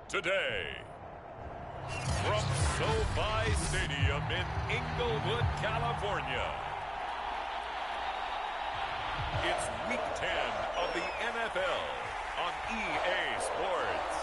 today. From SoFi Stadium in Inglewood, California, it's Week 10 of the NFL on EA Sports.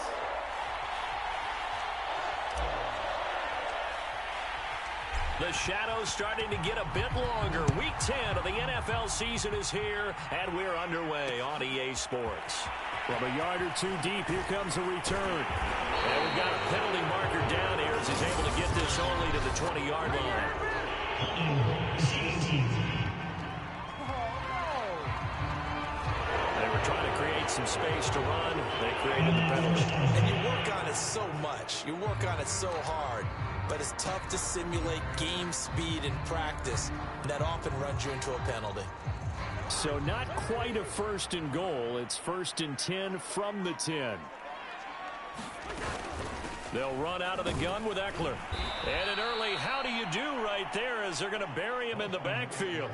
The shadow's starting to get a bit longer. Week 10 of the NFL season is here, and we're underway on EA Sports. From a yard or two deep, here comes a return. And we've got a penalty marker down here as he's able to get this only to the 20-yard line. They were trying to create some space to run. They created the penalty. And you work on it so much. You work on it so hard. But it's tough to simulate game speed in practice. And that often runs you into a penalty. So not quite a first and goal. It's 1st and 10 from the 10. They'll run out of the gun with Eckler. And an early how do you do right there as they're going to bury him in the backfield.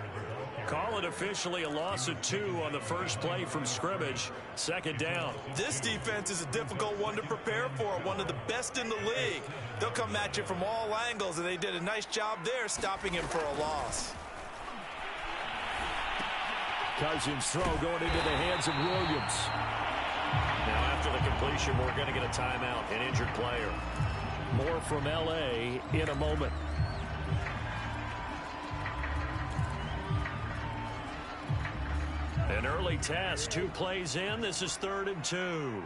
Call it officially a loss of 2 on the first play from scrimmage. 2nd down. This defense is a difficult one to prepare for. One of the best in the league. They'll come at you from all angles, and they did a nice job there stopping him for a loss. Cousins' throw going into the hands of Williams. Now after the completion, we're going to get a timeout, an injured player. More from L.A. in a moment. An early test, 2 plays in. This is 3rd and 2.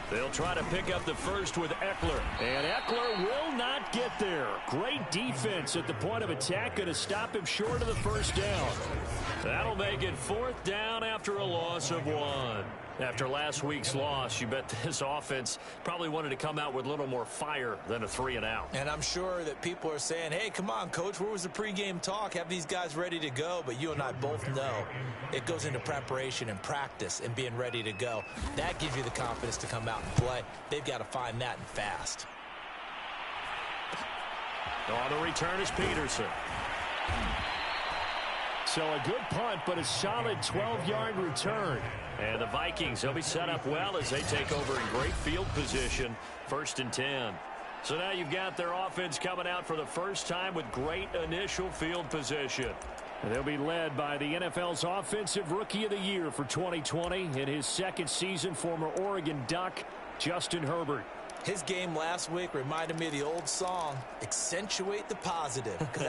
They'll try to pick up the first with Eckler. And Eckler will not get there. Great defense at the point of attack. Going to stop him short of the first down. That'll make it 4th down after a loss of 1. After last week's loss, you bet this offense probably wanted to come out with a little more fire than a 3-and-out. And I'm sure that people are saying, hey, come on, Coach, where was the pregame talk? Have these guys ready to go? But you and I both know it goes into preparation and practice and being ready to go. That gives you the confidence to come out and play. They've got to find that and fast. On the return is Peterson. So a good punt, but a solid 12-yard return. And the Vikings, they'll be set up well as they take over in great field position. 1st and 10. So now you've got their offense coming out for the first time with great initial field position. And they'll be led by the NFL's Offensive Rookie of the Year for 2020. In his 2nd season, former Oregon Duck, Justin Herbert. His game last week reminded me of the old song, Accentuate the Positive, because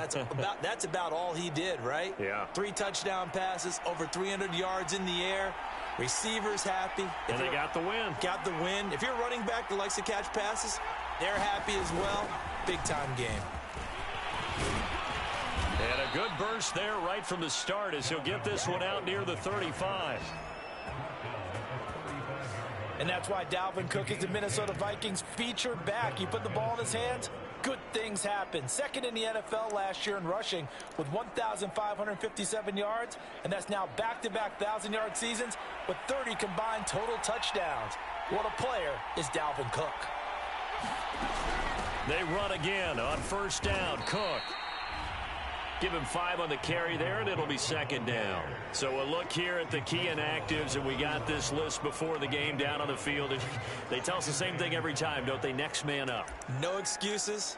that's about all he did, right? Yeah. 3 touchdown passes, over 300 yards in the air, receivers happy. And they got the win. Got the win. If you're a running back that likes to catch passes, they're happy as well. Big-time game. And a good burst there right from the start as he'll get this one out near the 35. And that's why Dalvin Cook is the Minnesota Vikings featured back. You put the ball in his hands, good things happen. 2nd in the NFL last year in rushing with 1,557 yards, and that's now back-to-back 1,000-yard seasons with 30 combined total touchdowns. What a player is Dalvin Cook. They run again on 1st down. Cook. Give him 5 on the carry there, and it'll be 2nd down. So we'll look here at the key inactives, and we got this list before the game down on the field. They tell us the same thing every time, don't they? Next man up. No excuses.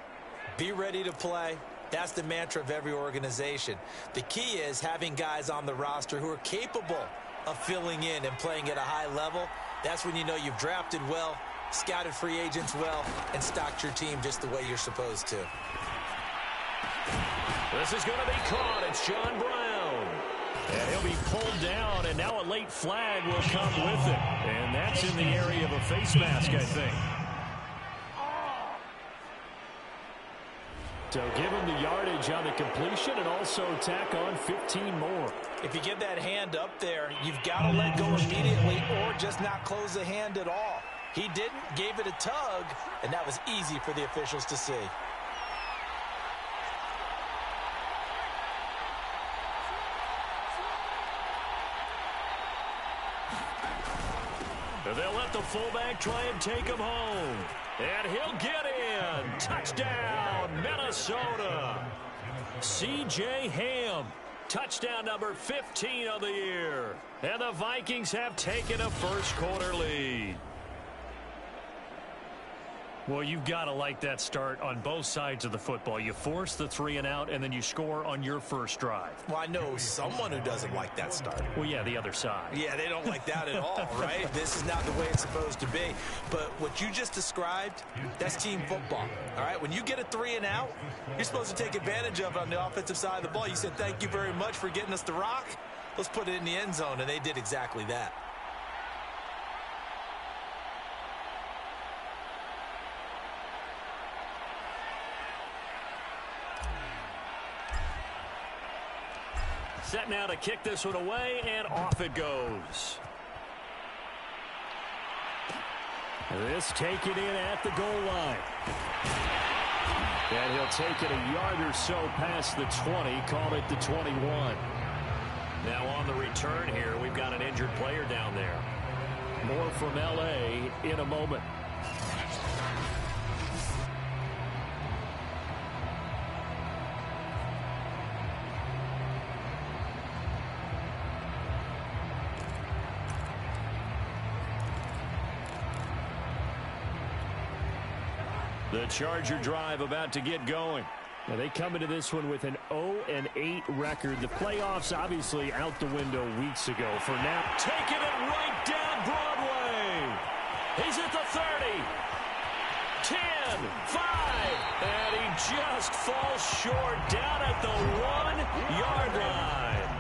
Be ready to play. That's the mantra of every organization. The key is having guys on the roster who are capable of filling in and playing at a high level. That's when you know you've drafted well, scouted free agents well, and stocked your team just the way you're supposed to. This is going to be caught. It's John Brown. And he'll be pulled down, and now a late flag will come with it. And that's in the area of a face mask, I think. So give him the yardage on the completion and also tack on 15 more. If you give that hand up there, you've got to let go immediately or just not close the hand at all. He didn't, gave it a tug, and that was easy for the officials to see. They'll let the fullback try and take him home. And he'll get in. Touchdown, Minnesota. C.J. Ham. Touchdown number 15 of the year. And the Vikings have taken a first quarter lead. Well, you've got to like that start on both sides of the football. You force the 3 and out, and then you score on your first drive. Well, I know someone who doesn't like that start. Well, yeah, the other side. Yeah, they don't like that at all, right? This is not the way it's supposed to be. But what you just described, that's team football, all right? When you get a 3 and out, you're supposed to take advantage of it on the offensive side of the ball. You said, thank you very much for getting us the rock. Let's put it in the end zone, and they did exactly that. Set now to kick this one away, and off it goes. This taken in at the goal line. And he'll take it a yard or so past the 20, call it the 21. Now on the return here, we've got an injured player down there. More from L.A. in a moment. The Charger drive about to get going. Now they come into this one with an 0-8 record. The playoffs obviously out the window weeks ago. For now, taking it right down Broadway. He's at the 30. 10, 5, and he just falls short down at the 1-yard line.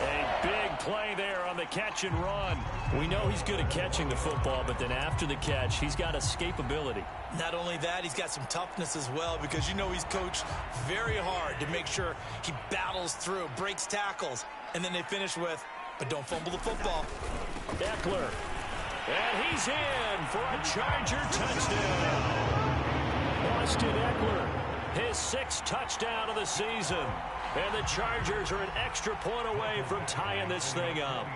A big play there on the catch and run. We know he's good at catching the football, but then after the catch, he's got escapability. Not only that, he's got some toughness as well, because you know he's coached very hard to make sure he battles through, breaks tackles, and then they finish with, but don't fumble the football. Eckler. And he's in for a Charger touchdown. Austin Eckler. His 6th touchdown of the season. And the Chargers are an extra point away from tying this thing up.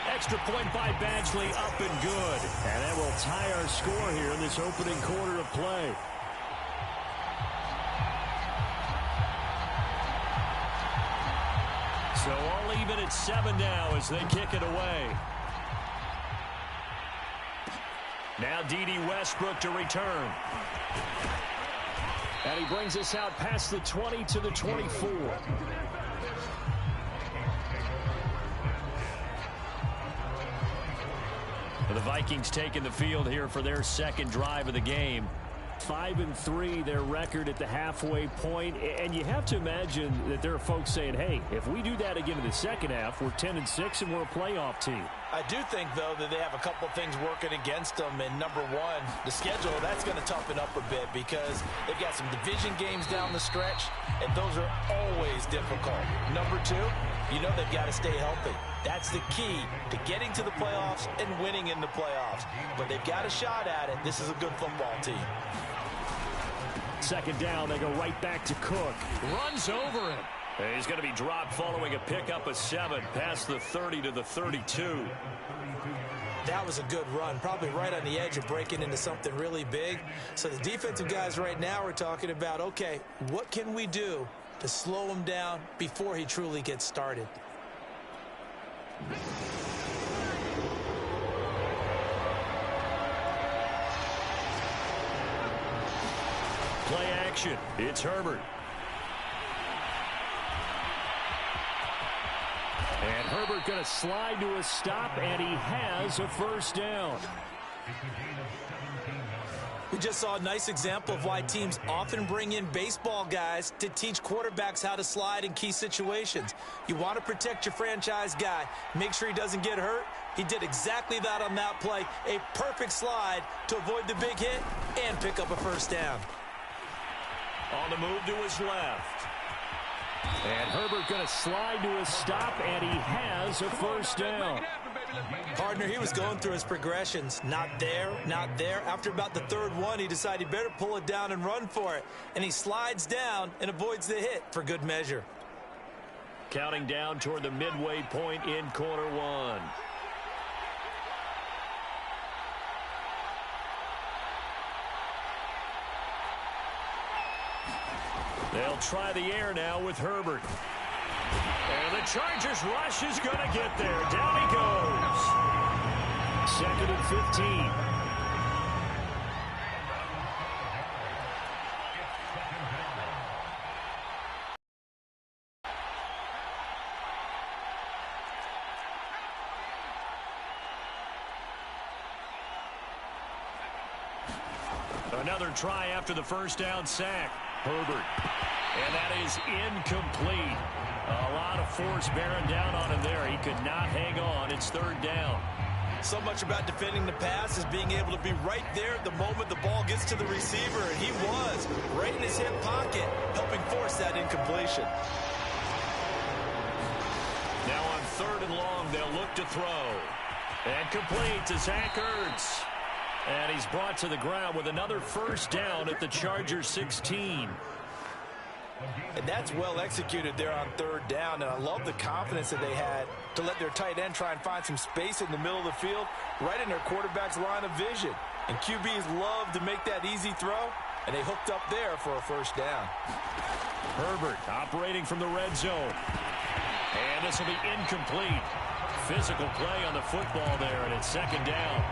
Extra point by Badgley, up and good. And that will tie our score here in this opening quarter of play. So all even at 7 now as they kick it away. Now D.D. Westbrook to return. And he brings us out past the 20 to the 24. The Vikings taking the field here for their 2nd drive of the game. 5-3 their record at the halfway point, and you have to imagine that there are folks saying, hey, if we do that again in the second half, we're 10-6 and we're a playoff team. I do think, though, that they have a couple things working against them. And number one, the schedule, that's going to toughen up a bit because they've got some division games down the stretch, and those are always difficult. Number two, you know they've got to stay healthy. That's the key to getting to the playoffs and winning in the playoffs. But they've got a shot at it. This is a good football team. 2nd down, they go right back to Cook. Runs over him. He's going to be dropped following a pickup of 7 past the 30 to the 32. That was a good run, probably right on the edge of breaking into something really big. So the defensive guys right now are talking about, okay, what can we do to slow him down before he truly gets started? Play action. It's Herbert. And Herbert going to slide to a stop, and he has a 1st down. We just saw a nice example of why teams often bring in baseball guys to teach quarterbacks how to slide in key situations. You want to protect your franchise guy. Make sure he doesn't get hurt. He did exactly that on that play. A perfect slide to avoid the big hit and pick up a 1st down. On the move to his left. And Herbert going to slide to a stop, and he has a 1st down. Partner, he was going through his progressions. Not there, not there. After about the 3rd one, he decided he better pull it down and run for it. And he slides down and avoids the hit for good measure. Counting down toward the midway point in quarter 1. They'll try the air now with Herbert. And the Chargers rush is going to get there. Down he goes. Second and 15. Another try after the first down sack. Herbert. And that is incomplete. A lot of force bearing down on him there. He could not hang on. It's third down. So much about defending the pass is being able to be right there at the moment the ball gets to the receiver. And he was right in his hip pocket, helping force that incompletion. Now on third and long, they'll look to throw. And complete to Zach Ertz. And he's brought to the ground with another first down at the Chargers 16. And that's well executed there on third down. And I love the confidence that they had to let their tight end try and find some space in the middle of the field, right in their quarterback's line of vision. And QBs love to make that easy throw, and they hooked up there for a first down. Herbert operating from the red zone. And this will be incomplete. Physical play on the football there, and it's second down.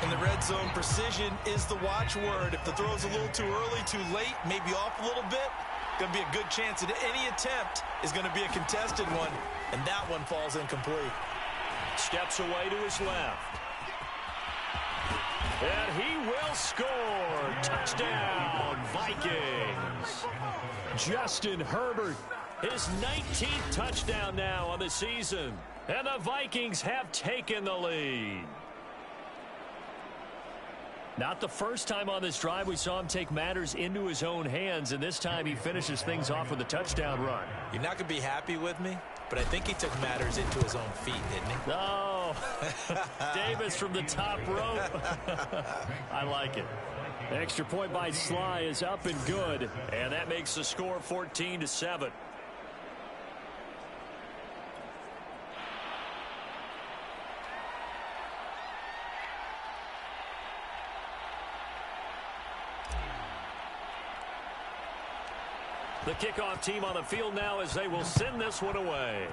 In the red zone, precision is the watchword. If the throw's a little too early, too late, maybe off a little bit, going to be a good chance that any attempt is going to be a contested one, and that one falls incomplete. Steps away to his left. And he will score. Touchdown, Vikings. Justin Herbert. His 19th touchdown now on the season. And the Vikings have taken the lead. Not the first time on this drive we saw him take matters into his own hands, and this time he finishes things off with a touchdown run. You're not going to be happy with me, but I think he took matters into his own feet, didn't he? Oh, Davis from the top rope. I like it. Extra point by Sly is up and good. And that makes the score 14-7. The kickoff team on the field now as they will send this one away.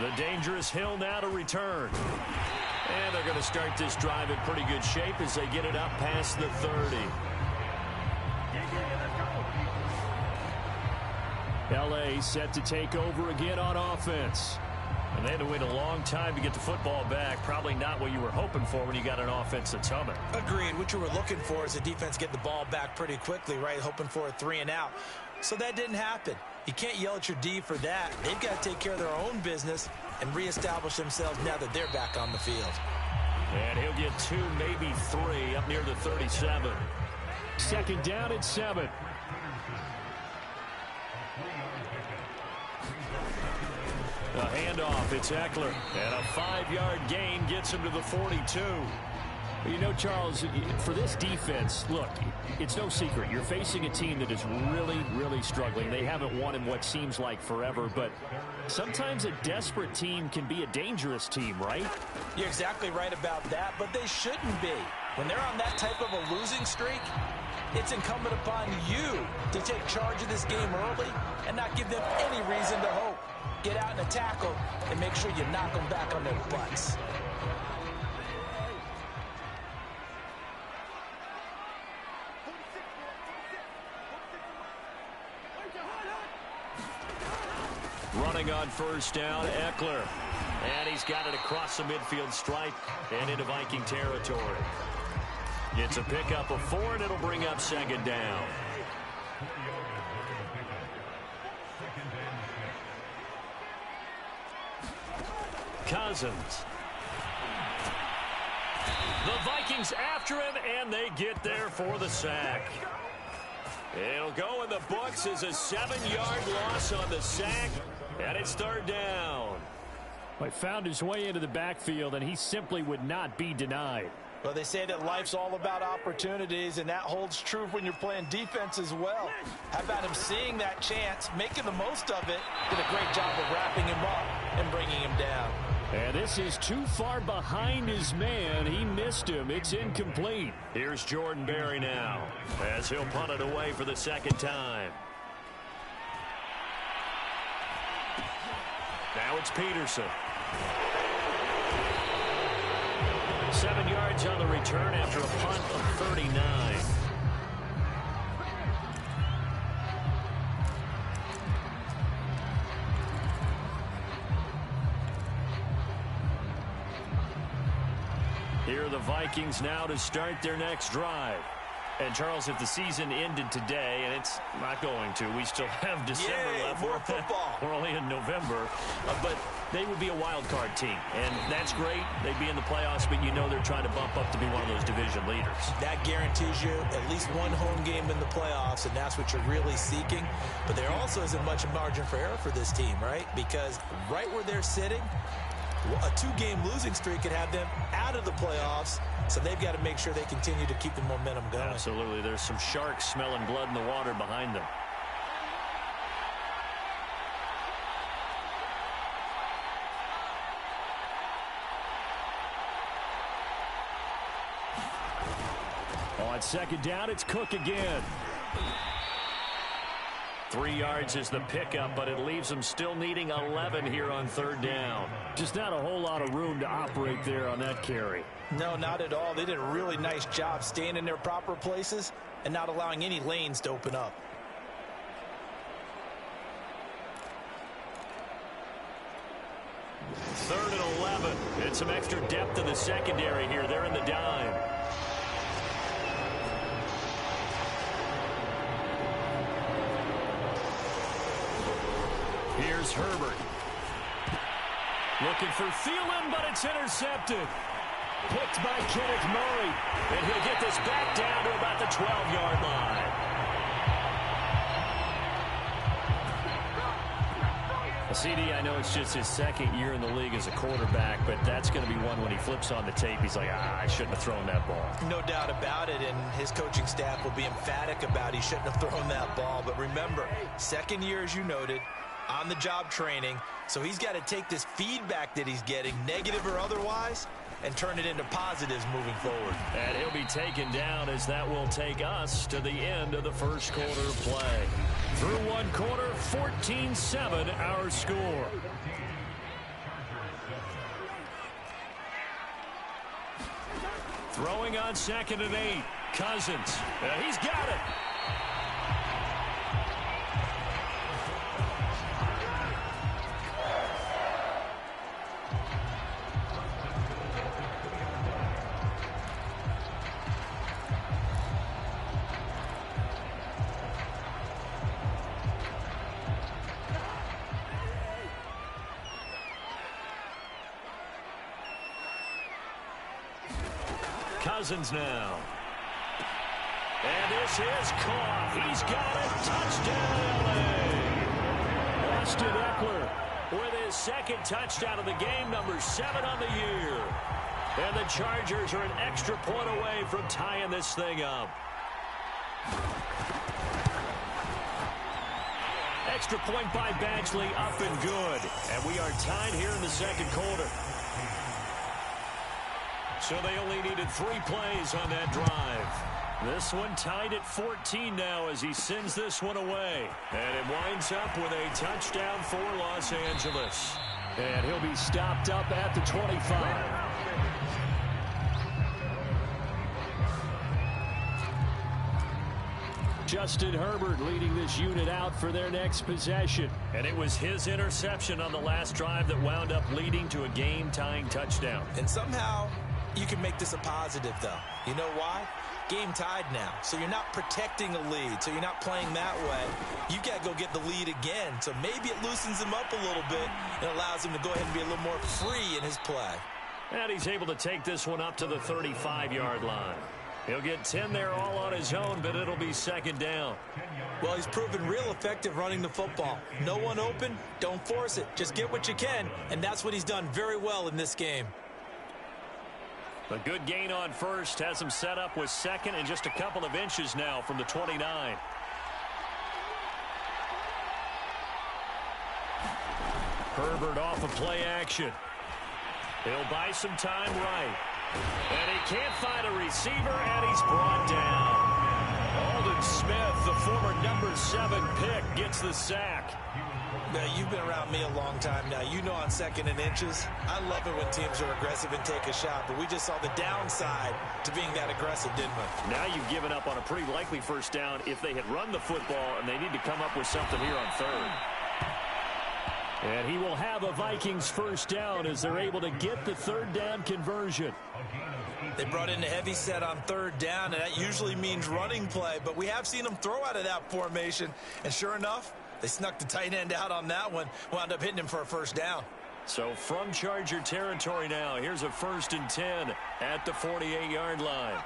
The dangerous Hill now to return. And they're going to start this drive in pretty good shape as they get it up past the 30. L.A. set to take over again on offense. And they had to wait a long time to get the football back. Probably not what you were hoping for when you got an offense that's humming. Agreed. What you were looking for is the defense get the ball back pretty quickly, right? Hoping for a 3 and out. So that didn't happen. You can't yell at your D for that. They've got to take care of their own business and reestablish themselves now that they're back on the field. And he'll get 2, maybe 3 up near the 37. Second down at 7. A handoff, it's Eckler. And a 5-yard gain gets him to the 42. You know, Charles, for this defense, look, it's no secret. You're facing a team that is really, really struggling. They haven't won in what seems like forever, but sometimes a desperate team can be a dangerous team, right? You're exactly right about that, but they shouldn't be. When they're on that type of a losing streak, it's incumbent upon you to take charge of this game early and not give them any reason to hope. Get out in a tackle and make sure you knock them back on their butts. Running on first down, Eckler. And he's got it across the midfield stripe and into Viking territory. It's a pickup of 4, and it'll bring up second down. Cousins. The Vikings after him, and they get there for the sack. It'll go in the books as a 7-yard loss on the sack, and it's third down. He found his way into the backfield, and he simply would not be denied. Well, they say that life's all about opportunities, and that holds true when you're playing defense as well. How about him seeing that chance, making the most of it, did a great job of wrapping him up and bringing him down. And this is too far behind his man. He missed him. It's incomplete. Here's Jordan Berry now as he'll punt it away for the second time. Now it's Peterson. 7 yards on the return after a punt of 39. Here are the Vikings now to start their next drive. And, Charles, if the season ended today, and it's not going to, we still have December left. More football. We're only in November. But they would be a wild card team. And that's great. They'd be in the playoffs, but you know they're trying to bump up to be one of those division leaders. That guarantees you at least one home game in the playoffs, and that's what you're really seeking. But there also isn't much margin for error for this team, right? Because right where they're sitting, a 2-game losing streak could have them out of the playoffs, so they've got to make sure they continue to keep the momentum going. Absolutely. There's some sharks smelling blood in the water behind them. On second down, it's Cook again. 3 yards is the pickup, but it leaves them still needing 11 here on third down. Just not a whole lot of room to operate there on that carry. No, not at all. They did a really nice job staying in their proper places and not allowing any lanes to open up. Third and 11. And some extra depth in the secondary here. They're in the dime. Here's Herbert. Looking for Thielen, but it's intercepted. Picked by Kenneth Murray. And he'll get this back down to about the 12-yard line. CD, I know it's just his second year in the league as a quarterback, but that's going to be one when he flips on the tape. He's like, I shouldn't have thrown that ball. No doubt about it, and his coaching staff will be emphatic about he shouldn't have thrown that ball. But remember, second year, as you noted, on-the-job training, so he's got to take this feedback that he's getting, negative or otherwise, and turn it into positives moving forward. And he'll be taken down as that will take us to the end of the first quarter of play. Through one quarter, 14-7 our score. Throwing on 2nd and 8. Cousins. He's got it. Cousins now. And this is caught. He's got it. Touchdown, LA. Austin Eckler with his second touchdown of the game, number 7 on the year. And the Chargers are an extra point away from tying this thing up. Extra point by Badgley, up and good. And we are tied here in the second quarter. So they only needed 3 plays on that drive. This one tied at 14 now as he sends this one away. And it winds up with a touchdown for Los Angeles. And he'll be stopped up at the 25. Justin Herbert leading this unit out for their next possession. And it was his interception on the last drive that wound up leading to a game-tying touchdown. And somehow you can make this a positive, though. You know why? Game tied now, so you're not protecting a lead, so you're not playing that way. You've got to go get the lead again, so maybe it loosens him up a little bit and allows him to go ahead and be a little more free in his play. And he's able to take this one up to the 35-yard line. He'll get 10 there all on his own, but it'll be second down. Well, he's proven real effective running the football. No one open, don't force it. Just get what you can, and that's what he's done very well in this game. A good gain on first has him set up with second and just a couple of inches now from the 29. Herbert off of play action. He'll buy some time right. And he can't find a receiver, and he's brought down. Aldon Smith, the former number 7 pick, gets the sack. Now, you've been around me a long time now. You know on 2nd and inches, I love it when teams are aggressive and take a shot, but we just saw the downside to being that aggressive, didn't we? Now you've given up on a pretty likely first down if they had run the football, and they need to come up with something here on 3rd. And he will have a Vikings first down as they're able to get the 3rd down conversion. They brought in a heavy set on 3rd down, and that usually means running play, but we have seen them throw out of that formation, and sure enough, they snuck the tight end out on that one, wound up hitting him for a first down. So from Charger territory now, here's a 1st and 10 at the 48-yard line.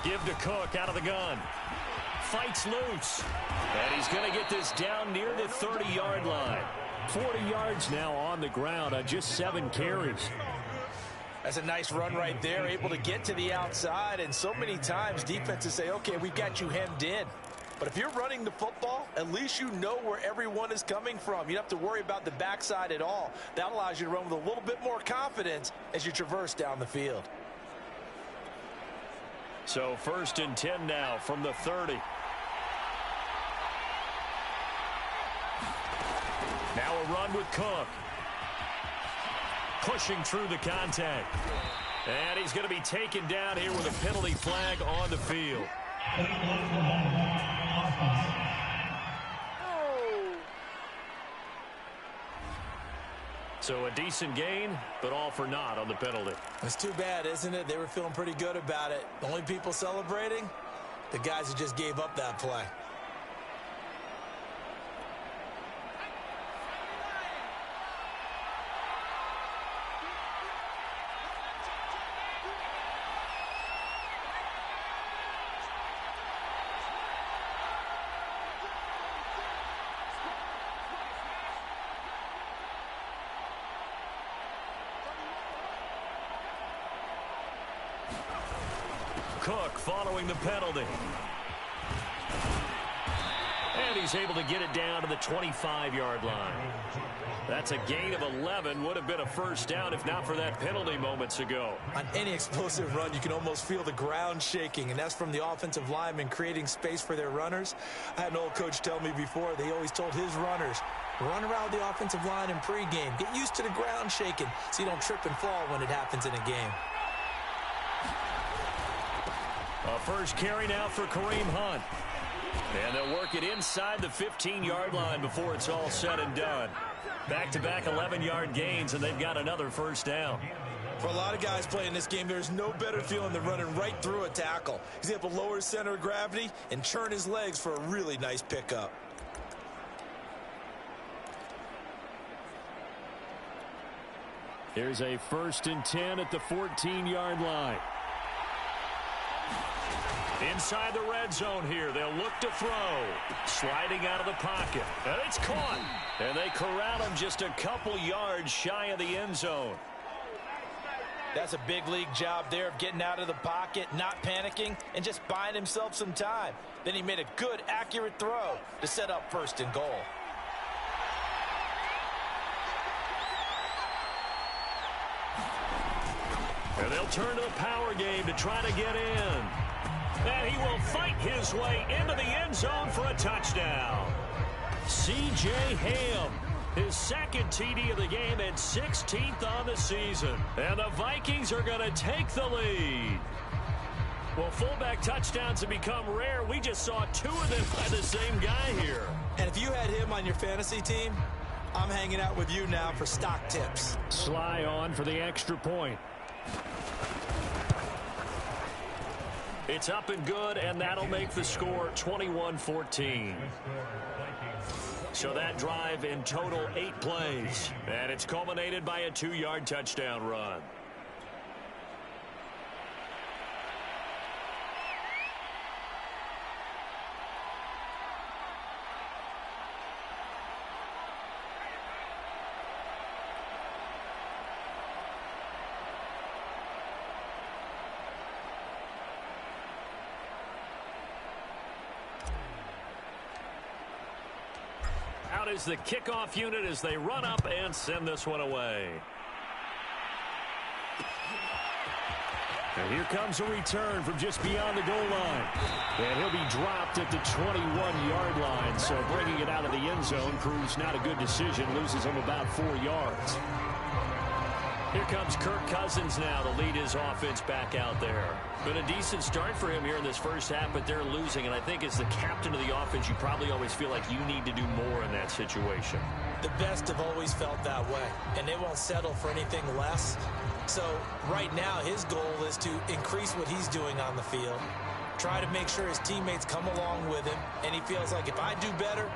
Give to Cook out of the gun. Fights loose. And he's going to get this down near the 30-yard line. 40 yards now on the ground on just 7 carries. That's a nice run right there, able to get to the outside, and so many times defenses say, okay, we've got you hemmed in. But if you're running the football, at least you know where everyone is coming from. You don't have to worry about the backside at all. That allows you to run with a little bit more confidence as you traverse down the field. So 1st and 10 now from the 30. Now a run with Cook. Pushing through the contact. And he's going to be taken down here with a penalty flag on the field. So a decent gain, but all for naught on the penalty. It's too bad, isn't it? They were feeling pretty good about it. The only people celebrating, the guys who just gave up that play. Cook following the penalty. And he's able to get it down to the 25-yard line. That's a gain of 11. Would have been a first down if not for that penalty moments ago. On any explosive run, you can almost feel the ground shaking, and that's from the offensive linemen creating space for their runners. I had an old coach tell me before, they always told his runners, run around the offensive line in pregame. Get used to the ground shaking so you don't trip and fall when it happens in a game. A first carry now for Kareem Hunt. And they'll work it inside the 15-yard line before it's all said and done. Back-to-back 11-yard gains, and they've got another first down. For a lot of guys playing this game, there's no better feeling than running right through a tackle. He's able to lower his center of gravity and churn his legs for a really nice pickup. Here's a 1st and 10 at the 14-yard line. Inside the red zone here. They'll look to throw. Sliding out of the pocket. And it's caught. And they corral him just a couple yards shy of the end zone. That's a big league job there of getting out of the pocket, not panicking, and just buying himself some time. Then he made a good, accurate throw to set up 1st and goal. And they'll turn to the power game to try to get in. And he will fight his way into the end zone for a touchdown. C.J. Ham, his 2nd TD of the game and 16th on the season. And the Vikings are going to take the lead. Well, fullback touchdowns have become rare. We just saw 2 of them by the same guy here. And if you had him on your fantasy team, I'm hanging out with you now for stock tips. Sly on for the extra point. It's up and good, and that'll make the score 21-14. So that drive in total 8 plays, and it's culminated by a 2-yard touchdown run. Out is the kickoff unit as they run up and send this one away. And here comes a return from just beyond the goal line. And he'll be dropped at the 21-yard line. So bringing it out of the end zone proves not a good decision. Loses him about 4 yards. Here comes Kirk Cousins now to lead his offense back out there. Been a decent start for him here in this first half, but they're losing. And I think as the captain of the offense, you probably always feel like you need to do more in that situation. The best have always felt that way, and they won't settle for anything less. So right now, his goal is to increase what he's doing on the field, try to make sure his teammates come along with him, and he feels like if I do better,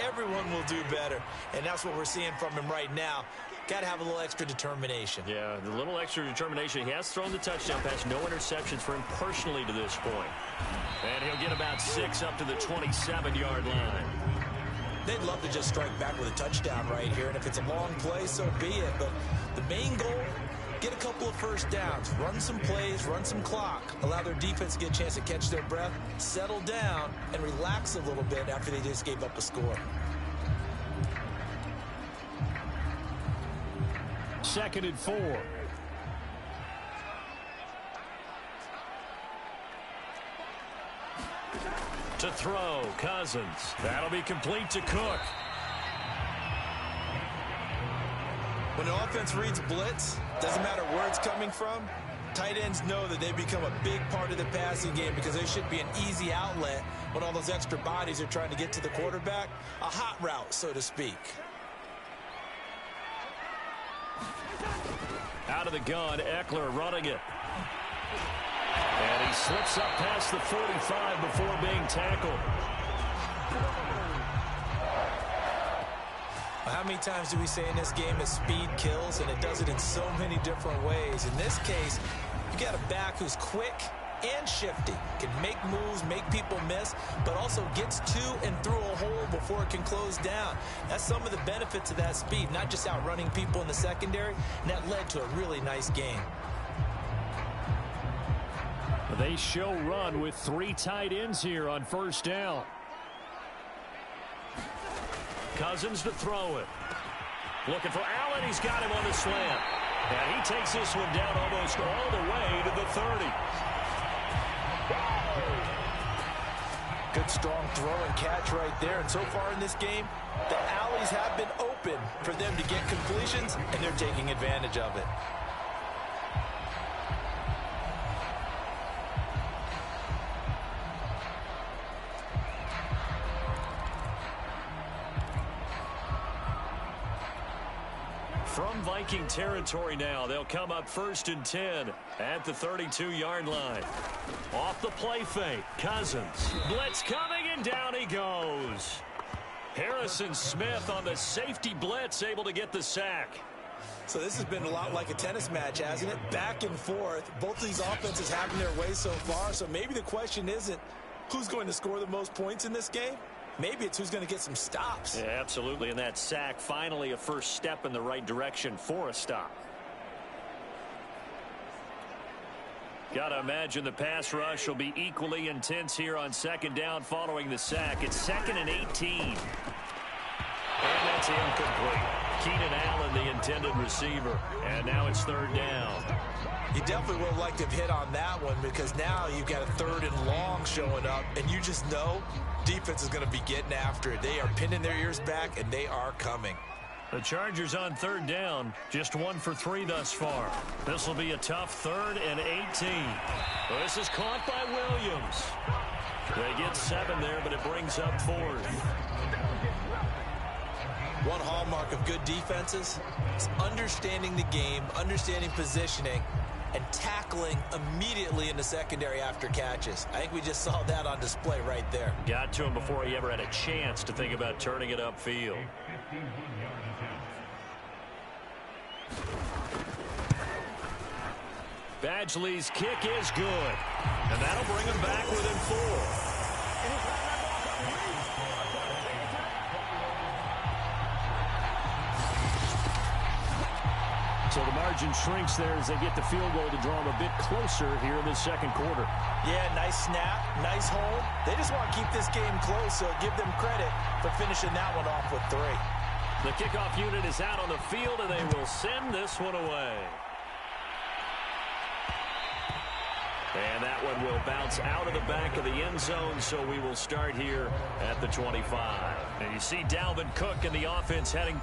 everyone will do better. And that's what we're seeing from him right now. Got to have a little extra determination. Yeah, the little extra determination. He has thrown the touchdown pass. No interceptions for him personally to this point. And he'll get about 6 up to the 27-yard line. They'd love to just strike back with a touchdown right here. And if it's a long play, so be it. But the main goal, get a couple of first downs. Run some plays, run some clock. Allow their defense to get a chance to catch their breath, settle down, and relax a little bit after they just gave up a score. 2nd and 4. To throw, Cousins. That'll be complete to Cook. When an offense reads blitz, doesn't matter where it's coming from, tight ends know that they become a big part of the passing game because they should be an easy outlet when all those extra bodies are trying to get to the quarterback. A hot route, so to speak. Out of the gun, Eckler running it. And he slips up past the 45 before being tackled. How many times do we say in this game that speed kills, and it does it in so many different ways? In this case, you got a back who's quick and shifty, can make moves, make people miss, but also gets to and through a hole before it can close down. That's some of the benefits of that speed, not just outrunning people in the secondary, and that led to a really nice game. They show run with 3 tight ends here on first down. Cousins to throw it. Looking for Allen. He's got him on the slant. And he takes this one down almost all the way to the 30. Good strong throw and catch right there. And so far in this game, the alleys have been open for them to get completions, and they're taking advantage of it. From Viking territory now, they'll come up 1st and 10 at the 32-yard line. Off the play fake, Cousins. Blitz coming, and down he goes. Harrison Smith on the safety blitz, able to get the sack. So this has been a lot like a tennis match, hasn't it? Back and forth. Both of these offenses having their way so far. So maybe the question isn't who's going to score the most points in this game. Maybe it's who's going to get some stops. Yeah, absolutely. And that sack, finally a first step in the right direction for a stop. Got to imagine the pass rush will be equally intense here on 2nd down following the sack. It's 2nd and 18. And that's incomplete. Keenan Allen, the intended receiver. And now it's 3rd down. You definitely would have liked to have hit on that one because now you've got a 3rd and long showing up, and you just know defense is going to be getting after it. They are pinning their ears back, and they are coming. The Chargers on 3rd down, just 1 for 3 thus far. This will be a tough 3rd and 18. This is caught by Williams. They get 7 there, but it brings up 4th. One hallmark of good defenses is understanding the game, understanding positioning, and tackling immediately in the secondary after catches. I think we just saw that on display right there. Got to him before he ever had a chance to think about turning it upfield. Badgley's kick is good. And that'll bring him back within 4. So the margin shrinks there as they get the field goal to draw them a bit closer here in the 2nd quarter. Yeah, nice snap, nice hold. They just want to keep this game close, so give them credit for finishing that one off with 3. The kickoff unit is out on the field, and they will send this one away. And that one will bounce out of the back of the end zone, so we will start here at the 25. And you see Dalvin Cook and the offense heading.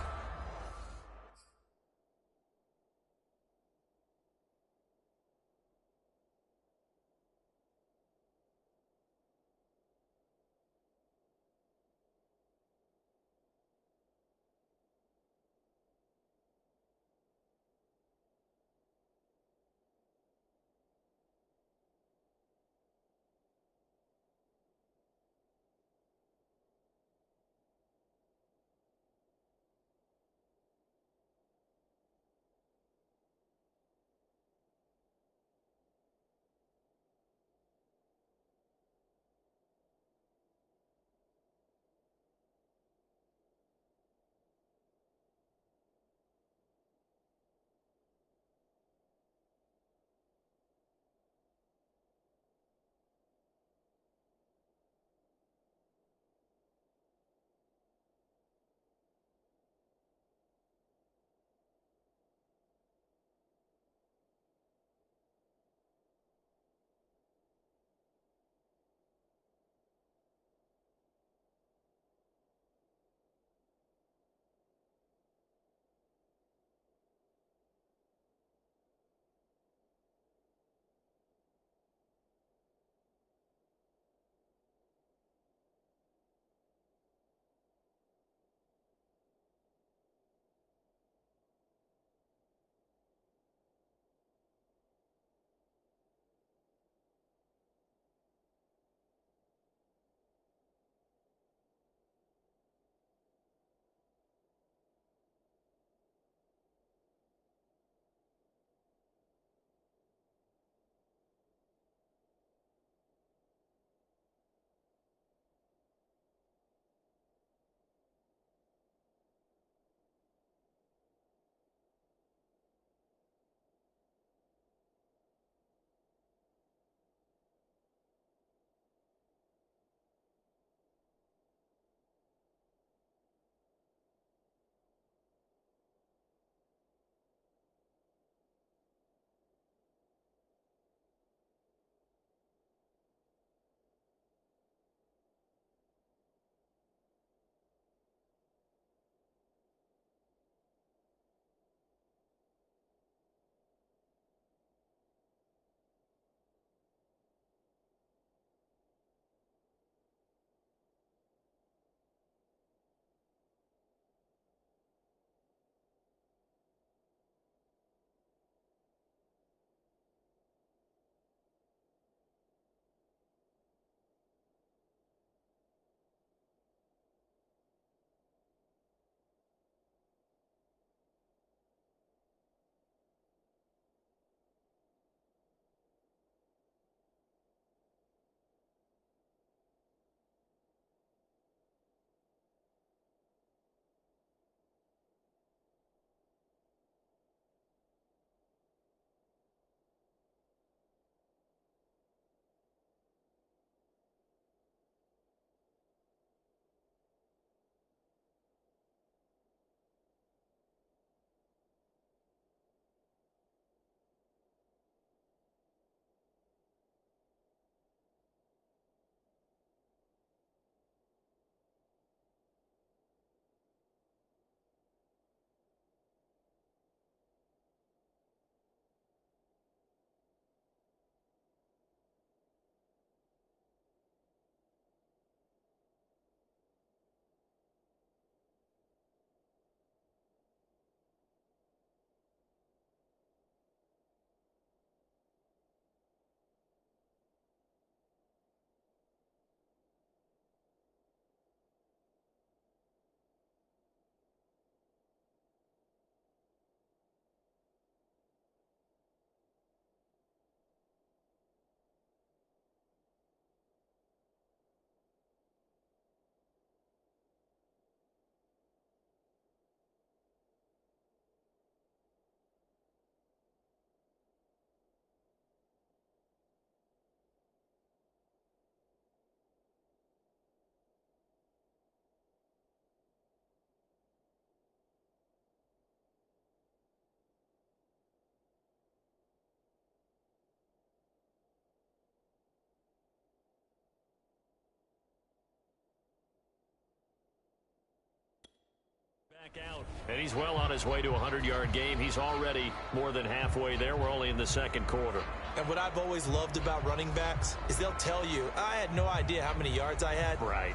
back out. And he's well on his way to a 100-yard game. He's already more than halfway there. We're only in the second quarter. And what I've always loved about running backs is they'll tell you, I had no idea how many yards I had. Right.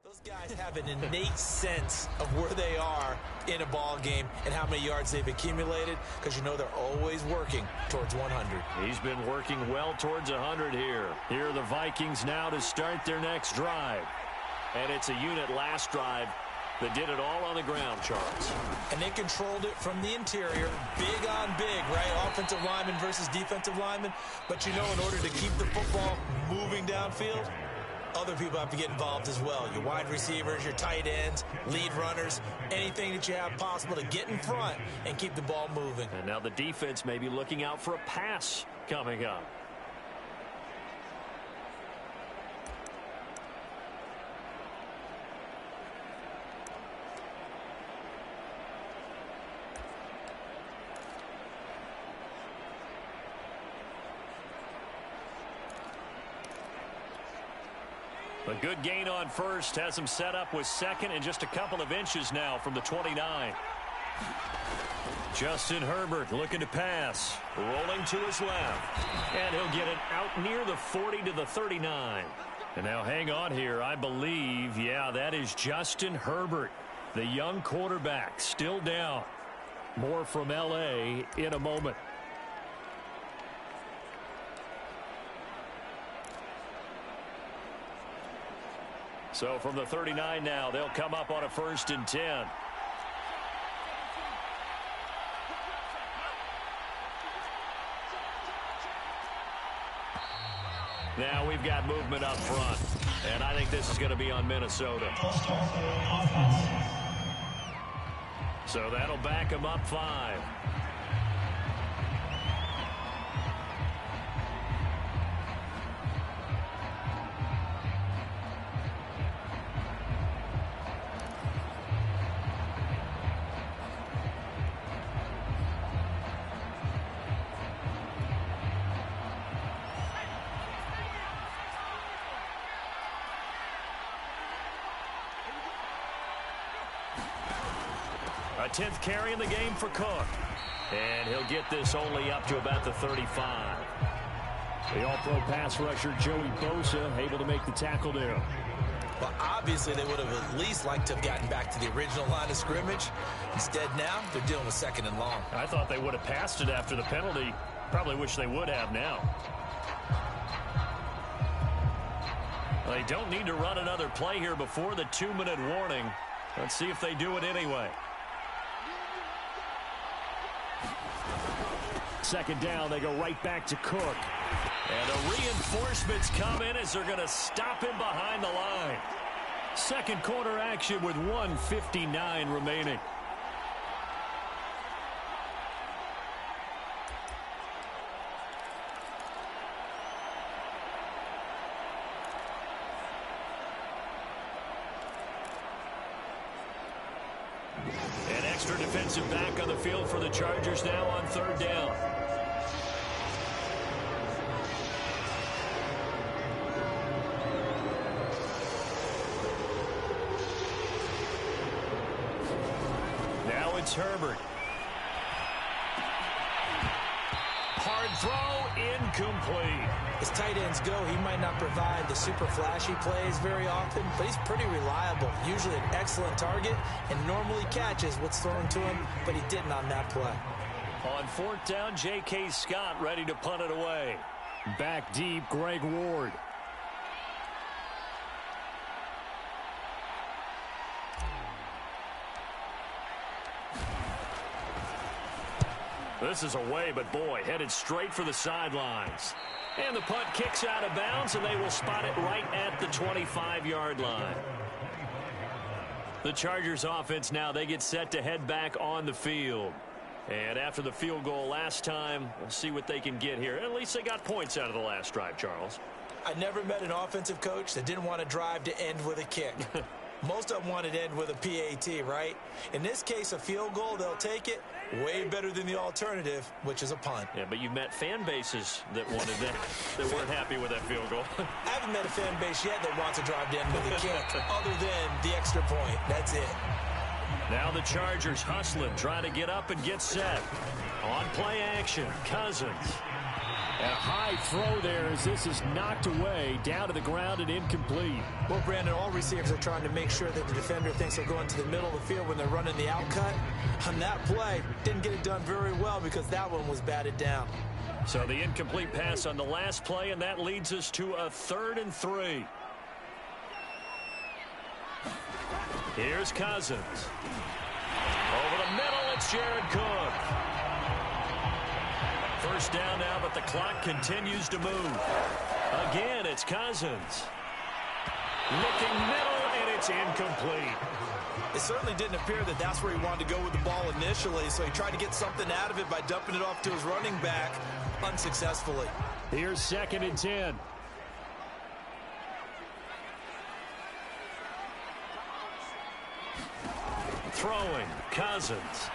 Those guys have an innate sense of where they are in a ball game and how many yards they've accumulated, because you know they're always working towards 100. He's been working well towards 100 here. Here are the Vikings now to start their next drive. And it's a unit last drive that did it all on the ground, Charles. And they controlled it from the interior, big on big, right? Offensive lineman versus defensive lineman. But you know, in order to keep the football moving downfield, other people have to get involved as well. Your wide receivers, your tight ends, lead runners, anything that you have possible to get in front and keep the ball moving. And now the defense may be looking out for a pass coming up. A good gain on first, has him set up with second and just a couple of inches now from the 29. Justin Herbert looking to pass, rolling to his left, and he'll get it out near the 40 to the 39. And now hang on here, I believe, yeah, that is Justin Herbert, the young quarterback, still down. More from L.A. in a moment. So from the 39 now, they'll come up on a 1st and 10. Now we've got movement up front. And I think this is going to be on Minnesota. So that'll back them up 5. A 10th carry in the game for Cook. And he'll get this only up to about the 35. The all-pro pass rusher Joey Bosa able to make the tackle there. Well, obviously they would have at least liked to have gotten back to the original line of scrimmage. Instead now, they're dealing with 2nd and long. I thought they would have passed it after the penalty. Probably wish they would have now. Well, they don't need to run another play here before the 2-minute warning. Let's see if they do it anyway. 2nd down, they go right back to Cook. And the reinforcements come in as they're going to stop him behind the line. Second quarter action with 1:59 remaining. An extra defensive back on the field for the Chargers now on 3rd down. Now it's Herbert. Hard throw, incomplete. As tight ends go, he might not provide the super flashy plays very often, but he's pretty reliable. Usually an excellent target and normally catches what's thrown to him, but he didn't on that play. On 4th down, J.K. Scott ready to punt it away. Back deep, Greg Ward. This is away, but boy, headed straight for the sidelines. And the punt kicks out of bounds, and they will spot it right at the 25-yard line. The Chargers offense now, they get set to head back on the field. And after the field goal last time, we'll see what they can get here. At least they got points out of the last drive, Charles. I never met an offensive coach that didn't want to drive to end with a kick. Most of them want it to end with a PAT, right? In this case, a field goal, they'll take it. Way better than the alternative, which is a punt. Yeah, but you've met fan bases that wanted that, that weren't happy with that field goal. I haven't met a fan base yet that wants to drive to end with a kick, other than the extra point. That's it. Now the Chargers hustling, trying to get up and get set. On play action, Cousins. And a high throw there as this is knocked away, down to the ground and incomplete. Well, Brandon, all receivers are trying to make sure that the defender thinks they'll go into the middle of the field when they're running the out cut. On that play, didn't get it done very well because that one was batted down. So the incomplete pass on the last play, and that leads us to a 3rd and 3. Here's Cousins. Over the middle, it's Jared Cook. First down now, but the clock continues to move. Again, it's Cousins. Looking middle, and it's incomplete. It certainly didn't appear that that's where he wanted to go with the ball initially, so he tried to get something out of it by dumping it off to his running back unsuccessfully. Here's 2nd and 10. Throwing, Cousins.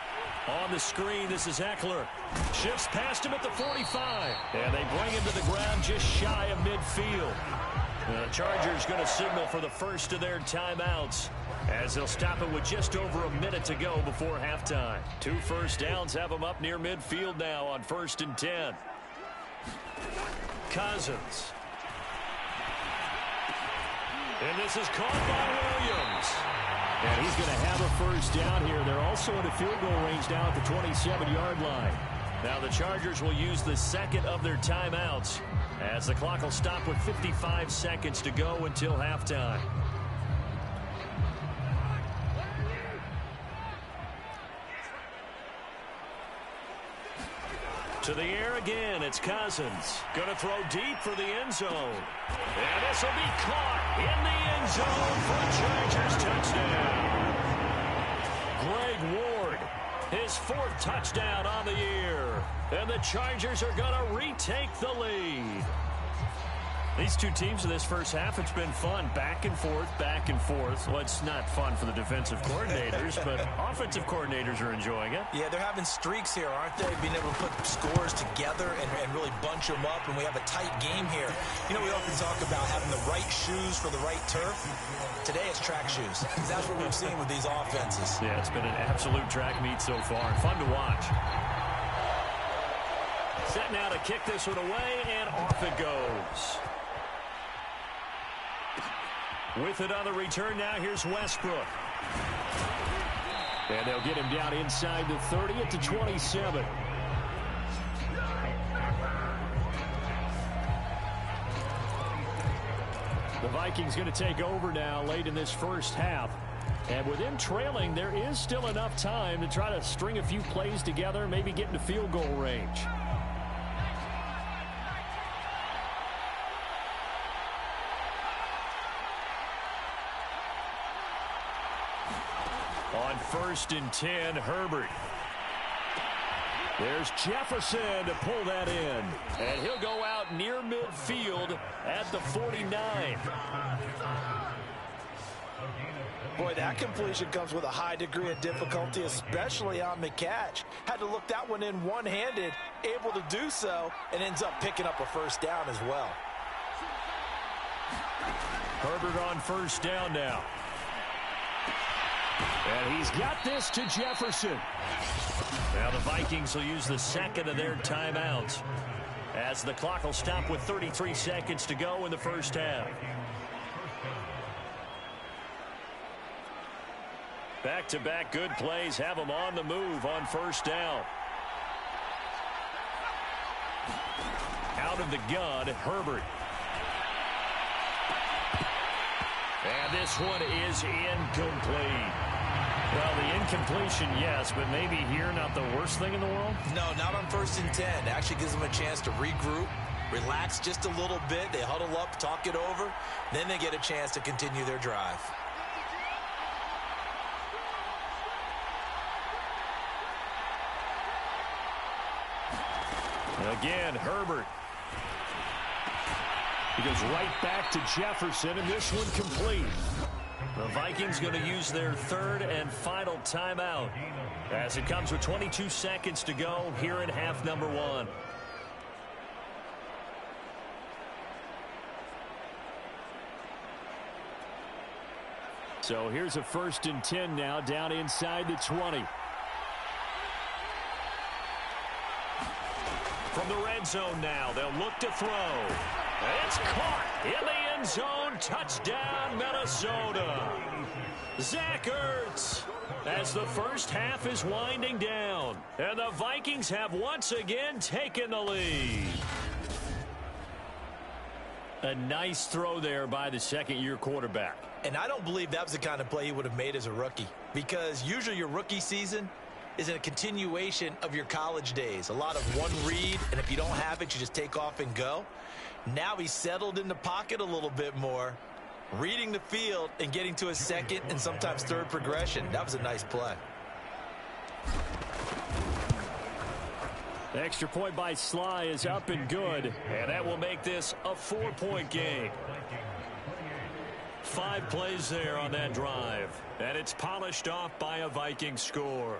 On the screen, this is Eckler. Shifts past him at the 45. And they bring him to the ground just shy of midfield. The Chargers going to signal for the first of their timeouts as they'll stop it with just over a minute to go before halftime. 2 first downs have them up near midfield now on 1st and 10. Cousins. And this is caught by Williams. And he's going to have a first down here. They're also in a field goal range now at the 27-yard line. Now the Chargers will use the second of their timeouts as the clock will stop with 55 seconds to go until halftime. To the air again, it's Cousins. Going to throw deep for the end zone. And this will be caught in the end zone for a Chargers touchdown. Greg Ward, his 4th touchdown on the year. And the Chargers are going to retake the lead. These two teams in this first half, it's been fun. Back and forth, back and forth. Well, it's not fun for the defensive coordinators, but offensive coordinators are enjoying it. Yeah, they're having streaks here, aren't they? Being able to put scores together and really bunch them up, and we have a tight game here. You know, we often talk about having the right shoes for the right turf. Today it's track shoes. That's what we've seen with these offenses. Yeah, it's been an absolute track meet so far, and fun to watch. Set now to kick this one away, and off it goes. With it on the return now, here's Westbrook. And they'll get him down inside the 30 at the 27. The Vikings going to take over now late in this first half. And with them trailing, there is still enough time to try to string a few plays together, maybe get into field goal range. On 1st and 10, Herbert. There's Jefferson to pull that in. And he'll go out near midfield at the 49. Boy, that completion comes with a high degree of difficulty, especially on the catch. Had to look that one in one-handed, able to do so, and ends up picking up a first down as well. Herbert on 1st down now. And he's got this to Jefferson. Now the Vikings will use the second of their timeouts as the clock will stop with 33 seconds to go in the first half. Back-to-back good plays have them on the move on 1st down. Out of the gun, Herbert. And this one is incomplete. Well, the incompletion, yes, but maybe here not the worst thing in the world? No, not on 1st and 10. It actually gives them a chance to regroup, relax just a little bit. They huddle up, talk it over. Then they get a chance to continue their drive. Again, Herbert. He goes right back to Jefferson, and this one complete. The Vikings going to use their third and final timeout as it comes with 22 seconds to go here in half number one. So here's a 1st and 10 now down inside the 20. From the red zone now, they'll look to throw. It's caught in the end zone. Touchdown, Minnesota. Zach Ertz as the first half is winding down. And the Vikings have once again taken the lead. A nice throw there by the second-year quarterback. And I don't believe that was the kind of play he would have made as a rookie, because usually your rookie season is a continuation of your college days. A lot of one read, and if you don't have it, you just take off and go. Now he's settled in the pocket a little bit more, reading the field and getting to his second and sometimes third progression. That was a nice play. The extra point by Sly is up and good. And that will make this a 4-point game. 5 plays there on that drive. And it's polished off by a Viking score.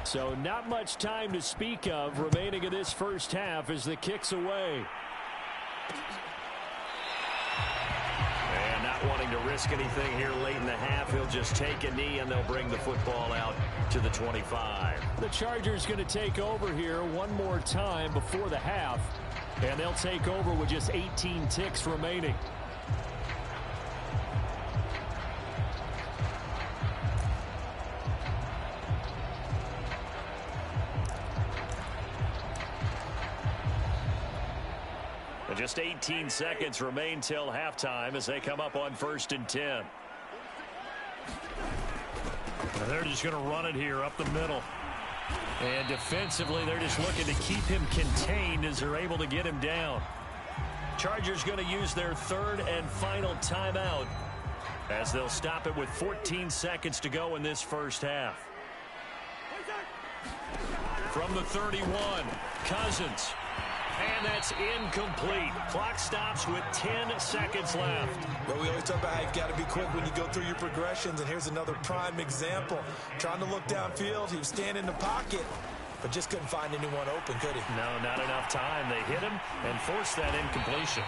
So not much time to speak of remaining in this first half as the kick's away. And not wanting to risk anything here late in the half, he'll just take a knee and they'll bring the football out to the 25. The Chargers going to take over here one more time before the half, and they'll take over with just 18 ticks remaining. Just 18 seconds remain till halftime as they come up on 1st and 10. They're just going to run it here up the middle. And defensively, they're just looking to keep him contained as they're able to get him down. Chargers going to use their third and final timeout as they'll stop it with 14 seconds to go in this first half. From the 31, Cousins. And that's incomplete. Clock stops with 10 seconds left. Well, we always talk about how you've got to be quick when you go through your progressions, and here's another prime example. Trying to look downfield, he was standing in the pocket, but just couldn't find anyone open, could he? No, not enough time. They hit him and forced that incompletion.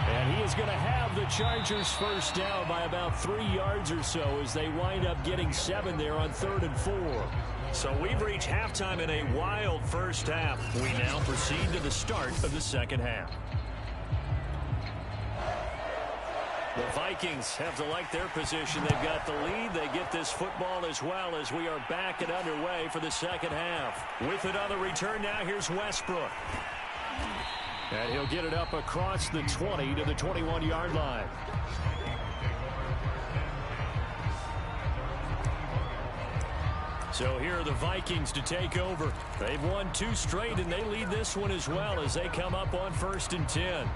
And he is going to have the Chargers first down by about 3 yards or so as they wind up getting 7 there on 3rd and 4. So we've reached halftime in a wild first half. We now proceed to the start of the second half. The Vikings have to like their position. They've got the lead. They get this football as well as we are back and underway for the second half. With it on the return now, here's Westbrook. And he'll get it up across the 20 to the 21-yard line. So here are the Vikings to take over. They've won 2 straight, and they lead this one as well as they come up on 1st and 10.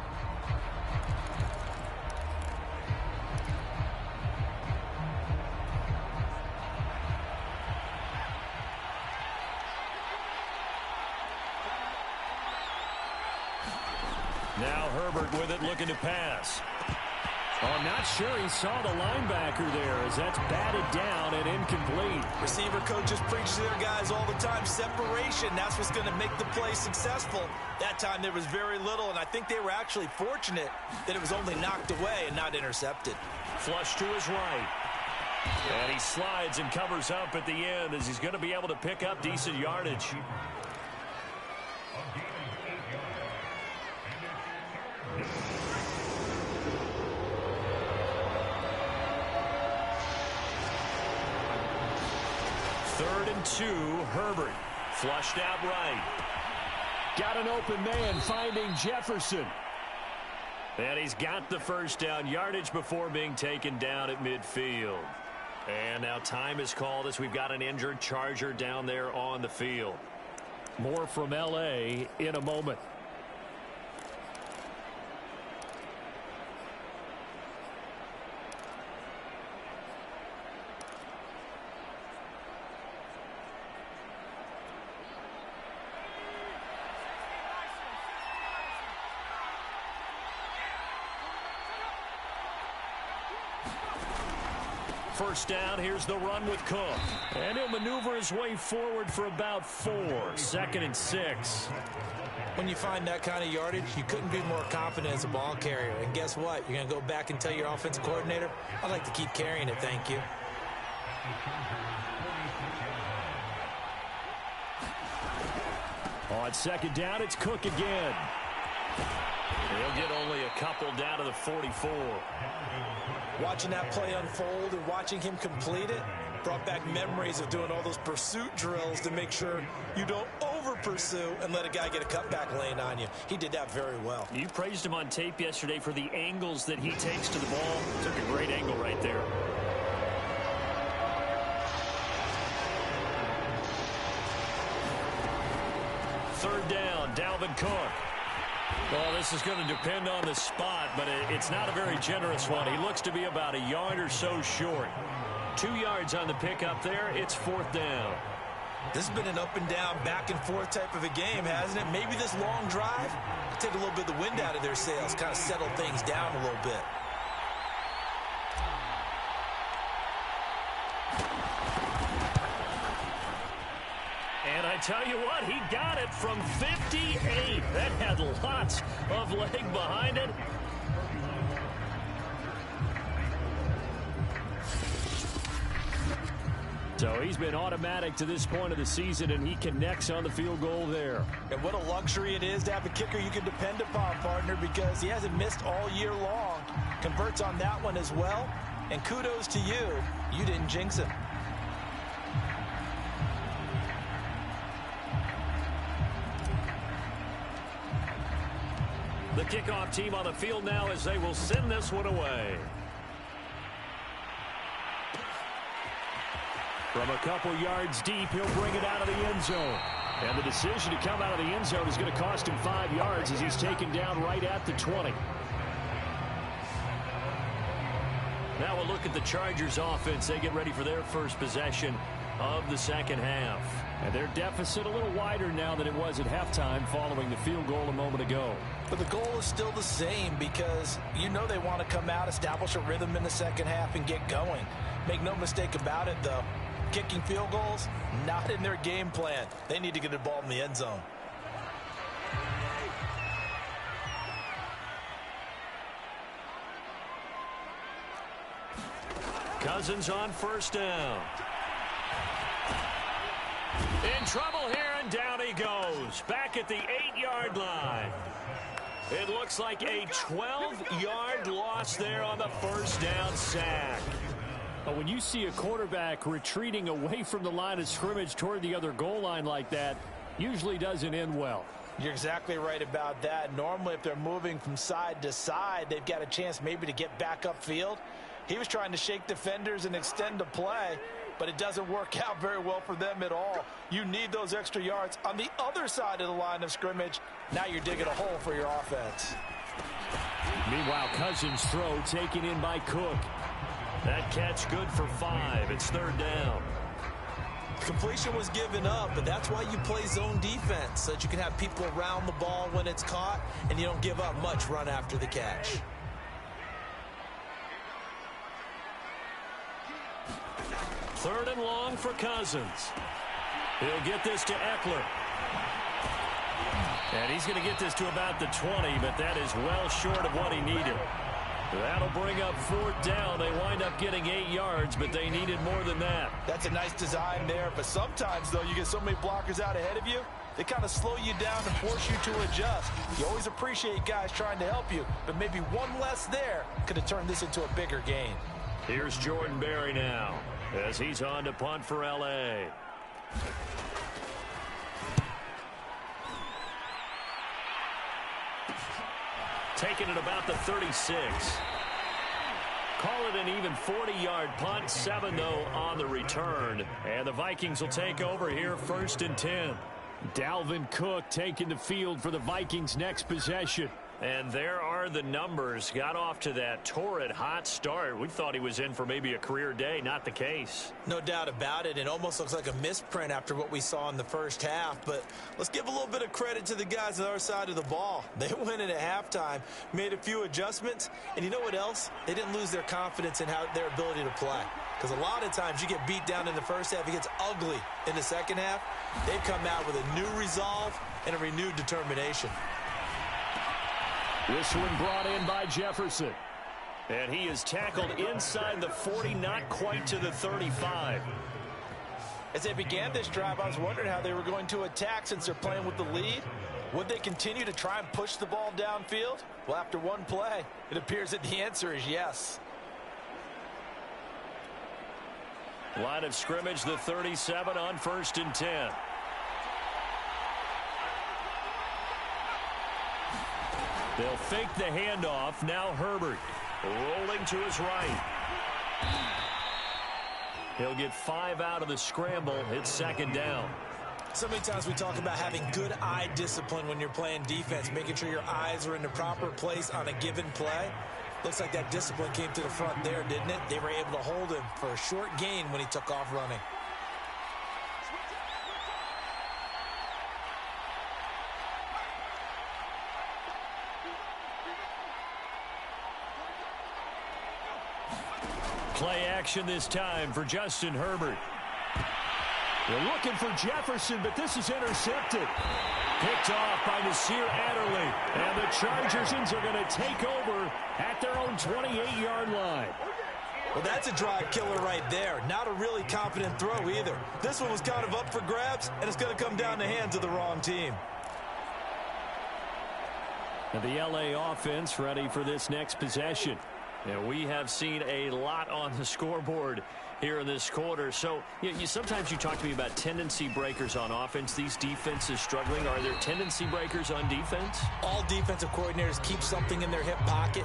Now Herbert with it, looking to pass. Oh, I'm not sure he saw the linebacker there as that's batted down and incomplete. Receiver coaches preach to their guys all the time. Separation, that's what's going to make the play successful. That time there was very little, and I think they were actually fortunate that it was only knocked away and not intercepted. Flush to his right. And he slides and covers up at the end as he's going to be able to pick up decent yardage. Third and 2, Herbert. Flushed out right. Got an open man finding Jefferson. And he's got the first down, yardage before being taken down at midfield. And now time is called as we've got an injured Charger down there on the field. More from L.A. in a moment. First down, here's the run with Cook. And he'll maneuver his way forward for about 4. 2nd and 6. When you find that kind of yardage, you couldn't be more confident as a ball carrier. And guess what? You're going to go back and tell your offensive coordinator, I'd like to keep carrying it, thank you. On 2nd down, it's Cook again. He'll get only a couple down to the 44. Watching that play unfold and watching him complete it brought back memories of doing all those pursuit drills to make sure you don't over-pursue and let a guy get a cutback lane on you. He did that very well. You praised him on tape yesterday for the angles that he takes to the ball. Took a great angle right there. Third down, Dalvin Cook. Well, this is going to depend on the spot, but it's not a very generous one. He looks to be about a yard or so short. 2 yards on the pickup there. It's 4th down. This has been an up and down, back and forth type of a game, hasn't it? Maybe this long drive could take a little bit of the wind out of their sails, kind of settle things down a little bit. And I tell you what, he got it from 58. That had lots of leg behind it. So he's been automatic to this point of the season, and he connects on the field goal there. And what a luxury it is to have a kicker you can depend upon, partner, because he hasn't missed all year long. Converts on that one as well. And kudos to you. You didn't jinx him. The kickoff team on the field now as they will send this one away. From a couple yards deep, he'll bring it out of the end zone. And the decision to come out of the end zone is going to cost him 5 yards as he's taken down right at the 20. Now we'll look at the Chargers offense. They get ready for their first possession of the second half. And their deficit a little wider now than it was at halftime following the field goal a moment ago. But the goal is still the same because you know they want to come out, establish a rhythm in the second half, and get going. Make no mistake about it, though. Kicking field goals, not in their game plan. They need to get the ball in the end zone. Cousins on first down. In trouble here, and down he goes. Back at the 8-yard line. It looks like a 12-yard loss there on the first down sack. But when you see a quarterback retreating away from the line of scrimmage toward the other goal line like that, usually doesn't end well. You're exactly right about that. Normally, if they're moving from side to side, they've got a chance maybe to get back upfield. He was trying to shake defenders and extend the play, but it doesn't work out very well for them at all. You need those extra yards on the other side of the line of scrimmage. Now you're digging a hole for your offense. Meanwhile, Cousins' throw taken in by Cook. That catch good for 5. It's third down. Completion was given up, but that's why you play zone defense, so that you can have people around the ball when it's caught, and you don't give up much run after the catch. Third and long for Cousins. He'll get this to Eckler. And he's going to get this to about the 20, but that is well short of what he needed. That'll bring up fourth down. They wind up getting 8 yards, but they needed more than that. That's a nice design there, but sometimes, though, you get so many blockers out ahead of you, they kind of slow you down and force you to adjust. You always appreciate guys trying to help you, but maybe one less there could have turned this into a bigger gain. Here's Jordan Berry now as he's on to punt for L.A. Taking it about the 36. Call it an even 40-yard punt. 7, though, on the return. And the Vikings will take over here 1st and 10. Dalvin Cook taking the field for the Vikings' next possession. And there are the numbers. Got off to that torrid hot start. We thought he was in for maybe a career day. Not the case. No doubt about it. It almost looks like a misprint after what we saw in the first half. But let's give a little bit of credit to the guys on our side of the ball. They went in at halftime, made a few adjustments. And you know what else? They didn't lose their confidence in their ability to play. Because a lot of times you get beat down in the first half. It gets ugly in the second half. They've come out with a new resolve and a renewed determination. This one brought in by Jefferson. And he is tackled inside the 40, not quite to the 35. As they began this drive, I was wondering how they were going to attack since they're playing with the lead. Would they continue to try and push the ball downfield? Well, after one play, it appears that the answer is yes. Line of scrimmage, the 37 on 1st and 10. They'll fake the handoff. Now Herbert rolling to his right. He'll get 5 out of the scramble. It's 2nd down. So many times we talk about having good eye discipline when you're playing defense, making sure your eyes are in the proper place on a given play. Looks like that discipline came to the front there, didn't it? They were able to hold him for a short gain when he took off running. Play action this time for Justin Herbert. They're looking for Jefferson, but this is intercepted. Picked off by Nasir Adderley. And the Chargers are going to take over at their own 28-yard line. Well, that's a drive killer right there. Not a really confident throw either. This one was kind of up for grabs, and it's going to come down the hands of the wrong team. And the LA offense ready for this next possession. And we have seen a lot on the scoreboard here in this quarter. So sometimes you talk to me about tendency breakers on offense. These defenses struggling. Are there tendency breakers on defense? All defensive coordinators keep something in their hip pocket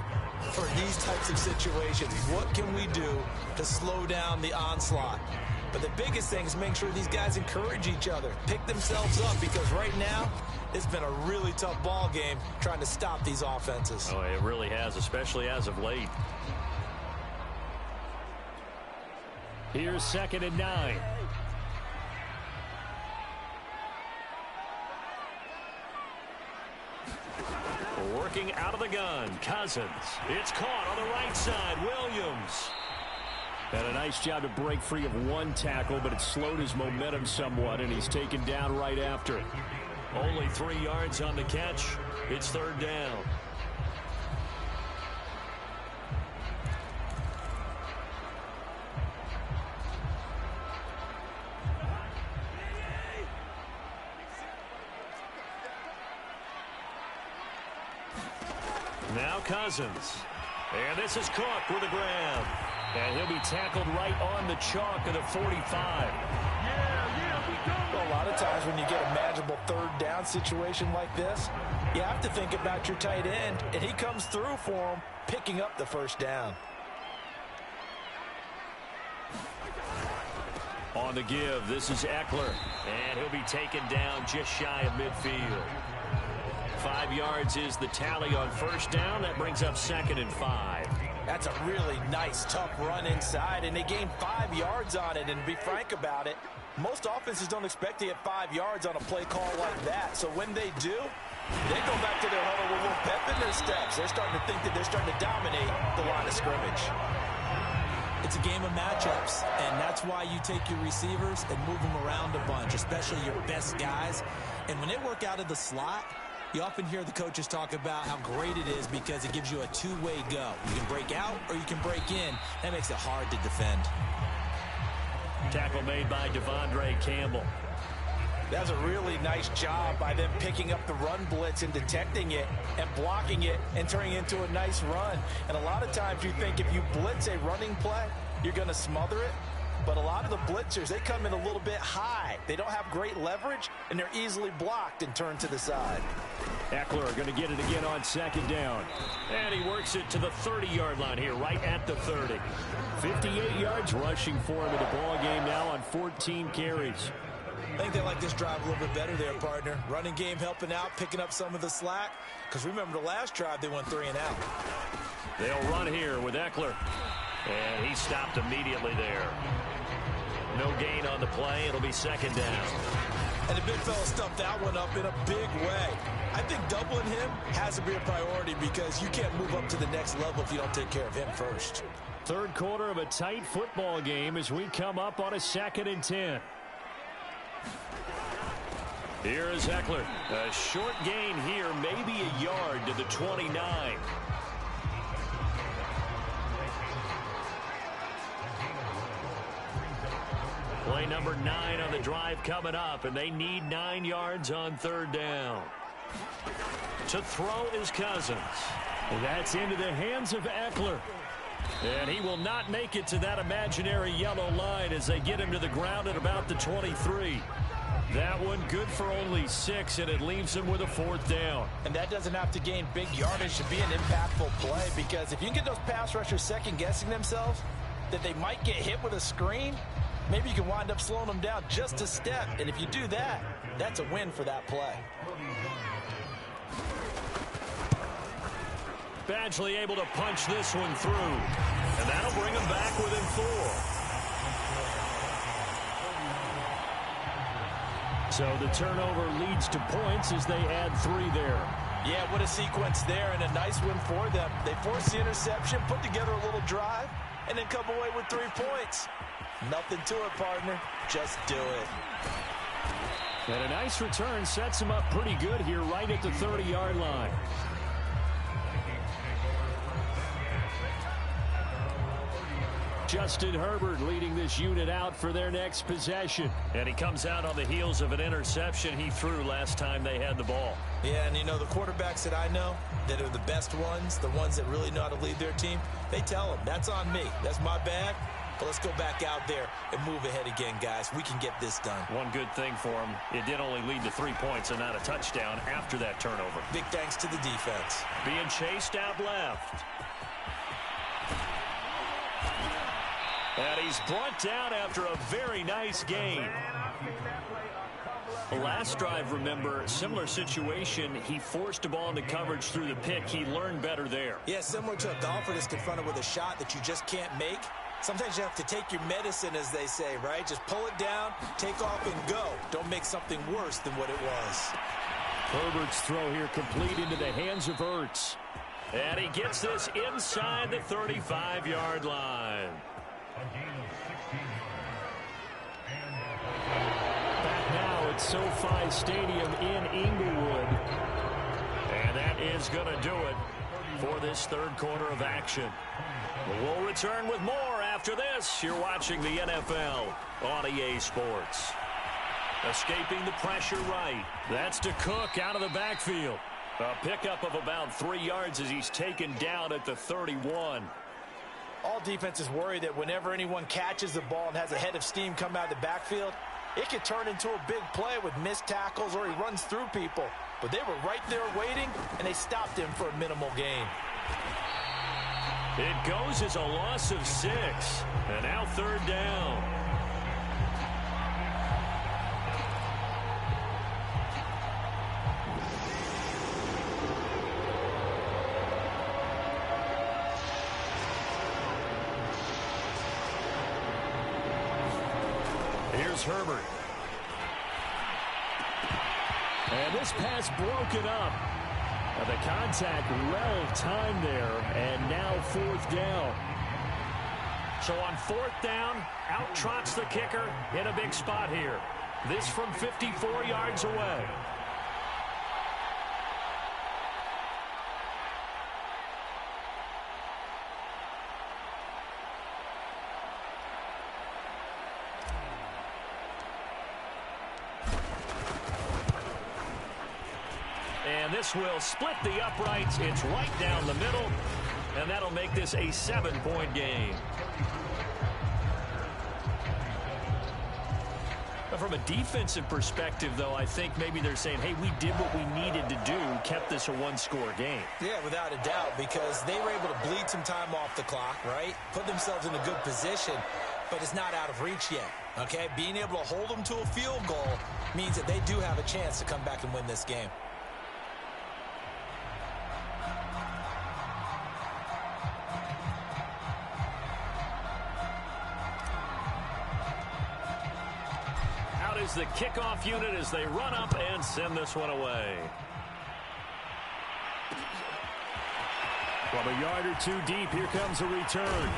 for these types of situations. What can we do to slow down the onslaught? But the biggest thing is make sure these guys encourage each other, pick themselves up, because right now it's been a really tough ball game trying to stop these offenses. Oh, it really has, especially as of late. Here's 2nd and 9. Working out of the gun, Cousins. It's caught on the right side, Williams. And a nice job to break free of one tackle, but it slowed his momentum somewhat, and he's taken down right after it. Only 3 yards on the catch. It's 3rd down. Now Cousins. And this is Cook with a grab. And he'll be tackled right on the chalk of the 45. Well, a lot of times when you get a manageable 3rd down situation like this, you have to think about your tight end, and he comes through for him, picking up the 1st down. On the give, this is Eckler. And he'll be taken down just shy of midfield. 5 yards is the tally on 1st down. That brings up 2nd and 5. That's a really nice, tough run inside, and they gained 5 yards on it. And to be frank about it, most offenses don't expect to get 5 yards on a play call like that. So when they do, they go back to their huddle with a little pep in their steps. They're starting to think that they're starting to dominate the line of scrimmage. It's a game of matchups, and that's why you take your receivers and move them around a bunch, especially your best guys. And when they work out of the slot, you often hear the coaches talk about how great it is because it gives you a two-way go. You can break out or you can break in. That makes it hard to defend. Tackle made by Devondre Campbell. That's a really nice job by them picking up the run blitz and detecting it and blocking it and turning it into a nice run. And a lot of times you think if you blitz a running play, you're going to smother it. But a lot of the blitzers, they come in a little bit high. They don't have great leverage, and they're easily blocked and turned to the side. Eckler going to get it again on 2nd down. And he works it to the 30-yard line here, right at the 30. 58 yards rushing for him in the ball game now on 14 carries. I think they like this drive a little bit better there, partner. Running game helping out, picking up some of the slack. Because remember the last drive, they went 3 and out. They'll run here with Eckler. And he stopped immediately there. No gain on the play. It'll be second down. And the big fella stuffed that one up in a big way. I think doubling him has to be a priority because you can't move up to the next level if you don't take care of him first. Third quarter of a tight football game as we come up on a 2nd and 10. Here is Eckler. A short gain here, maybe a yard to the 29. Play number 9 on the drive coming up, and they need 9 yards on 3rd down. To throw is Cousins. That's into the hands of Eckler. And he will not make it to that imaginary yellow line as they get him to the ground at about the 23. That one good for only 6, and it leaves him with a 4th down. And that doesn't have to gain big yardage to be an impactful play, because if you can get those pass rushers second-guessing themselves that they might get hit with a screen, maybe you can wind up slowing them down just a step. And if you do that, that's a win for that play. Badgley able to punch this one through. And that'll bring him back within 4. So the turnover leads to points as they add 3 there. Yeah, what a sequence there, and a nice win for them. They forced the interception, put together a little drive, and then come away with 3 points. Nothing to it, partner. Just do it. And a nice return sets him up pretty good here right at the 30-yard line. Justin Herbert leading this unit out for their next possession. And he comes out on the heels of an interception he threw last time they had the ball. Yeah, and you know, the quarterbacks that I know that are the best ones, the ones that really know how to lead their team, they tell them, that's on me. That's my bad. But let's go back out there and move ahead again, guys. We can get this done. One good thing for him, it did only lead to 3 points and not a touchdown after that turnover. Big thanks to the defense. Being chased out left. And he's brought down after a very nice gain. The last drive, remember, similar situation. He forced a ball into coverage through the pick. He learned better there. Yeah, similar to a golfer that's confronted with a shot that you just can't make. Sometimes you have to take your medicine, as they say, right? Just pull it down, take off, and go. Don't make something worse than what it was. Herbert's throw here complete into the hands of Ertz. And he gets this inside the 35-yard line. Back now at SoFi Stadium in Inglewood. And that is going to do it for this third quarter of action. We'll return with more after this. You're watching the NFL on EA Sports. Escaping the pressure right. That's to Cook out of the backfield. A pickup of about 3 yards as he's taken down at the 31. All defenses worry that whenever anyone catches the ball and has a head of steam come out of the backfield, it could turn into a big play with missed tackles or he runs through people. But they were right there waiting, and they stopped him for a minimal gain. It goes as a loss of 6. And now 3rd down. Here's Herbert. And this pass broken up. The contact well timed there, and now 4th down. So on 4th down, out trots the kicker in a big spot here. This from 54 yards away. And this will split the uprights. It's right down the middle. And that'll make this a 7-point game. From a defensive perspective, though, I think maybe they're saying, hey, we did what we needed to do, kept this a 1-score game. Yeah, without a doubt, because they were able to bleed some time off the clock, right? Put themselves in a good position, but it's not out of reach yet. Okay, being able to hold them to a field goal means that they do have a chance to come back and win this game. Out is the kickoff unit as they run up and send this one away. From a yard or two deep, here comes a return.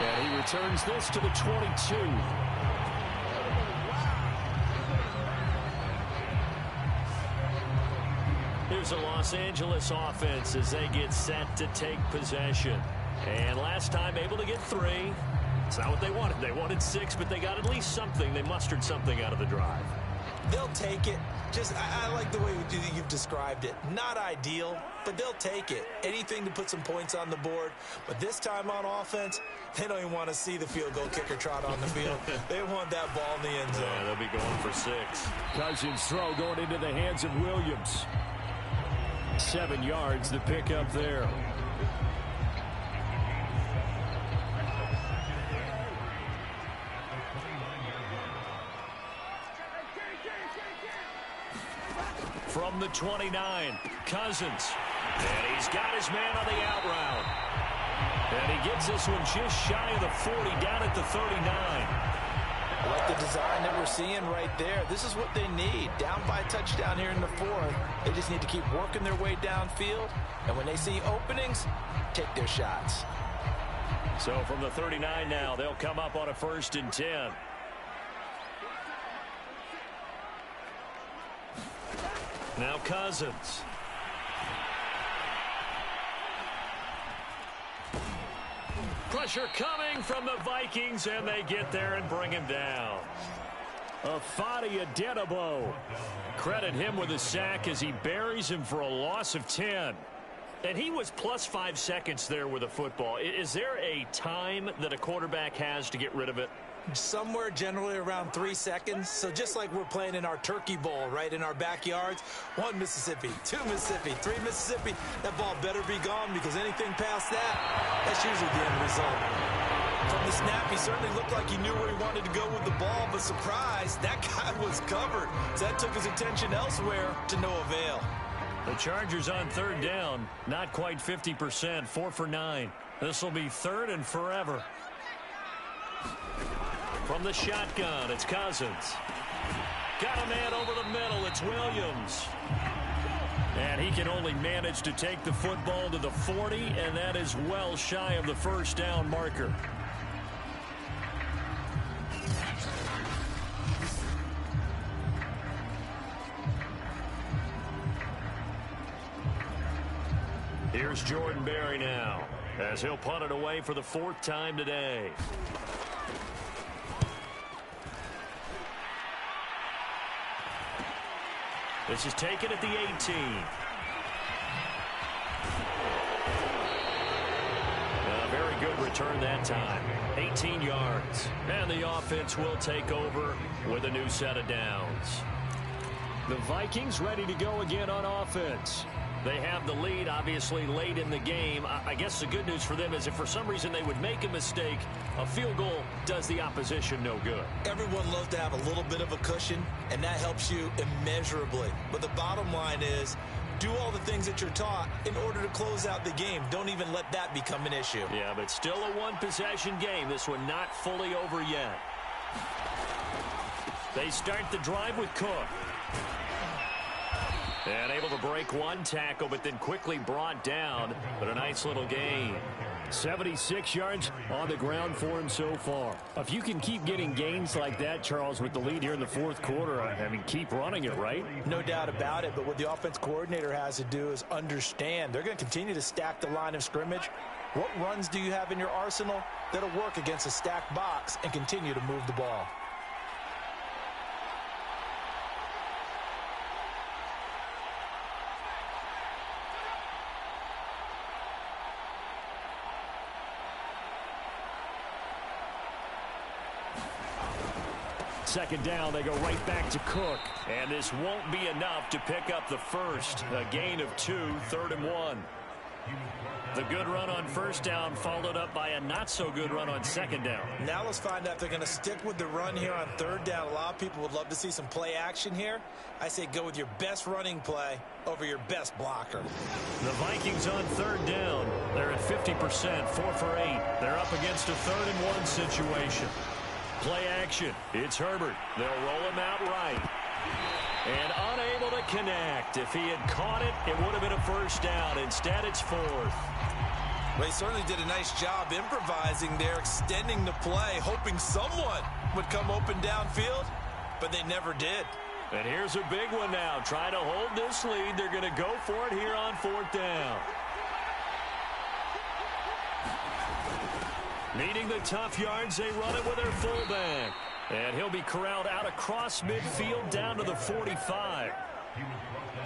And he returns this to the 22. Here's a Los Angeles offense as they get set to take possession. And last time able to get 3. It's not what they wanted. They wanted 6, but they got at least something. They mustered something out of the drive. They'll take it. I like the way you've described it. Not ideal, but they'll take it. Anything to put some points on the board. But this time on offense, they don't even want to see the field goal kicker trot on the field. They want that ball in the end zone. Yeah, they'll be going for 6. Cousins' throw going into the hands of Williams. 7 yards to pick up there. From the 29, Cousins. And he's got his man on the out route. And he gets this one just shy of the 40, down at the 39. I like the design that we're seeing right there. This is what they need. Down by a touchdown here in the 4th. They just need to keep working their way downfield. And when they see openings, take their shots. So from the 39 now, they'll come up on a 1st and 10. Now Cousins. Pressure coming from the Vikings, and they get there and bring him down. Afadi Adenabo. Credit him with a sack as he buries him for a loss of 10. And he was plus 5 seconds there with a football. Is there a time that a quarterback has to get rid of it? Somewhere generally around 3 seconds. So just like we're playing in our turkey bowl, right, in our backyards, 1 Mississippi, 2 Mississippi, 3 Mississippi, that ball better be gone because anything past that, that's usually the end result. From the snap, he certainly looked like he knew where he wanted to go with the ball, but surprise, that guy was covered. So that took his attention elsewhere to no avail. The Chargers on 3rd down, not quite 50%, 4 for 9. This will be 3rd and forever. From the shotgun, it's Cousins. Got a man over the middle, it's Williams. And he can only manage to take the football to the 40, and that is well shy of the 1st down marker. Here's Jordan Berry now, as he'll punt it away for the 4th time today. This is taken at the 18. A very good return that time. 18 yards. And the offense will take over with a new set of downs. The Vikings ready to go again on offense. They have the lead, obviously, late in the game. I guess the good news for them is if for some reason they would make a mistake, a field goal does the opposition no good. Everyone loves to have a little bit of a cushion, and that helps you immeasurably. But the bottom line is, do all the things that you're taught in order to close out the game. Don't even let that become an issue. Yeah, but still a one-possession game. This one not fully over yet. They start the drive with Cook. And able to break one tackle, but then quickly brought down. But a nice little gain. 76 yards on the ground for him so far. If you can keep getting gains like that, Charles, with the lead here in the 4th quarter, I mean, keep running it, right? No doubt about it, but what the offense coordinator has to do is understand. They're going to continue to stack the line of scrimmage. What runs do you have in your arsenal that'll work against a stacked box and continue to move the ball? Second down, they go right back to Cook. And this won't be enough to pick up the 1st. A gain of 2, 3rd and 1. The good run on first down followed up by a not-so-good run on second down. Now let's find out if they're going to stick with the run here on third down. A lot of people would love to see some play action here. I say go with your best running play over your best blocker. The Vikings on third down. They're at 50%, 4 for 8. They're up against a 3rd-and-1 situation. Play action. It's Herbert. They'll roll him out right. And unable to connect. If he had caught it, it would have been a first down. Instead, it's 4th. Well, he certainly did a nice job improvising there, extending the play, hoping someone would come open downfield, but they never did. And here's a big one now. Trying to hold this lead. They're going to go for it here on 4th down. Needing the tough yards, they run it with their fullback. And he'll be corralled out across midfield down to the 45.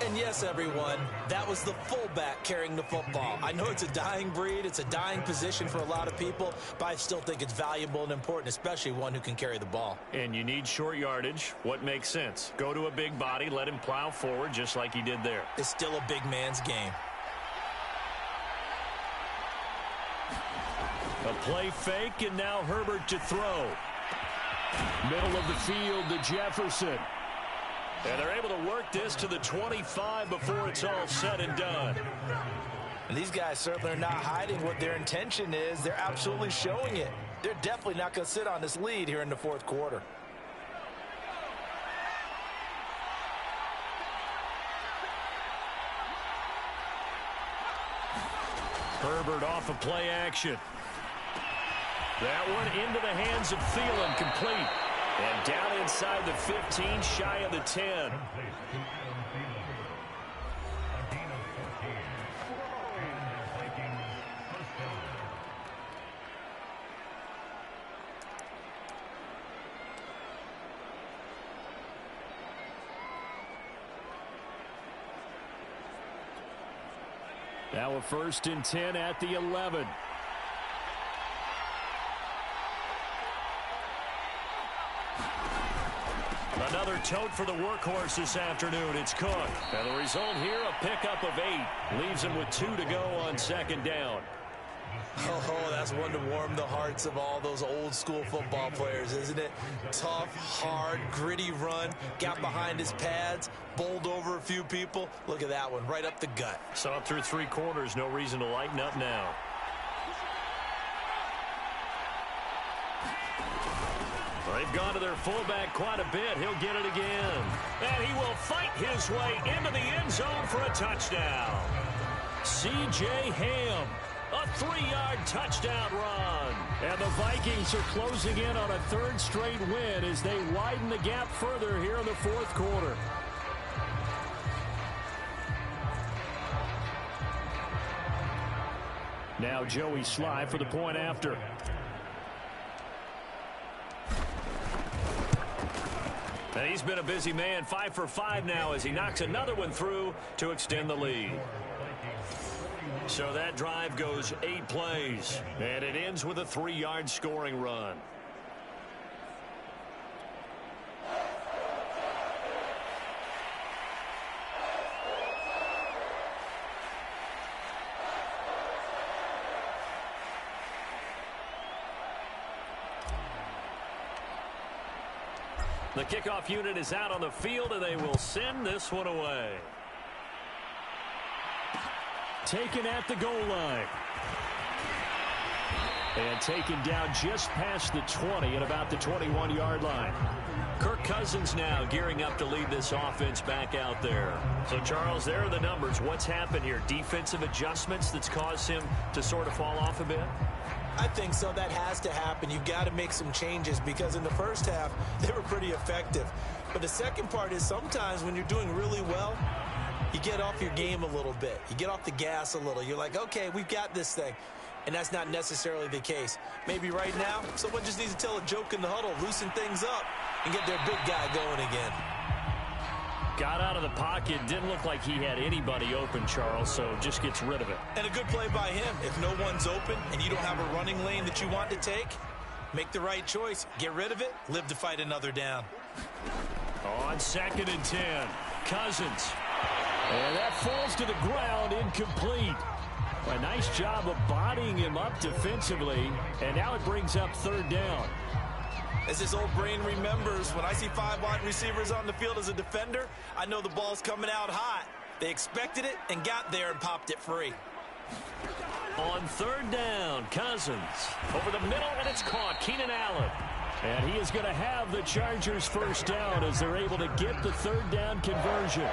And yes, everyone, that was the fullback carrying the football. I know it's a dying breed, it's a dying position for a lot of people, but I still think it's valuable and important, especially one who can carry the ball. And you need short yardage. What makes sense? Go to a big body, let him plow forward just like he did there. It's still a big man's game. A play fake, and now Herbert to throw. Middle of the field to Jefferson. And they're able to work this to the 25 before it's all said and done. And these guys certainly are not hiding what their intention is. They're absolutely showing it. They're definitely not going to sit on this lead here in the 4th quarter. Herbert off of play action. That one into the hands of Thielen, complete. And down inside the 15, shy of the 10. Now a 1st and 10 at the 11. Another tote for the workhorse this afternoon. It's Cook. And the result here, a pickup of 8. Leaves him with 2 to go on 2nd down. Oh, that's one to warm the hearts of all those old school football players, isn't it? Tough, hard, gritty run. Got behind his pads, bowled over a few people. Look at that one, right up the gut. So up through 3 quarters, no reason to lighten up now. They've gone to their fullback quite a bit. He'll get it again. And he will fight his way into the end zone for a touchdown. C.J. Ham, a 3-yard touchdown run. And the Vikings are closing in on a 3rd straight win as they widen the gap further here in the 4th quarter. Now Joey Sly for the point after. And he's been a busy man, 5 for 5 now as he knocks another one through to extend the lead. So that drive goes 8 plays, and it ends with a 3-yard scoring run. The kickoff unit is out on the field, and they will send this one away. Taken at the goal line. And taken down just past the 20 at about the 21-yard line. Kirk Cousins now gearing up to lead this offense back out there. So, Charles, there are the numbers. What's happened here? Defensive adjustments that's caused him to sort of fall off a bit? I think so. That has to happen. You've got to make some changes because in the first half, they were pretty effective. But the second part is sometimes when you're doing really well, you get off your game a little bit. You get off the gas a little. You're like, okay, we've got this thing. And that's not necessarily the case. Maybe right now, someone just needs to tell a joke in the huddle, loosen things up, and get their big guy going again. Got out of the pocket. Didn't look like he had anybody open, Charles, so just gets rid of it. And a good play by him. If no one's open and you don't have a running lane that you want to take, make the right choice. Get rid of it. Live to fight another down. On 2nd and 10, Cousins. And that falls to the ground, incomplete. A nice job of bodying him up defensively, and now it brings up third down. As his old brain remembers, when I see 5 wide receivers on the field as a defender, I know the ball's coming out hot. They expected it and got there and popped it free. On third down, Cousins over the middle, and it's caught. Keenan Allen. And he is going to have the Chargers first down as they're able to get the third down conversion.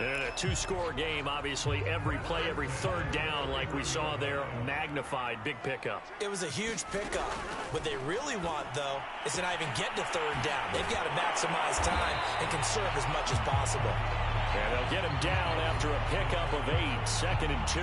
In a two-score game, obviously, every play, every third down, like we saw there, magnified, big pickup. It was a huge pickup. What they really want, though, is to not even get to third down. They've got to maximize time and conserve as much as possible. And they'll get him down after a pickup of 8, 2nd and 2.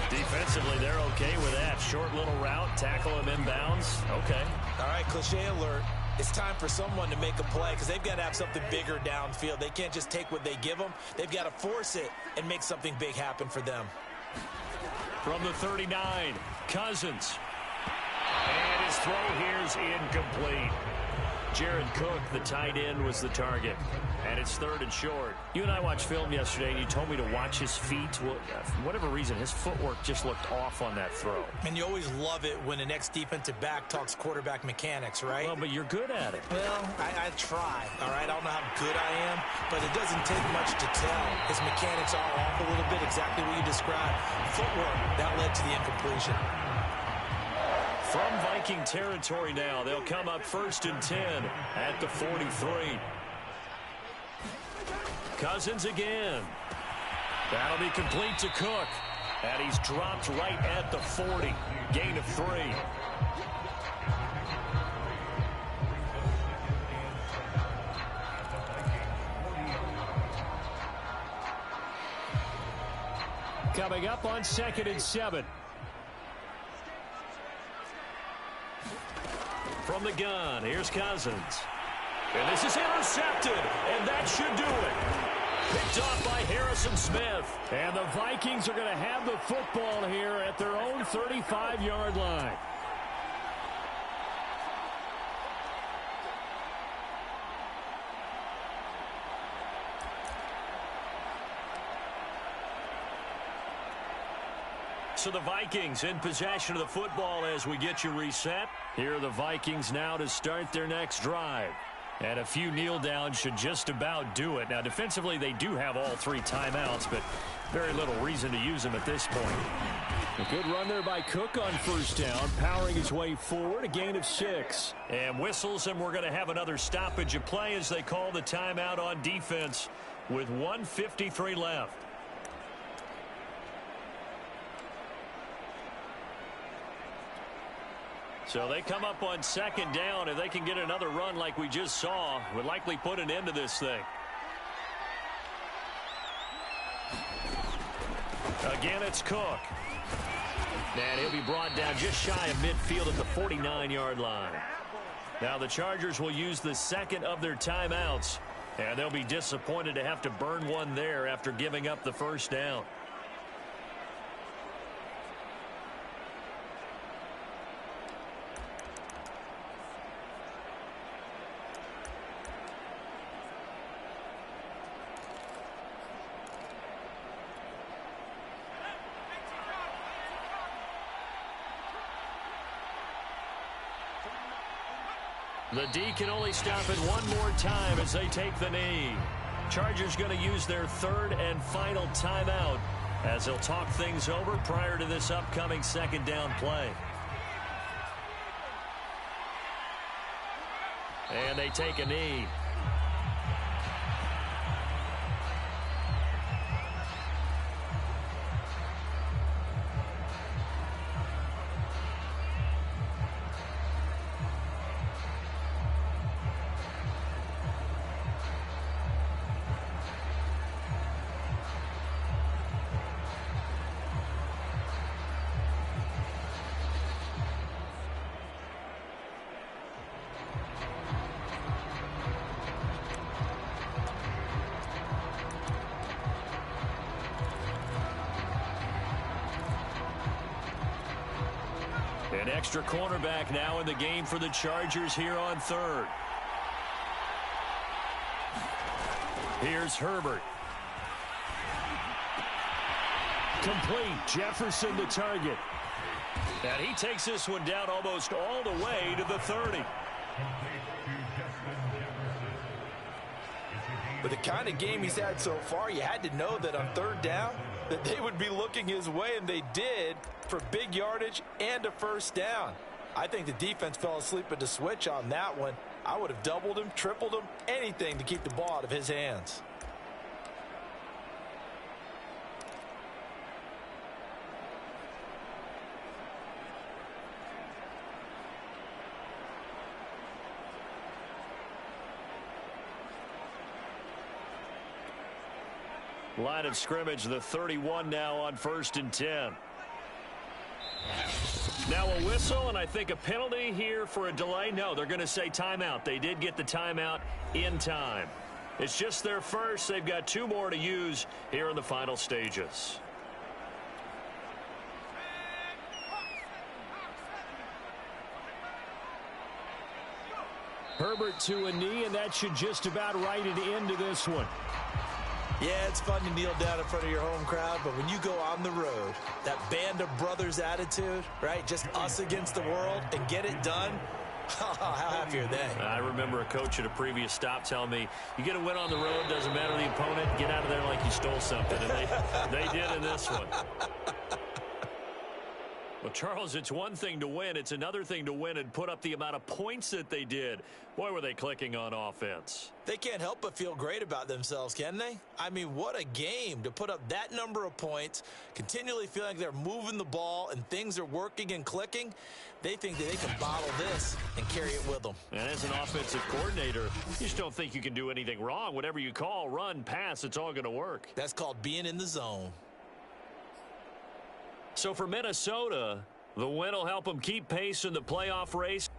Defensively, they're okay with that. Short little route, tackle him inbounds. Okay. All right, cliche alert. It's time for someone to make a play because they've got to have something bigger downfield. They can't just take what they give them. They've got to force it and make something big happen for them. From the 39, Cousins. And his throw here is incomplete. Jared Cook, the tight end, was the target. And it's 3rd and short. You and I watched film yesterday, and you told me to watch his feet. Well, for whatever reason, his footwork just looked off on that throw. And you always love it when the next defensive back talks quarterback mechanics, right? Well, but you're good at it. Well, I try, all right? I don't know how good I am, but it doesn't take much to tell. His mechanics are off a little bit, exactly what you described. Footwork, that led to the incompletion. From Viking territory now, they'll come up 1st and 10 at the 43. Cousins again. That'll be complete to Cook. And he's dropped right at the 40. Gain of 3. Coming up on 2nd and 7. From the gun, here's Cousins. And this is intercepted, and that should do it. Picked off by Harrison Smith. And the Vikings are going to have the football here at their own 35-yard line. So the Vikings in possession of the football as we get you reset. Here are the Vikings now to start their next drive. And a few kneel downs should just about do it. Now, defensively, they do have all 3 timeouts, but very little reason to use them at this point. A good run there by Cook on first down, powering his way forward, a gain of 6. And whistles, and we're going to have another stoppage of play as they call the timeout on defense with 1:53 left. So they come up on 2nd down. If they can get another run like we just saw, would likely put an end to this thing. Again, it's Cook. And he'll be brought down just shy of midfield at the 49-yard line. Now the Chargers will use the 2nd of their timeouts. And they'll be disappointed to have to burn one there after giving up the first down. The D can only stop it one more time as they take the knee. Chargers going to use their 3rd and final timeout as they'll talk things over prior to this upcoming 2nd down play. And they take a knee. An extra cornerback now in the game for the Chargers here on 3rd. Here's Herbert. complete. Jefferson the target. And he takes this one down almost all the way to the 30. With the kind of game he's had so far, you had to know that on third down that they would be looking his way, and they did, for big yardage and a first down. I think the defense fell asleep at the switch on that one. I would have doubled him, tripled him, anything to keep the ball out of his hands. Line of scrimmage, the 31 now on 1st and 10. Now a whistle, and I think a penalty here for a delay. No, they're going to say timeout. They did get the timeout in time. It's just their first. They've got 2 more to use here in the final stages. Herbert to a knee, and that should just about write it into this one. Yeah, it's fun to kneel down in front of your home crowd, but when you go on the road, that band of brothers attitude, right, just us against the world, and get it done, how happy are they? I remember a coach at a previous stop telling me, you get a win on the road, doesn't matter the opponent, get out of there like you stole something, and they did in this one. Well, Charles, it's one thing to win. It's another thing to win and put up the amount of points that they did. Boy, were they clicking on offense. They can't help but feel great about themselves, can they? I mean, what a game to put up that number of points, continually feeling like they're moving the ball and things are working and clicking. They think that they can bottle this and carry it with them. And as an offensive coordinator, you just don't think you can do anything wrong. Whatever you call, run, pass, it's all going to work. That's called being in the zone. So for Minnesota, the win will help them keep pace in the playoff race.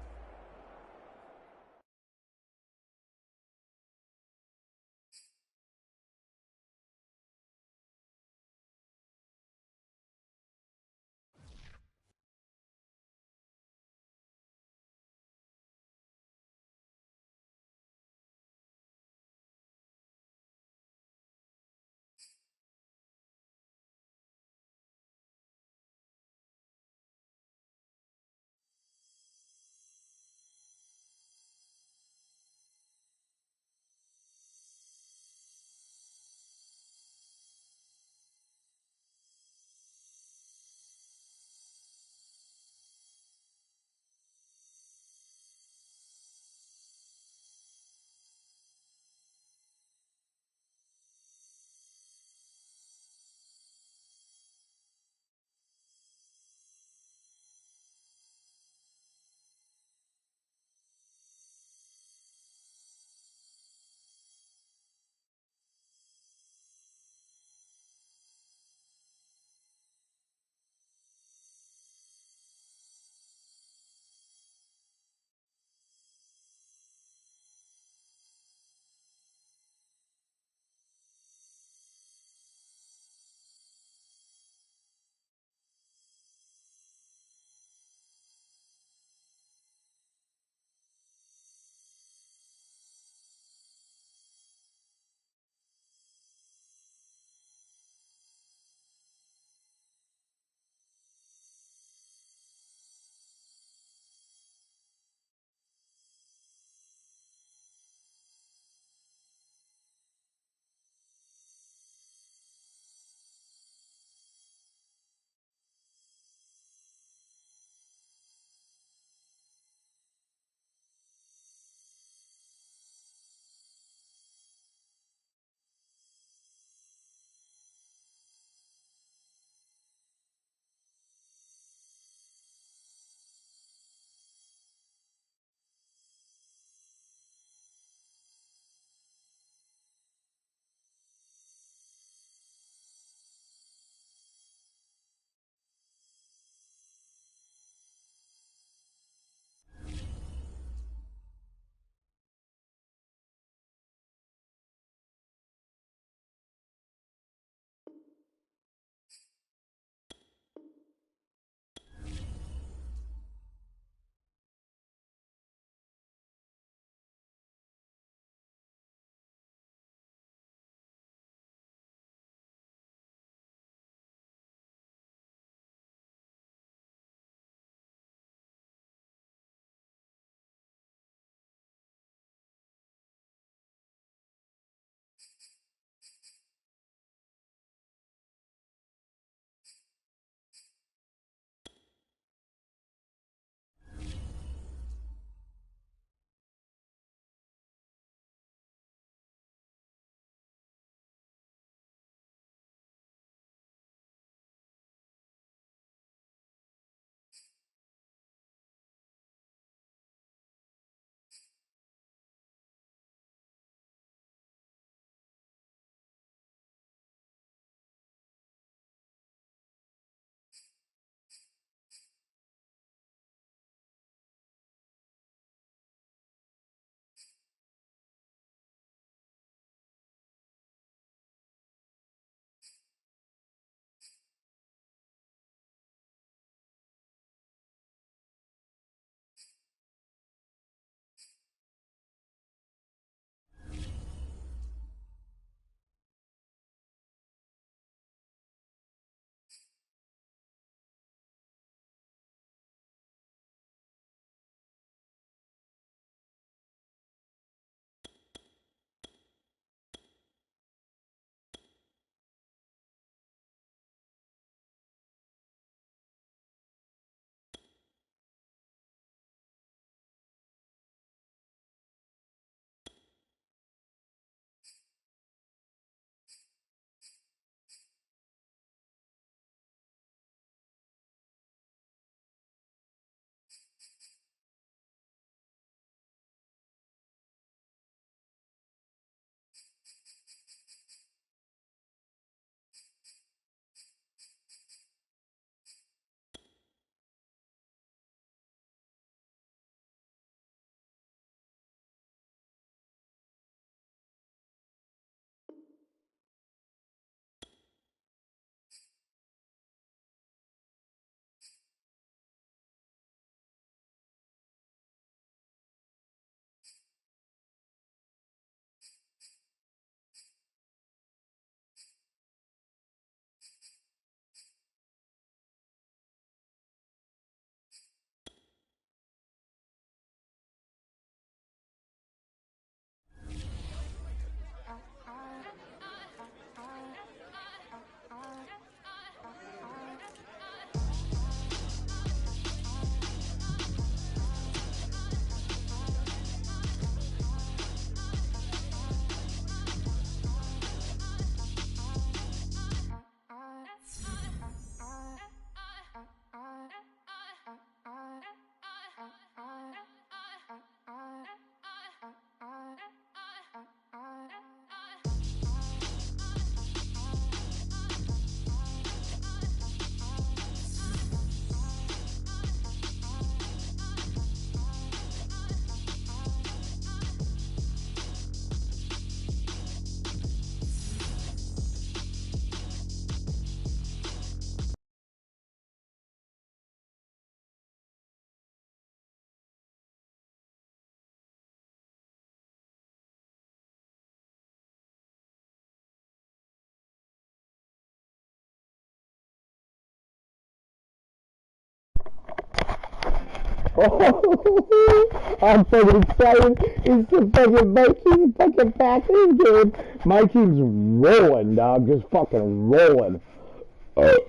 Oh, I'm fucking excited. It's the fucking Vikings fucking Packers game. My team's rolling, dog. Just fucking rolling.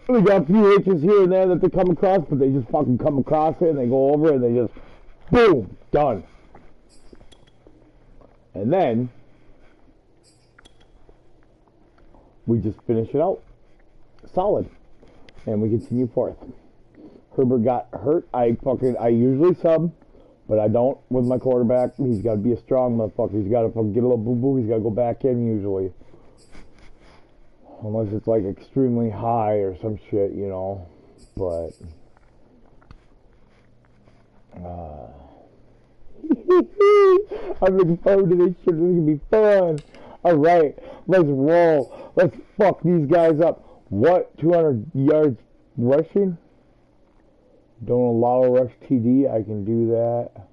We got a few hitches here and there that they come across, but they just fucking come across it and they go over and they just, boom, done. And then, we just finish it out. Solid. And we continue forth. Herbert got hurt. I usually sub, but I don't with my quarterback. He's got to be a strong motherfucker. He's got to fucking get a little boo-boo. He's got to go back in usually. Unless it's like extremely high or some shit, you know. But I'm looking forward to this shit. This is gonna be fun. Alright, let's roll. Let's fuck these guys up. What? 200 yards rushing? Don't allow a rush TD. I can do that.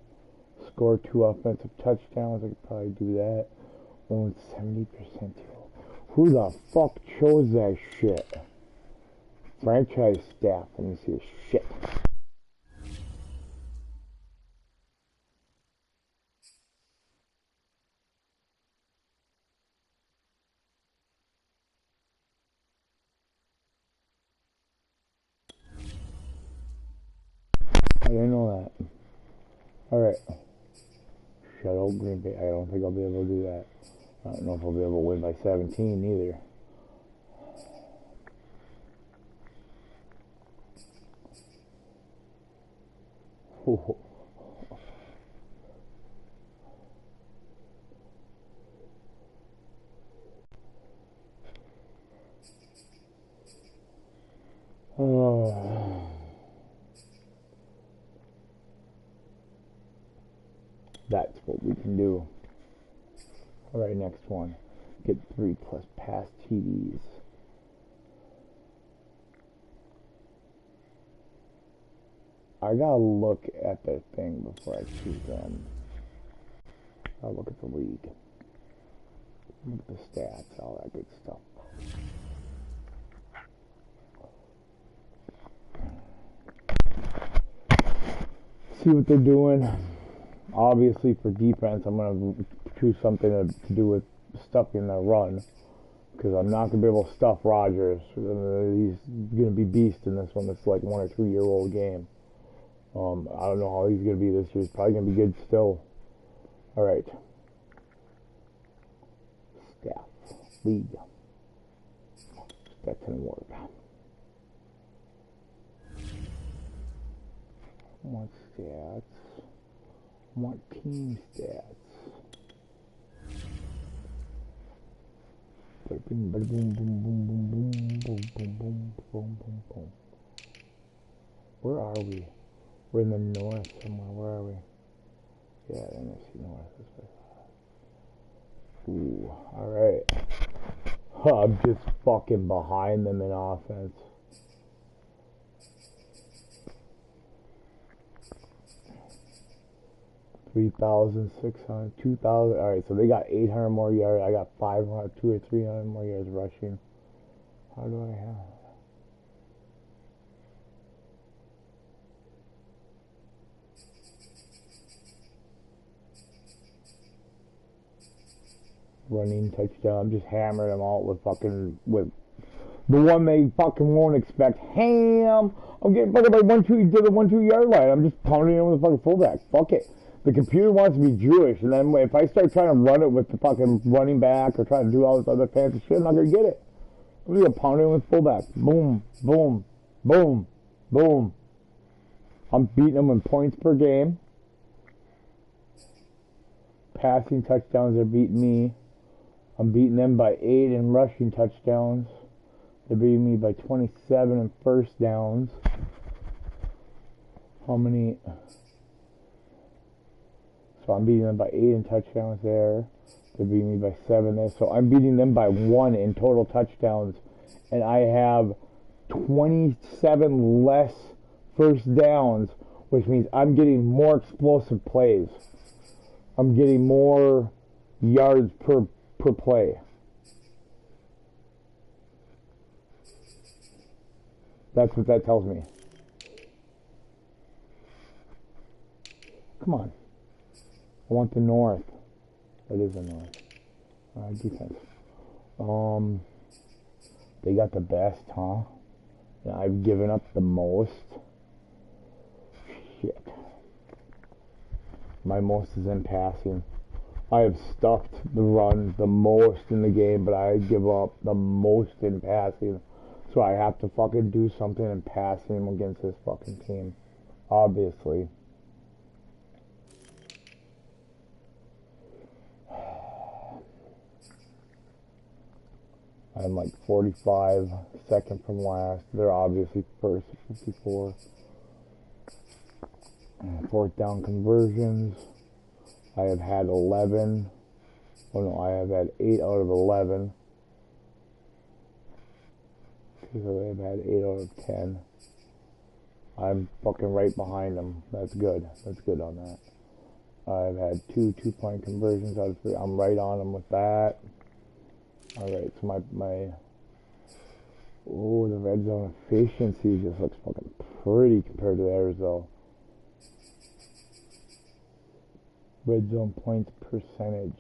Score 2 offensive touchdowns. I could probably do that. Only 70%. Who the fuck chose that shit? Franchise staff. Let me see this shit. I didn't know that. Alright. Shut up, Green Bay. I don't think I'll be able to do that. I don't know if I'll be able to win by 17 either. Oh. Oh. That's what we can do. Alright, next one. Get 3+ pass TDs. I gotta look at the thing before I choose them. I'll look at the league. Look at the stats, all that good stuff. See what they're doing. Obviously, for defense, I'm going to choose something to do with stuffing the run. Because I'm not going to be able to stuff Rodgers. He's going to be beast in this one. It's like 1 or 2 year old game. I don't know how he's going to be this year. He's probably going to be good still. Alright. Staff. League. Stats and award. What stats? What team stats? Boom, boom, boom, boom, boom, boom, boom, boom, boom, boom, boom, boom. Where are we? We're in the north somewhere. Where are we? Yeah, NFC North. Ooh, alright. I'm just fucking behind them in offense. 3,600, 2,000. All right, so they got 800 more yards. I got 500, 200 or 300 more yards rushing. How do I have? Running touchdown. I'm just hammering them out with the one they fucking won't expect. Ham! I'm getting fucking by 1-2 yard line. I'm just pounding it with the fucking fullback. Fuck it. The computer wants to be Jewish, and then if I start trying to run it with the fucking running back or trying to do all this other fancy shit, I'm not gonna get it. I'm gonna pound it with fullback. Boom, boom, boom, boom. I'm beating them in points per game. Passing touchdowns are beating me. I'm beating them by 8 in rushing touchdowns. They're beating me by 27 in first downs. How many? So I'm beating them by 8 in touchdowns there. They're beating me by 7 there. So I'm beating them by 1 in total touchdowns. And I have 27 less first downs, which means I'm getting more explosive plays. I'm getting more yards per play. That's what that tells me. Come on. I want the north. That is the north. Defense. They got the best, huh? And I've given up the most. Shit. My most is in passing. I have stuffed the run the most in the game, but I give up the most in passing. So I have to fucking do something in passing against this fucking team. Obviously. I'm like 45 second from last. They're obviously first at 54. Fourth down conversions. I have had 11. Oh no, I have had 8 out of 11. So I have had 8 out of 10. I'm fucking right behind them. That's good. That's good on that. I've had 2 2-point conversions out of 3. I'm right on them with that. Alright, so my the red zone efficiency just looks fucking pretty compared to theirs though. Red zone points percentage.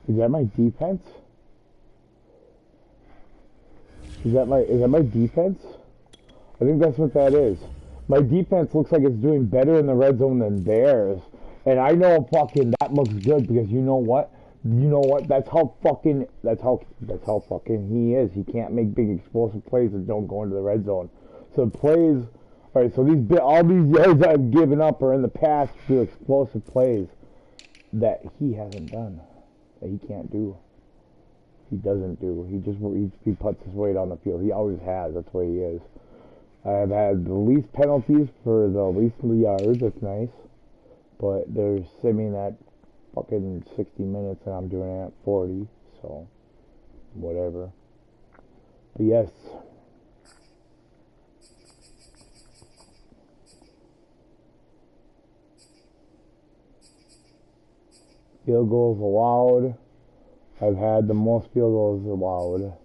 Is that my defense? Is that my defense? I think that's what that is. My defense looks like it's doing better in the red zone than theirs. And I know fucking that looks good because you know what? You know what? That's how fucking he is. He can't make big explosive plays that don't go into the red zone. So plays, all right. So all these yards I've given up are in the past to explosive plays that he hasn't done, that he can't do. He doesn't do. He puts his weight on the field. He always has. That's the way he is. I have had the least penalties for the least yards. That's nice. But they're simming at fucking 60 minutes and I'm doing it at 40. So, whatever. But yes. Field goals allowed. I've had the most field goals allowed.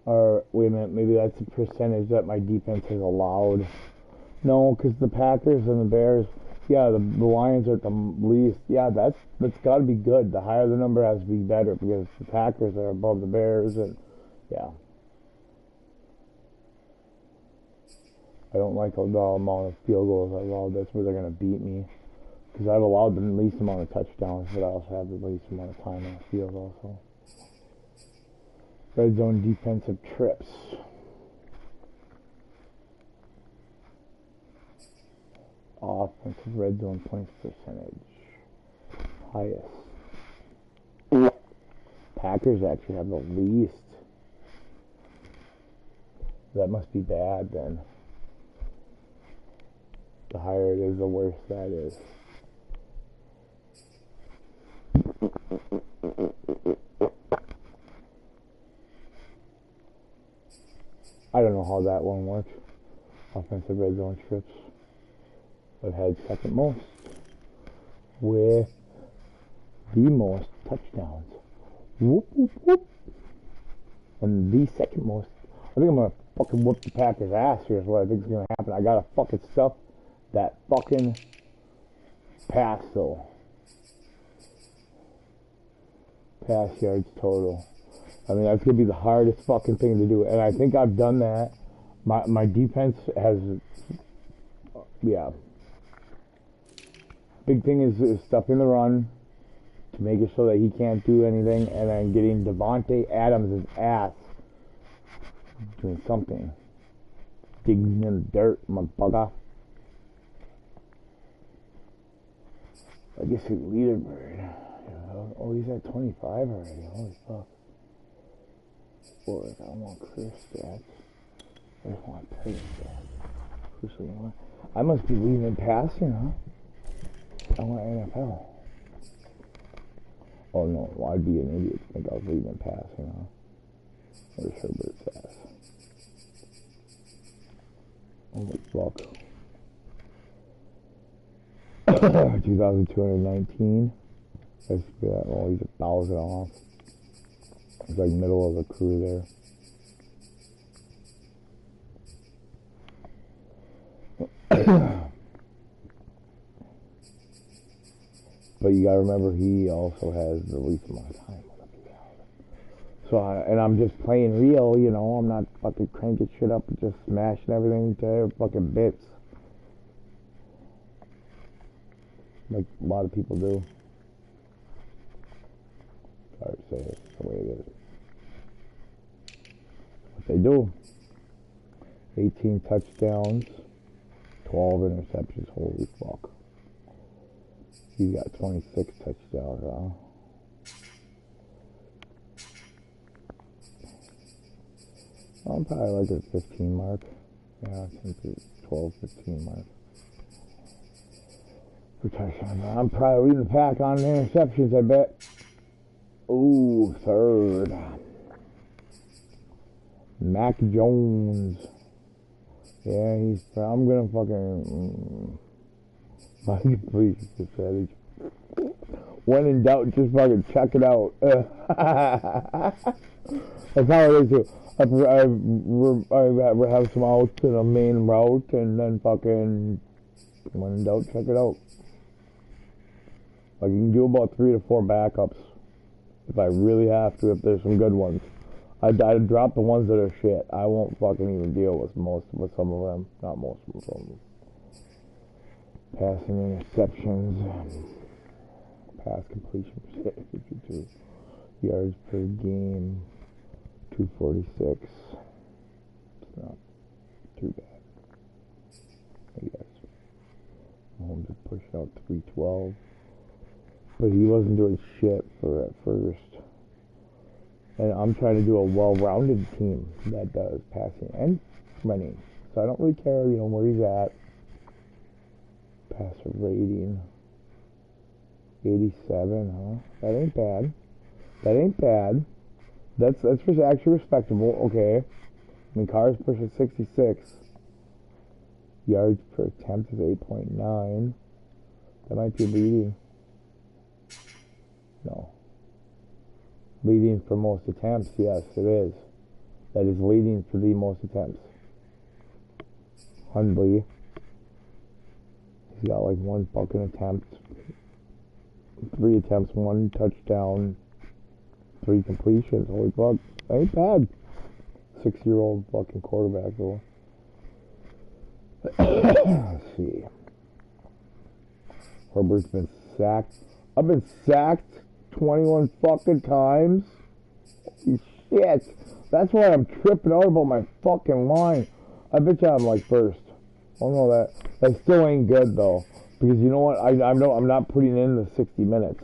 Or, wait a minute, maybe that's the percentage that my defense has allowed. No, because the Packers and the Bears, yeah, the Lions are at the least. Yeah, that's got to be good. The higher the number has to be better because the Packers are above the Bears, and yeah. I don't like the amount of field goals I allowed. That's where they're going to beat me. Because I've allowed the least amount of touchdowns, but I also have the least amount of time on the field also. Red zone defensive trips. Offensive red zone points percentage. Highest. Packers actually have the least. That must be bad then. The higher it is, the worse that is. I don't know how that one works. Offensive red zone trips. I've had second most with the most touchdowns. Whoop, whoop, whoop. And the second most. I think I'm going to fucking whoop the Packers' ass here is what I think is going to happen. I got to fucking stuff that fucking pass though. Pass yards total. I mean, that's going to be the hardest fucking thing to do. And I think I've done that. My defense has, yeah. Big thing is stuffing the run to make it so that he can't do anything. And then getting Devontae Adams' ass doing something. Digging in the dirt, motherfucker. I guess he's leaderboard. Oh, he's at 25 already. Holy fuck. Boy, I want Chris stats. I just want player stats. I must be leading passing, huh? I want NFL. Oh no, well, I'd be an idiot to think I was leading passing, huh? Where's Herbert's ass? Holy fuck. 2,219. Let's do that. Oh, he's 1,000 off. It's like middle of the crew there. But you gotta remember, he also has the least amount of time. So, I'm just playing real, you know. I'm not fucking cranking shit up and just smashing everything to fucking bits. Like a lot of people do. Sorry to say it, that's the way it is. What they do. 18 touchdowns, 12 interceptions, holy fuck. He's got 26 touchdowns, huh? I'm probably like a 15 mark. Yeah, I think it's 12, 15 mark. For touchdowns. I'm probably leading the pack on interceptions, I bet. Ooh, third. Mac Jones. Yeah, I'm gonna fucking... My complete percentage. When in doubt, just fucking check it out. That's how it is too. I have some outs in a main route, and then fucking, when in doubt, check it out. Like, you can do about 3 to 4 backups if I really have to, if there's some good ones. I drop the ones that are shit. I won't fucking even deal with some of them. Not most of them. Passing interceptions, pass completion percentage, 52 yards per game, 246. It's not too bad, I guess. Mahomes just pushed out 312, but he wasn't doing shit for at first. And I'm trying to do a well-rounded team that does passing and running, so I don't really care, you know, where he's at. Passer rating 87, huh? That ain't bad. That ain't bad. That's actually respectable. Okay. I mean, Carr's pushing 66. Yards per attempt is 8.9. That might be leading. No. Leading for most attempts, yes, it is. That is leading for the most attempts. Hundley. He's got like 1 fucking attempt, 3 attempts, 1 touchdown, 3 completions. Holy fuck, ain't bad. 6-year-old fucking quarterback though. Let's see. Herbert's been sacked. I've been sacked 21 fucking times. Holy shit. That's why I'm tripping out about my fucking line. I bet you I'm like first. Oh no, that still ain't good though, because you know what? I'm not putting in the 60 minutes.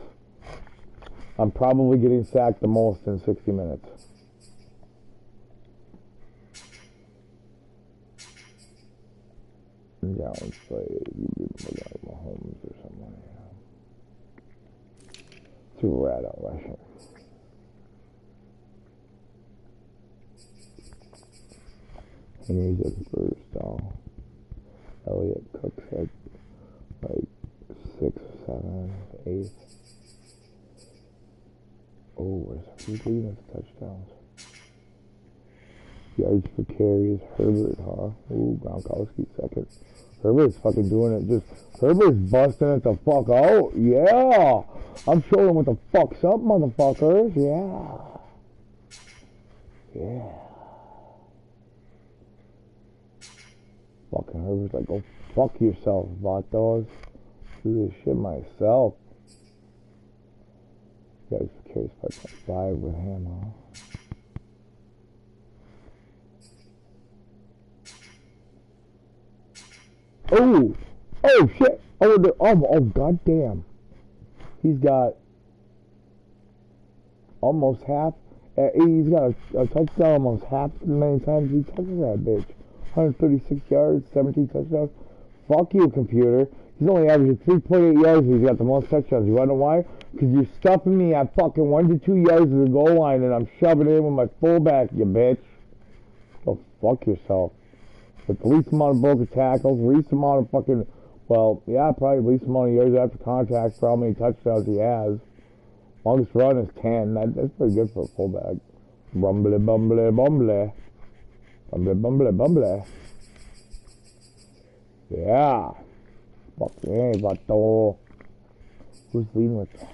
I'm probably getting sacked the most in 60 minutes. Yeah, let's play like Mahomes or someone. Yeah. Too rat out rushing. Henry's at first down. Elliott Cook's at like 6, 7, 8. Oh, where's who's leading us touchdowns? Yards per carry is Herbert, huh? Ooh, Gronkowski second. Herbert's fucking doing it. Herbert's busting it the fuck out. Yeah, I'm showing what the fuck's up, motherfuckers. Yeah. Fucking Herbert's like, go fuck yourself, vatos. Do this shit myself. Guys carries 5.5 with him, huh? Oh shit! Oh goddamn! He's got almost half. He's got a touchdown almost half as many times he touches that bitch. 136 yards, 17 touchdowns. Fuck you, computer. He's only averaging 3.8 yards. He's got the most touchdowns. You wanna know why? Because you're stuffing me at fucking 1 to 2 yards of the goal line, and I'm shoving it in with my fullback, you bitch. Go fuck yourself. With the least amount of broken tackles, least amount of fucking, well, yeah, probably the least amount of yards after contact for how many touchdowns he has. Longest run is 10. That's pretty good for a fullback. Bumbly, bumbly, bumbly. Bumbly, bumbly, bumbly. Yeah. Fuck yeah, vato. Who's leading with that?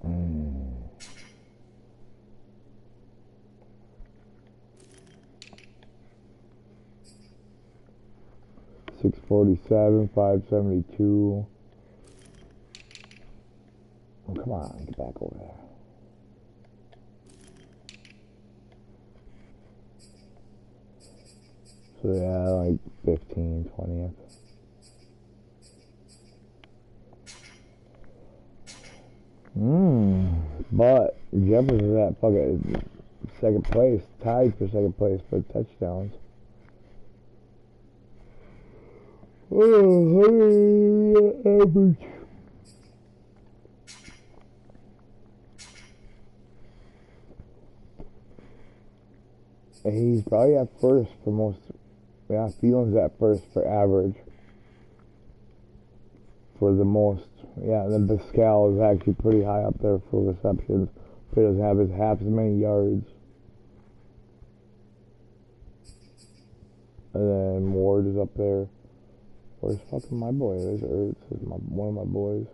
Mm. 647, 572. Oh, come on, get back over there. So yeah, like 15, 20th. But Jefferson's at fucking second place, tied for second place for touchdowns. Average. He's probably at first for most. Yeah, Thielen's at first for average. For the most. Yeah, and then Pascal is actually pretty high up there for receptions. But he doesn't have half as many yards. And then Ward is up there. Where's fucking my boy? There's Ertz. One of my boys.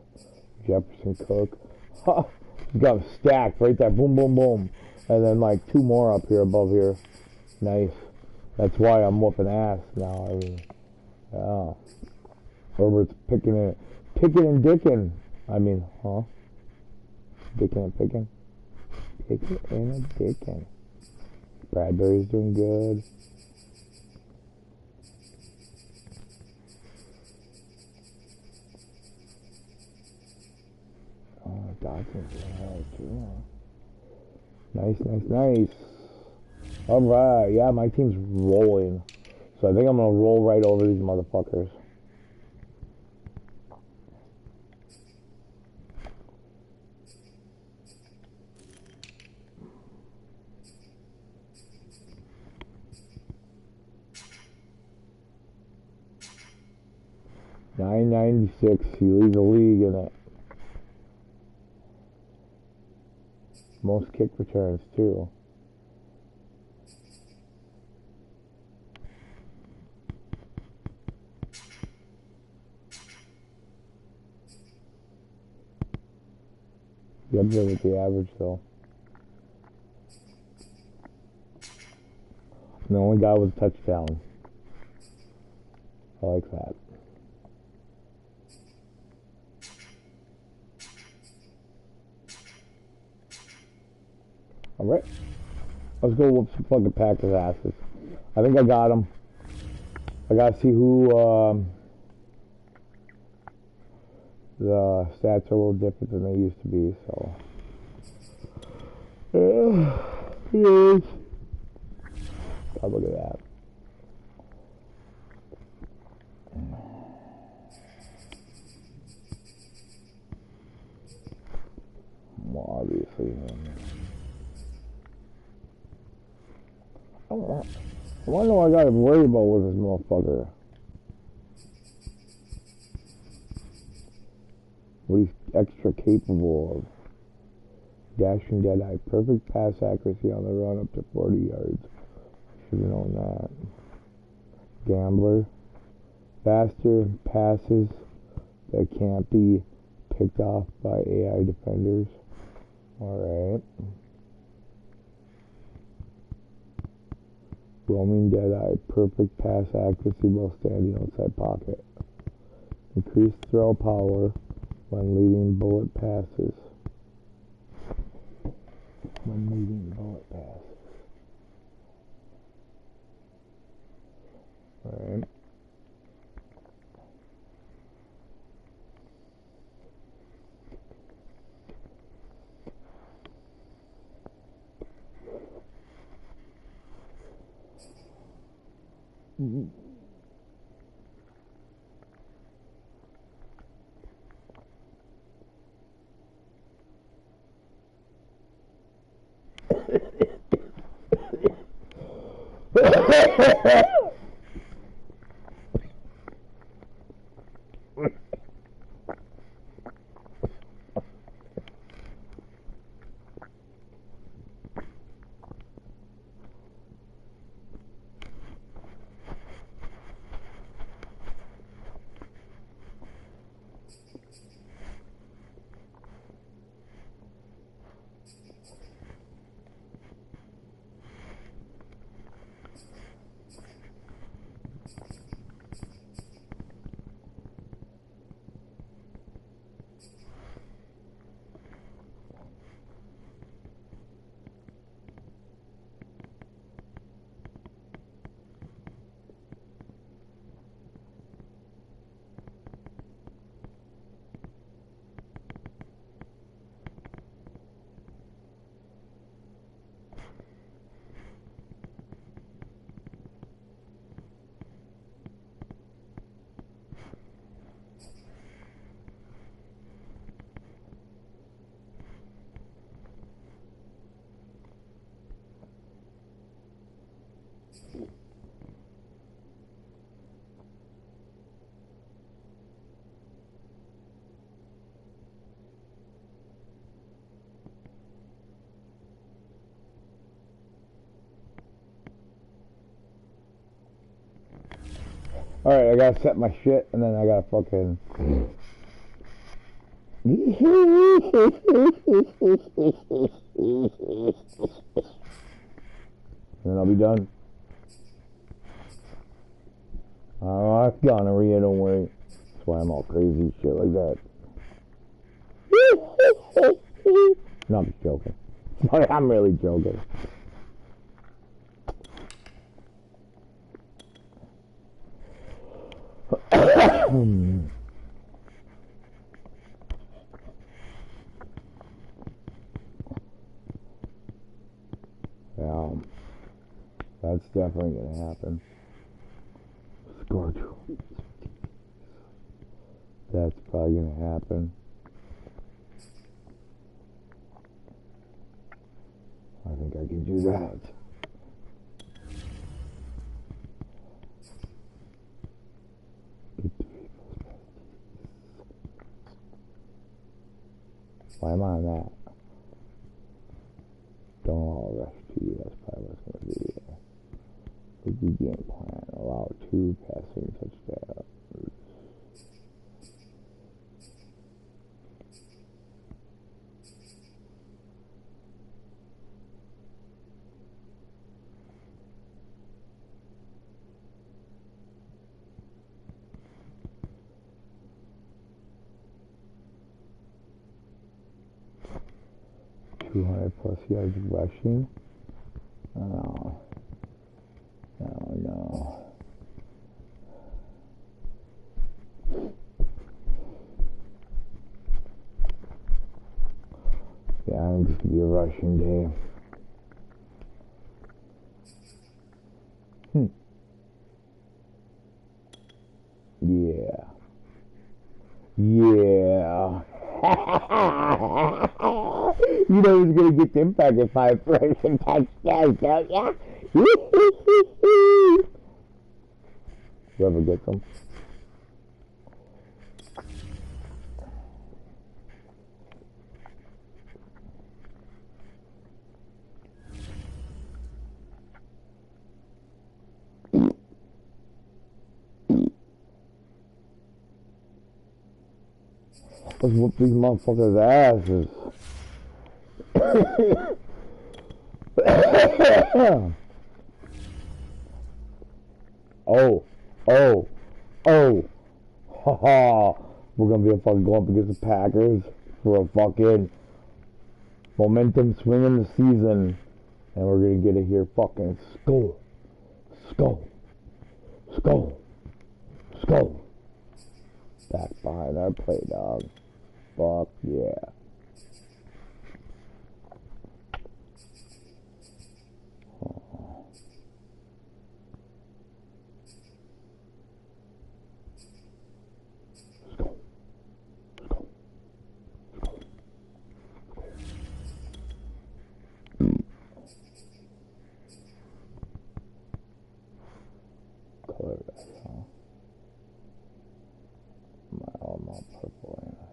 Jefferson Cook. Ha! He's got him stacked right there. Boom, boom, boom. And then like two more up here above here. Nice. That's why I'm whooping ass now. I mean, yeah. Herbert's picking and dicking. I mean, huh? Dicking and picking. Picking and dicking. Bradbury's doing good. Oh, Dotson's doing too. Nice, nice, nice. Alright, yeah, my team's rolling. So I think I'm gonna roll right over these motherfuckers. .996, he leads the league in it. Most kick returns too. He up there with the average though. And the only guy with a touchdown. I like that. Alright. Let's go whoop some fucking Packers asses. I think I got them. I gotta see who, the stats are a little different than they used to be, so. Yes. God, look at that. Well, obviously. I want to know what I got to worry about with this motherfucker. What he's extra capable of. Dashing dead eye. Perfect pass accuracy on the run up to 40 yards. Should have known that. Gambler. Faster passes that can't be picked off by AI defenders. Alright. Roaming dead eye. Perfect pass accuracy while standing outside pocket. Increased throw power when leading bullet passes. When leading bullet passes. Alright. Mm-hmm. Alright, I gotta set my shit, and then I gotta fucking... and then I'll be done. Oh, I've gonorrhea, don't worry. That's why I'm all crazy, shit like that. No, I'm just joking. I'm really joking. Yeah, that's definitely gonna happen. Scorch. That's probably gonna happen. I think I can do that. Why am I on that? Don't all rush to you. That's probably what's going to be. The good game plan. Allow 2 passing touchdowns. +200 yards rushing. Oh. No. Yeah, I think this could be a rushing day. Yeah. You know he's gonna get them back at 5 rushing touchdowns, don't ya? Whoever gets them. Let's whoop these motherfuckers' asses. Haha. We're gonna be going up against the Packers for a fucking momentum swing in the season. And we're gonna get it here fucking skull. Back behind our play, dog. Fuck yeah. Color that, huh? I'm all purple, ain't I?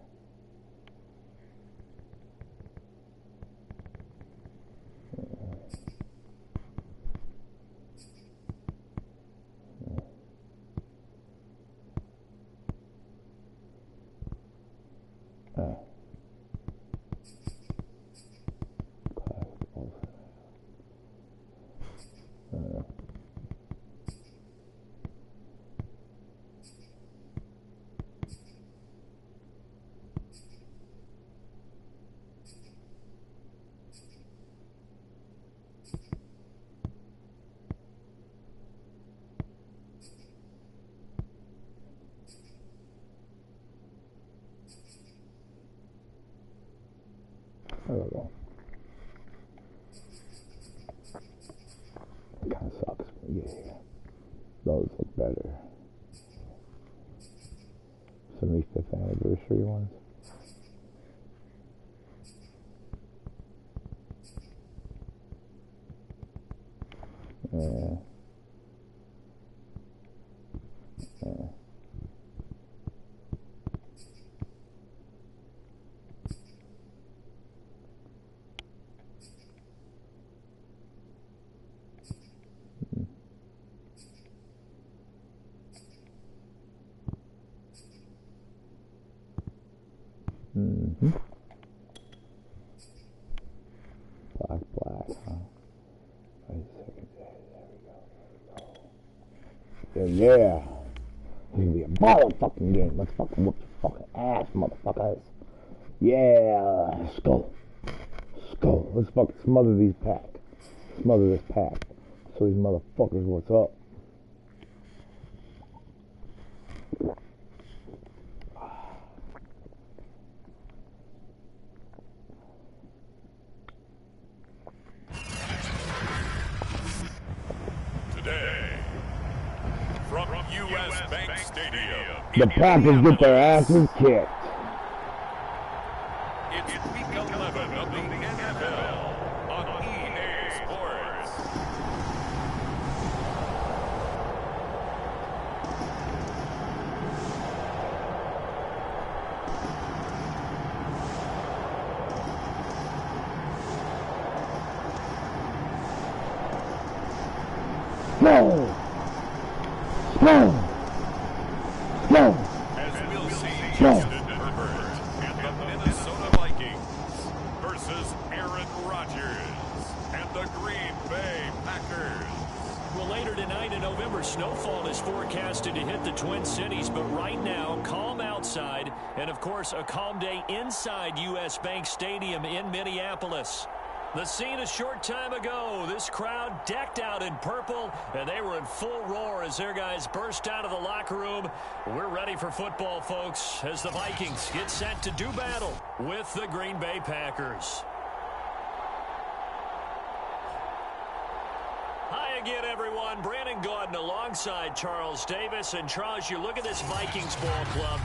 There we go. It kind of sucks. Yeah. Those look better. 75th anniversary ones. Yeah. Black, huh? Wait a second. There we go. Yeah. It's gonna be a motherfucking game. Let's fucking whoop your fucking ass, motherfuckers. Yeah. Let's go. Let's go. Let's fucking smother these pack. Smother this pack. So these motherfuckers, what's up? From U.S. Bank Stadium. The Packers get their asses kicked. It's week 11 of the NFL on EA Sports. Go! Go! Go! As we'll see Go! Justin Herbert and the Minnesota Vikings versus Aaron Rodgers and the Green Bay Packers. Well, later tonight in November, snowfall is forecasted to hit the Twin Cities, but right now, calm outside, and of course, a calm day inside U.S. Bank Stadium in Minneapolis. The scene a short time ago, this crowd decked out in purple, and they were in full roar as their guys burst out of the locker room. We're ready for football, folks, as the Vikings get set to do battle with the Green Bay Packers. Hi again, everyone. Brandon Gaudin alongside Charles Davis. And Charles, you look at this Vikings ball club.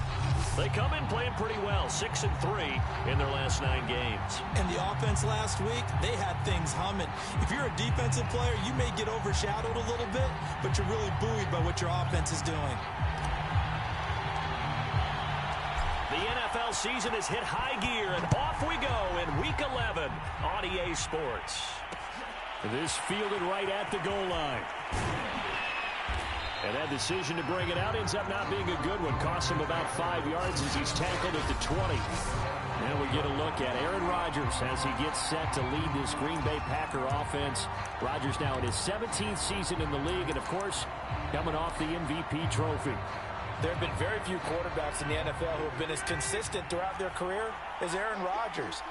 They come in playing pretty well, 6-3 in their last 9 games. And the offense last week, they had things humming. If you're a defensive player, you may get overshadowed a little bit, but you're really buoyed by what your offense is doing. The NFL season has hit high gear, and off we go in Week 11 on EA Sports. This fielded right at the goal line. And that decision to bring it out ends up not being a good one. Costs him about 5 yards as he's tackled at the 20. Now we get a look at Aaron Rodgers as he gets set to lead this Green Bay Packer offense. Rodgers now in his 17th season in the league, and of course, coming off the MVP trophy. There have been very few quarterbacks in the NFL who have been as consistent throughout their career as Aaron Rodgers.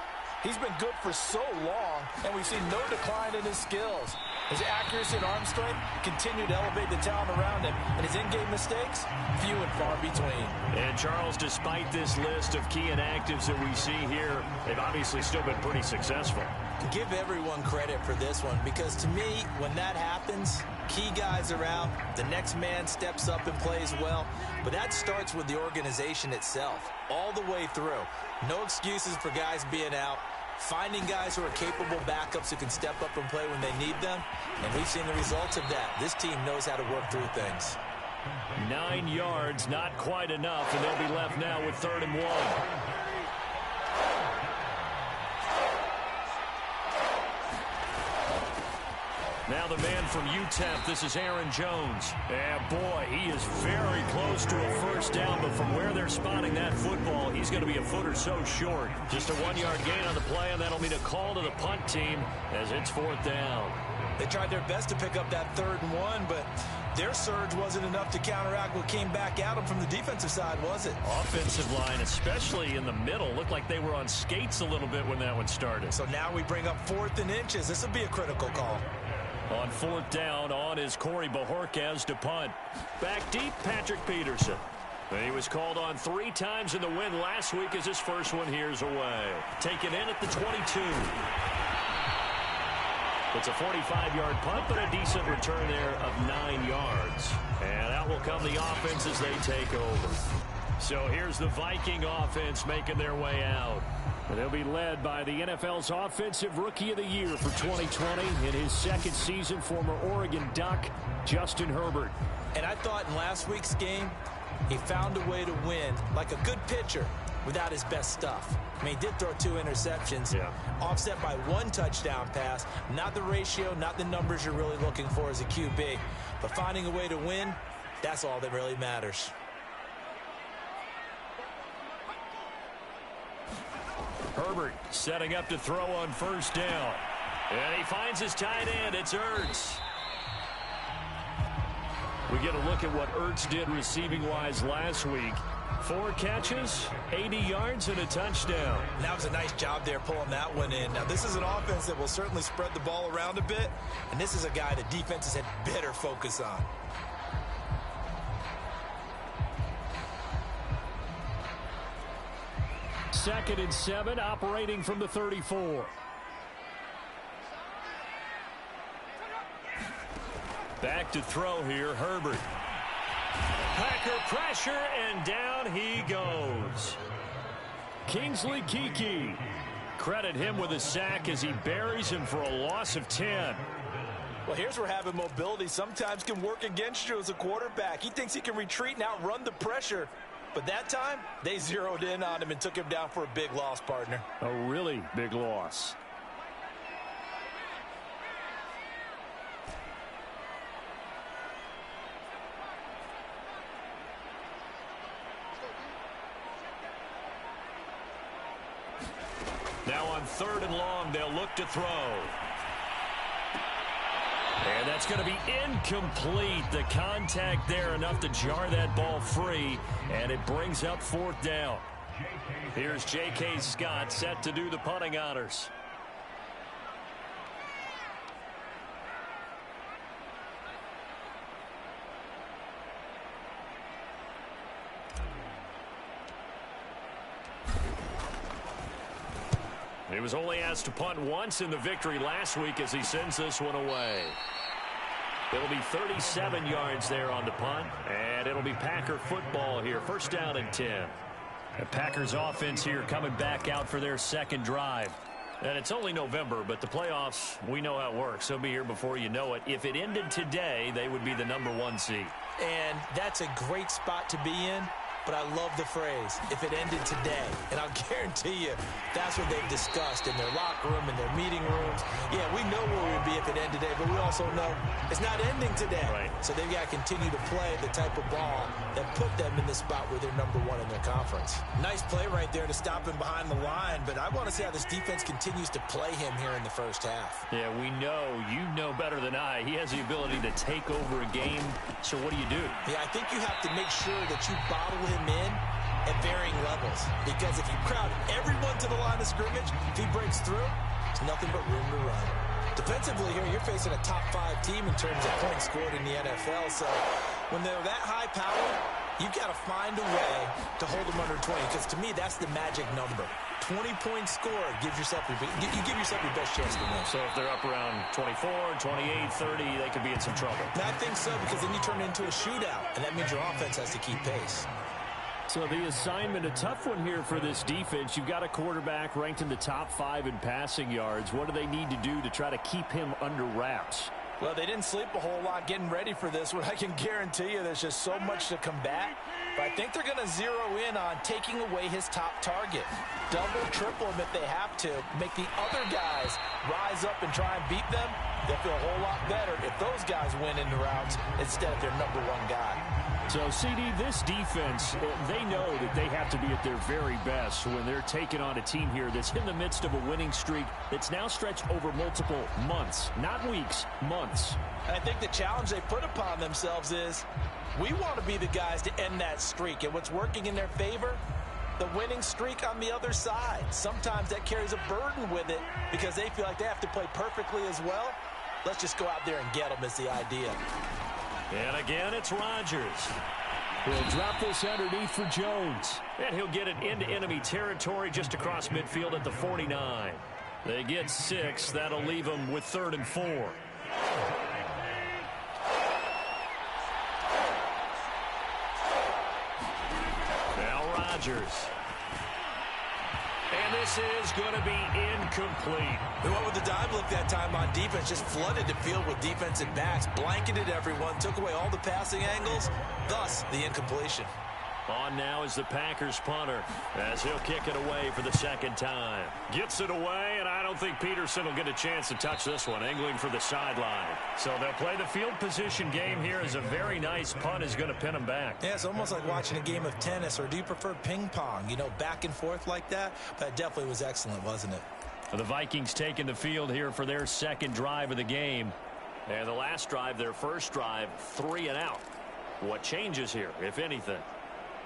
He's been good for so long, and we've seen no decline in his skills. His accuracy and arm strength continue to elevate the talent around him, and his in-game mistakes, few and far between. And Charles, despite this list of key inactives that we see here, they've obviously still been pretty successful. Give everyone credit for this one, because to me, when that happens, key guys are out, the next man steps up and plays well, but that starts with the organization itself, all the way through. No excuses for guys being out. Finding guys who are capable backups who can step up and play when they need them. And we've seen the results of that. This team knows how to work through things. 9 yards, not quite enough, and they'll be left now with 3rd and 1. Now the man from UTEP, this is Aaron Jones. Yeah, boy, he is very close to a first down, but from where they're spotting that football, he's going to be a foot or so short. Just a 1-yard gain on the play, and that'll mean a call to the punt team as it's 4th down. They tried their best to pick up that 3rd and 1, but their surge wasn't enough to counteract what came back at them from the defensive side, was it? Offensive line, especially in the middle, looked like they were on skates a little bit when that one started. So now we bring up 4th and inches. This will be a critical call. On 4th down, on is Corey Bajorquez to punt. Back deep, Patrick Peterson. He was called on 3 times in the win last week as his first one here's away. Taken in at the 22. It's a 45-yard punt, but a decent return there of 9 yards. And out will come the offense as they take over. So here's the Viking offense making their way out. And they'll be led by the NFL's Offensive Rookie of the Year for 2020. In his 2nd season, former Oregon Duck, Justin Herbert. And I thought in last week's game, he found a way to win like a good pitcher without his best stuff. I mean, he did throw 2 interceptions, offset by 1 touchdown pass. Not the ratio, not the numbers you're really looking for as a QB. But finding a way to win, that's all that really matters. Herbert setting up to throw on first down. And he finds his tight end. It's Ertz. We get a look at what Ertz did receiving-wise last week. 4 catches, 80 yards, and a touchdown. That was a nice job there pulling that one in. Now, this is an offense that will certainly spread the ball around a bit, and this is a guy that defenses had better focus on. Second and 7, operating from the 34. Back to throw here, Herbert. Packer pressure, and down he goes. Kingsley Keke. Credit him with a sack as he buries him for a loss of 10. Well, here's where having mobility sometimes can work against you as a quarterback. He thinks he can retreat and outrun the pressure. But that time, they zeroed in on him and took him down for a big loss, partner. A really big loss. Now on 3rd and long, they'll look to throw. And that's going to be incomplete. The contact there enough to jar that ball free, and it brings up 4th down. Here's J.K. Scott set to do the punting honors. He was only asked to punt once in the victory last week as he sends this one away. It'll be 37 yards there on the punt, and it'll be Packer football here. 1st down and 10. The Packers offense here coming back out for their second drive. And it's only November, but the playoffs, we know how it works. They'll be here before you know it. If it ended today, they would be the #1 seed. And that's a great spot to be in. But I love the phrase, if it ended today. And I'll guarantee you, that's what they've discussed in their locker room, in their meeting rooms. Yeah, we know where we would be if it ended today, but we also know it's not ending today. Right. So they've got to continue to play the type of ball that put them in the spot where they're #1 in their conference. Nice play right there to stop him behind the line, but I want to see how this defense continues to play him here in the first half. Yeah, we know. You know better than I. He has the ability to take over a game. So what do you do? Yeah, I think you have to make sure that you bottle him in at varying levels, because if you crowd everyone to the line of scrimmage, if he breaks through, there's nothing but room to run. Defensively here, you're facing a top 5 team in terms of points scored in the NFL, so when they're that high powered, you've got to find a way to hold them under 20, because to me, that's the magic number. 20 points scored, you give yourself your best chance to win. So if they're up around 24, 28, 30, they could be in some trouble. And I think so, because then you turn it into a shootout, and that means your offense has to keep pace. So the assignment, a tough one here for this defense. You've got a quarterback ranked in the top 5 in passing yards. What do they need to do to try to keep him under wraps? Well, they didn't sleep a whole lot getting ready for this one. I can guarantee you there's just so much to combat. But I think they're going to zero in on taking away his top target. Double, triple him if they have to. Make the other guys rise up and try and beat them. They'll feel a whole lot better if those guys win in the routes instead of their #1 guy. So, CD, this defense, they know that they have to be at their very best when they're taking on a team here that's in the midst of a winning streak that's now stretched over multiple months, not weeks, months. And I think the challenge they put upon themselves is we want to be the guys to end that streak. And what's working in their favor? The winning streak on the other side. Sometimes that carries a burden with it because they feel like they have to play perfectly as well. Let's just go out there and get them is the idea. And again, it's Rodgers. He'll drop this underneath for Jones. And he'll get it into enemy territory just across midfield at the 49. They get 6. That'll leave them with 3rd and 4. Now Rodgers. And this is going to be incomplete. They went with the dive look that time on defense, just flooded the field with defensive backs, blanketed everyone, took away all the passing angles, thus the incompletion. On now is the Packers punter as he'll kick it away for the second time. Gets it away, and I don't think Peterson will get a chance to touch this one, angling for the sideline. So they'll play the field position game here as a very nice punt is going to pin them back. Yeah, it's almost like watching a game of tennis, or do you prefer ping pong? You know, back and forth like that? That definitely was excellent, wasn't it? The Vikings taking the field here for their second drive of the game. And the last drive, their first drive, 3 and out. What changes here, if anything?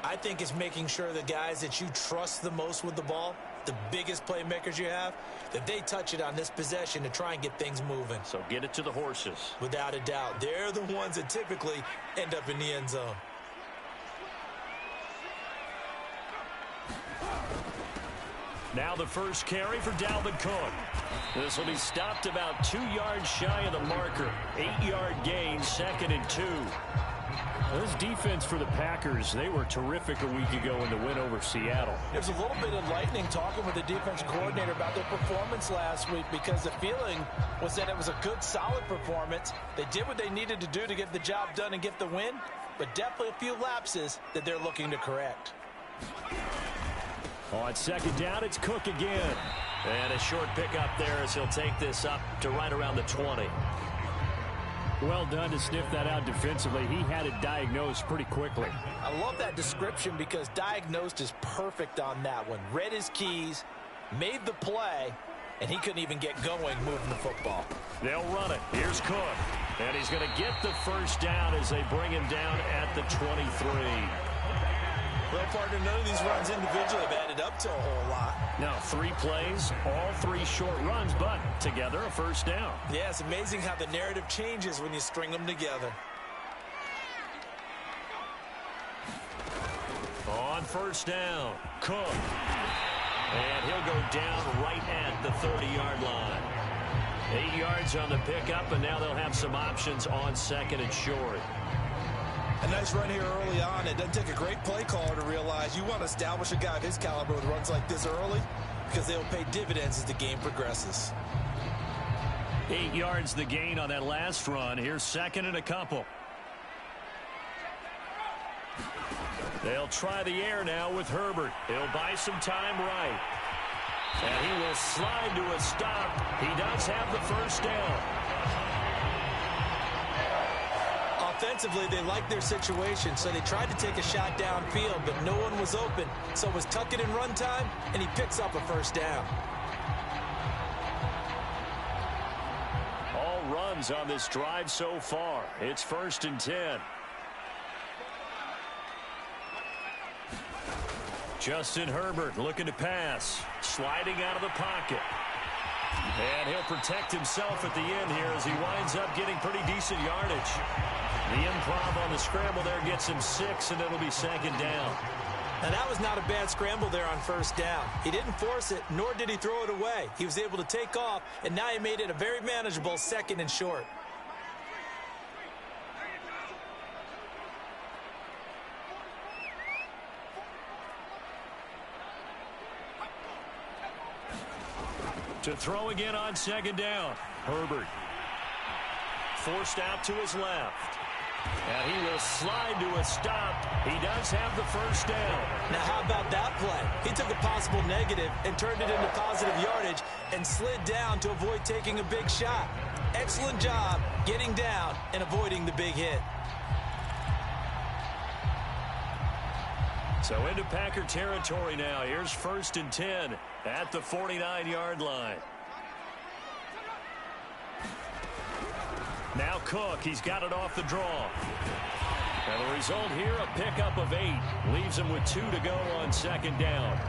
I think it's making sure the guys that you trust the most with the ball, the biggest playmakers you have, that they touch it on this possession to try and get things moving. So get it to the horses. Without a doubt. They're the ones that typically end up in the end zone. Now the first carry for Dalvin Cook. This will be stopped about 2 yards shy of the marker. 8-yard gain, 2nd and 2. This defense for the Packers, they were terrific a week ago in the win over Seattle. There's a little bit of lightning talking with the defensive coordinator about their performance last week, because the feeling was that it was a good, solid performance. They did what they needed to do to get the job done and get the win, but definitely a few lapses that they're looking to correct. On second down, it's Cook again. And a short pickup there as he'll take this up to right around the 20. Well done to sniff that out defensively. He had it diagnosed pretty quickly. I love that description, because diagnosed is perfect on that one. Read his keys, made the play, and he couldn't even get going moving the football. They'll run it. Here's Cook. And he's going to get the first down as they bring him down at the 23. Well, partner, none of these runs individually have added up to a whole lot. Now 3 plays, all 3 short runs, but together a first down. Yeah, it's amazing how the narrative changes when you string them together. On first down, Cook. And he'll go down right at the 30-yard line. 8 yards on the pickup, and now they'll have some options on 2nd and short. A nice run here early on. It doesn't take a great play caller to realize you want to establish a guy of his caliber with runs like this early, because they'll pay dividends as the game progresses. 8 yards the gain on that last run. Here's 2nd and a couple. They'll try the air now with Herbert. He'll buy some time right. And he will slide to a stop. He does have the first down. Offensively, they like their situation, so they tried to take a shot downfield, but no one was open. So it was tuck it in run time, and he picks up a first down. All runs on this drive so far. It's 1st and 10. Justin Herbert looking to pass. Sliding out of the pocket. And he'll protect himself at the end here as he winds up getting pretty decent yardage. The improv on the scramble there gets him 6, and it'll be 2nd down. And that was not a bad scramble there on first down. He didn't force it, nor did he throw it away. He was able to take off, and now he made it a very manageable 2nd and short. To throw again on 2nd down. Herbert Forced out to his left. And he will slide to a stop. He does have the first down. Now, how about that play? He took a possible negative and turned it into positive yardage and slid down to avoid taking a big shot. Excellent job getting down and avoiding the big hit. So into Packer territory now. Here's 1st and 10 at the 49-yard line. Now Cook, he's got it off the draw. And the result here, a pickup of 8. Leaves him with 2 to go on 2nd down.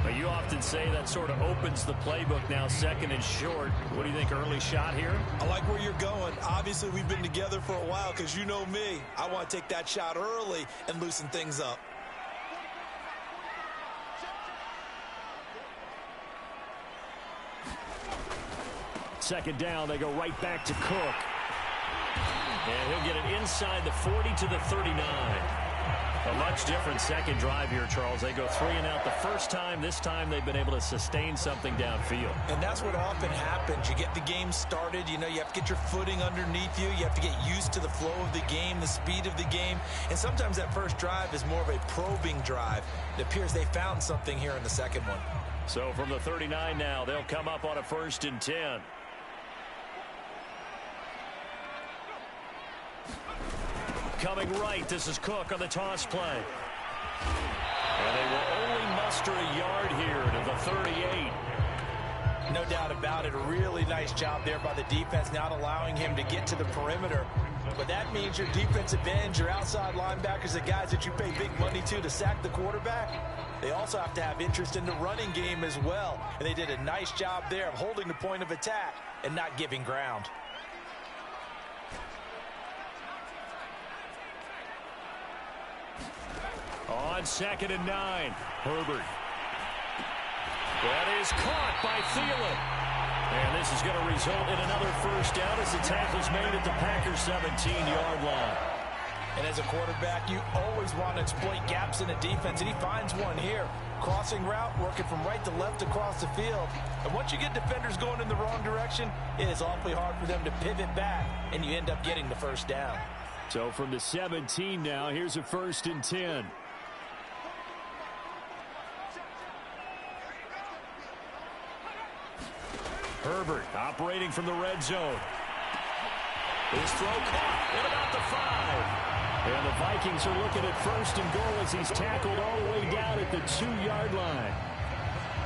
But you often say that sort of opens the playbook now, 2nd and short. What do you think, early shot here? I like where you're going. Obviously, we've been together for a while, because you know me. I want to take that shot early and loosen things up. Second down, they go right back to Cook. And he'll get it inside the 40 to the 39. A much different second drive here, Charles. They go 3 and out the first time. This time they've been able to sustain something downfield. And that's what often happens. You get the game started. You know, you have to get your footing underneath you. You have to get used to the flow of the game, the speed of the game. And sometimes that first drive is more of a probing drive. It appears they found something here in the second one. So from the 39 now, they'll come up on a 1st and 10. Coming right, this is Cook on the toss play. And they will only muster a yard here to the 38. No doubt about it. A really nice job there by the defense, not allowing him to get to the perimeter. But that means your defensive ends, your outside linebackers, the guys that you pay big money to sack the quarterback, they also have to have interest in the running game as well. And they did a nice job there of holding the point of attack and not giving ground. On 2nd and 9, Herbert. That is caught by Thielen. And this is going to result in another first down as the tackle's made at the Packers' 17-yard line. And as a quarterback, you always want to exploit gaps in the defense, and he finds one here. Crossing route, working from right to left across the field. And once you get defenders going in the wrong direction, it is awfully hard for them to pivot back, and you end up getting the first down. So from the 17 now, here's a 1st and 10. Herbert operating from the red zone. His throw caught at about the 5. And the Vikings are looking at 1st and goal as he's tackled all the way down at the 2-yard line.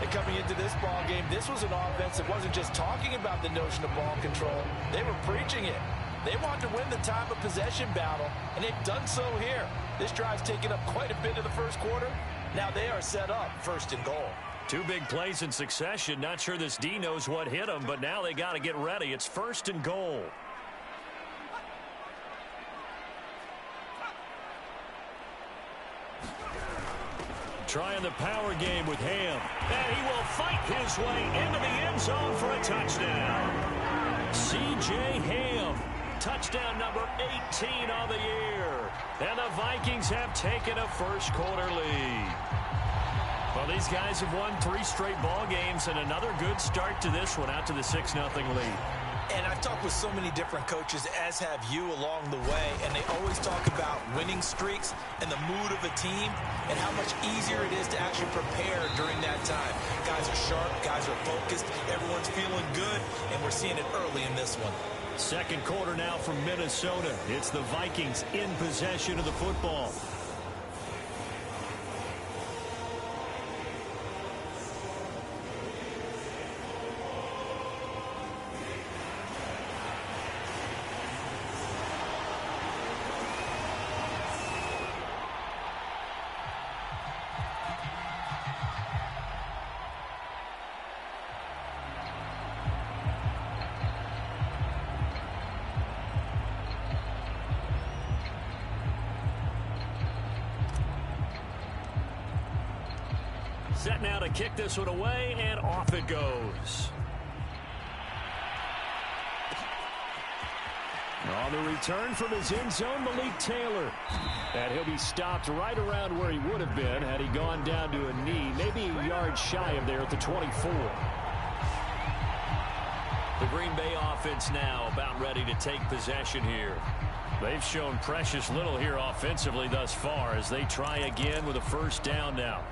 And coming into this ball game, this was an offense that wasn't just talking about the notion of ball control. They were preaching it. They wanted to win the time of possession battle, and they've done so here. This drive's taken up quite a bit of the first quarter. Now they are set up 1st and goal. 2 big plays in succession. Not sure this D knows what hit him, but now they got to get ready. It's 1st and goal. Trying the power game with Ham. And he will fight his way into the end zone for a touchdown. C.J. Ham, touchdown number 18 on the year. And the Vikings have taken a first quarter lead. Well, these guys have won 3 straight ball games and another good start to this one out to the 6-0 lead. And I've talked with so many different coaches, as have you along the way, and they always talk about winning streaks and the mood of a team and how much easier it is to actually prepare during that time. Guys are sharp, guys are focused, everyone's feeling good, and we're seeing it early in this one. Second quarter now from Minnesota. It's the Vikings in possession of the football. Set now to kick this one away, and off it goes. On the return from his end zone, Malik Taylor. And he'll be stopped right around where he would have been had he gone down to a knee, maybe a yard shy of there at the 24. The Green Bay offense now about ready to take possession here. They've shown precious little here offensively thus far as they try again with a first down now.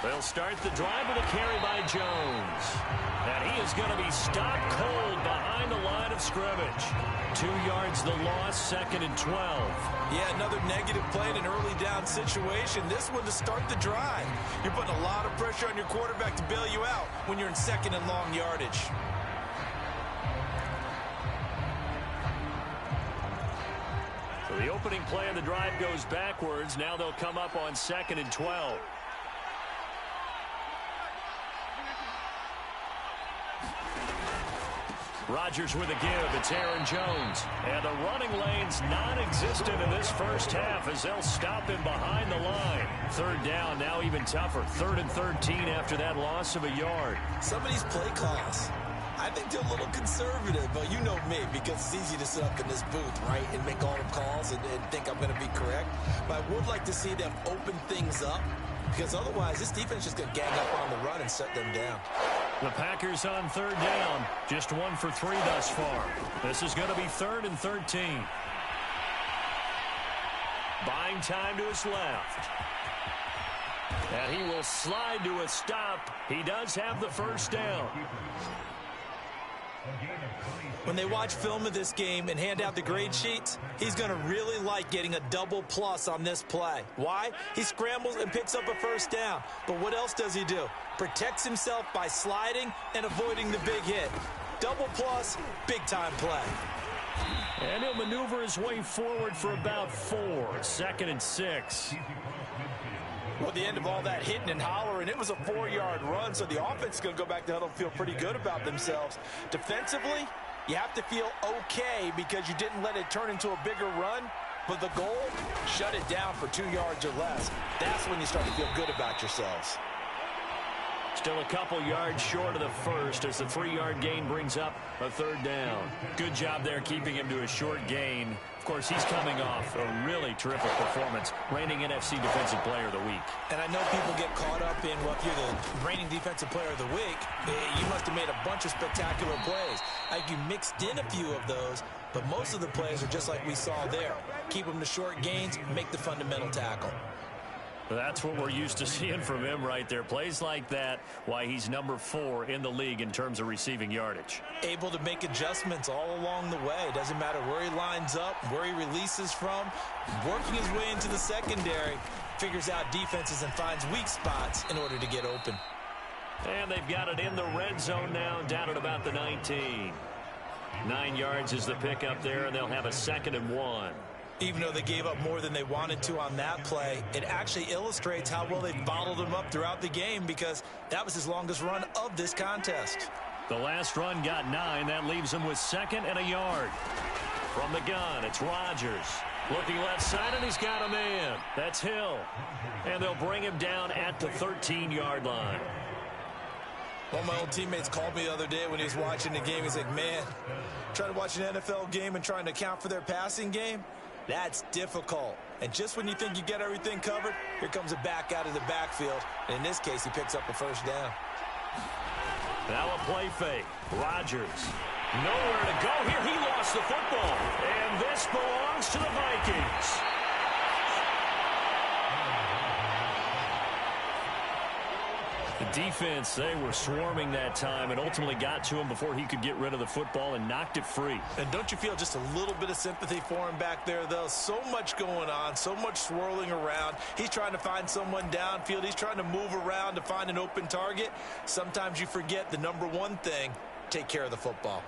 They'll start the drive with a carry by Jones. And he is going to be stopped cold behind the line of scrimmage. 2 yards the loss, 2nd and 12. Yeah, another negative play in an early down situation. This one to start the drive. You're putting a lot of pressure on your quarterback to bail you out when you're in 2nd and long yardage. So the opening play of the drive goes backwards. Now they'll come up on 2nd and 12. Rodgers with a give. It's Aaron Jones. And the running lane's non-existent in this first half as they'll stop him behind the line. Third down, now even tougher. 3rd and 13 after that loss of a yard. Some of these play calls, I think they're a little conservative, but you know me, because it's easy to sit up in this booth, right, and make all the calls and think I'm going to be correct. But I would like to see them open things up, because otherwise this defense is just going to gang up on the run and shut them down. The Packers on 3rd down. Just 1 for 3 thus far. This is going to be 3rd and 13. Buying time to his left. And he will slide to a stop. He does have the first down. When they watch film of this game and hand out the grade sheets, he's going to really like getting a double plus on this play. Why? He scrambles and picks up a first down. But what else does he do? Protects himself by sliding and avoiding the big hit. Double plus, big-time play. And he'll maneuver his way forward for about 4. 2nd and 6. Well, at the end of all that hitting and hollering, it was a 4-yard run, so the offense is going to go back to huddle and feel pretty good about themselves. Defensively, you have to feel okay because you didn't let it turn into a bigger run, but the goal, shut it down for 2 yards or less. That's when you start to feel good about yourselves. Still a couple yards short of the first as the 3-yard gain brings up a 3rd down. Good job there keeping him to a short gain. Of course, he's coming off a really terrific performance, reigning NFC Defensive Player of the Week. And I know people get caught up in, well, if you're the reigning Defensive Player of the Week, you must have made a bunch of spectacular plays. Like you mixed in a few of those, but most of the plays are just like we saw there. Keep them to short gains, make the fundamental tackle. That's what we're used to seeing from him right there. Plays like that, why he's number 4 in the league in terms of receiving yardage. Able to make adjustments all along the way. Doesn't matter where he lines up, where he releases from. Working his way into the secondary, figures out defenses and finds weak spots in order to get open. And they've got it in the red zone now, down at about the 19. 9 yards is the pickup there, and they'll have a 2nd and 1. Even though they gave up more than they wanted to on that play, it actually illustrates how well they bottled him up throughout the game because that was his longest run of this contest. The last run got 9. That leaves him with 2nd and a yard. From the gun, it's Rodgers. Looking left side, and he's got a man. That's Hill. And they'll bring him down at the 13-yard line. One of my old teammates called me the other day when he was watching the game. He's like, man, trying to watch an NFL game and trying to account for their passing game? That's difficult. And just when you think you get everything covered, here comes a back out of the backfield. And in this case, he picks up a first down. Now a play fake. Rodgers. Nowhere to go here. He lost the football. And this belongs to the Vikings. The defense, they were swarming that time and ultimately got to him before he could get rid of the football and knocked it free. And don't you feel just a little bit of sympathy for him back there, though? So much going on, so much swirling around. He's trying to find someone downfield. He's trying to move around to find an open target. Sometimes you forget the number one thing, take care of the football.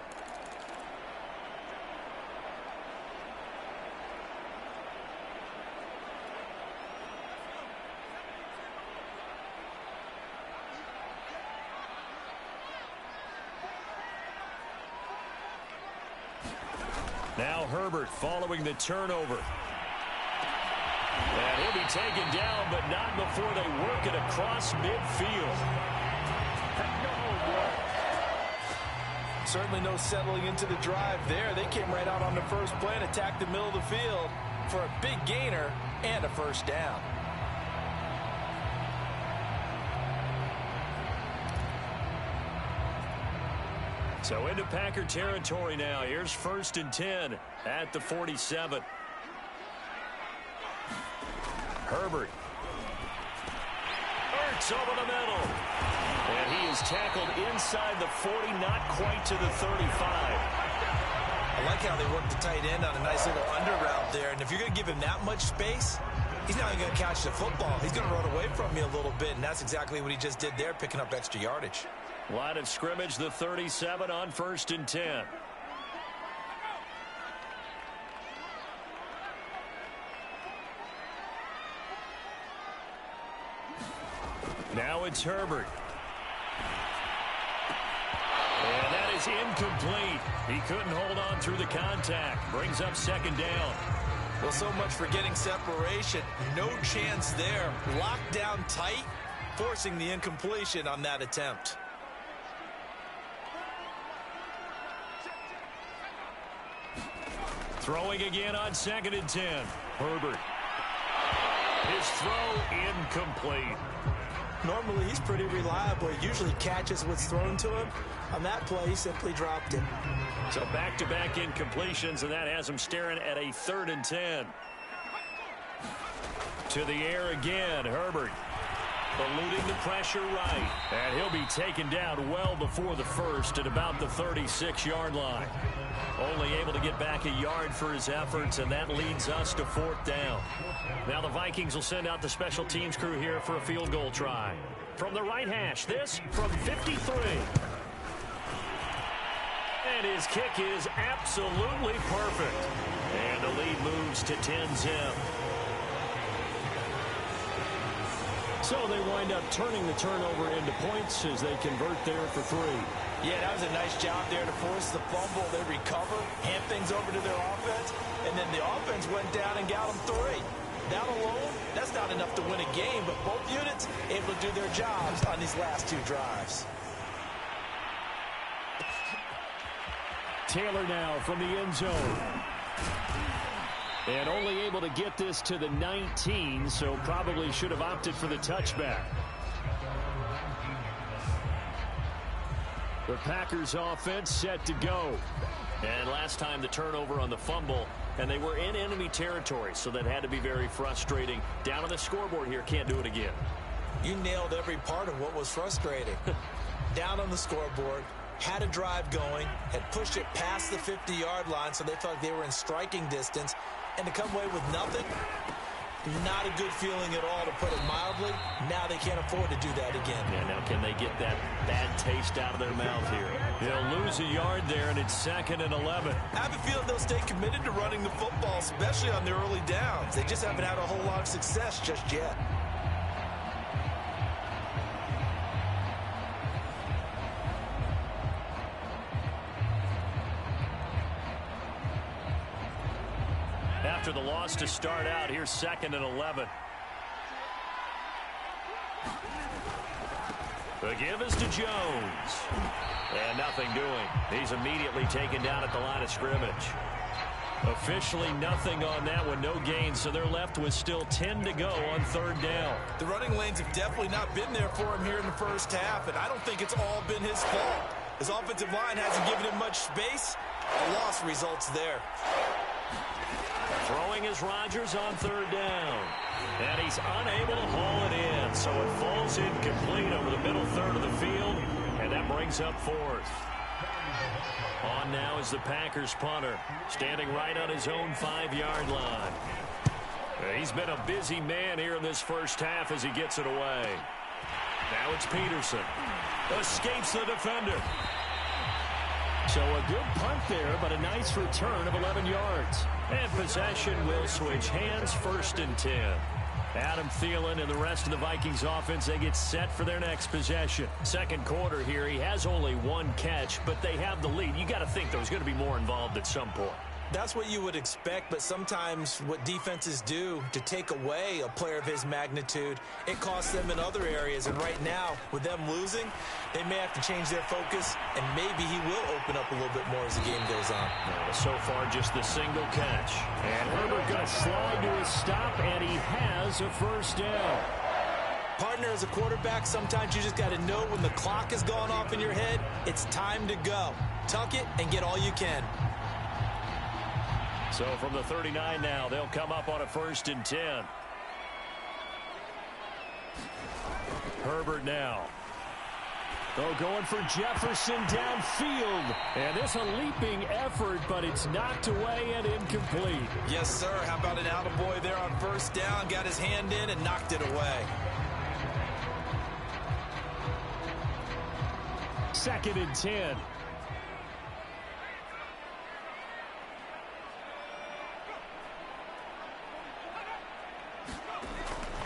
Now Herbert following the turnover. And he'll be taken down, but not before they work it across midfield. Certainly no settling into the drive there. They came right out on the first play and attacked the middle of the field for a big gainer and a first down. So into Packer territory now. Here's 1st and 10 at the 47. Herbert. Hurts over the middle. And he is tackled inside the 40, not quite to the 35. I like how they worked the tight end on a nice little under route there. And if you're going to give him that much space, he's not even going to catch the football. He's going to run away from you a little bit, and that's exactly what he just did there, picking up extra yardage. Line of scrimmage, the 37 on 1st and 10. Now it's Herbert. And that is is incomplete. He couldn't hold on through the contact. Brings up second down. Well, so much for getting separation. No chance there. Locked down tight, forcing the incompletion on that attempt. Throwing again on 2nd and 10. Herbert. His throw incomplete. Normally, he's pretty reliable. He usually catches what's thrown to him. On that play, he simply dropped it. So back-to-back incompletions, and that has him staring at a 3rd and 10. To the air again, Herbert. Eluding the pressure right. And he'll be taken down well before the first at about the 36-yard line. Only able to get back a yard for his efforts, and that leads us to 4th down. Now the Vikings will send out the special teams crew here for a field goal try. From the right hash, this from 53. And his kick is absolutely perfect. And the lead moves to 10-zip. So they wind up turning the turnover into points as they convert there for 3. Yeah, that was a nice job there to force the fumble. They recover, hand things over to their offense, and then the offense went down and got them 3. That alone, that's not enough to win a game, but both units able to do their jobs on these last 2 drives. Taylor now from the end zone. And only able to get this to the 19, so probably should have opted for the touchback. The Packers offense set to go. And last time the turnover on the fumble, and they were in enemy territory, so that had to be very frustrating. Down on the scoreboard here, can't do it again. You nailed every part of what was frustrating. Down on the scoreboard, had a drive going, had pushed it past the 50-yard line, so they thought they were in striking distance, and to come away with nothing, not a good feeling at all, to put it mildly. Now they can't afford to do that again. Yeah, now can they get that bad taste out of their mouth here? They'll lose a yard there, and it's 2nd and 11. I have a feeling they'll stay committed to running the football, especially on their early downs. They just haven't had a whole lot of success just yet. After the loss to start out, here's 2nd and 11. The give is to Jones. And nothing doing. He's immediately taken down at the line of scrimmage. Officially nothing on that one, no gain, so they're left with still 10 to go on 3rd down. The running lanes have definitely not been there for him here in the first half, and I don't think it's all been his fault. His offensive line hasn't given him much space. A loss results there. Throwing is Rodgers on 3rd down. And he's unable to haul it in, so it falls incomplete over the middle third of the field, and that brings up 4th. On now is the Packers punter, standing right on his own 5-yard line. He's been a busy man here in this first half as he gets it away. Now it's Peterson. Escapes the defender. So a good punt there, but a nice return of 11 yards. And possession will switch hands, 1st and 10. Adam Thielen and the rest of the Vikings offense, they get set for their next possession. Second quarter here, he has only 1 catch, but they have the lead. You got to think there's going to be more involved at some point. That's what you would expect, but sometimes what defenses do to take away a player of his magnitude, it costs them in other areas. And right now, with them losing, they may have to change their focus, and maybe he will open up a little bit more as the game goes on. So far, just the single catch. And Herbert going to slide to his stop, and he has a 1st down. Partner, as a quarterback, sometimes you just got to know when the clock has gone off in your head, it's time to go. Tuck it and get all you can. So from the 39 now, they'll come up on a 1st and 10. Herbert now. Oh, going for Jefferson downfield. And this a leaping effort, but it's knocked away and incomplete. Yes, sir. How about an attaboy there on 1st down? Got his hand in and knocked it away. 2nd and 10.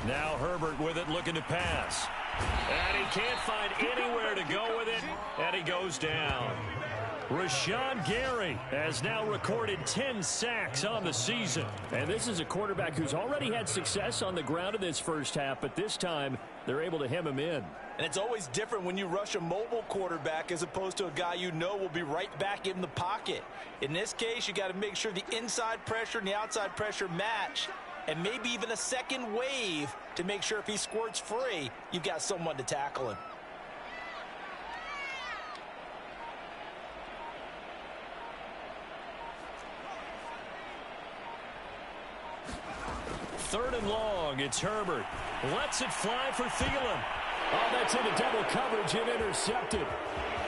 Now Herbert with it, looking to pass. And he can't find anywhere to go with it, and he goes down. Rashawn Gary has now recorded 10 sacks on the season. And this is a quarterback who's already had success on the ground in this first half, but this time they're able to hem him in. And it's always different when you rush a mobile quarterback as opposed to a guy you know will be right back in the pocket. In this case, you got to make sure the inside pressure and the outside pressure match, and maybe even a second wave to make sure if he squirts free, you've got someone to tackle him. Third and long, it's Herbert. Lets it fly for Thielen. Oh, that's into double coverage and intercepted.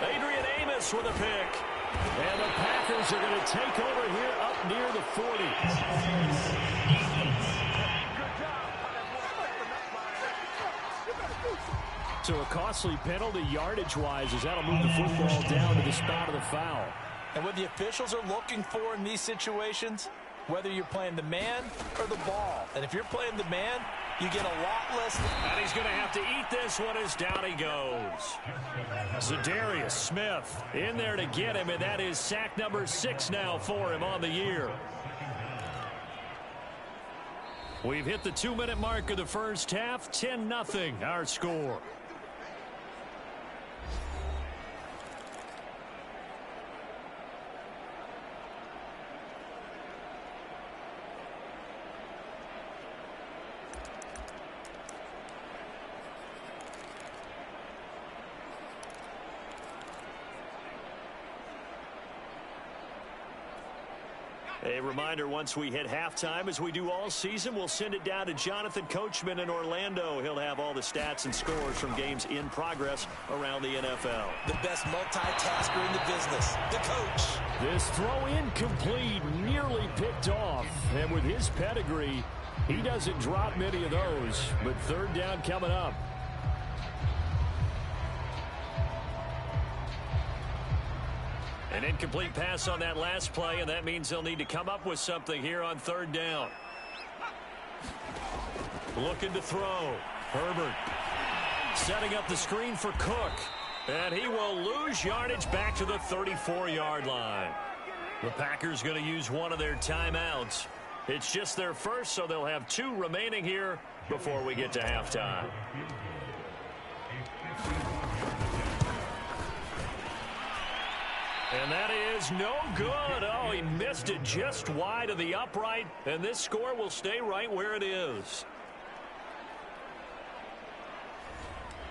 Adrian Amos with a pick. And the Packers are going to take over here up near the 40. So a costly penalty yardage-wise as that'll move the football down to the spot of the foul. And what the officials are looking for in these situations, whether you're playing the man or the ball. And if you're playing the man, you get a lot less. And he's going to have to eat this one as down he goes. Zadarius Smith in there to get him, and that is sack number 6 now for him on the year. We've hit the 2-minute mark of the first half. 10-0 our score. A reminder, once we hit halftime, as we do all season, we'll send it down to Jonathan Coachman in Orlando. He'll have all the stats and scores from games in progress around the NFL. The best multitasker in the business, the coach. This throw incomplete, nearly picked off. And with his pedigree, he doesn't drop many of those. But third down coming up. An incomplete pass on that last play, and that means they'll need to come up with something here on third down. Looking to throw. Herbert setting up the screen for Cook. And he will lose yardage back to the 34-yard line. The Packers going to use one of their timeouts. It's just their first, so they'll have 2 remaining here before we get to halftime. And that is no good. Oh, he missed it just wide of the upright, and this score will stay right where it is.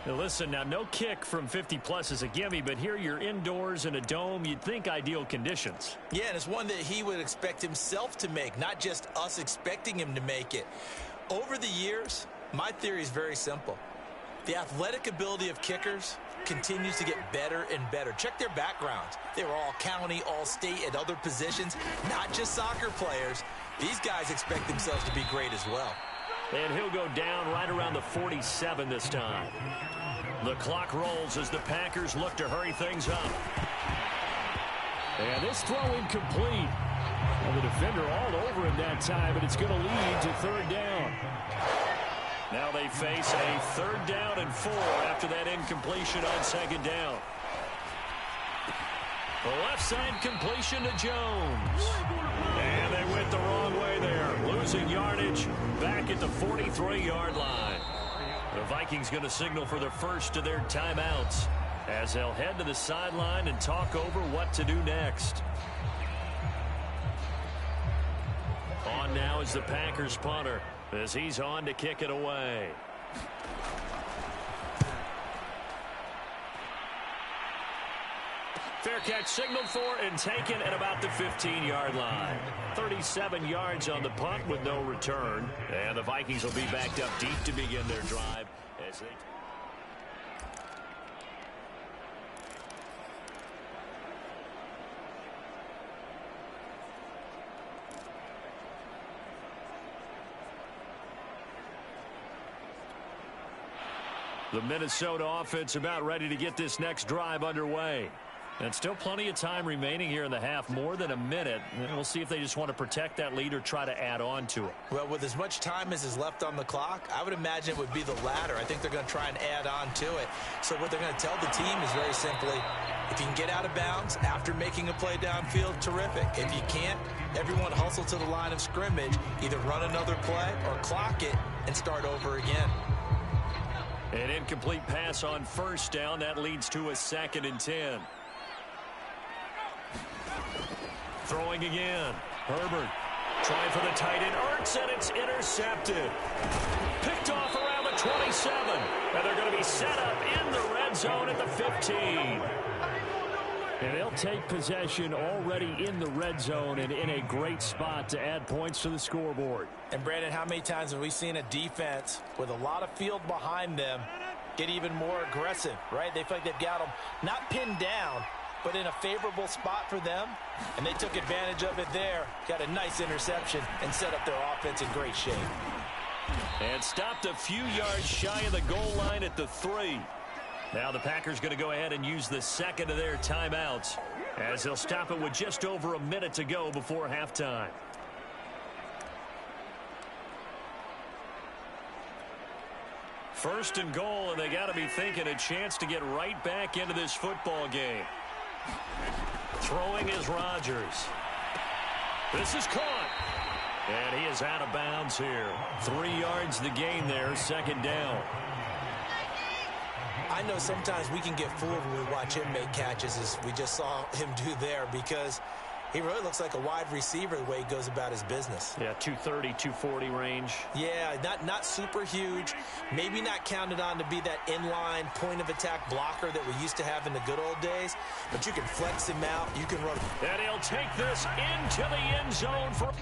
Now listen, now no kick from 50-plus is a gimme, but here you're indoors in a dome. You'd think ideal conditions. Yeah, and it's one that he would expect himself to make, not just us expecting him to make it. Over the years, my theory is very simple. The athletic ability of kickers continues to get better and better. Check their backgrounds. They were all county, all state, at other positions, not just soccer players. These guys expect themselves to be great as well. And he'll go down right around the 47 this time. The clock rolls as the Packers look to hurry things up. And this throw incomplete. Well, the defender all over him that time, but it's going to lead to third down. Now they face a 3rd down and 4 after that incompletion on 2nd down. The left side completion to Jones. And they went the wrong way there. Losing yardage back at the 43-yard line. The Vikings going to signal for the first of their timeouts as they'll head to the sideline and talk over what to do next. On now is the Packers punter, as he's on to kick it away. Fair catch signaled for and taken at about the 15-yard line. 37 yards on the punt with no return. And the Vikings will be backed up deep to begin their drive as they... The Minnesota offense about ready to get this next drive underway. And still plenty of time remaining here in the half, more than a minute. And we'll see if they just want to protect that lead or try to add on to it. Well, with as much time as is left on the clock, I would imagine it would be the latter. I think they're going to try and add on to it. So what they're going to tell the team is very simply, If you can get out of bounds after making a play downfield, terrific. If you can't, everyone hustle to the line of scrimmage, either run another play or clock it and start over again. An incomplete pass on first down. That leads to a 2nd and 10. Throwing again. Herbert trying for the tight end. Ertz, and it's intercepted. Picked off around the 27. And they're going to be set up in the red zone at the 15. And they'll take possession already in the red zone and in a great spot to add points to the scoreboard. And, Brandon, how many times have we seen a defense with a lot of field behind them get even more aggressive, right? They feel like they've got them not pinned down, but in a favorable spot for them, and they took advantage of it there. Got a nice interception and set up their offense in great shape. And stopped a few yards shy of the goal line at the 3. Now the Packers going to go ahead and use the second of their timeouts as they'll stop it with just over a minute to go before halftime. First and goal, and they got to be thinking a chance to get right back into this football game. Throwing is Rodgers. This is caught. And he is out of bounds here. 3 yards the gain there, 2nd down. I know sometimes we can get fooled when we watch him make catches, as we just saw him do there, because he really looks like a wide receiver the way he goes about his business. Yeah, 230, 240 range. Yeah, not super huge. Maybe not counted on to be that inline point-of-attack blocker that we used to have in the good old days, but you can flex him out. You can run. And he'll take this into the end zone for...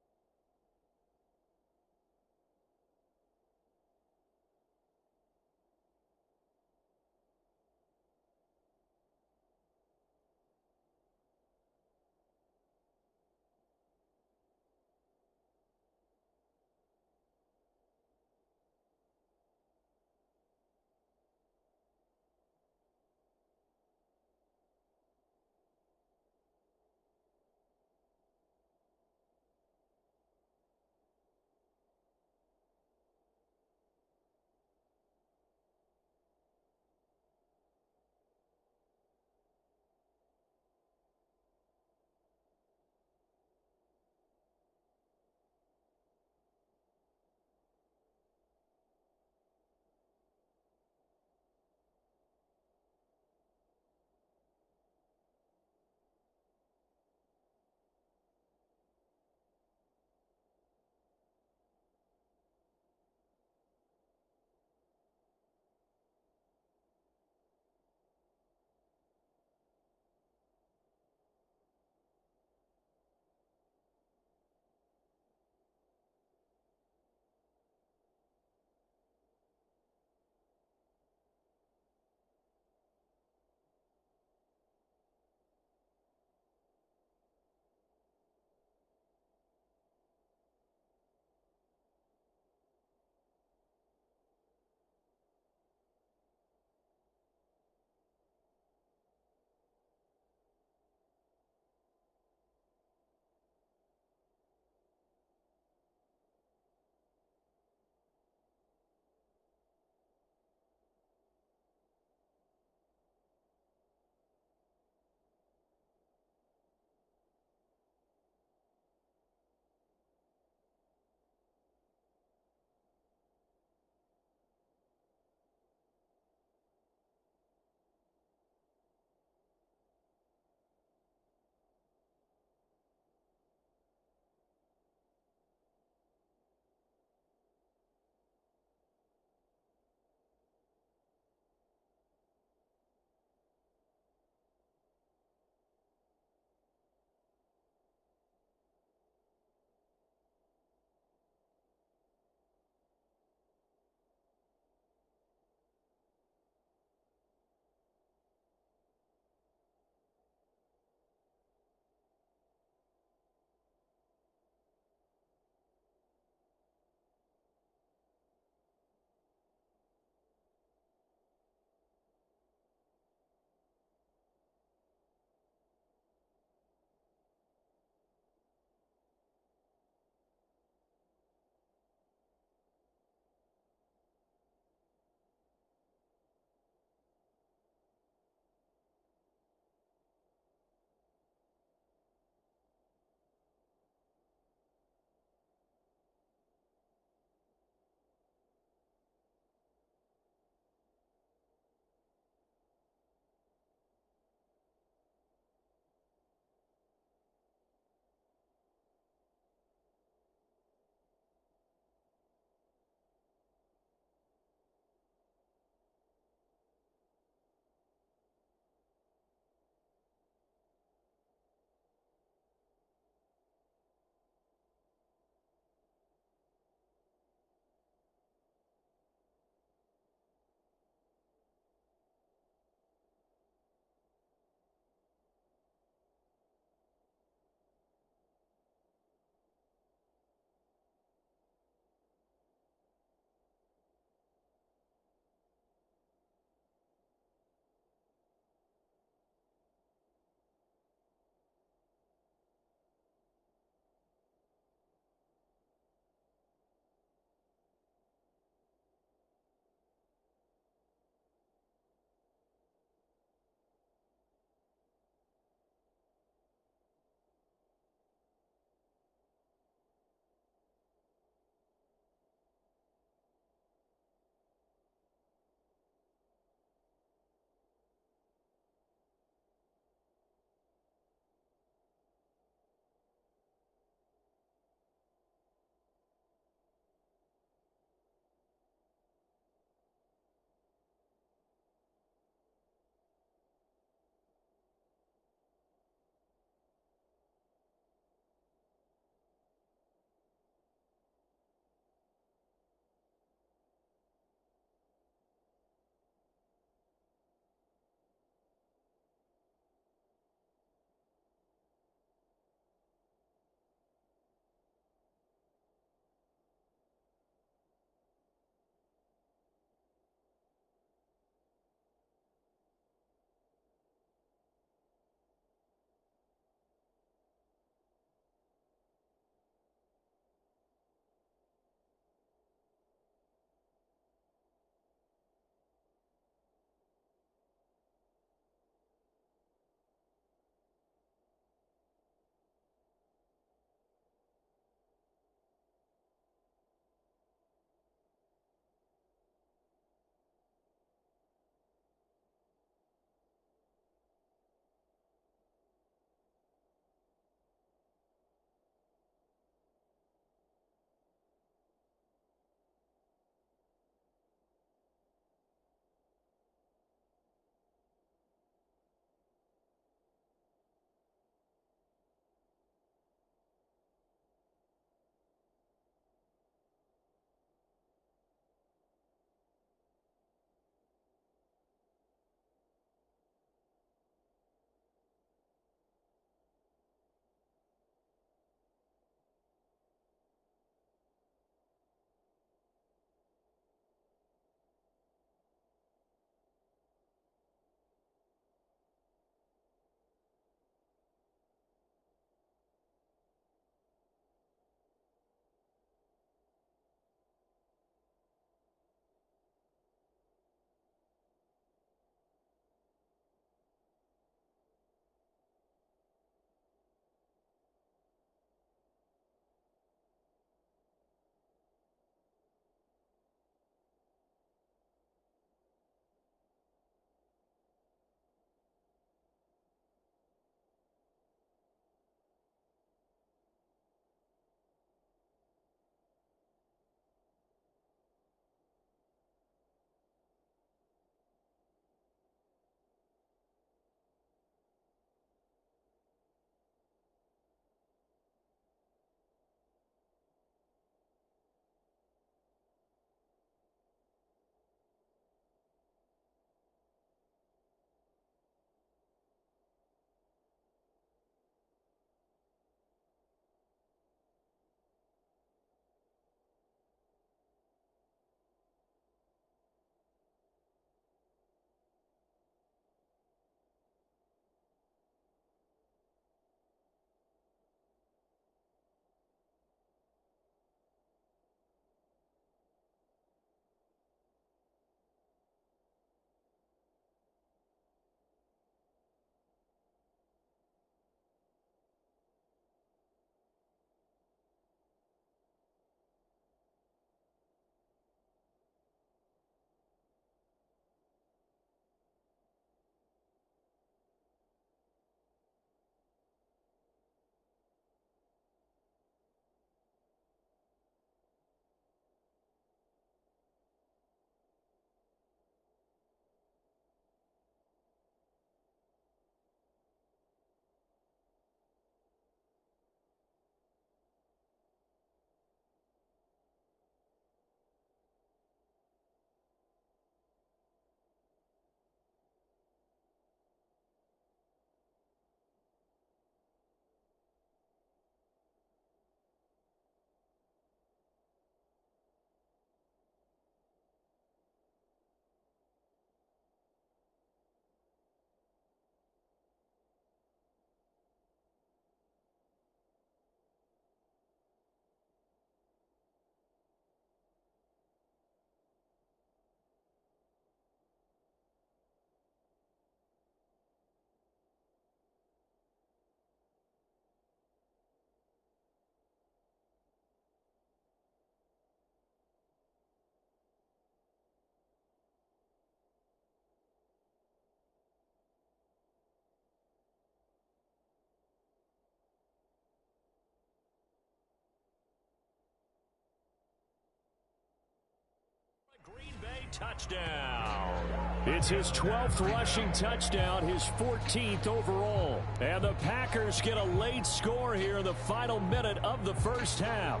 touchdown. It's his 12th rushing touchdown, his 14th overall. And the Packers get a late score here in the final minute of the first half.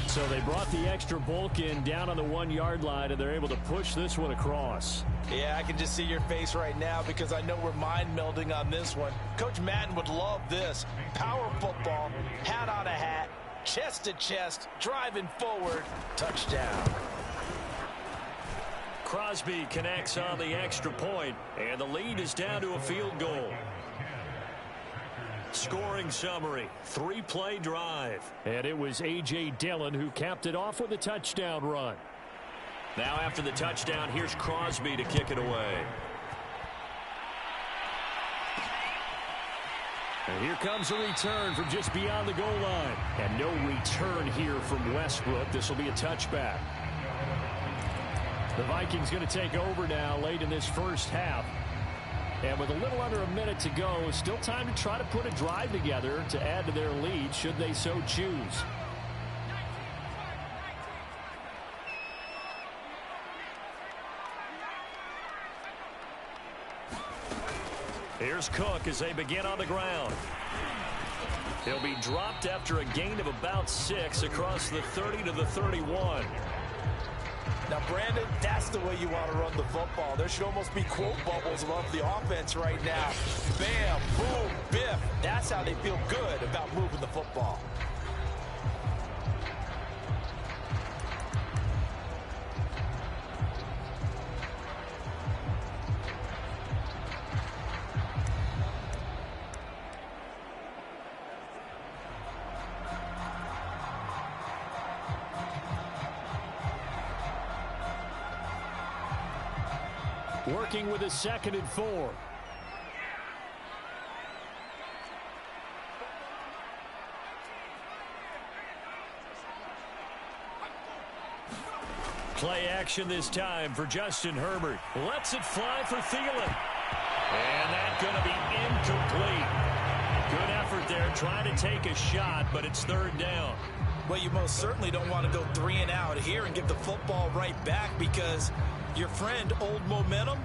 So they brought the extra bulk in down on the 1-yard line, and they're able to push this one across. Yeah, I can just see your face right now because I know we're mind melding on this one. Coach Madden would love this. Power football, hat on a hat, chest to chest, driving forward, touchdown. Crosby connects on the extra point, and the lead is down to a field goal. Scoring summary, 3-play drive. And it was A.J. Dillon who capped it off with a touchdown run. Now after the touchdown, here's Crosby to kick it away. And here comes a return from just beyond the goal line. And no return here from Westbrook. This will be a touchback. The Vikings going to take over now late in this first half. And with a little under a minute to go, still time to try to put a drive together to add to their lead should they so choose. Here's Cook as they begin on the ground. He'll be dropped after a gain of about 6 across the 30 to the 31. Now, Brandon, that's the way you want to run the football. There should almost be quote bubbles above the offense right now. Bam, boom, biff. That's how they feel good about moving the football. Working with a 2nd and 4. Play action this time for Justin Herbert. Lets it fly for Thielen. And that's going to be incomplete. Good effort there trying to take a shot, but it's 3rd down. Well, you most certainly don't want to go 3 and out here and give the football right back because your friend, Old Momentum,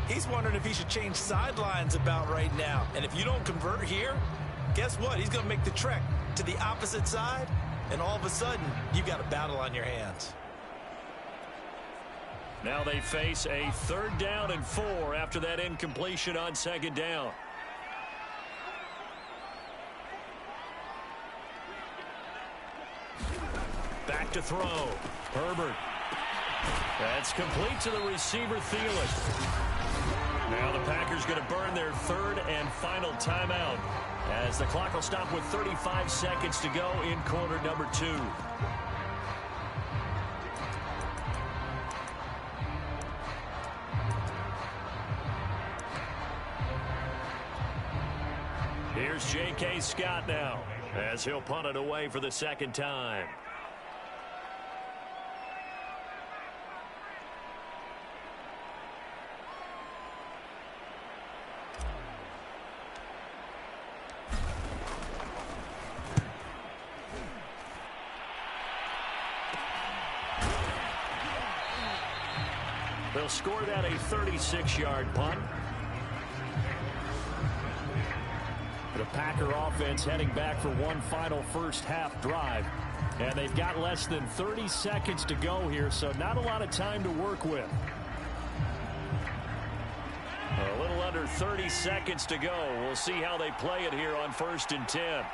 he's wondering if he should change sidelines about right now. And if you don't convert here, guess what? He's going to make the trek to the opposite side, and all of a sudden, you've got a battle on your hands. Now they face a 3rd down and 4 after that incompletion on 2nd down. Back to throw. Herbert. That's complete to the receiver, Thielen. Now the Packers going to burn their 3rd and final timeout as the clock will stop with 35 seconds to go in quarter number 2. Here's J.K. Scott now as he'll punt it away for the 2nd time. They'll score that a 36-yard punt. The Packer offense heading back for one final first half drive. And they've got less than 30 seconds to go here, so not a lot of time to work with. A little under 30 seconds to go. We'll see how they play it here on 1st and 10.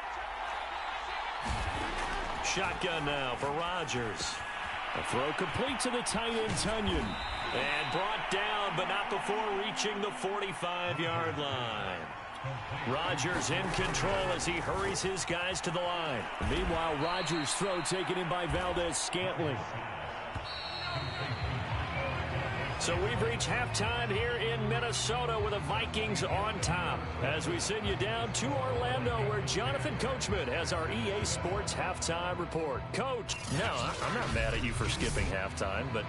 Shotgun now for Rodgers. A throw complete to the tight end, Tunyon. And brought down, but not before reaching the 45-yard line. Rodgers in control as he hurries his guys to the line. Meanwhile, Rodgers' throw taken in by Valdez-Scantling. So we've reached halftime here in Minnesota with the Vikings on top. As we send you down to Orlando where Jonathan Coachman has our EA Sports halftime report. Coach. No, I'm not mad at you for skipping halftime, but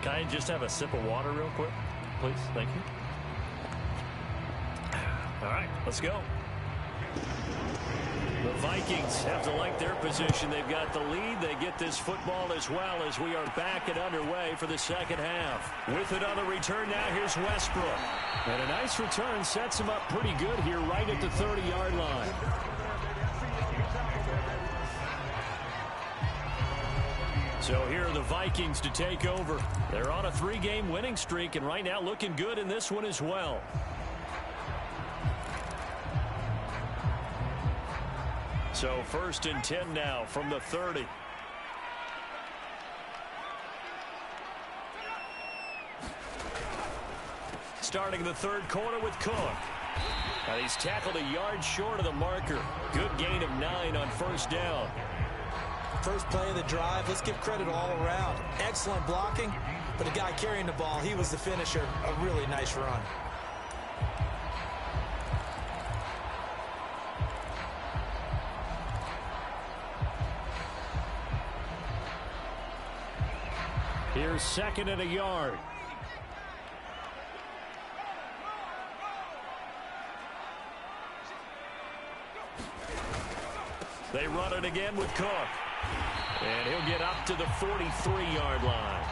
can I just have a sip of water real quick? Please, thank you. All right, let's go. The Vikings have to like their position. They've got the lead. They get this football as well as we are back and underway for the second half. With it on the return now, here's Westbrook. And a nice return sets him up pretty good here right at the 30-yard line. So here are the Vikings to take over. They're on a 3-game winning streak and right now looking good in this one as well. So 1st and 10 now from the 30. Starting the third quarter with Cook. And he's tackled a yard short of the marker. Good gain of 9 on 1st down. First play of the drive, let's give credit all around. Excellent blocking, but the guy carrying the ball, he was the finisher. A really nice run. Here's 2nd and a yard. They run it again with Cook. And he'll get up to the 43-yard line.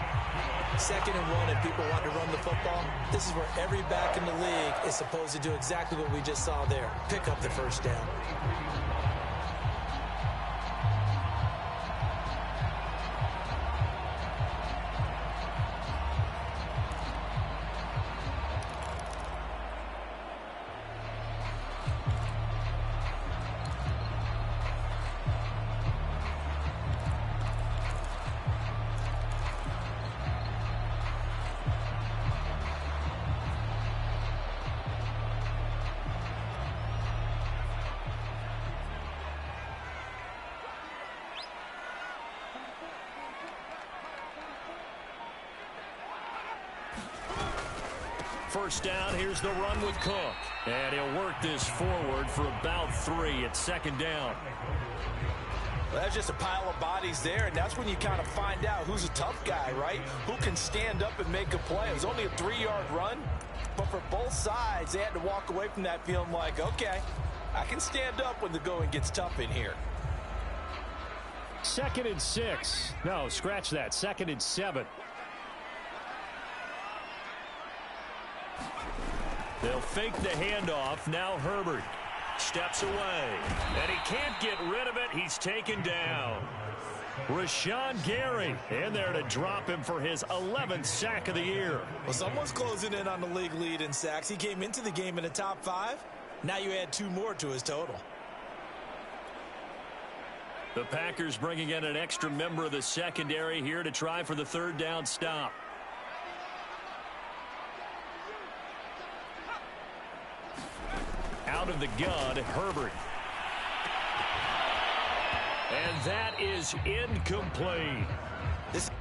2nd and 1, if people want to run the football, this is where every back in the league is supposed to do exactly what we just saw there. Pick up the 1st down. First down, here's the run with Cook. And he'll work this forward for about 3 at 2nd down. Well, that's just a pile of bodies there, and that's when you kind of find out who's a tough guy, right? Who can stand up and make a play. It was only a 3-yard run, but for both sides, they had to walk away from that feeling like, okay, I can stand up when the going gets tough in here. 2nd and 6. No, scratch that. 2nd and 7. They'll fake the handoff. Now Herbert steps away. And he can't get rid of it. He's taken down. Rashawn Gary in there to drop him for his 11th sack of the year. Well, someone's closing in on the league lead in sacks. He came into the game in the top 5. Now you add 2 more to his total. The Packers bringing in an extra member of the secondary here to try for the 3rd down stop. Out of the gun, Herbert. And that is incomplete. This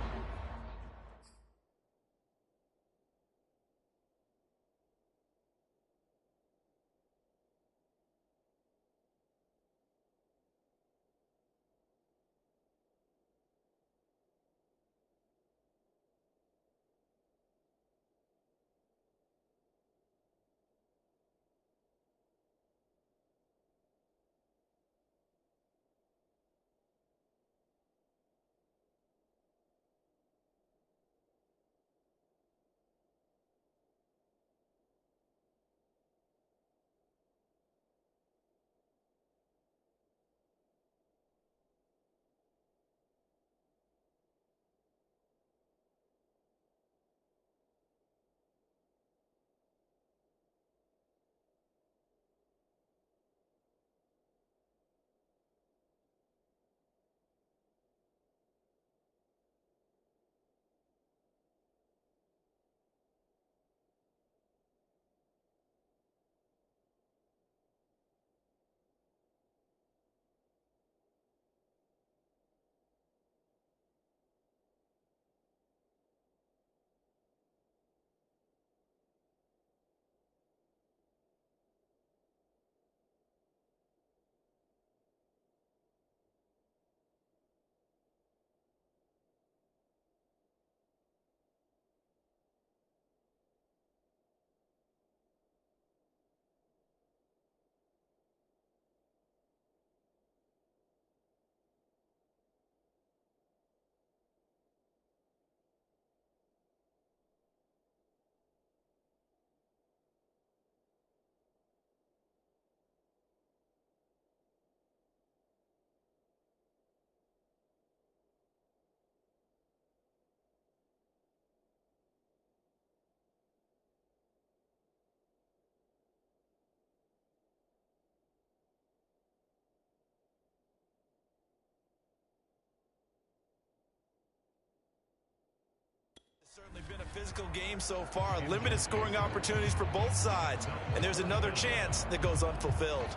Certainly been a physical game so far. Limited scoring opportunities for both sides. And there's another chance that goes unfulfilled.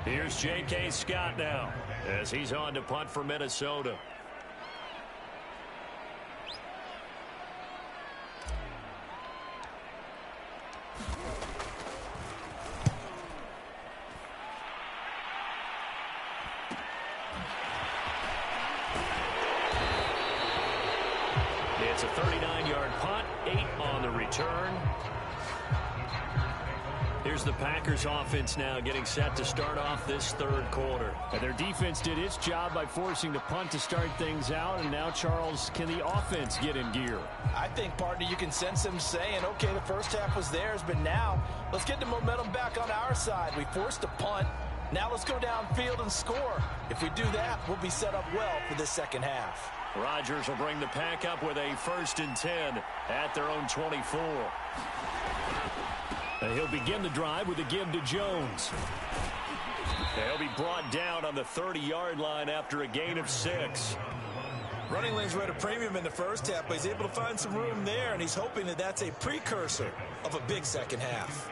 Here's J.K. Scott now as he's on to punt for Minnesota. It's a 39-yard punt, 8 on the return. Here's the Packers offense now getting set to start off this third quarter. And their defense did its job by forcing the punt to start things out. And now, Charles, can the offense get in gear? I think, partner, you can sense them saying, okay, the first half was theirs, but now let's get the momentum back on our side. We forced a punt. Now let's go downfield and score. If we do that, we'll be set up well for this second half. Rodgers will bring the pack up with a 1st and 10 at their own 24. And he'll begin the drive with a give to Jones. He'll be brought down on the 30-yard line after a gain of 6. Running lanes were at a premium in the first half, but he's able to find some room there, and he's hoping that that's a precursor of a big second half.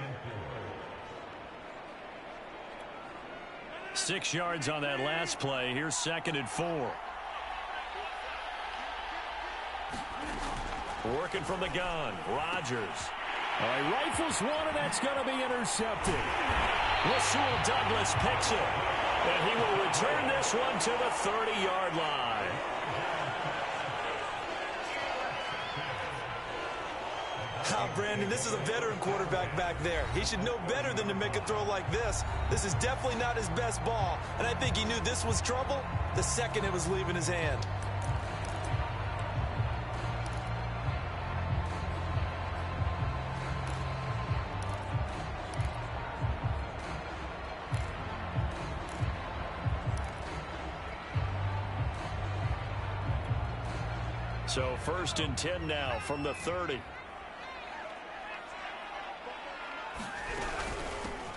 6 yards on that last play. Here's 2nd and 4. Working from the gun, Rodgers. All right, rifles one, and that's going to be intercepted. Rasul Douglas picks it, and he will return this one to the 30-yard line. Brandon, this is a veteran quarterback back there. He should know better than to make a throw like this. This is definitely not his best ball, and I think he knew this was trouble the second it was leaving his hand. So 1st and 10 now from the 30.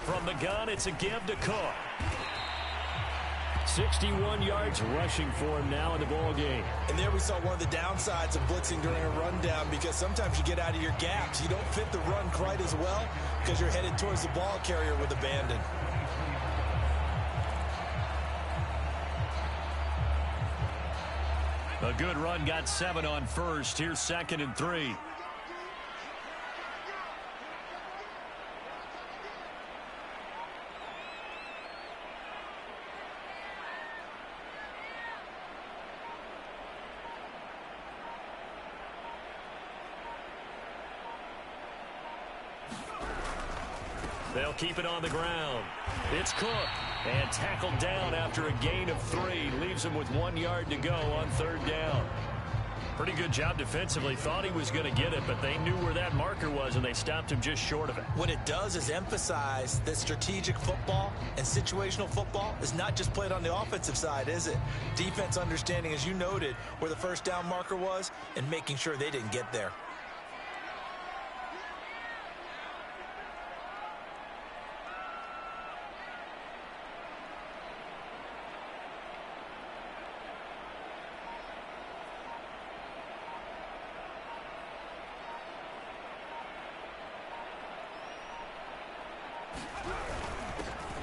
From the gun, it's a give to Cook. 61 yards rushing for him now in the ball game. And there we saw one of the downsides of blitzing during a rundown, because sometimes you get out of your gaps. You don't fit the run quite as well because you're headed towards the ball carrier with abandon. A good run, got 7 on 1st. Here's 2nd and 3. They'll keep it on the ground. It's Cook, and tackled down after a gain of 3. Leaves him with 1 yard to go on 3rd down. Pretty good job defensively. Thought he was going to get it, but they knew where that marker was, and they stopped him just short of it. What it does is emphasize that strategic football and situational football is not just played on the offensive side, is it? Defense understanding, as you noted, where the first down marker was and making sure they didn't get there.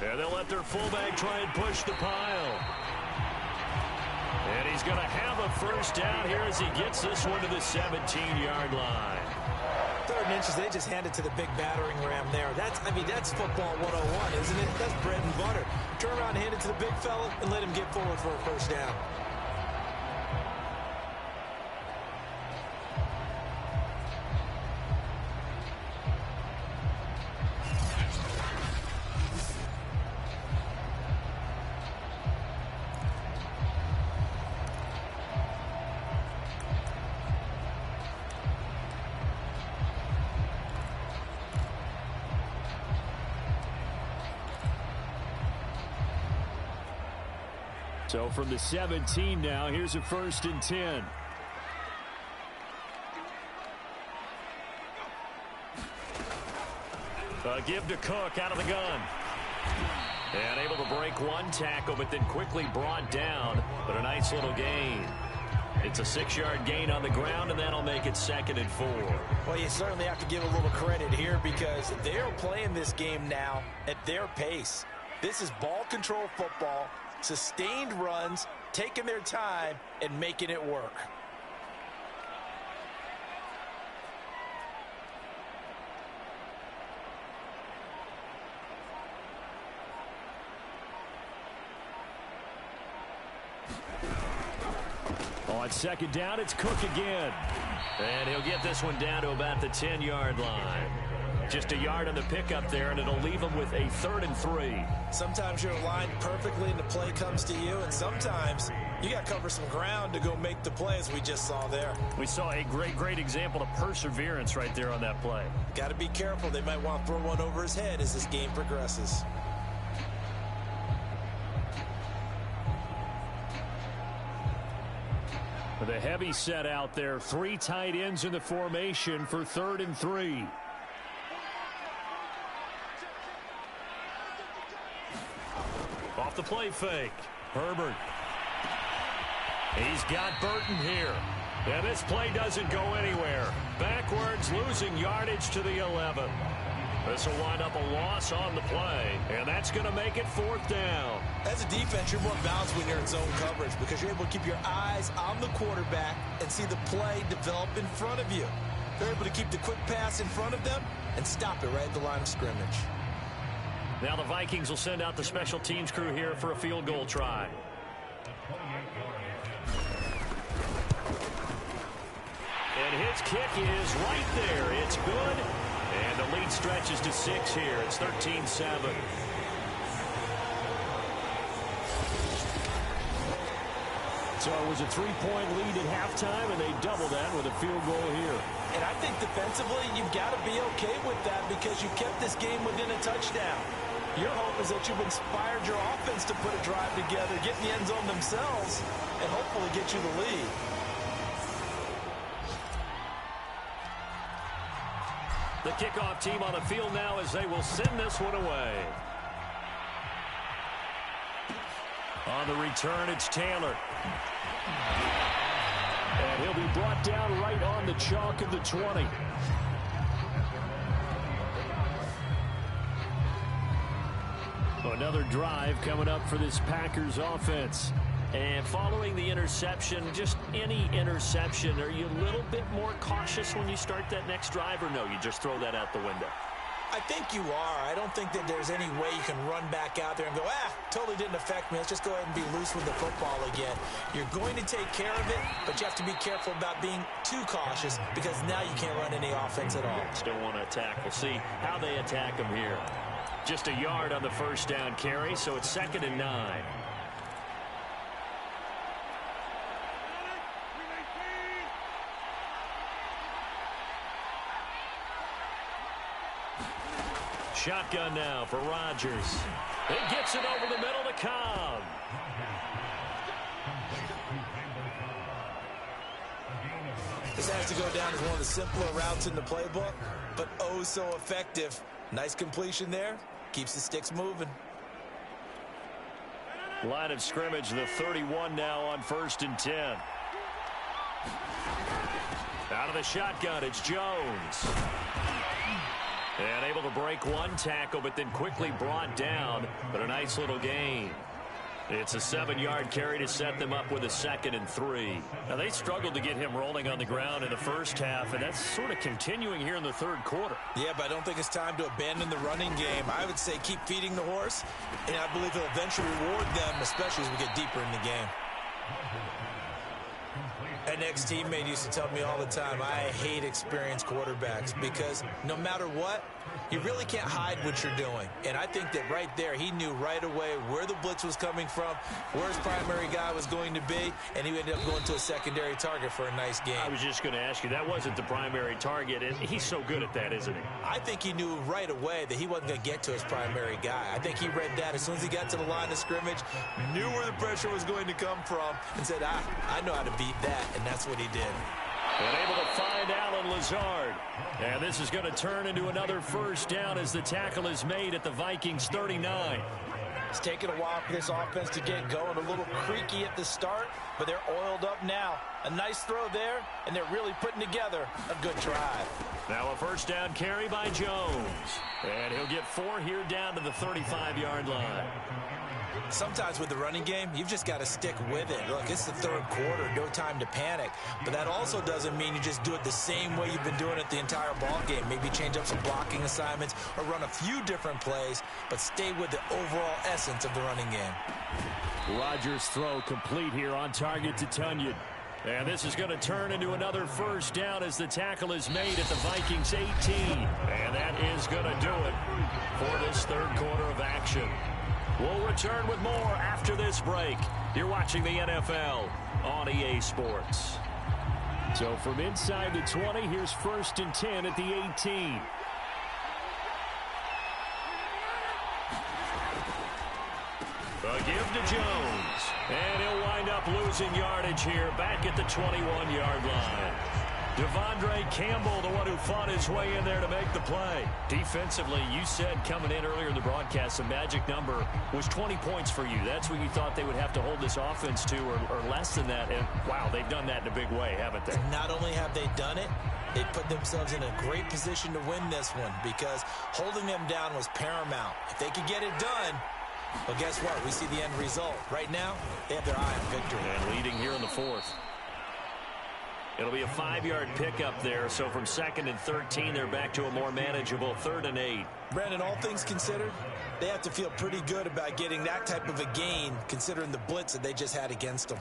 And they'll let their fullback try and push the pile. And he's going to have a 1st down here as he gets this one to the 17-yard line. 3rd and inches, they just hand it to the big battering ram there. That's football 101, isn't it? That's bread and butter. Turn around and hand it to the big fella and let him get forward for a 1st down. So from the 17 now, here's a 1st and 10. Give to Cook out of the gun. And able to break one tackle, but then quickly brought down. But a nice little gain. It's a 6-yard gain on the ground, and that'll make it 2nd and 4. Well, you certainly have to give a little credit here because they're playing this game now at their pace. This is ball control football, sustained runs, taking their time, and making it work. On 2nd down, it's Cook again. And he'll get this one down to about the 10-yard line. Just a yard on the pickup there, and it'll leave him with a 3rd and 3. Sometimes you're aligned perfectly and the play comes to you, and sometimes you got to cover some ground to go make the play, as we just saw there. We saw a great example of perseverance right there on that play. Got to be careful. They might want to throw one over his head as this game progresses. With a heavy set out there, 3 tight ends in the formation for 3rd and 3. Off the play fake. Herbert. He's got Burton here. And this play doesn't go anywhere. Backwards, losing yardage to the 11. This will wind up a loss on the play, and that's going to make it 4th down. As a defense, you're more balanced when you're in zone coverage because you're able to keep your eyes on the quarterback and see the play develop in front of you. They're able to keep the quick pass in front of them and stop it right at the line of scrimmage. Now the Vikings will send out the special teams crew here for a field goal try. And his kick is right there. It's good. And the lead stretches to 6 here. It's 13-7. So it was a 3-point lead at halftime, and they doubled that with a field goal here. And I think defensively, you've got to be okay with that because you kept this game within a touchdown. Your hope is that you've inspired your offense to put a drive together, get in the end zone themselves, and hopefully get you the lead. The kickoff team on the field now as they will send this one away. On the return, it's Taylor. And he'll be brought down right on the chalk of the 20. Another drive coming up for this Packers offense. And following the interception, just any interception, are you a little bit more cautious when you start that next drive, or no, you just throw that out the window? I think you are. I don't think that there's any way you can run back out there and go, totally didn't affect me. Let's just go ahead and be loose with the football again. You're going to take care of it, but you have to be careful about being too cautious because now you can't run any offense at all. Still want to attack. We'll see how they attack them here. Just a yard on the first down carry, so it's 2nd and 9. Shotgun now for Rodgers. He gets it over the middle to Cobb. This has to go down as one of the simpler routes in the playbook, but oh so effective. Nice completion there. Keeps the sticks moving. Line of scrimmage, the 31 now on 1st and 10. Out of the shotgun, it's Jones. And able to break one tackle, but then quickly brought down. But a nice little gain. It's a 7-yard carry to set them up with a 2nd and 3. Now, they struggled to get him rolling on the ground in the first half, and that's sort of continuing here in the 3rd quarter. Yeah, but I don't think it's time to abandon the running game. I would say keep feeding the horse, and I believe it'll eventually reward them, especially as we get deeper in the game. An ex-teammate used to tell me all the time, I hate experienced quarterbacks because no matter what, you really can't hide what you're doing. And I think that right there, he knew right away where the blitz was coming from, where his primary guy was going to be, and he ended up going to a secondary target for a nice game. I was just going to ask you, that wasn't the primary target, and he's so good at that, isn't he? I think he knew right away that he wasn't going to get to his primary guy. I think he read that as soon as he got to the line of scrimmage, knew where the pressure was going to come from, and said, I know how to beat that, and that's what he did. And able to find Allen Lazard. And this is going to turn into another first down as the tackle is made at the Vikings 39. It's taken a while for this offense to get going. A little creaky at the start, but they're oiled up now. A nice throw there, and they're really putting together a good drive. Now a first down carry by Jones. And he'll get 4 here down to the 35-yard line. Sometimes with the running game, you've just got to stick with it. Look, it's the third quarter, no time to panic. But that also doesn't mean you just do it the same way you've been doing it the entire ball game. Maybe change up some blocking assignments or run a few different plays, but stay with the overall essence of the running game. Rodgers' throw complete here on target to Tunyon. And this is going to turn into another first down as the tackle is made at the Vikings 18. And that is going to do it for this third quarter of action. We'll return with more after this break. You're watching the NFL on EA Sports. So from inside the 20, here's 1st and 10 at the 18. A give to Jones. And he'll wind up losing yardage here back at the 21-yard line. Devondre Campbell, the one who fought his way in there to make the play. Defensively, you said coming in earlier in the broadcast, the magic number was 20 points for you. That's what you thought they would have to hold this offense to, or less than that. And, wow, they've done that in a big way, haven't they? Not only have they done it, they put themselves in a great position to win this one because holding them down was paramount. If they could get it done, well, guess what? We see the end result. Right now, they have their eye on victory. And leading here in the 4th. It'll be a 5-yard pickup there, so from 2nd and 13, they're back to a more manageable 3rd and 8. Brandon, all things considered, they have to feel pretty good about getting that type of a gain, considering the blitz that they just had against them.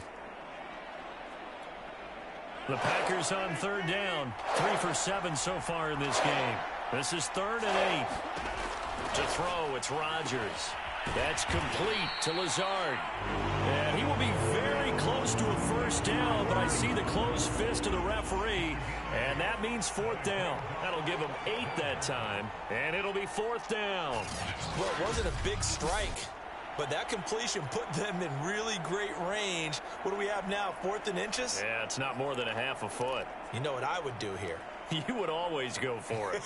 The Packers on 3rd down, 3 for 7 so far in this game. This is 3rd and 8. To throw, it's Rodgers. That's complete to Lazard. And he will be very close to a first down, but I see the closed fist of the referee, and that means 4th down. That'll give him 8 that time, and it'll be 4th down. Well, it wasn't a big strike, but that completion put them in really great range. What do we have now, 4th and inches? Yeah, it's not more than a half a foot. You know what I would do here? You would always go for it.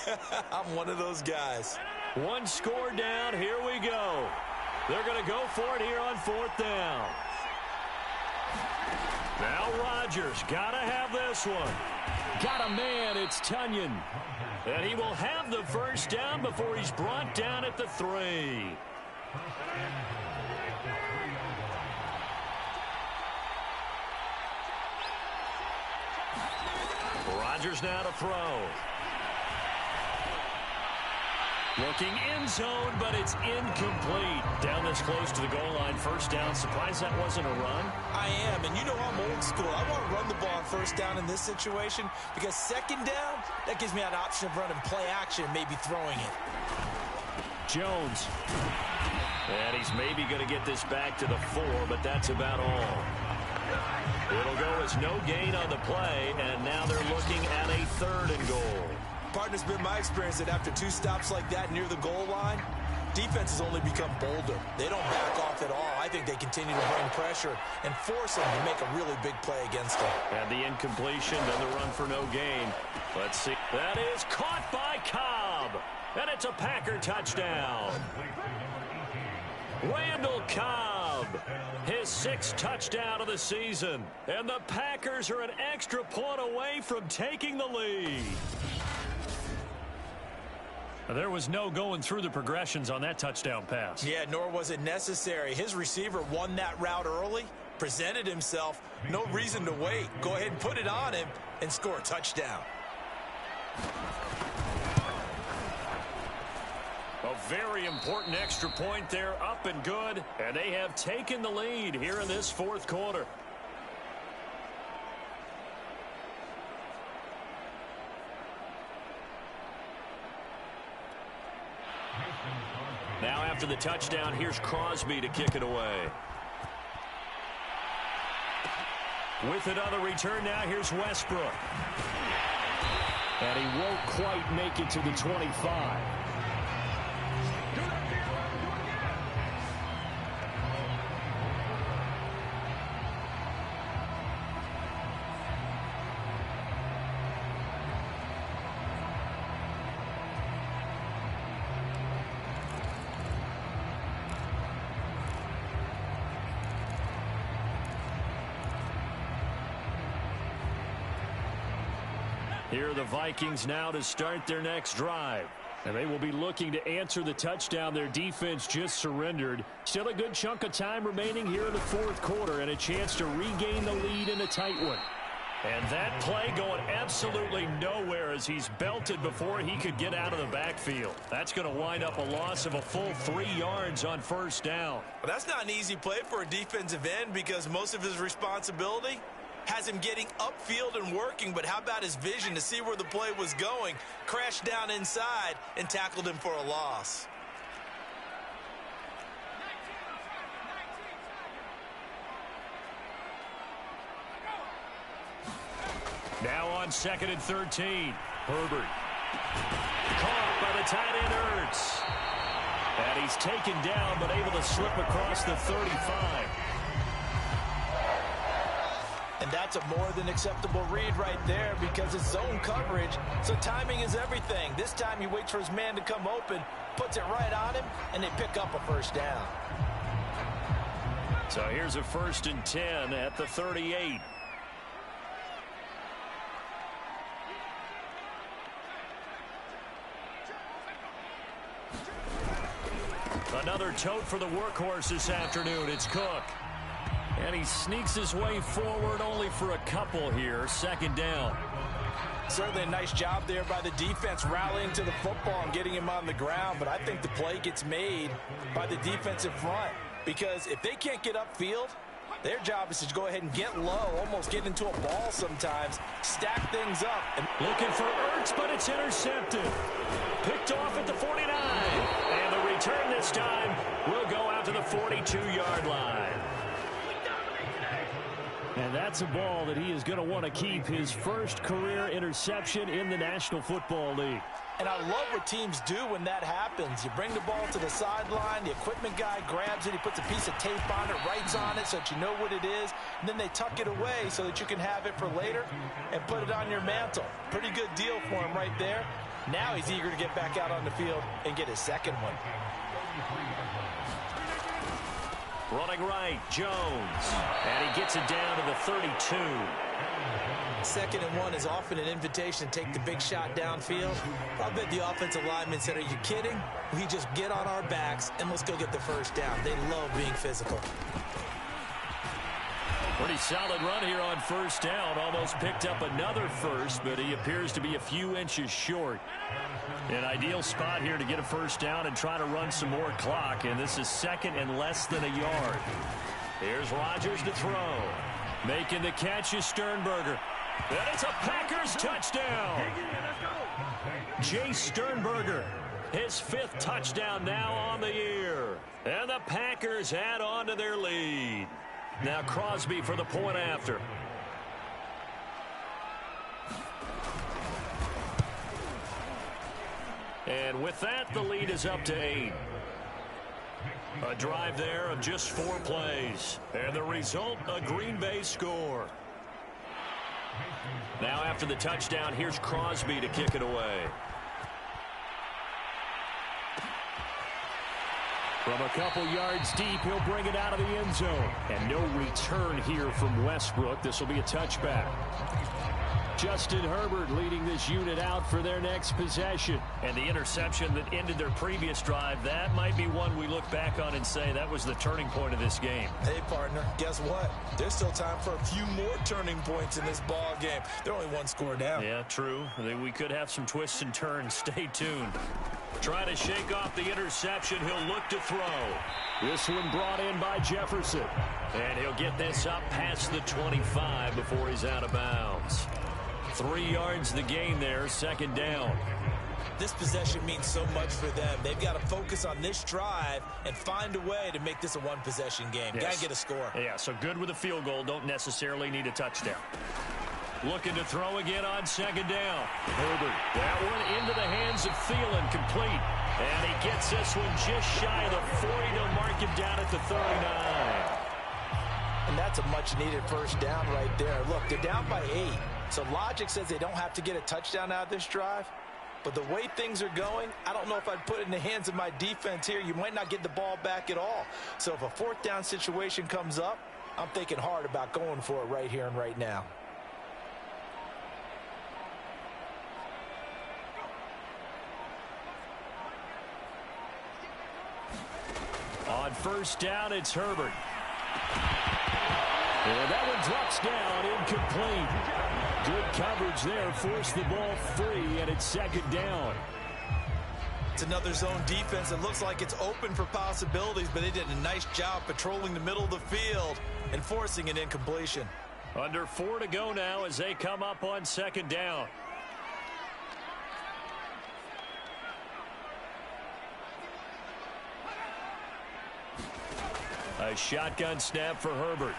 I'm one of those guys. 1 score down, here we go. They're going to go for it here on 4th down. Now Rodgers, got to have this one. Got a man, it's Tunyon. And he will have the first down before he's brought down at the 3. Rodgers now to throw. Looking end zone, but it's incomplete. Down this close to the goal line, first down. Surprised that wasn't a run? I am, and you know I'm old school. I want to run the ball on first down in this situation because 2nd down, that gives me an option of running play action, maybe throwing it. Jones. And he's maybe going to get this back to the 4, but that's about all. It'll go as no gain on the play, and now they're looking at a 3rd and goal. Partner's been my experience that after 2 stops like that near the goal line, defenses only become bolder. They don't back off at all. I think they continue to bring pressure and force them to make a really big play against them. And the incompletion, then the run for no gain. Let's see. That is caught by Cobb. And it's a Packer touchdown. Randall Cobb, his 6th touchdown of the season. And the Packers are an extra point away from taking the lead. There was no going through the progressions on that touchdown pass. Yeah, nor was it necessary. His receiver won that route early, presented himself. No reason to wait. Go ahead and put it on him and score a touchdown. A very important extra point there, up and good. And they have taken the lead here in this 4th quarter. Now after the touchdown, here's Crosby to kick it away. With another return now, here's Westbrook. And he won't quite make it to the 25. Here are the Vikings now to start their next drive. And they will be looking to answer the touchdown their defense just surrendered. Still a good chunk of time remaining here in the fourth quarter and a chance to regain the lead in a tight one. And that play going absolutely nowhere as he's belted before he could get out of the backfield. That's going to wind up a loss of a full 3 yards on first down. Well, that's not an easy play for a defensive end because most of his responsibility has him getting upfield and working, but how about his vision to see where the play was going, crashed down inside, and tackled him for a loss. Now on 2nd and 13. Herbert. Caught by the tight end Ertz. And he's taken down but able to slip across the 35. And that's a more than acceptable read right there because it's zone coverage, so timing is everything. This time he waits for his man to come open, puts it right on him, and they pick up a first down. So here's a 1st and 10 at the 38. Another tote for the workhorse this afternoon. It's Cook. And he sneaks his way forward only for a couple here. 2nd down. Certainly a nice job there by the defense rallying to the football and getting him on the ground. But I think the play gets made by the defensive front. Because if they can't get upfield, their job is to go ahead and get low, almost get into a ball sometimes, stack things up. And looking for Ertz, but it's intercepted. Picked off at the 49. And the return this time will go out to the 42-yard line. And that's a ball that he is going to want to keep, his first career interception in the National Football League. And I love what teams do when that happens. You bring the ball to the sideline, the equipment guy grabs it, he puts a piece of tape on it, writes on it so that you know what it is, and then they tuck it away so that you can have it for later and put it on your mantle. Pretty good deal for him right there. Now he's eager to get back out on the field and get his second one. Running right, Jones. And he gets it down to the 32. 2nd and 1 is often an invitation to take the big shot downfield. I'll bet the offensive lineman said, are you kidding? We just get on our backs and let's go get the first down. They love being physical. Pretty solid run here on 1st down. Almost picked up another first, but he appears to be a few inches short. An ideal spot here to get a first down and try to run some more clock. And this is 2nd and less than a yard. Here's Rodgers to throw. Making the catch is Sternberger. And it's a Packers touchdown. Jay Sternberger, his 5th touchdown now on the year. And the Packers add on to their lead. Now Crosby for the point after. And with that, the lead is up to 8. A drive there of just 4 plays. And the result, a Green Bay score. Now after the touchdown, here's Crosby to kick it away. From a couple yards deep, he'll bring it out of the end zone. And no return here from Westbrook. This will be a touchback. Justin Herbert leading this unit out for their next possession. And the interception that ended their previous drive, that might be one we look back on and say that was the turning point of this game. Hey, partner, guess what? There's still time for a few more turning points in this ball game. They're only 1 score down. Yeah, true. We could have some twists and turns. Stay tuned. Trying to shake off the interception. He'll look to throw. This one brought in by Jefferson. And he'll get this up past the 25 before he's out of bounds. 3 yards the gain there, 2nd down. This possession means so much for them. They've got to focus on this drive and find a way to make this a one-possession game. Yes. Got to get a score. Yeah, so good with a field goal. Don't necessarily need a touchdown. Looking to throw again on 2nd down. Herbert, that one into the hands of Thielen, complete. And he gets this one just shy of the 40 to mark him down at the 39. And that's a much-needed first down right there. Look, they're down by 8. So logic says they don't have to get a touchdown out of this drive. But the way things are going, I don't know if I'd put it in the hands of my defense here. You might not get the ball back at all. So if a 4th down situation comes up, I'm thinking hard about going for it right here and right now. first down, it's Herbert. And that one drops down, incomplete. Good coverage there, forced the ball free, and it's second down. It's another zone defense that looks like it's open for possibilities, but they did a nice job patrolling the middle of the field and forcing an incompletion. Under 4 to go now as they come up on second down. A shotgun snap for Herbert.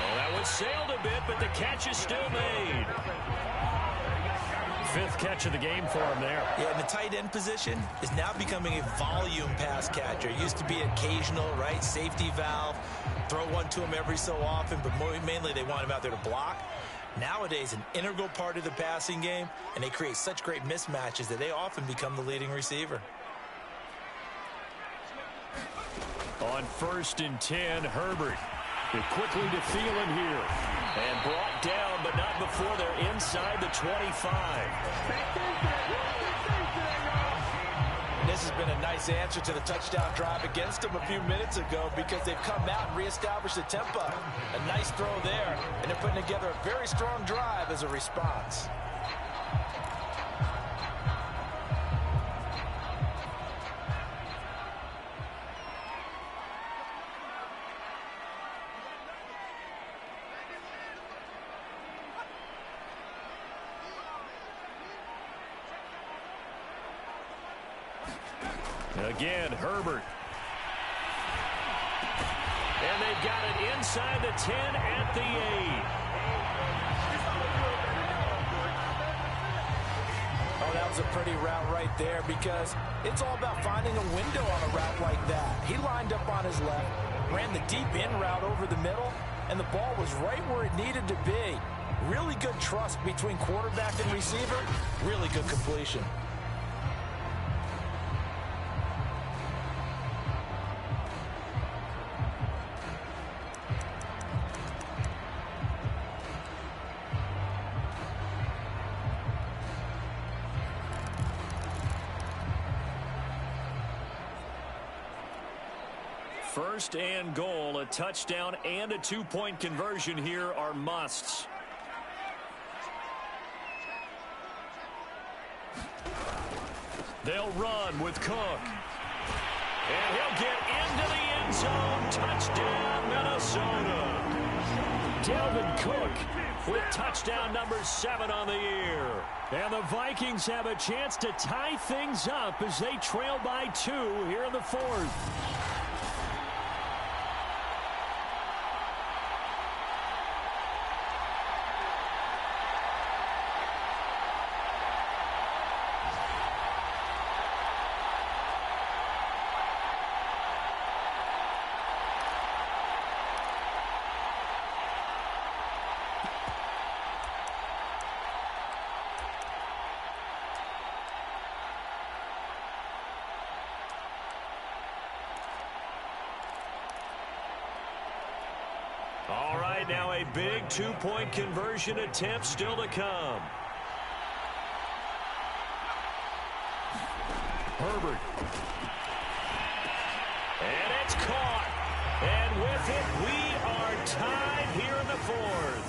Oh, that one sailed a bit, but the catch is still made. 5th catch of the game for him there. Yeah, and the tight end position is now becoming a volume pass catcher. It used to be occasional, right? Safety valve. Throw one to him every so often, but mainly they want him out there to block. Nowadays, an integral part of the passing game, and they create such great mismatches that they often become the leading receiver. On 1st and 10, Herbert. Quickly to Thielen here. And brought down, but not before they're inside the 25. This has been a nice answer to the touchdown drive against them a few minutes ago because they've come out and reestablished the tempo. A nice throw there, and they're putting together a very strong drive as a response. Again, Herbert. And they've got it inside the 10 at the 8. Oh, that was a pretty route right there because it's all about finding a window on a route like that. He lined up on his left, ran the deep in route over the middle, and the ball was right where it needed to be. Really good trust between quarterback and receiver. Really good completion. First and goal, a touchdown and a 2-point conversion here are musts. They'll run with Cook. And he'll get into the end zone. Touchdown, Minnesota. Dalvin Cook with touchdown number 7 on the year. And the Vikings have a chance to tie things up as they trail by 2 here in the 4th. All right, now a big 2-point conversion attempt still to come. Herbert. And it's caught. And with it, we are tied here in the 4th.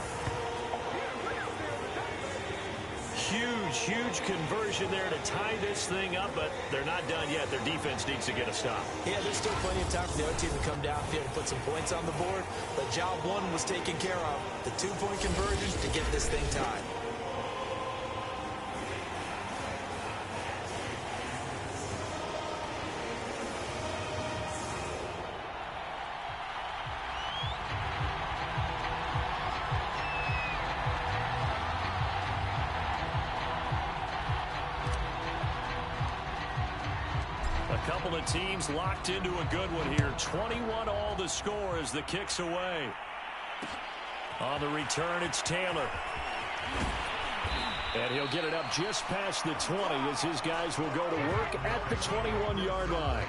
Huge conversion there to tie this thing up, but they're not done yet. Their defense needs to get a stop. Yeah, there's still plenty of time for the other team to come downfield and put some points on the board, but job 1 was taken care of. The 2-point conversion to get this thing tied. Couple of teams locked into a good one here. 21 all the score as the kick's away. On the return, it's Taylor. And he'll get it up just past the 20 as his guys will go to work at the 21-yard line.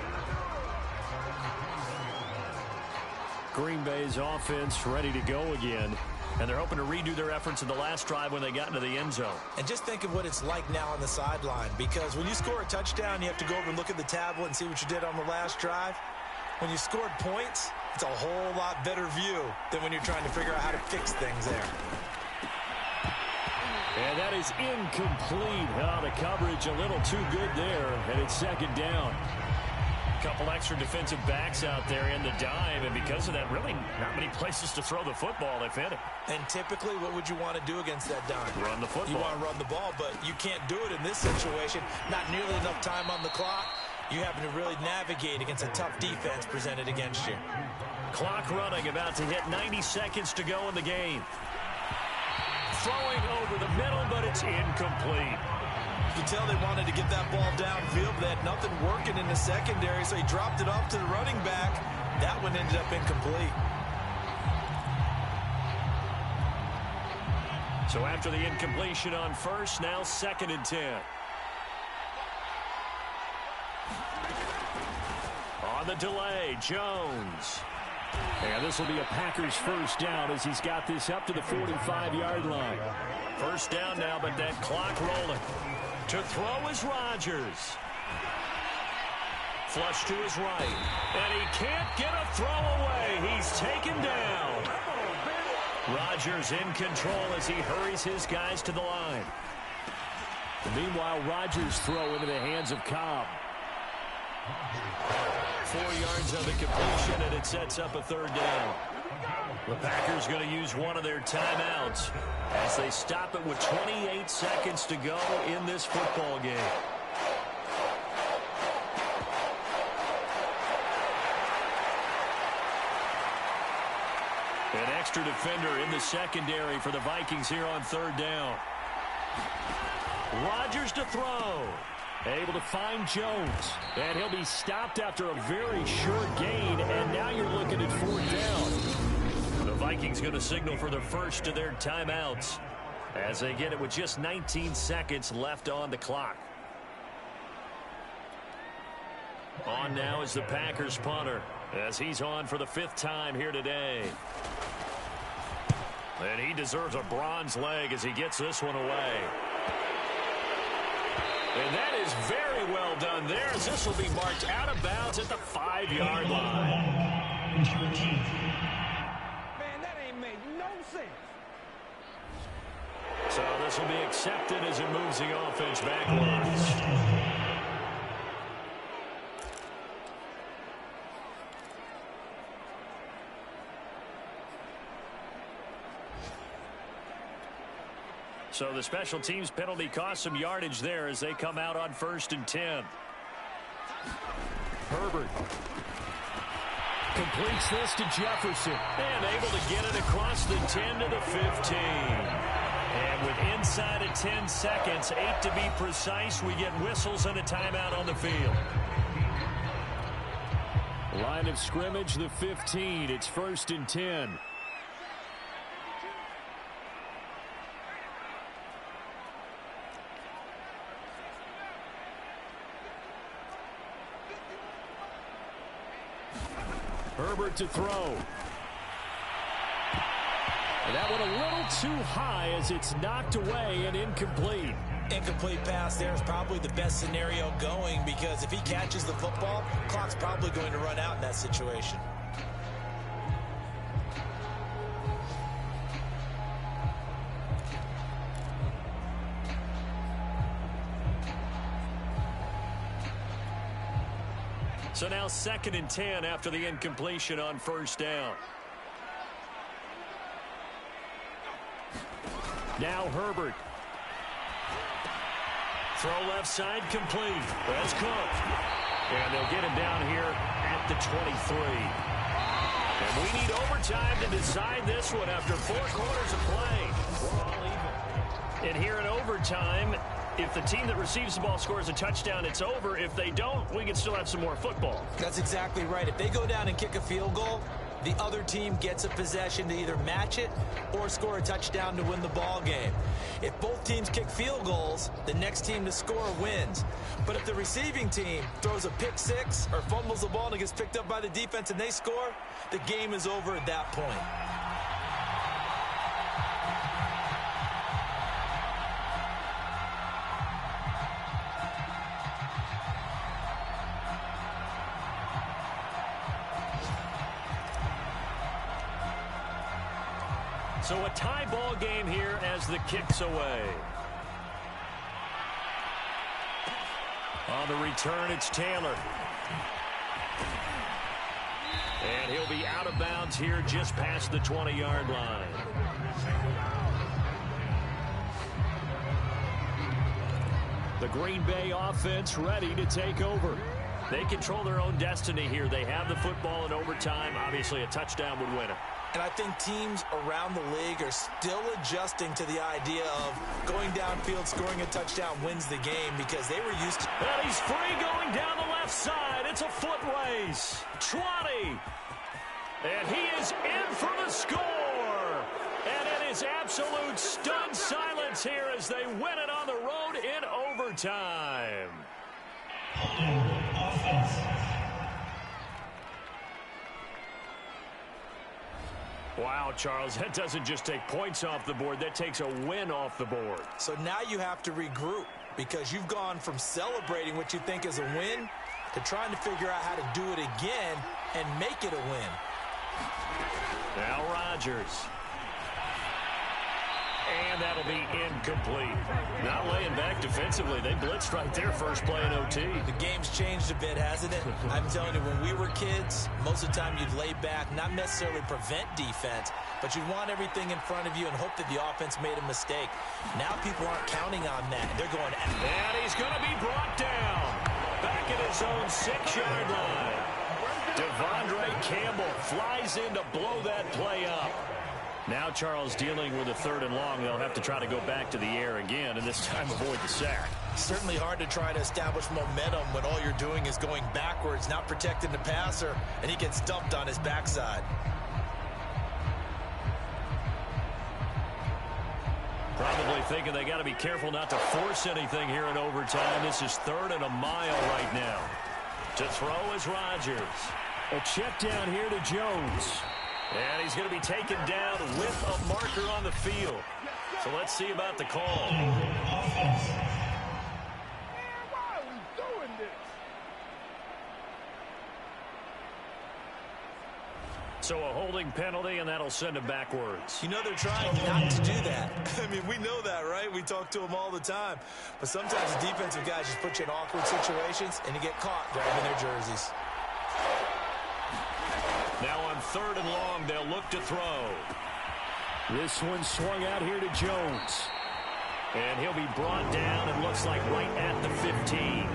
Green Bay's offense ready to go again. And they're hoping to redo their efforts in the last drive when they got into the end zone. And just think of what it's like now on the sideline, because when you score a touchdown, you have to go over and look at the tablet and see what you did on the last drive. When you scored points, it's a whole lot better view than when you're trying to figure out how to fix things there. And that is incomplete. Oh, the coverage a little too good there, and it's second down. Couple extra defensive backs out there in the dime, and because of that, really not many places to throw the football, if any. And typically, what would you want to do against that dime? Run the football. You want to run the ball, but you can't do it in this situation. Not nearly enough time on the clock. You having to really navigate against a tough defense presented against you. Clock running, about to hit 90 seconds to go in the game. Throwing over the middle, but it's incomplete. You can tell they wanted to get that ball downfield, but they had nothing working in the secondary, so he dropped it off to the running back. That one ended up incomplete. So after the incompletion on first, now 2nd and 10. On the delay, Jones. And this will be a Packers first down as he's got this up to the 45-yard line. First down now, but that clock rolling. To throw is Rodgers. Flush to his right. And he can't get a throw away. He's taken down. Rodgers in control as he hurries his guys to the line. Meanwhile, Rodgers' throw into the hands of Cobb. 4 yards of the completion, and it sets up a third down. The Packers going to use one of their timeouts as they stop it with 28 seconds to go in this football game. An extra defender in the secondary for the Vikings here on third down. Rodgers to throw. Able to find Jones. And he'll be stopped after a very short gain. And now you're looking at 4th down. The Vikings going to signal for the first of their timeouts as they get it with just 19 seconds left on the clock. On now is the Packers punter as he's on for the 5th time here today. And he deserves a bronze leg as he gets this one away. And that is very well done there as this will be marked out of bounds at the 5-yard line. Man, that ain't made no sense. So this will be accepted as it moves the offense backwards. So the special teams penalty cost some yardage there as they come out on 1st and 10. Herbert completes this to Jefferson. And able to get it across the 10 to the 15. And with inside of 10 seconds, 8 to be precise, we get whistles and a timeout on the field. Line of scrimmage, the 15. It's 1st and 10. Herbert to throw. And that one a little too high as it's knocked away and incomplete. Incomplete pass there is probably the best scenario going, because if he catches the football, clock's probably going to run out in that situation. So now 2nd and 10 after the incompletion on 1st down. Now Herbert. Throw left side complete. That's Cook. And they'll get him down here at the 23. And we need overtime to decide this one after 4 quarters of play. We're all even. And here in overtime, if the team that receives the ball scores a touchdown, it's over. If they don't, we can still have some more football. That's exactly right. If they go down and kick a field goal, the other team gets a possession to either match it or score a touchdown to win the ball game. If both teams kick field goals, the next team to score wins. But if the receiving team throws a pick six or fumbles the ball and it gets picked up by the defense and they score, the game is over at that point. So a tie ball game here as the kick's away. On the return, it's Taylor. And he'll be out of bounds here just past the 20-yard line. The Green Bay offense ready to take over. They control their own destiny here. They have the football in overtime. Obviously, a touchdown would win it. And I think teams around the league are still adjusting to the idea of going downfield, scoring a touchdown wins the game because they were used to... And he's free going down the left side. It's a foot race. 20. And he is in for the score. And it is absolute stunned silence here as they win it on the road in overtime. Wow, Charles, that doesn't just take points off the board. That takes a win off the board. So now you have to regroup because you've gone from celebrating what you think is a win to trying to figure out how to do it again and make it a win. Now Rodgers. And that'll be incomplete. Not laying back defensively. They blitzed right there first play in OT. The game's changed a bit, hasn't it? I'm telling you, when we were kids, most of the time you'd lay back, not necessarily prevent defense, but you'd want everything in front of you and hope that the offense made a mistake. Now people aren't counting on that. They're going after it. And he's going to be brought down. Back at his own 6-yard line. Devondre Campbell flies in to blow that play up. Now Charles dealing with a 3rd and long. They'll have to try to go back to the air again, and this time avoid the sack. Certainly hard to try to establish momentum when all you're doing is going backwards, not protecting the passer, and he gets dumped on his backside. Probably thinking they got to be careful not to force anything here in overtime. This is 3rd and a mile right now. To throw is Rodgers. A check down here to Jones. And he's going to be taken down with a marker on the field. So let's see about the call. So a holding penalty, and that'll send him backwards. You know they're trying not to do that. I mean, we know that, right? We talk to them all the time. But sometimes the defensive guys just put you in awkward situations, and you get caught grabbing their jerseys. Now on 3rd and long, they'll look to throw. This one swung out here to Jones. And he'll be brought down, it looks like right at the 15.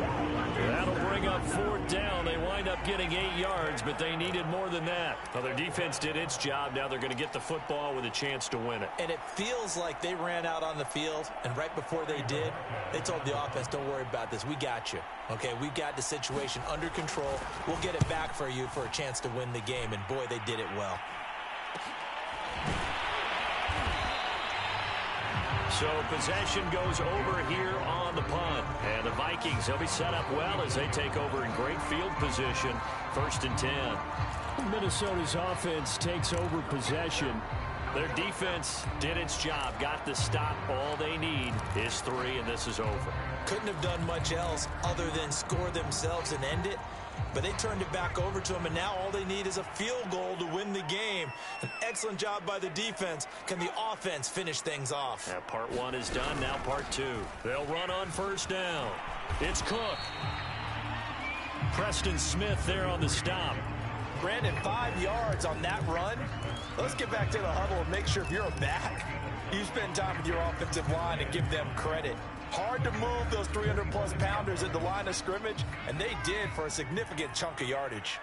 That'll bring up 4th down. They wind up getting 8 yards, but they needed more than that. Well, their defense did its job. Now they're going to get the football with a chance to win it. And it feels like they ran out on the field, and right before they did, they told the offense, don't worry about this. We got you. Okay, we've got the situation under control. We'll get it back for you for a chance to win the game. And, boy, they did it well. So possession goes over here on the punt. And the Vikings, they'll be set up well as they take over in great field position. 1st and 10. Minnesota's offense takes over possession. Their defense did its job, got the stop. All they need is 3, and this is over. Couldn't have done much else other than score themselves and end it. But they turned it back over to them, and now all they need is a field goal to win the game. An excellent job by the defense. Can the offense finish things off? Now part 1 is done, now part 2. They'll run on 1st down. It's Cook. Preston Smith there on the stop. Brandon, 5 yards on that run. Let's get back to the huddle and make sure if you're a back, you spend time with your offensive line and give them credit. Hard to move those 300-plus pounders at the line of scrimmage, and they did for a significant chunk of yardage.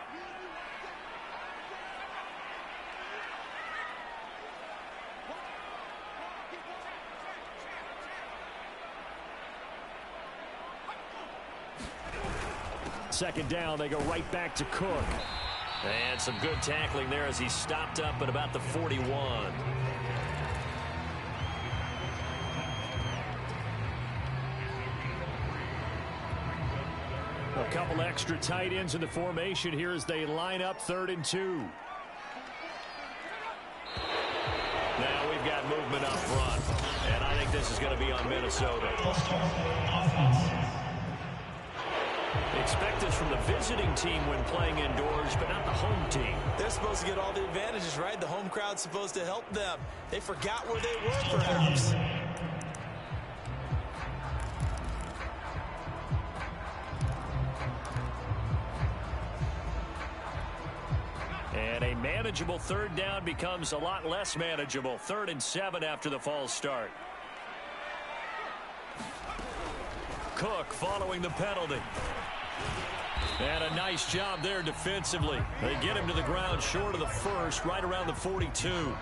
Second down, they go right back to Cook. And some good tackling there as he stopped up at about the 41. A couple extra tight ends in the formation here as they line up 3rd and 2. Now we've got movement up front. And I think this is going to be on Minnesota. Expect this from the visiting team when playing indoors, but not the home team. They're supposed to get all the advantages, right? The home crowd's supposed to help them. They forgot where they were, perhaps. And a manageable third down becomes a lot less manageable. 3rd and 7 after the false start. Cook following the penalty. And a nice job there defensively. They get him to the ground short of the first, right around the 42.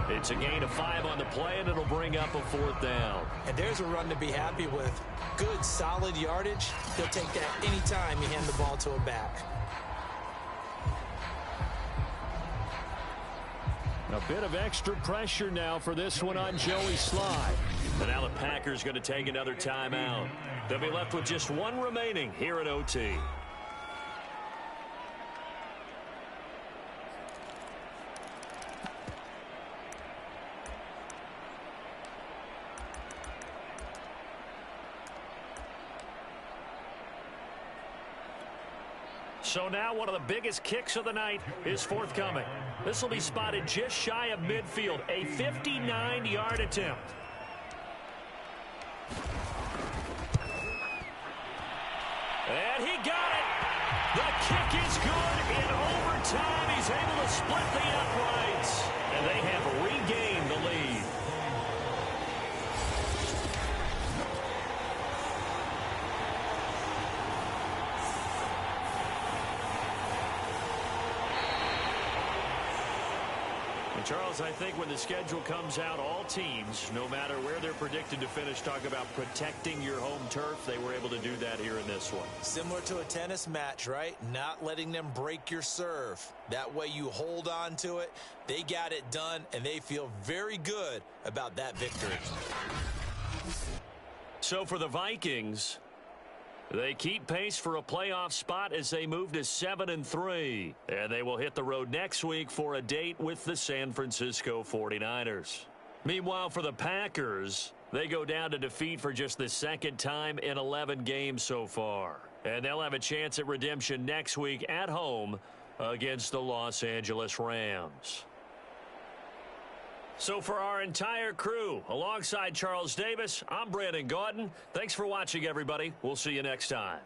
It's a gain of 5 on the play, and it'll bring up a 4th down. And there's a run to be happy with. Good, solid yardage. He'll take that anytime you hand the ball to a back. A bit of extra pressure now for this one on Joey Sly. And now the Packers going to take another timeout. They'll be left with just 1 remaining here at OT. So now one of the biggest kicks of the night is forthcoming. This will be spotted just shy of midfield. A 59-yard attempt. And he got it. The kick is good. In overtime, he's able to split the uprights. And they have regained the lead. And Charles, I think when the schedule comes out, all teams, no matter where they're predicted to finish, talk about protecting your home turf. They were able to do that here in this one. Similar to a tennis match, right? Not letting them break your serve. That way you hold on to it. They got it done, and they feel very good about that victory. So for the Vikings, they keep pace for a playoff spot as they move to 7-3. And they will hit the road next week for a date with the San Francisco 49ers. Meanwhile, for the Packers, they go down to defeat for just the 2nd time in 11 games so far. And they'll have a chance at redemption next week at home against the Los Angeles Rams. So for our entire crew, alongside Charles Davis, I'm Brandon Gaudin. Thanks for watching, everybody. We'll see you next time.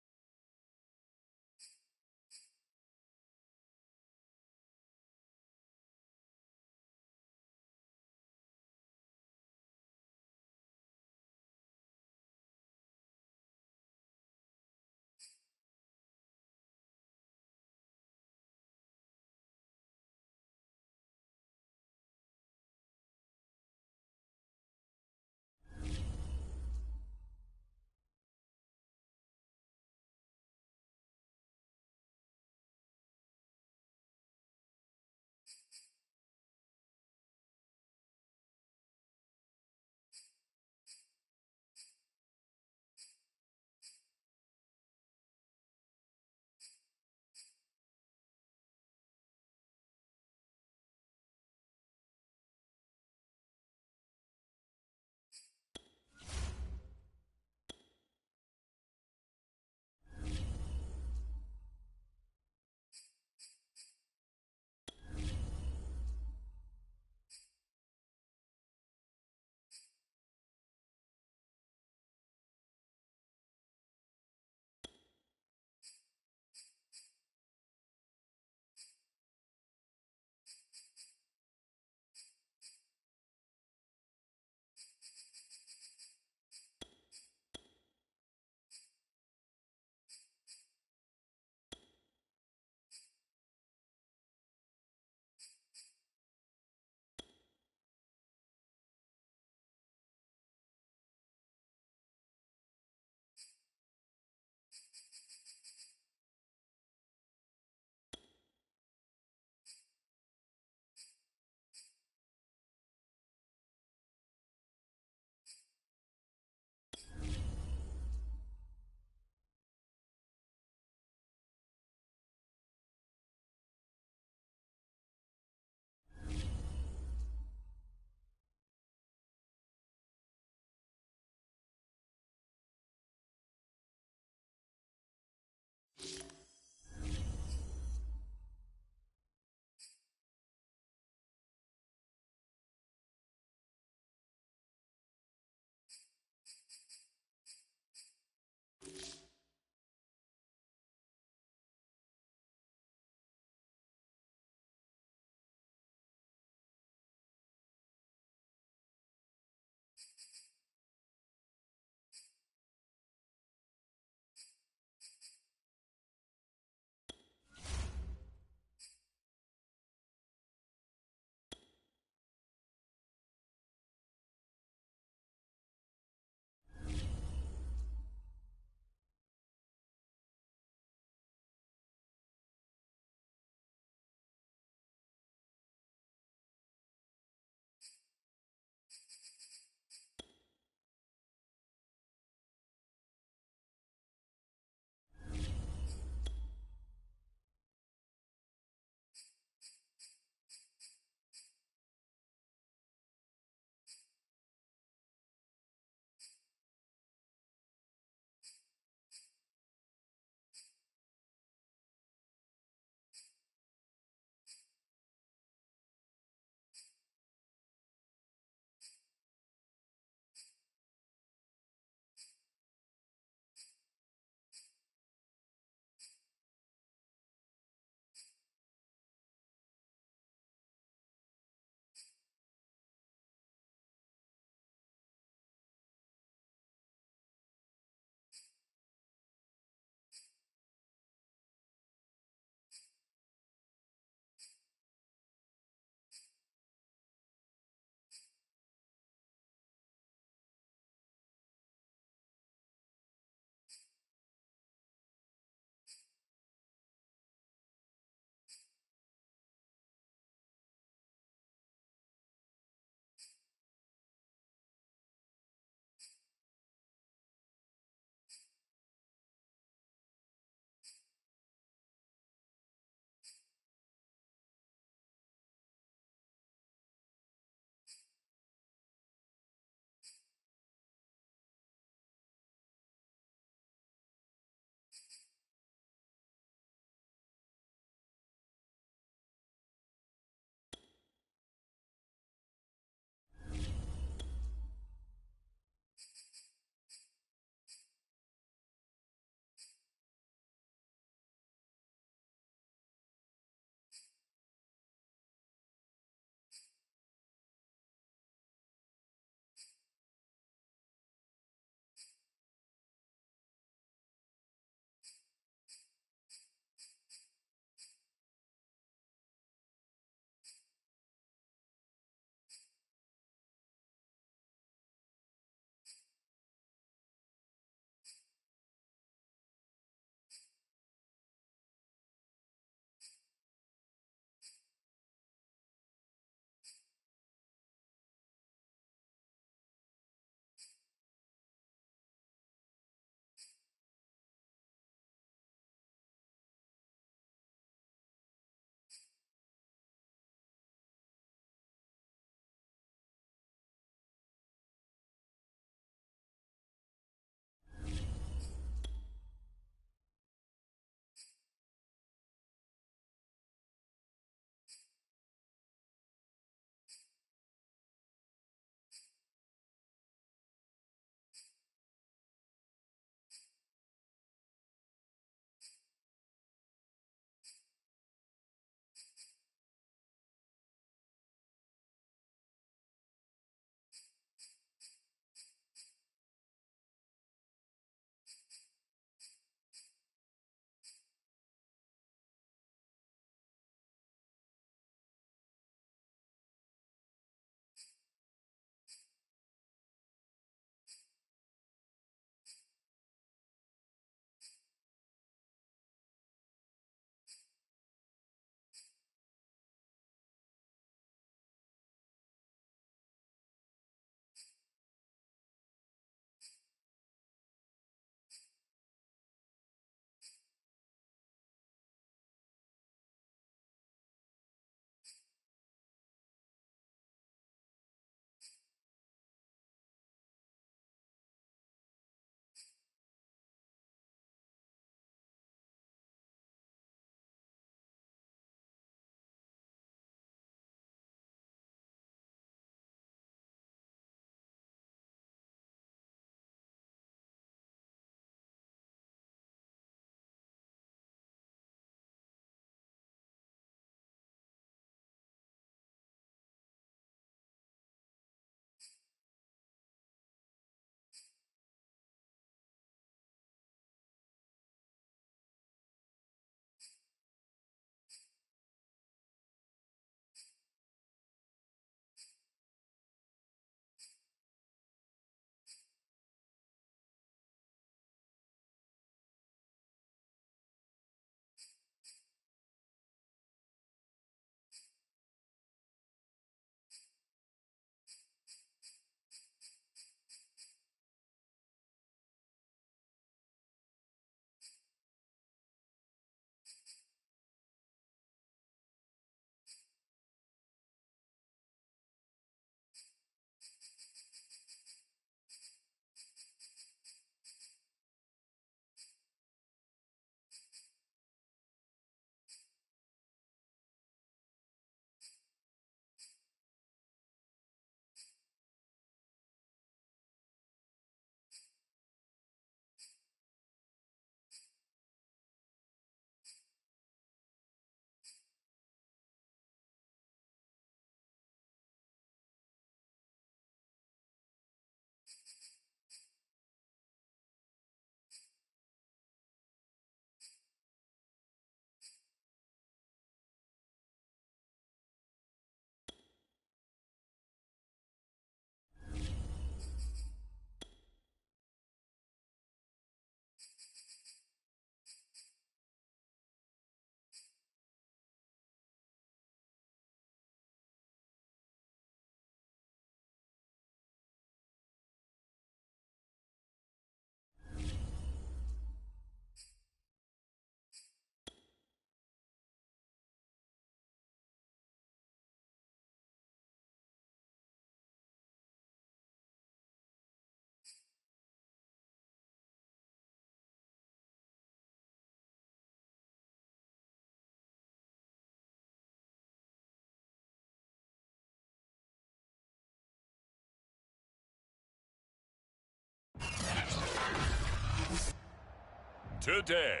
today.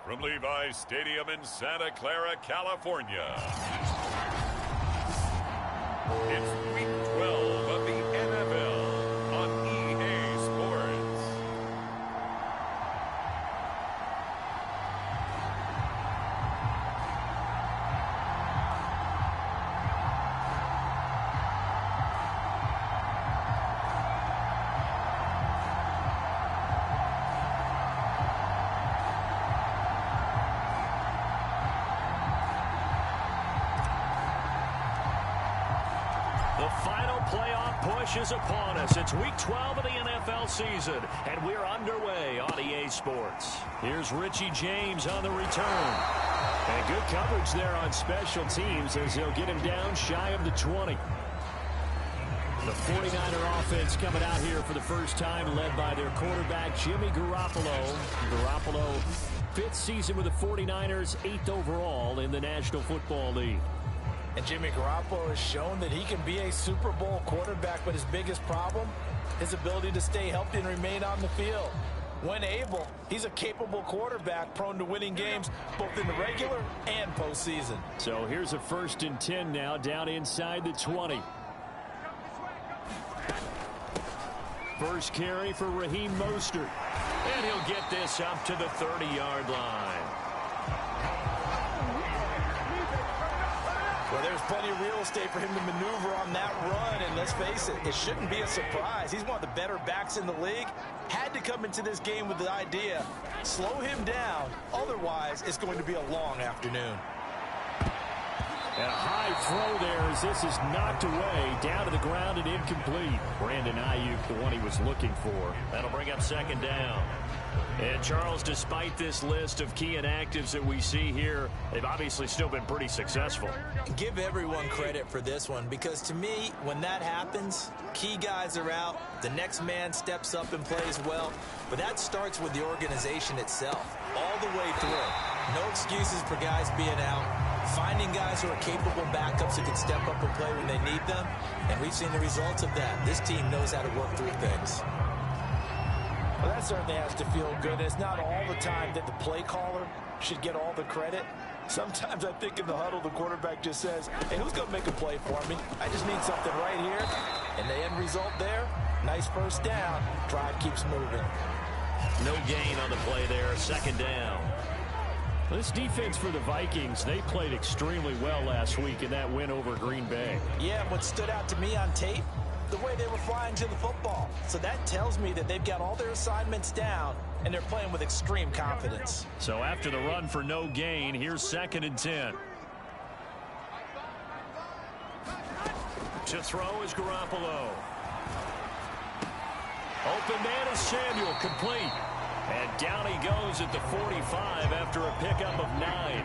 From Levi's Stadium in Santa Clara, California, it's Week 12 of the NFL on EA Sports. The final playoff push is upon us. It's Week 12 of the NFL season, and we're underway on EA Sports. Here's Richie James on the return. And good coverage there on special teams as he'll get him down shy of the 20. The 49er offense coming out here for the first time, led by their quarterback, Jimmy Garoppolo. Garoppolo, 5th season with the 49ers, 8th overall in the National Football League. And Jimmy Garoppolo has shown that he can be a Super Bowl quarterback, but his biggest problem, his ability to stay healthy and remain on the field. When able, he's a capable quarterback prone to winning games both in the regular and postseason. So here's a 1st and 10 now, down inside the 20. First carry for Raheem Mostert. And he'll get this up to the 30-yard line. Well, there's plenty of real estate for him to maneuver on that run, and let's face it, it shouldn't be a surprise. He's one of the better backs in the league. Had to come into this game with the idea, slow him down, otherwise it's going to be a long afternoon. And a high throw there as this is knocked away, down to the ground and incomplete. Brandon Ayuk, the one he was looking for. That'll bring up 2nd down. And, Charles, despite this list of key inactives that we see here, they've obviously still been pretty successful. Give everyone credit for this one, because to me, when that happens, key guys are out, the next man steps up and plays well, but that starts with the organization itself, all the way through. No excuses for guys being out, finding guys who are capable backups who can step up and play when they need them, and we've seen the results of that. This team knows how to work through things. Well, that certainly has to feel good. It's not all the time that the play caller should get all the credit. Sometimes I think in the huddle, the quarterback just says, hey, who's going to make a play for me? I just need something right here. And the end result there, nice 1st down. Drive keeps moving. No gain on the play there, 2nd down. This defense for the Vikings, they played extremely well last week in that win over Green Bay. Yeah, what stood out to me on tape, the way they were flying to the football. So that tells me that they've got all their assignments down, and they're playing with extreme confidence. So after the run for no gain, here's 2nd and 10. To throw is Garoppolo. Open man is Samuel, complete. And down he goes at the 45 after a pickup of 9.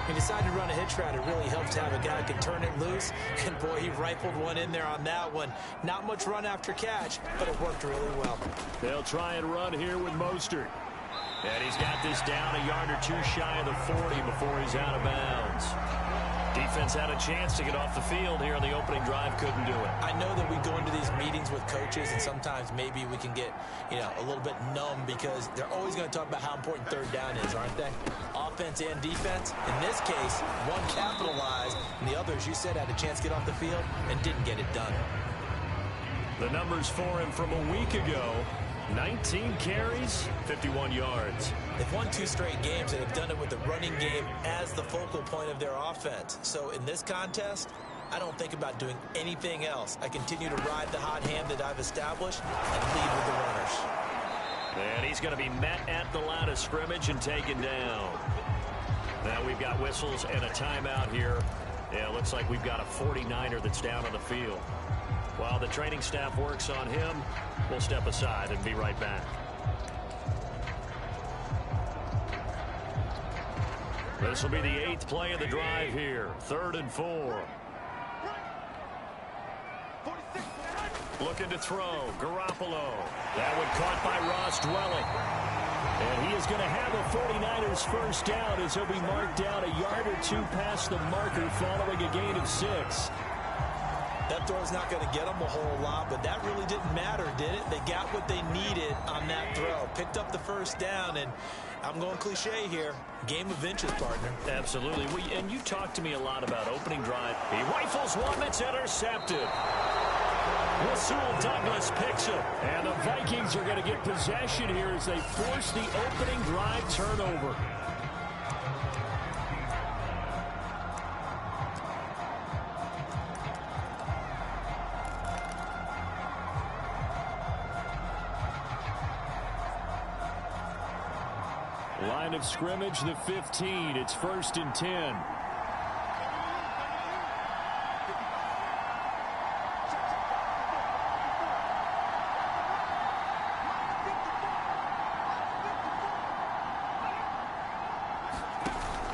He decided to run a hitch route. It really helps to have a guy who can turn it loose. And, boy, he rifled one in there on that one. Not much run after catch, but it worked really well. They'll try and run here with Mostert. And he's got this down a yard or two shy of the 40 before he's out of bounds. Defense had a chance to get off the field here on the opening drive, couldn't do it. I know that we go into these meetings with coaches, and sometimes maybe we can get, a little bit numb because they're always going to talk about how important 3rd down is, aren't they? Offense and defense. In this case, one capitalized, and the other, as you said, had a chance to get off the field and didn't get it done. The numbers for him from a week ago, 19 carries, 51 yards. They've won 2 straight games, and have done it with the running game as the focal point of their offense. So in this contest, I don't think about doing anything else. I continue to ride the hot hand that I've established and lead with the runners. And he's going to be met at the line of scrimmage and taken down. Now we've got whistles and a timeout here. Yeah, it looks like we've got a 49er that's down on the field. While the training staff works on him, we'll step aside and be right back. This will be the 8th play of the drive here. 3rd and 4. Looking to throw. Garoppolo. That one caught by Ross Dwelling. And he is going to have a 49ers 1st down as he'll be marked down a yard or 2 past the marker following a gain of 6. That throw's not going to get them a whole lot, but that really didn't matter, did it? They got what they needed on that throw. Pick picked up the first down, and I'm going cliche here. Game of inches, partner. Absolutely. And you talked to me a lot about opening drive. He rifles one that's intercepted. Rasul Douglas picks it. And the Vikings are going to get possession here as they force the opening drive turnover. Line of scrimmage, the 15. It's 1st and 10.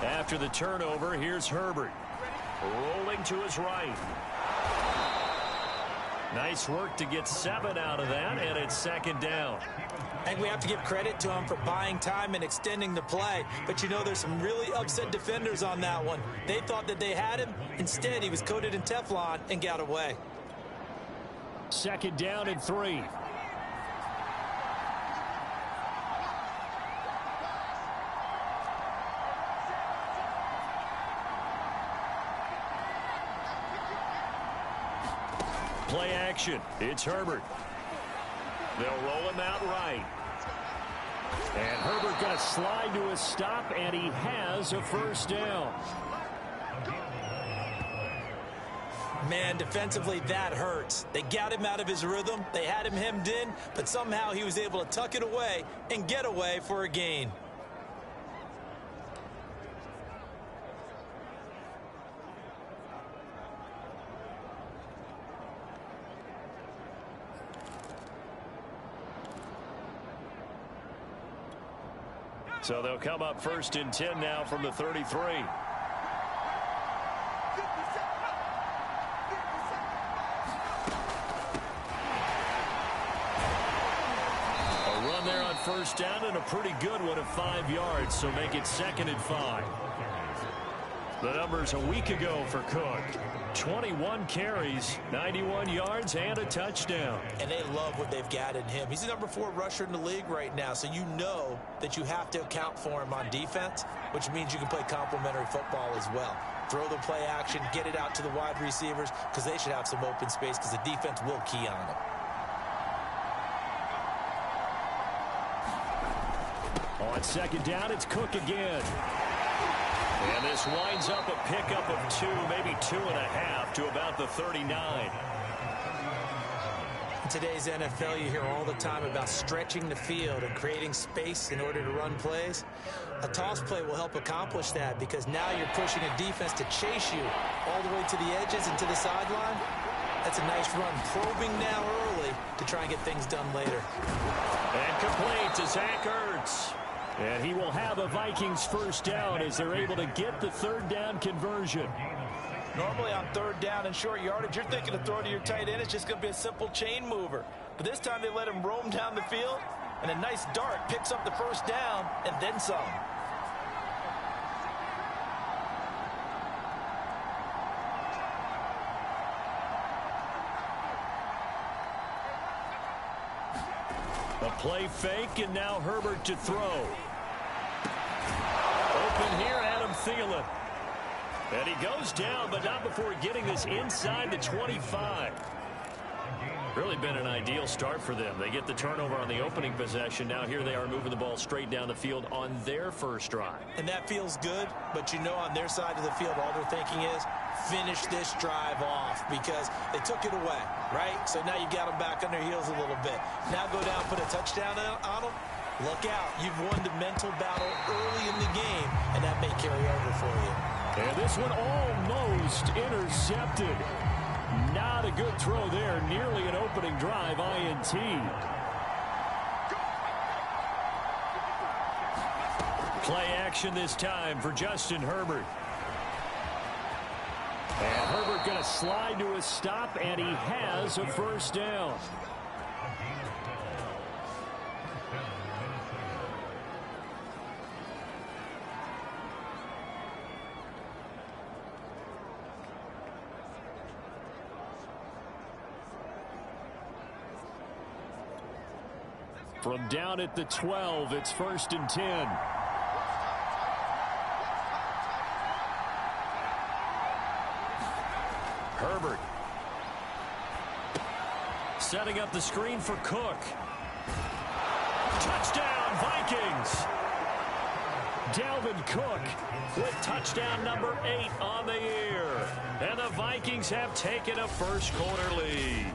After the turnover, here's Herbert. Rolling to his right. Nice work to get 7 out of that, and it's 2nd down. I think we have to give credit to him for buying time and extending the play. But, you know, there's some really upset defenders on that one. They thought that they had him. Instead, he was coated in Teflon and got away. 2nd down and 3. Play action. It's Herbert. They'll roll him out right. And Herbert going to slide to a stop, and he has a 1st down. Man, defensively, that hurts. They got him out of his rhythm. They had him hemmed in, but somehow he was able to tuck it away and get away for a gain. So they'll come up 1st and 10 now from the 33. A run there on 1st down and a pretty good one of 5 yards, so make it 2nd and 5. The numbers a week ago for Cook. 21 carries, 91 yards, and a touchdown. And they love what they've got in him. He's the number 4 rusher in the league right now, so you know that you have to account for him on defense, which means you can play complementary football as well. Throw the play action, get it out to the wide receivers, because they should have some open space, because the defense will key on them. On 2nd down, it's Cook again. And this winds up a pickup of 2, maybe 2.5 to about the 39. In today's NFL, you hear all the time about stretching the field and creating space in order to run plays. A toss play will help accomplish that because now you're pushing a defense to chase you all the way to the edges and to the sideline. That's a nice run, probing now early to try and get things done later. And complete to Zach Ertz. And he will have a Vikings 1st down as they're able to get the 3rd down conversion. Normally on 3rd down and short yardage, you're thinking of throwing to your tight end. It's just going to be a simple chain mover. But this time they let him roam down the field, and a nice dart picks up the 1st down and then some. A play fake, and now Herbert to throw. Open here, Adam Thielen. And he goes down, but not before getting this inside the 25. Really been an ideal start for them. They get the turnover on the opening possession. Now here they are moving the ball straight down the field on their 1st drive. And that feels good, but you know on their side of the field, all they're thinking is finish this drive off because they took it away, right? So now you got them back on their heels a little bit. Now go down, put a touchdown on them. Look out. You've won the mental battle early in the game, and that may carry over for you. And this one almost intercepted. Not a good throw there. Nearly an opening drive INT. Play action this time for Justin Herbert. And Herbert going to slide to a stop, and he has a 1st down. From down at the 12, it's 1st and 10. Herbert. Setting up the screen for Cook. Touchdown, Vikings! Dalvin Cook with touchdown number 8 on the year. And the Vikings have taken a first-quarter lead.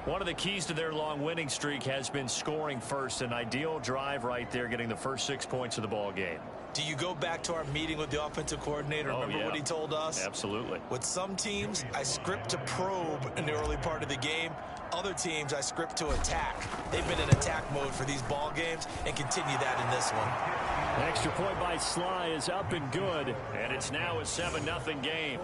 One of the keys to their long winning streak has been scoring first. An ideal drive right there, getting the first 6 points of the ball game. Do you go back to our meeting with the offensive coordinator? Remember what he told us? Absolutely. With some teams, I script to probe in the early part of the game. Other teams, I script to attack. They've been in attack mode for these ball games and continue that in this one. An extra point by Sly is up and good. And it's now a 7-0 game.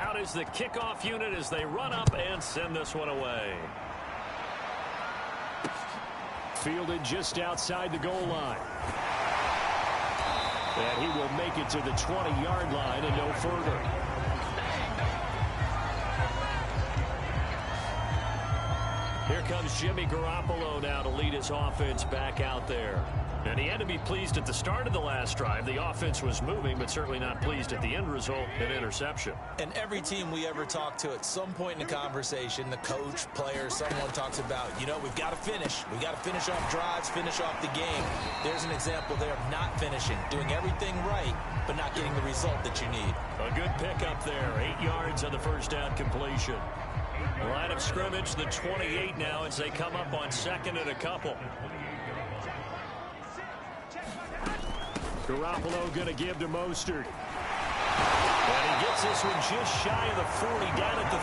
Out is the kickoff unit as they run up and send this one away. Fielded just outside the goal line. And he will make it to the 20-yard line and no further. Here comes Jimmy Garoppolo now to lead his offense back out there. And he had to be pleased at the start of the last drive. The offense was moving, but certainly not pleased at the end result, an interception. And every team we ever talk to, at some point in the conversation, the coach, player, someone talks about, you know, we've got to finish. We've got to finish off drives, finish off the game. There's an example there of not finishing, doing everything right, but not getting the result that you need. A good pickup there. 8 yards on the first down completion. Line of scrimmage, the 28 now as they come up on 2nd and a couple. Garoppolo going to give to Mostert. And he gets this one just shy of the 40, down at the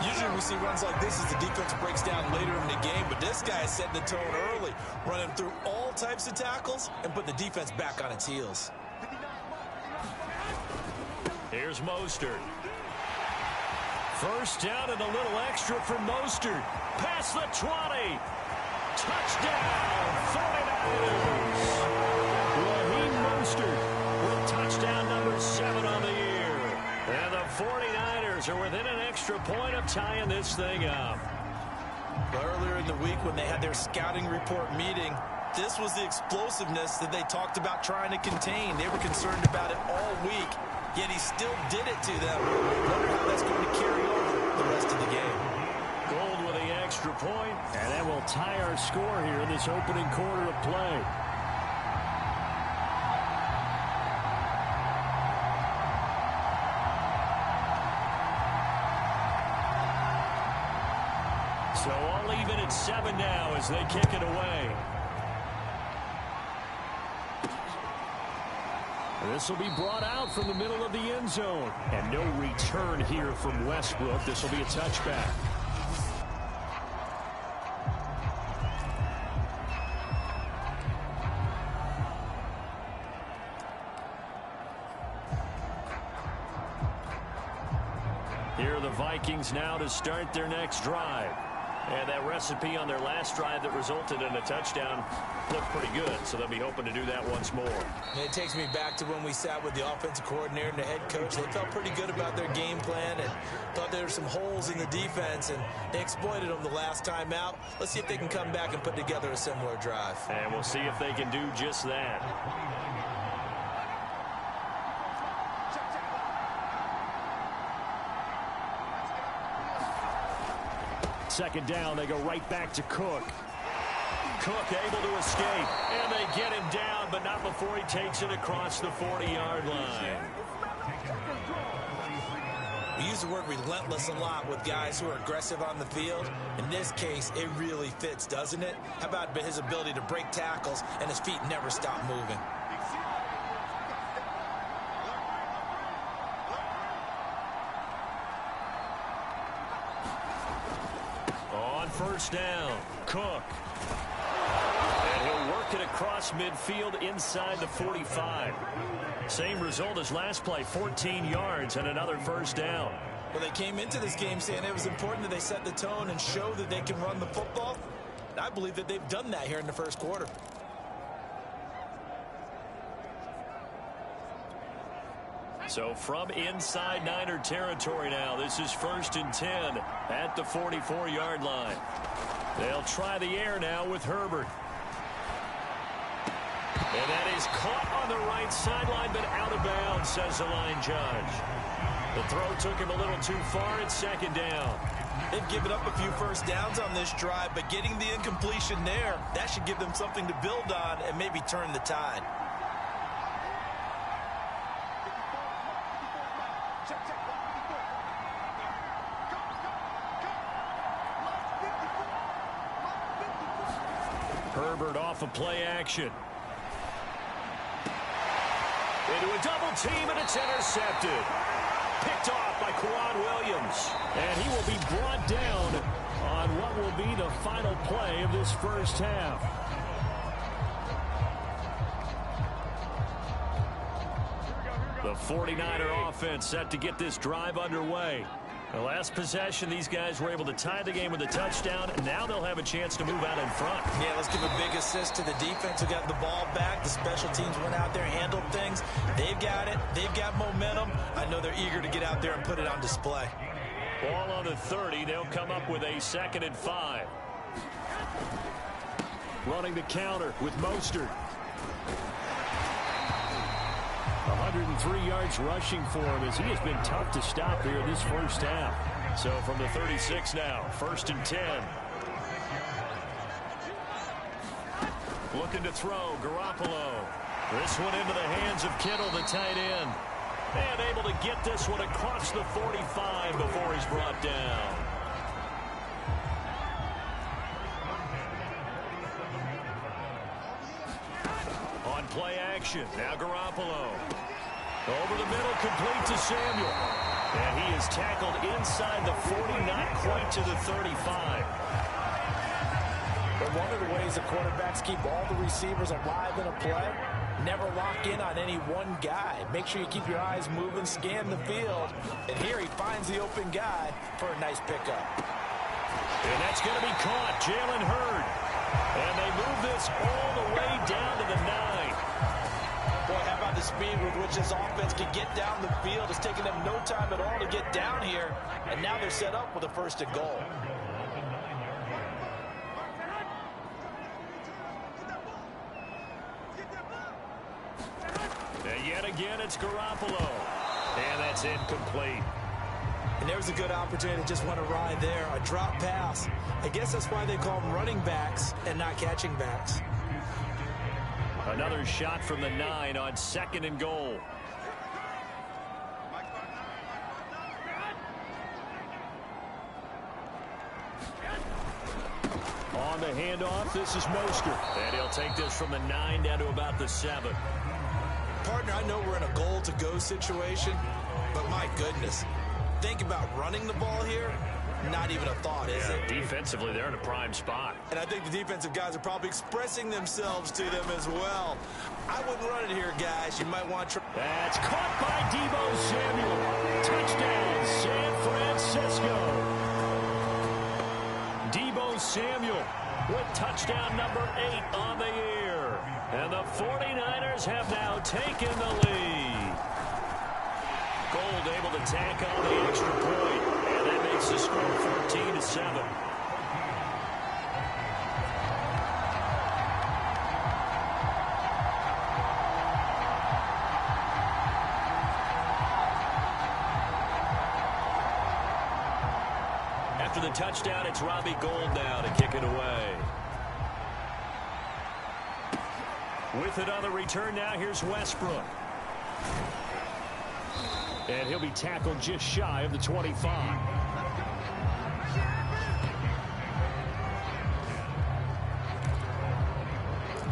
39. Usually we see runs like this as the defense breaks down later in the game, but this guy is setting the tone early, running through all types of tackles and put the defense back on its heels. Here's Mostert. First down and a little extra for Mostert. Past the 20. Touchdown, 49ers. Raheem Mostert with touchdown number 7 on the year. And the 49ers are within an extra point of tying this thing up. Earlier in the week when they had their scouting report meeting, this was the explosiveness that they talked about trying to contain. They were concerned about it all week, yet he still did it to them. Wonder how that's going to carry over the rest of the game. Gold with the extra point, and that will tie our score here in this opening quarter of play. So all even at 7 now as they kick it away. This will be brought out from the middle of the end zone. And no return here from Westbrook. This will be a touchback. Here are the Vikings now to start their next drive. And that recipe on their last drive that resulted in a touchdown looked pretty good, so they'll be hoping to do that once more. It takes me back to when we sat with the offensive coordinator and the head coach. They felt pretty good about their game plan and thought there were some holes in the defense, and they exploited them the last time out. Let's see if they can come back and put together a similar drive. And we'll see if they can do just that. Second down, they go right back to Cook. Cook able to escape, and they get him down, but not before he takes it across the 40-yard line. We use the word relentless a lot with guys who are aggressive on the field. In this case, it really fits, doesn't it? How about his ability to break tackles and his feet never stop moving? On first down, Cook. And he'll work it across midfield inside the 45. Same result as last play, 14 yards and another first down. Well, they came into this game saying it was important that they set the tone and show that they can run the football. And I believe that they've done that here in the first quarter. So from inside Niner territory now, this is 1st and 10 at the 44-yard line. They'll try the air now with Herbert. And that is caught on the right sideline, but out of bounds, says the line judge. The throw took him a little too far. It's 2nd down. They've given up a few first downs on this drive, but getting the incompletion there, that should give them something to build on and maybe turn the tide. Herbert off of play action. Into a double team, and it's intercepted. Picked off by Quan Williams. And he will be brought down on what will be the final play of this first half. The 49er offense set to get this drive underway. The last possession, these guys were able to tie the game with a touchdown, and now they'll have a chance to move out in front. Yeah, let's give a big assist to the defense who got the ball back. The special teams went out there, handled things. They've got it. They've got momentum. I know they're eager to get out there and put it on display. Ball on the 30. They'll come up with a 2nd and 5. Running the counter with Mostert. 103 yards rushing for him as he has been tough to stop here in this first half. So from the 36 now, 1st and 10. Looking to throw, Garoppolo. This one into the hands of Kittle, the tight end. And able to get this one across the 45 before he's brought down. On play action, now Garoppolo. Over the middle, complete to Samuel. And he is tackled inside the 40, not quite to the 35. But one of the ways the quarterbacks keep all the receivers alive in a play, never lock in on any one guy. Make sure you keep your eyes moving, scan the field. And here he finds the open guy for a nice pickup. And that's going to be caught, Jalen Hurd. And they move this all the way down to the 9. Boy, how about the speed with which this offense can get down the field? It's taken them no time at all to get down here. And now they're set up with a 1st and goal. And yet again, it's Garoppolo. And that's incomplete. And there's a good opportunity to just want to ride there. A drop pass. I guess that's why they call them running backs and not catching backs. Another shot from the 9 on 2nd and goal. On the handoff, this is Mostert. And he'll take this from the 9 down to about the 7. Partner, I know we're in a goal-to-go situation, but my goodness. Think about running the ball here. Not even a thought, is it? Defensively, they're in a prime spot. And I think the defensive guys are probably expressing themselves to them as well. I wouldn't run it here, guys. You might want to... That's caught by Deebo Samuel. Touchdown, San Francisco. Deebo Samuel with touchdown number 8 on the year. And the 49ers have now taken the lead. Gold able to tack on the extra point. And that makes the score 14-7. After the touchdown, it's Robbie Gould now to kick it away. With it on the return now, here's Westbrook. And he'll be tackled just shy of the 25.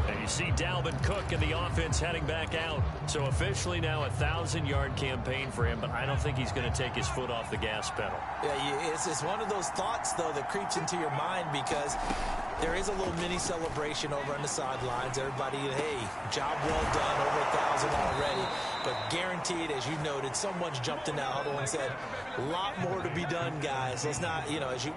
And you see Dalvin Cook and the offense heading back out. So officially now a 1,000-yard campaign for him, but I don't think he's going to take his foot off the gas pedal. Yeah, it's one of those thoughts, though, that creeps into your mind because There is a little mini celebration over on the sidelines. Everybody, hey, job well done, over 1,000 already. But guaranteed, as you noted, someone's jumped in that huddle and said, a lot more to be done, guys. Let's not,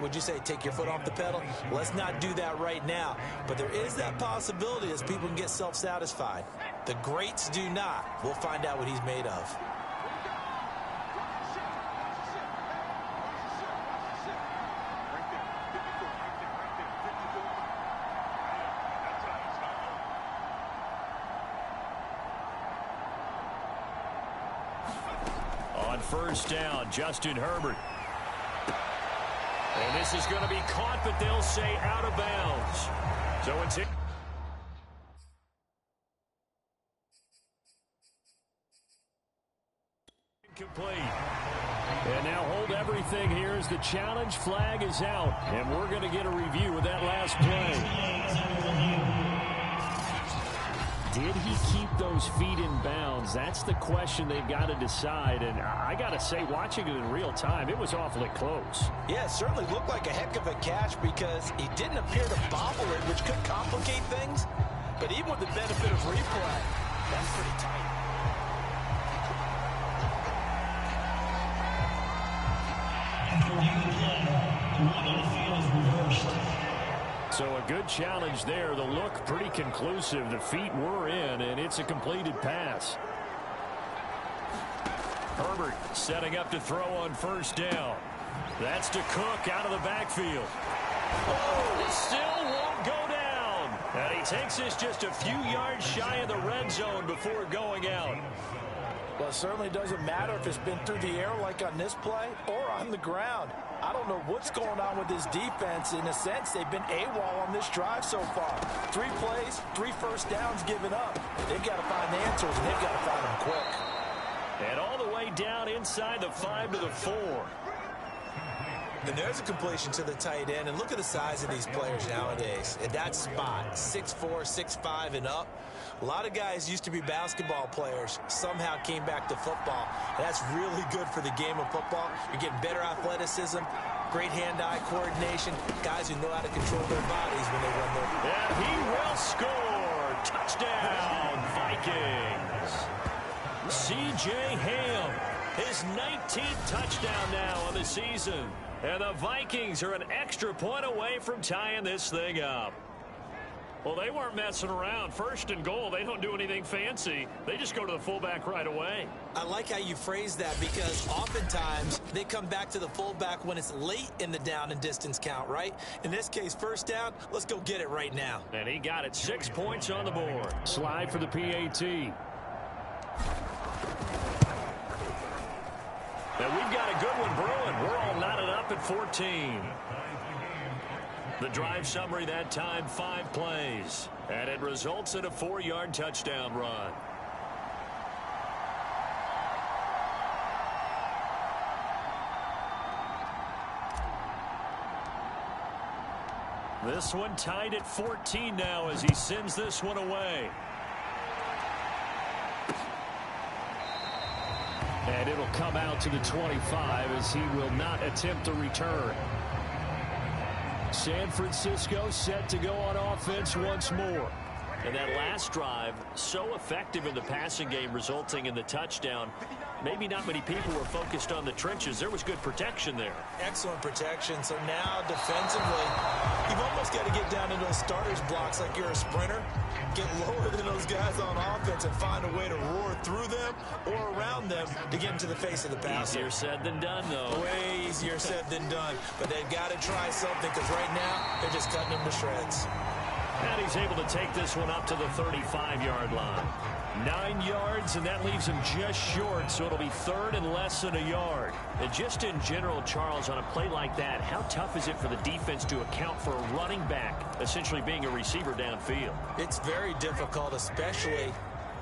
would you say, take your foot off the pedal? Let's not do that right now. But there is that possibility as people can get self-satisfied. The greats do not. We'll find out what he's made of. On first down, Justin Herbert. And this is going to be caught, but they'll say out of bounds. So it's incomplete. And now hold everything here as the challenge flag is out. And we're going to get a review of that last play. Did he keep those feet in bounds? That's the question they've got to decide. And I got to say, watching it in real time, it was awfully close. Yeah, it certainly looked like a heck of a catch because he didn't appear to bobble it, which could complicate things. But even with the benefit of replay, that's pretty tight. So a good challenge there. The look pretty conclusive. The feet were in, and it's a completed pass. Herbert setting up to throw on first down. That's to Cook out of the backfield. Oh, still won't go down. And he takes this just a few yards shy of the red zone before going out. Well, it certainly doesn't matter if it's been through the air like on this play or on the ground. I don't know what's going on with this defense. In a sense, they've been AWOL on this drive so far. 3 plays, 3 first downs given up. They've got to find the answers, and they've got to find them quick. And all the way down inside the 5 to the 4. And there's a completion to the tight end. And look at the size of these players nowadays. At that spot, 6'4", 6'5", and up. A lot of guys used to be basketball players, somehow came back to football. And that's really good for the game of football. You're getting better athleticism, great hand-eye coordination, guys who know how to control their bodies when they run their... And he will score. Touchdown, Vikings. C.J. Ham, his 19th touchdown now on the season. And the Vikings are an extra point away from tying this thing up. Well, they weren't messing around. First and goal, they don't do anything fancy. They just go to the fullback right away. I like how you phrase that because oftentimes they come back to the fullback when it's late in the down and distance count, right? In this case, first down, let's go get it right now. And he got it. 6 points on the board. Slide for the PAT. And we've got a good one brewing. We're all knotted up at 14. The drive summary that time, 5 plays. And it results in a 4-yard touchdown run. This one tied at 14 now as he sends this one away. And it'll come out to the 25 as he will not attempt a return. San Francisco set to go on offense once more. And that last drive, so effective in the passing game, resulting in the touchdown. Maybe not many people were focused on the trenches. There was good protection there. Excellent protection. So now defensively, you've almost got to get down in those starters blocks like you're a sprinter. Get lower than those guys on offense and find a way to roar through them or around them to get into the face of the passer. Easier said than done, though. Way easier said than done. But they've got to try something because right now they're just cutting them to shreds. And he's able to take this one up to the 35-yard line. 9 yards, and that leaves him just short, so it'll be third and less than a yard. And just in general, Charles, on a play like that, how tough is it for the defense to account for a running back essentially being a receiver downfield? It's very difficult, especially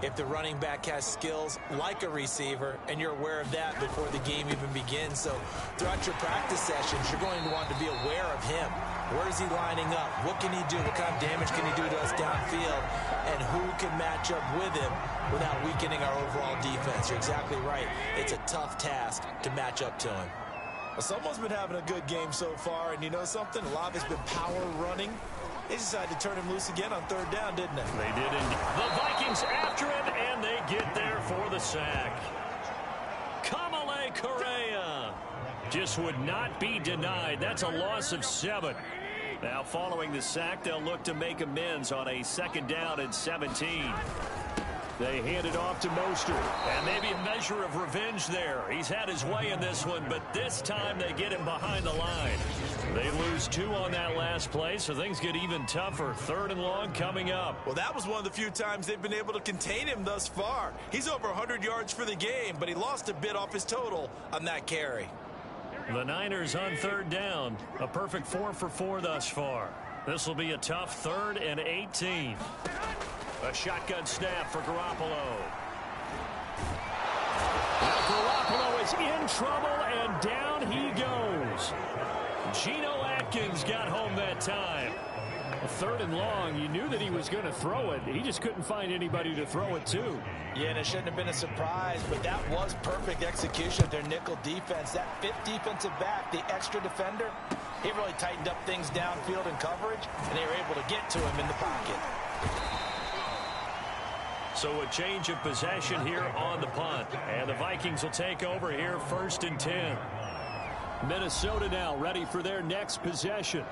if the running back has skills like a receiver, and you're aware of that before the game even begins. So throughout your practice sessions, you're going to want to be aware of him. Where is he lining up? What can he do? What kind of damage can he do to us downfield? And who can match up with him without weakening our overall defense? You're exactly right. It's a tough task to match up to him. Well, someone's been having a good game so far, and you know something? A lot has been power running. They decided to turn him loose again on 3rd down, didn't they? They did indeed. The Vikings after him, and they get there for the sack. Kamale Correa just would not be denied. That's a loss of 7. Now, following the sack, they'll look to make amends on a 2nd down and 17. They hand it off to Mostert. And maybe a measure of revenge there. He's had his way in this one, but this time they get him behind the line. They lose 2 on that last play, so things get even tougher. 3rd and long coming up. Well, that was one of the few times they've been able to contain him thus far. He's over 100 yards for the game, but he lost a bit off his total on that carry. The Niners on 3rd down. A perfect 4 for 4 thus far. This will be a tough 3rd and 18. A shotgun snap for Garoppolo. Now Garoppolo is in trouble, and down he goes. Geno Atkins got home that time. 3rd and long, you knew that he was going to throw it. He just couldn't find anybody to throw it to. Yeah, and it shouldn't have been a surprise, but that was perfect execution of their nickel defense. That 5th defensive back, the extra defender, he really tightened up things downfield in coverage, and they were able to get to him in the pocket. So a change of possession here on the punt. And the Vikings will take over here 1st and 10. Minnesota now ready for their next possession.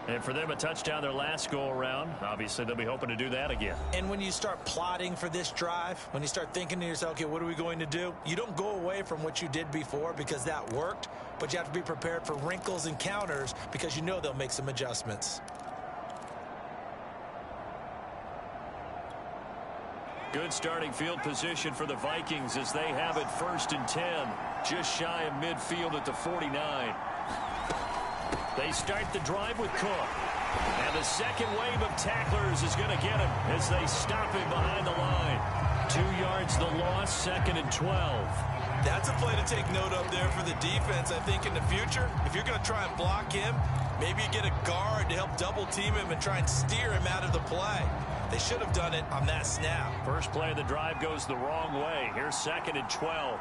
And for them, a touchdown their last go-around. Obviously, they'll be hoping to do that again. And when you start plotting for this drive, when you start thinking to yourself, okay, what are we going to do? You don't go away from what you did before because that worked, but you have to be prepared for wrinkles and counters because you know they'll make some adjustments. Good starting field position for the Vikings as they have it 1st and 10. Just shy of midfield at the 49. They start the drive with Cook. And the second wave of tacklers is going to get him as they stop him behind the line. 2 yards the loss, 2nd and 12. That's a play to take note of there for the defense. I think in the future, if you're going to try and block him, maybe you get a guard to help double team him and try and steer him out of the play. They should have done it on that snap. First play of the drive goes the wrong way. Here's 2nd and 12.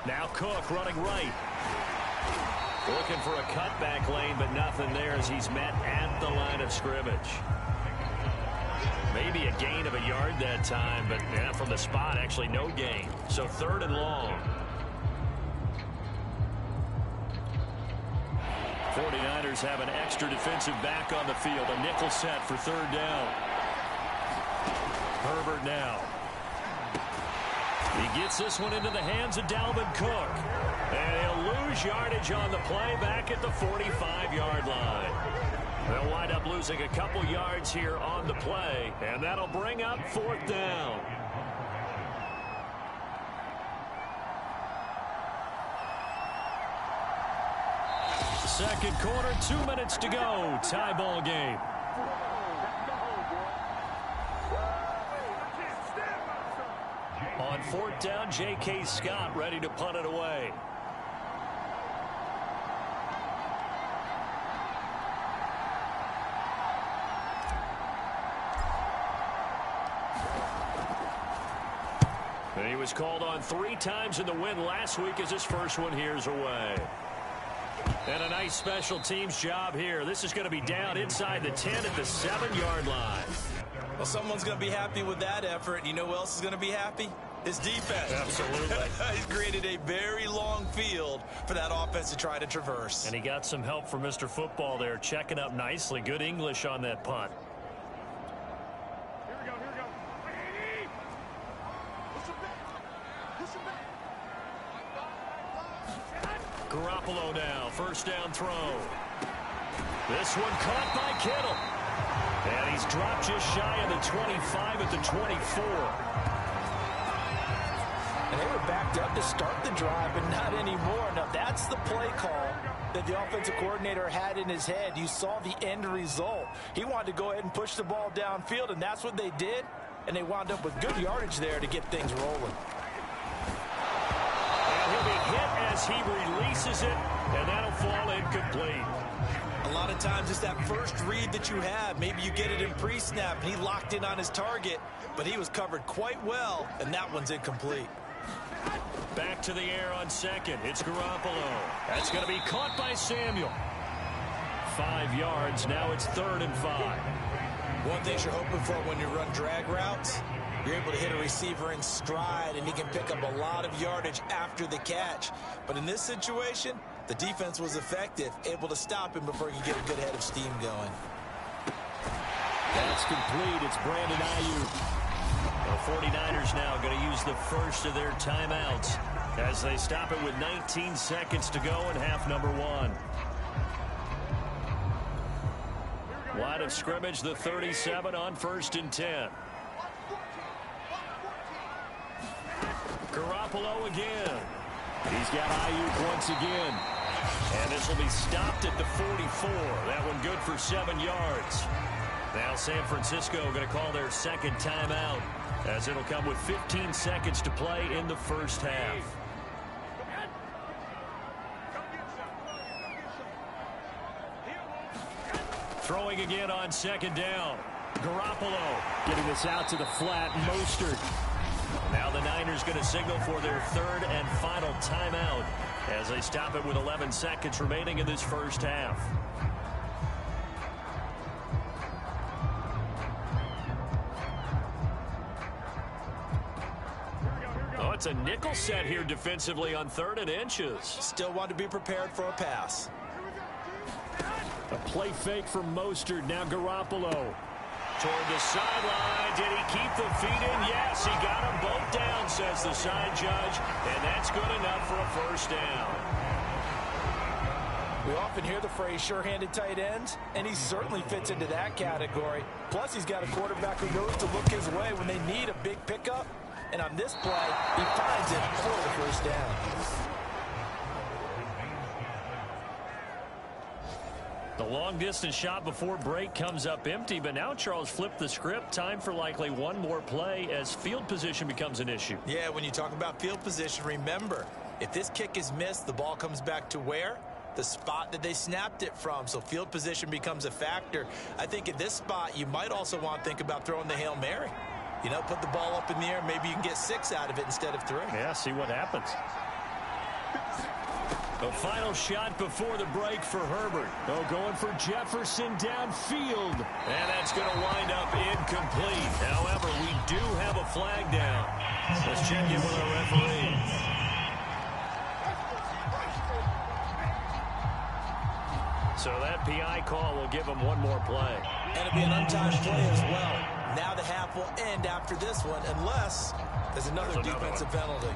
Now Cook running right. Looking for a cutback lane, but nothing there as he's met at the line of scrimmage. Maybe a gain of a yard that time, but yeah, from the spot, actually no gain. So 3rd and long. 49ers have an extra defensive back on the field. A nickel set for 3rd down. Herbert now. He gets this one into the hands of Dalvin Cook. And he'll lose yardage on the play back at the 45-yard line. They'll wind up losing a couple yards here on the play, and that'll bring up 4th down. Second quarter, 2 minutes to go. Tie ball game. On 4th down, J.K. Scott ready to punt it away. And he was called on 3 times in the win last week as his first one here's away. And a nice special teams job here. This is going to be down inside the 10 at the 7-yard line. Well, someone's going to be happy with that effort. You know who else is going to be happy? His defense. Absolutely. He's created a very long field for that offense to try to traverse. And he got some help from Mr. Football there, checking up nicely. Good English on that punt. Here we go, here we go. Garoppolo now, 1st down throw. This one caught by Kittle. And he's dropped just shy of the 25 at the 24. And they were backed up to start the drive, but not anymore. Now, that's the play call that the offensive coordinator had in his head. You saw the end result. He wanted to go ahead and push the ball downfield, and that's what they did. And they wound up with good yardage there to get things rolling. And he'll be hit as he releases it, and that'll fall incomplete. A lot of times it's that first read that you have. Maybe you get it in pre-snap, and he locked in on his target, but he was covered quite well, and that one's incomplete. Back to the air on second. It's Garoppolo. That's going to be caught by Samuel. 5 yards. Now it's 3rd and 5. One thing you're hoping for when you run drag routes, you're able to hit a receiver in stride, and he can pick up a lot of yardage after the catch. But in this situation, the defense was effective, able to stop him before he could get a good head of steam going. That's complete. It's Brandon Ayuk. The 49ers now going to use the first of their timeouts as they stop it with 19 seconds to go in half number 1. Line of scrimmage, the 37 on 1st and 10. Garoppolo again. He's got Ayuk once again. And this will be stopped at the 44. That one good for 7 yards. Now San Francisco going to call their second timeout, as it'll come with 15 seconds to play in the first half. Throwing again on 2nd down. Garoppolo getting this out to the flat. Mostert. Now the Niners going to signal for their 3rd and final timeout as they stop it with 11 seconds remaining in this first half. Oh, it's a nickel set here defensively on 3rd and inches. Still want to be prepared for a pass. A play fake from Mostert. Now Garoppolo. Toward the sideline. Did he keep the feet in? Yes, he got them both down, says the side judge. And that's good enough for a first down. We often hear the phrase sure-handed tight ends, and he certainly fits into that category. Plus, he's got a quarterback who knows to look his way when they need a big pickup. And on this play, he finds it for the first down. The long-distance shot before break comes up empty, but now Charles flipped the script. Time for likely one more play as field position becomes an issue. Yeah, when you talk about field position, remember, if this kick is missed, the ball comes back to where? The spot that they snapped it from. So field position becomes a factor. I think at this spot, you might also want to think about throwing the Hail Mary. You know, put the ball up in the air. Maybe you can get 6 out of it instead of 3. Yeah, see what happens. The final shot before the break for Herbert. Oh, going for Jefferson downfield. And that's going to wind up incomplete. However, we do have a flag down. Let's check in with our referee. So that PI call will give him one more play. And it'll be an untimed play as well. Now the half will end after this one, unless there's another defensive penalty.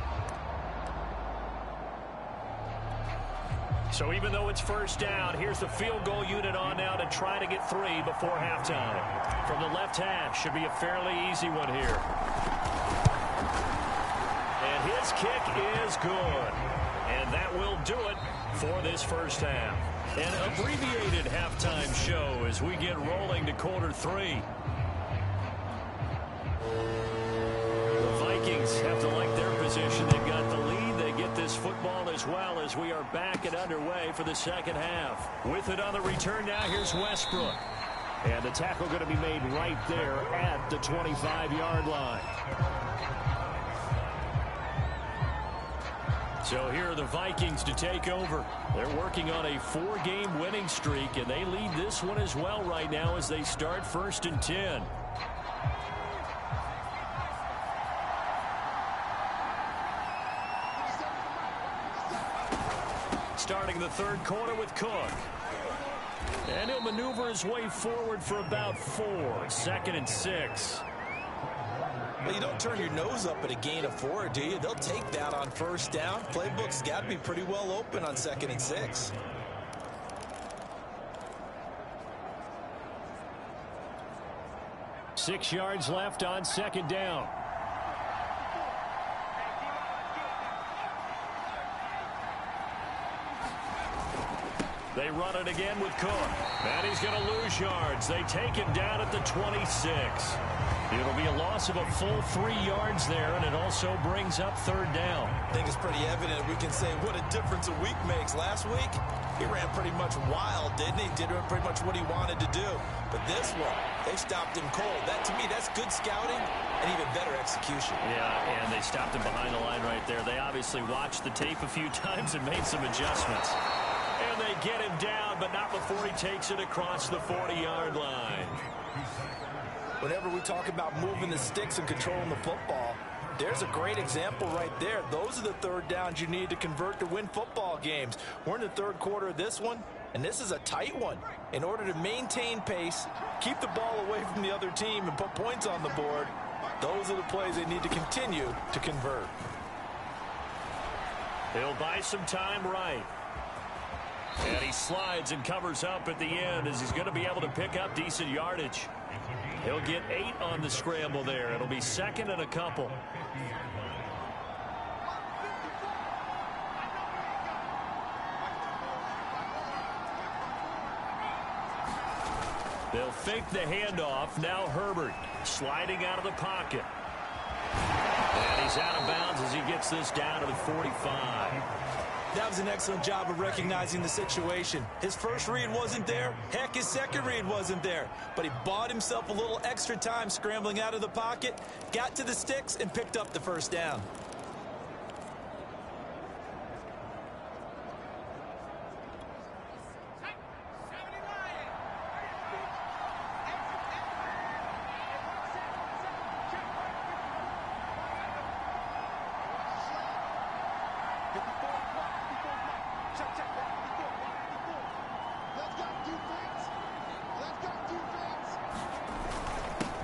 So even though it's first down, here's the field goal unit on now to try to get 3 before halftime. From the left hash, should be a fairly easy one here. And his kick is good. And that will do it for this first half. An abbreviated halftime show as we get rolling to quarter 3. The Vikings have to like their position. They've got the lead. They get this football as well as we are back and underway for the second half. With it on the return now, here's Westbrook. And the tackle going to be made right there at the 25-yard line. So here are the Vikings to take over. They're working on a 4-game winning streak, and they lead this one as well right now as they start 1st and 10. Starting the 3rd quarter with Cook. And he'll maneuver his way forward for about 4. 2nd and 6. Well, you don't turn your nose up at a gain of 4, do you? They'll take that on first down. Playbook's got to be pretty well open on 2nd and 6. Six yards left on 2nd down. They run it again with Cook. And he's going to lose yards. They take him down at the 26. It'll be a loss of a full 3 yards there, and it also brings up third down. I think it's pretty evident we can say what a difference a week makes. Last week, he ran pretty much wild, didn't he? Did pretty much what he wanted to do. But this one, they stopped him cold. That, to me, that's good scouting and even better execution. Yeah, and they stopped him behind the line right there. They obviously watched the tape a few times and made some adjustments. And they get him down, but not before he takes it across the 40-yard line. Whenever we talk about moving the sticks and controlling the football, there's a great example right there. Those are the third downs you need to convert to win football games. We're in the third quarter of this one, and this is a tight one. In order to maintain pace, keep the ball away from the other team, and put points on the board, those are the plays they need to continue to convert. He'll buy some time right. And he slides and covers up at the end as he's going to be able to pick up decent yardage. He'll get 8 on the scramble there. It'll be second and a couple. They'll fake the handoff. Now Herbert sliding out of the pocket. And he's out of bounds as he gets this down to the 45. That was an excellent job of recognizing the situation. His first read wasn't there. Heck, his second read wasn't there. But he bought himself a little extra time scrambling out of the pocket, got to the sticks, and picked up the first down.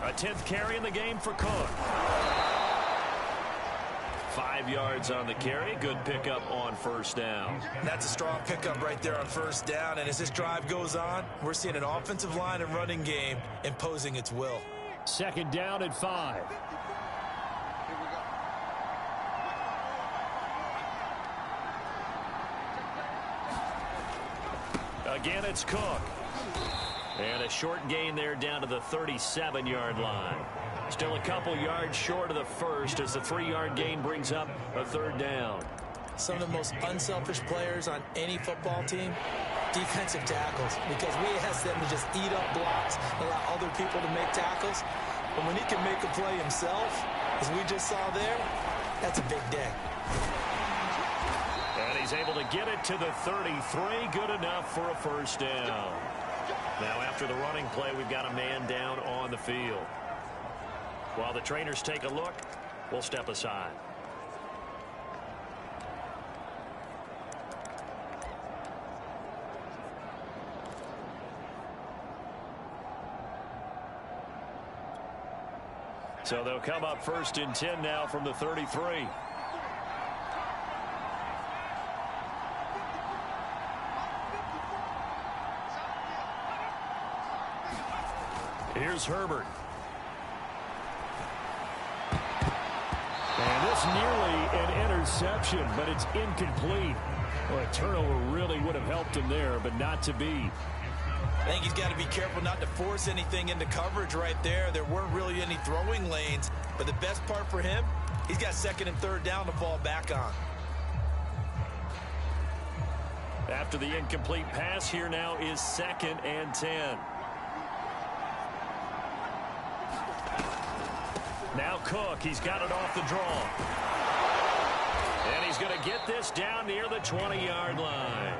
A 10th carry in the game for Cook. 5 yards on the carry. Good pickup on first down. That's a strong pickup right there on first down. And as this drive goes on, we're seeing an offensive line and running game imposing its will. Second down at 5. Again, it's Cook. And a short gain there down to the 37-yard line. Still a couple yards short of the first as the 3-yard gain brings up a third down. Some of the most unselfish players on any football team, defensive tackles, because we ask them to just eat up blocks, allow other people to make tackles. But when he can make a play himself, as we just saw there, that's a big day. And he's able to get it to the 33. Good enough for a first down. Now after the running play, we've got a man down on the field. While the trainers take a look, we'll step aside. So they'll come up first and 10 now from the 33. Here's Herbert. And this nearly an interception, but it's incomplete. Well, a turnover really would have helped him there, but not to be. I think he's got to be careful not to force anything into coverage right there. There weren't really any throwing lanes, but the best part for him, he's got second and third down to fall back on. After the incomplete pass, here now is second and 10. Now Cook, he's got it off the draw. And he's going to get this down near the 20-yard line.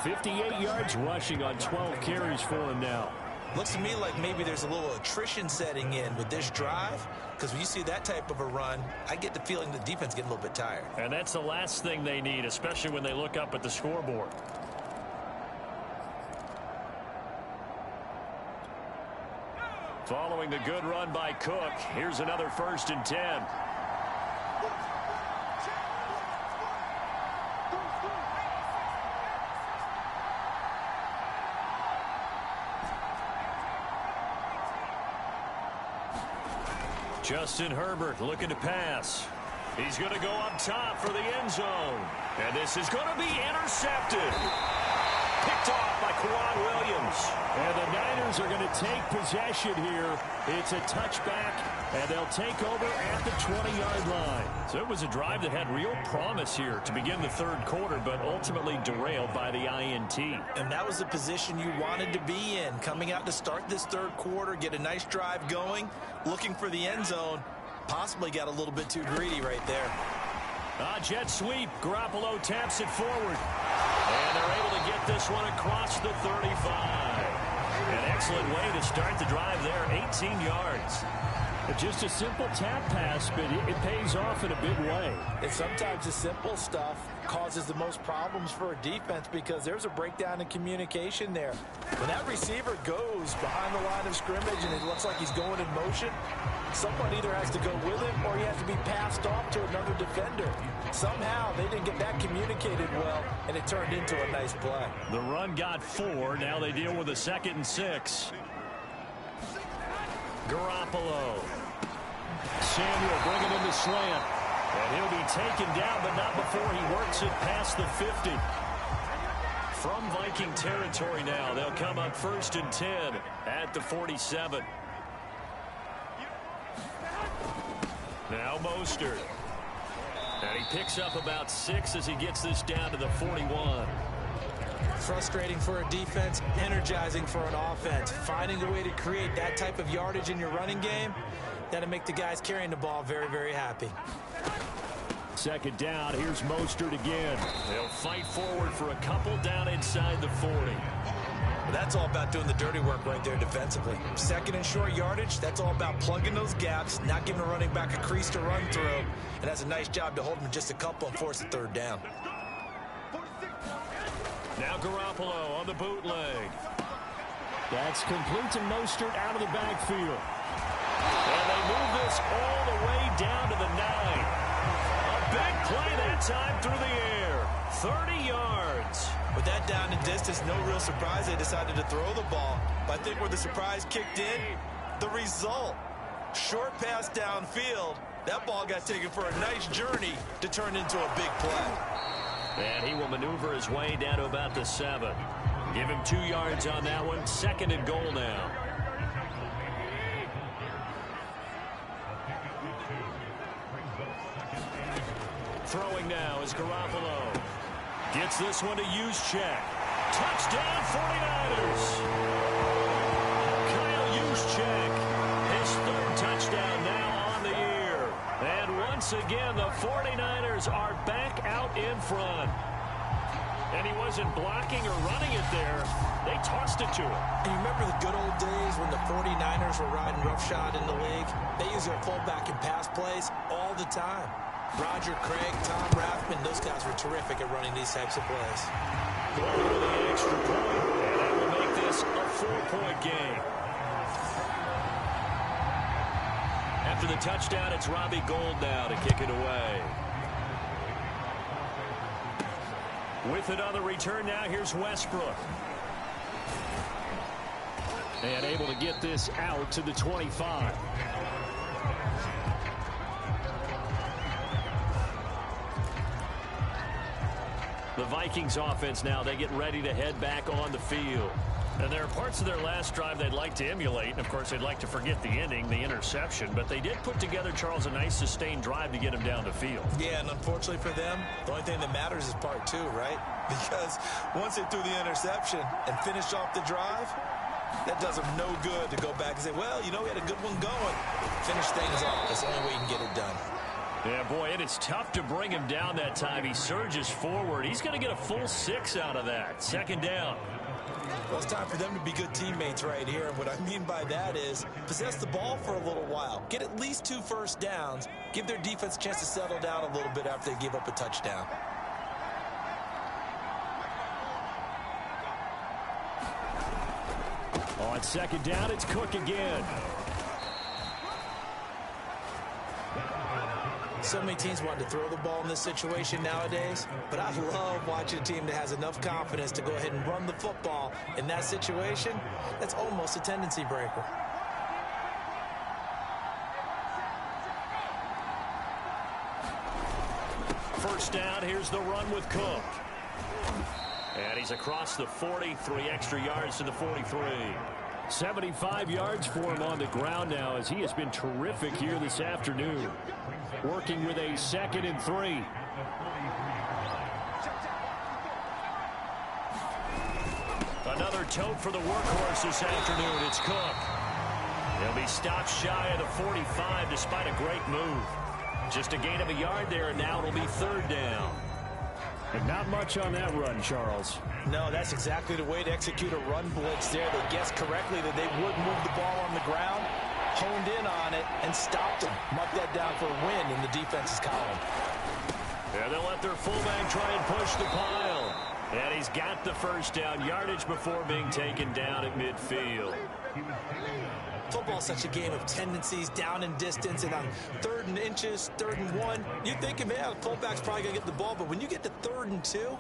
58 yards rushing on 12 carries for him now. Looks to me like maybe there's a little attrition setting in with this drive, because when you see that type of a run, I get the feeling the defense getting a little bit tired. And that's the last thing they need, especially when they look up at the scoreboard. Following the good run by Cook, here's another first and 10. Justin Herbert looking to pass. He's going to go up top for the end zone. And this is going to be intercepted. Picked off by Quan Williams. And the Niners are going to take possession here. It's a touchback, and they'll take over at the 20-yard line. So it was a drive that had real promise here to begin the third quarter, but ultimately derailed by the INT. And that was the position you wanted to be in. Coming out to start this third quarter, get a nice drive going, looking for the end zone. Possibly got a little bit too greedy right there. Jet sweep. Garoppolo taps it forward. And they're able to get this one across the 35. An excellent way to start the drive there, 18 yards. Just a simple tap pass, but it pays off in a big way. And sometimes the simple stuff causes the most problems for a defense because there's a breakdown in communication there. When that receiver goes behind the line of scrimmage and it looks like he's going in motion, someone either has to go with him or he has to be passed off to another defender. Somehow they didn't get that communicated well, and it turned into a nice play. The run got 4. Now they deal with a 2nd and 6. Garoppolo. Samuel bringing in the slant. And he'll be taken down, but not before he works it past the 50. From Viking territory now, they'll come up 1st and 10 at the 47. Now Mostert. And he picks up about 6 as he gets this down to the 41. Frustrating for a defense, energizing for an offense. Finding a way to create that type of yardage in your running game, that'll make the guys carrying the ball very, very happy. 2nd down, here's Mostert again. They'll fight forward for a couple down inside the 40. That's all about doing the dirty work right there defensively. 2nd and short yardage, that's all about plugging those gaps, not giving a running back a crease to run through, and that's a nice job to hold him just a couple and force the 3rd down. Now Garoppolo on the bootleg. That's complete to Mostert out of the backfield. And they move this all the way down to the 9. A big play that time through the air. 30 yards. With that down and distance, no real surprise they decided to throw the ball. But I think where the surprise kicked in, the result. Short pass downfield. That ball got taken for a nice journey to turn into a big play. And he will maneuver his way down to about the 7. Give him 2 yards on that one. 2nd and goal now. Throwing now is Garoppolo. Gets this one to Juszczyk. Touchdown 49ers. Kyle Juszczyk. His 3rd touchdown now on the year. And once again, the 49ers are back out in front. And he wasn't blocking or running it there. They tossed it to him. And you remember the good old days when the 49ers were riding roughshod in the league? They used their fullback and pass plays all the time. Roger Craig, Tom Rathman, those guys were terrific at running these types of plays. Going for the extra point, and that will make this a 4-point game. After the touchdown, it's Robbie Gould now to kick it away. With it on the return now, here's Westbrook. And able to get this out to the 25. The Vikings offense now, they get ready to head back on the field. And there are parts of their last drive they'd like to emulate. And, of course, they'd like to forget the ending, the interception. But they did put together, Charles, a nice sustained drive to get him down the field. Yeah, and unfortunately for them, the only thing that matters is part 2, right? Because once they threw the interception and finished off the drive, that does them no good to go back and say, well, you know, we had a good one going. Finish things off. That's the only way you can get it done. Yeah, boy, and it's tough to bring him down that time. He surges forward. He's going to get a full 6 out of that. 2nd down. Well, it's time for them to be good teammates right here. And what I mean by that is possess the ball for a little while. Get at least 2 first downs. Give their defense a chance to settle down a little bit after they give up a touchdown. On 2nd down, it's Cook again. So many teams want to throw the ball in this situation nowadays, but I love watching a team that has enough confidence to go ahead and run the football. In that situation, that's almost a tendency breaker. First down, here's the run with Cook. And he's across the 40, 3 extra yards to the 43. 75 yards for him on the ground now as he has been terrific here this afternoon. Working with a 2nd and 3. Another tote for the workhorse this afternoon. It's Cook. He'll be stopped shy of the 45 despite a great move. Just a gain of a yard there, and now it'll be 3rd down. And not much on that run, Charles. No, that's exactly the way to execute a run blitz there. They guessed correctly that they would move the ball on the ground, honed in on it, and stopped them. Mark that down for a win in the defense's column. Yeah, they'll let their fullback try and push the pile. And he's got the 1st down yardage before being taken down at midfield. Football's such a game of tendencies, down and distance, and on 3rd and inches, 3rd and 1, you're thinking, man, the fullback's probably going to get the ball, but when you get to 3rd and 2,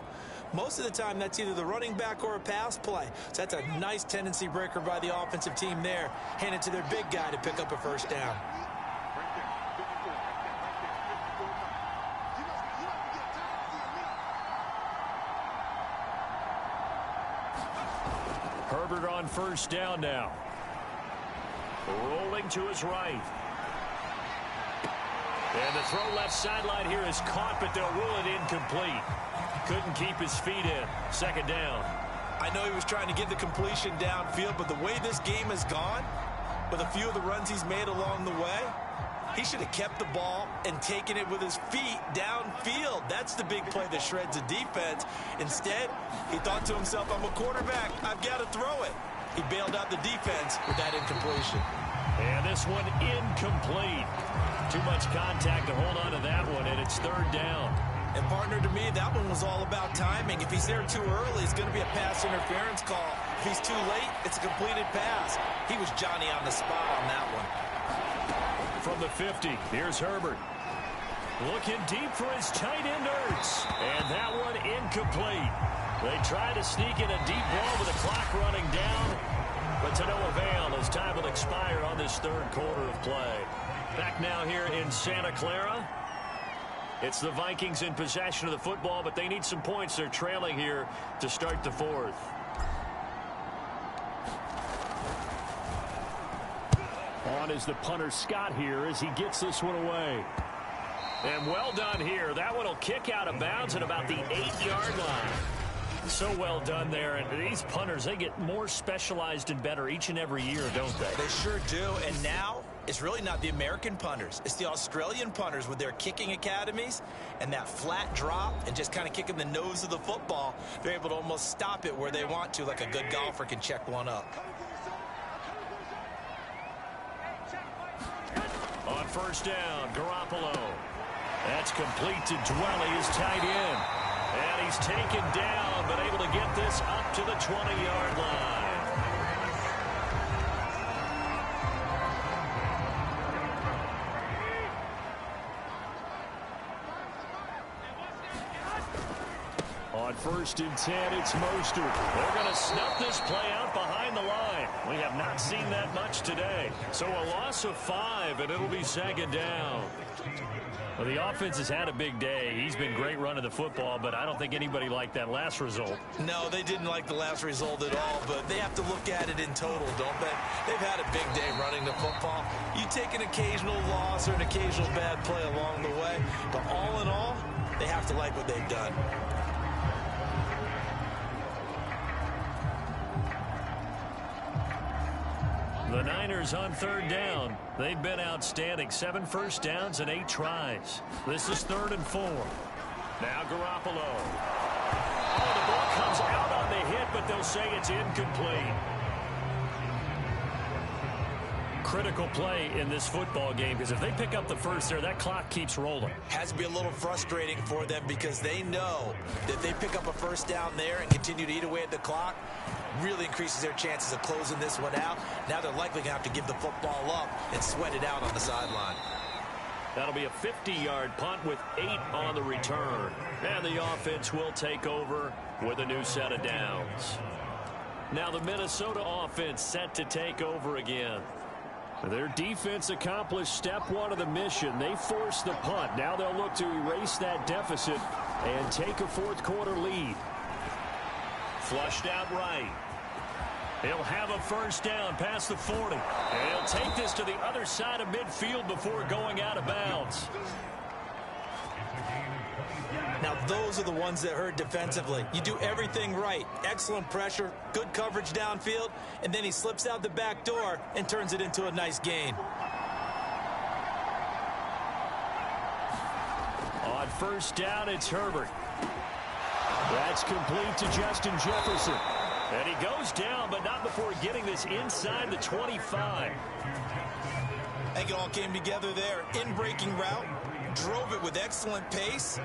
most of the time that's either the running back or a pass play. So that's a nice tendency breaker by the offensive team there. Hand it to their big guy to pick up a 1st down. Herbert on 1st down now. Rolling to his right. And the throw left sideline here is caught, but they'll rule it incomplete. Couldn't keep his feet in. 2nd down. I know he was trying to get the completion downfield, but the way this game has gone, with a few of the runs he's made along the way, he should have kept the ball and taken it with his feet downfield. That's the big play that shreds the defense. Instead, he thought to himself, I'm a quarterback. I've got to throw it. He bailed out the defense with that incompletion. And this one incomplete. Too much contact to hold on to that one, and it's 3rd down. And partner, to me, that one was all about timing. If he's there too early, it's going to be a pass interference call. If he's too late, it's a completed pass. He was Johnny on the spot on that one. From the 50, here's Herbert. Looking deep for his tight end, Ertz. And that one incomplete. They try to sneak in a deep ball with the clock running down, but to no avail as time will expire on this 3rd quarter of play. Back now here in Santa Clara. It's the Vikings in possession of the football, but they need some points. They're trailing here to start the 4th. On is the punter Scott here as he gets this one away. And well done here. That one will kick out of bounds at about the 8-yard line. So well done there. And these punters, they get more specialized and better each and every year, don't they? They sure do. And now it's really not the American punters. It's the Australian punters with their kicking academies and that flat drop and just kind of kicking the nose of the football. They're able to almost stop it where they want to, like a good golfer can check one up. On 1st down, Garoppolo. That's complete to Dwelly, his tight end. And he's taken down, but able to get this up to the 20-yard line. On 1st and 10, it's Mostert. They're going to snuff this play out behind the line. We have not seen that much today. So a loss of 5, and it'll be 2nd down. Well, the offense has had a big day. He's been great running the football, but I don't think anybody liked that last result. No, they didn't like the last result at all, but they have to look at it in total, don't they? They've had a big day running the football. You take an occasional loss or an occasional bad play along the way, but all in all, they have to like what they've done. The Niners on 3rd down. They've been outstanding. 7 first downs and 8 tries. This is 3rd and 4. Now Garoppolo. Oh, the ball comes out on the hit, but they'll say it's incomplete. Critical play in this football game, because if they pick up the first there, that clock keeps rolling. Has to be a little frustrating for them because they know that if they pick up a 1st down there and continue to eat away at the clock, really increases their chances of closing this one out. Now they're likely going to have to give the football up and sweat it out on the sideline. That'll be a 50-yard punt with 8 on the return. And the offense will take over with a new set of downs. Now the Minnesota offense set to take over again. Their defense accomplished step 1 of the mission. They forced the punt. Now they'll look to erase that deficit and take a 4th quarter lead. Flushed out right. He'll have a first down past the 40. And he'll take this to the other side of midfield before going out of bounds. Now, those are the ones that hurt defensively. You do everything right. Excellent pressure, good coverage downfield, and then he slips out the back door and turns it into a nice gain. On first down, it's Herbert. That's complete to Justin Jefferson. And he goes down, but not before getting this inside the 25. I think it all came together there. In-breaking route, drove it with excellent pace.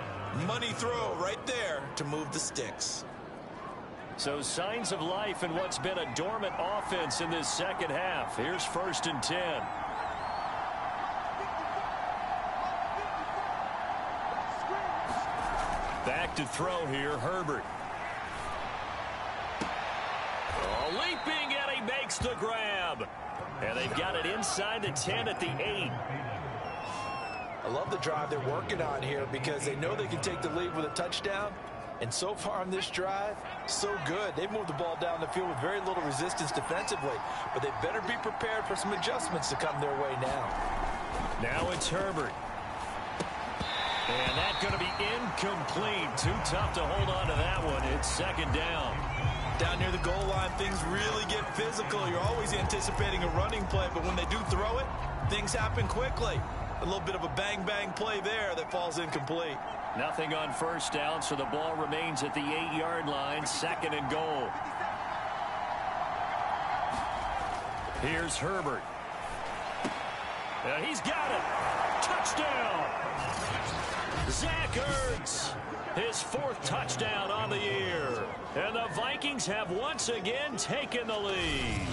Money throw right there to move the sticks. So signs of life in what's been a dormant offense in this second half. Here's 1st and 10. Back to throw here, Herbert. Oh, leaping, and he makes the grab. And they've got it inside the 10 at the 8. I love the drive they're working on here because they know they can take the lead with a touchdown. And so far on this drive, so good. They've moved the ball down the field with very little resistance defensively. But they better be prepared for some adjustments to come their way now. Now it's Herbert. And that's going to be incomplete. Too tough to hold on to that one. It's 2nd down. Down near the goal line, things really get physical. You're always anticipating a running play, but when they do throw it, things happen quickly. A little bit of a bang-bang play there that falls incomplete. Nothing on first down, so the ball remains at the 8-yard line. 2nd and goal. Here's Herbert. He's got it. Touchdown. Zach Ertz, his 4th touchdown on the year. And the Vikings have once again taken the lead.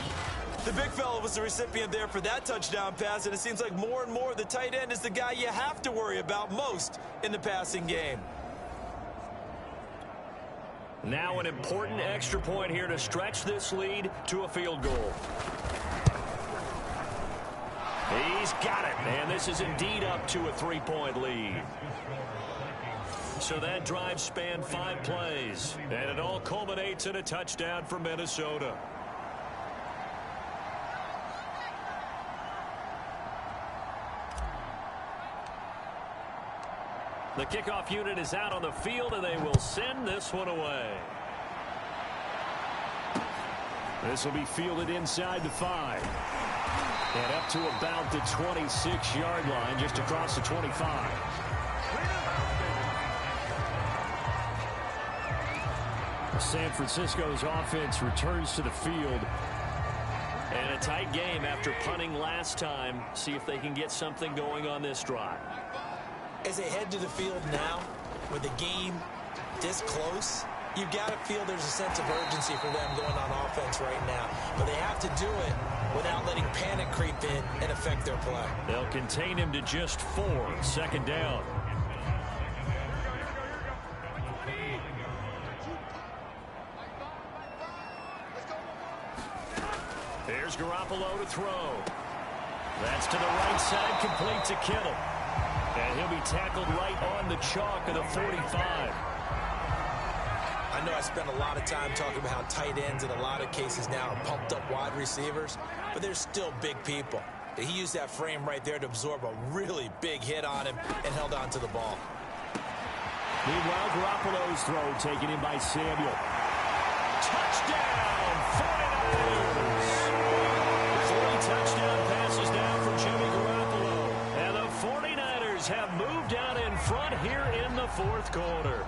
The big fella was the recipient there for that touchdown pass, and it seems like more and more the tight end is the guy you have to worry about most in the passing game. Now an important extra point here to stretch this lead to a field goal. He's got it, and this is indeed up to a 3-point lead. So that drive spanned 5 plays, and it all culminates in a touchdown for Minnesota. The kickoff unit is out on the field, and they will send this one away. This will be fielded inside the 5. And up to about the 26-yard line, just across the 25. San Francisco's offense returns to the field. And a tight game after punting last time. See if they can get something going on this drive. As they head to the field now, with the game this close, you've got to feel there's a sense of urgency for them going on offense right now. But they have to do it without letting panic creep in and affect their play. They'll contain him to just 4. 2nd down. Here's Garoppolo to throw. That's to the right side, complete to Kittle. And he'll be tackled right on the chalk of the 45. I know I spent a lot of time talking about how tight ends in a lot of cases now are pumped up wide receivers, but they're still big people. He used that frame right there to absorb a really big hit on him and held on to the ball. Meanwhile, Garoppolo's throw taken in by Samuel. Touchdown, 49ers! 40 touchdown passes now for Jimmy Garoppolo. And the 49ers have moved out in front here in the 4th quarter.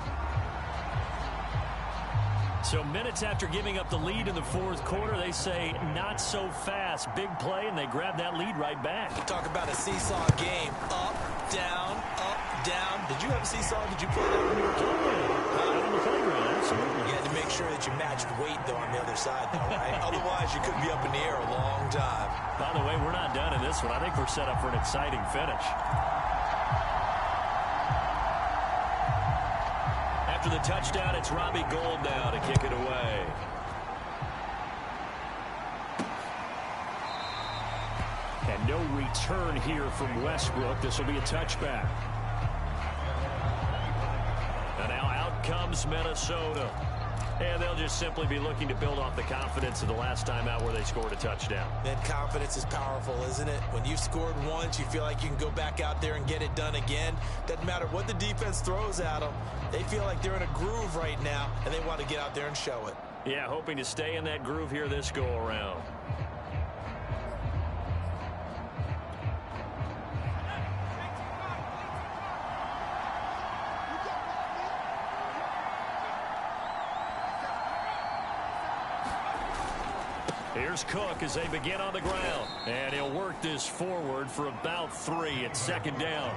So minutes after giving up the lead in the 4th quarter, they say not so fast. Big play, and they grab that lead right back. Talk about a seesaw game. Up, down, down. Did you have a seesaw? Did you play that when you were a kid? Out on the playground, absolutely. You had to make sure that you matched weight, though, on the other side, though, right? Otherwise, you could be up in the air a long time. By the way, we're not done in this one. I think we're set up for an exciting finish. After the touchdown, it's Robbie Gould now to kick it away. And no return here from Westbrook. This will be a touchback. And now out comes Minnesota. And they'll just simply be looking to build off the confidence of the last time out where they scored a touchdown. And confidence is powerful, isn't it? When you've scored once, you feel like you can go back out there and get it done again. Doesn't matter what the defense throws at them. They feel like they're in a groove right now, and they want to get out there and show it. Yeah, hoping to stay in that groove here this go-around. Here's Cook as they begin on the ground. And he'll work this forward for about 3. It's second down.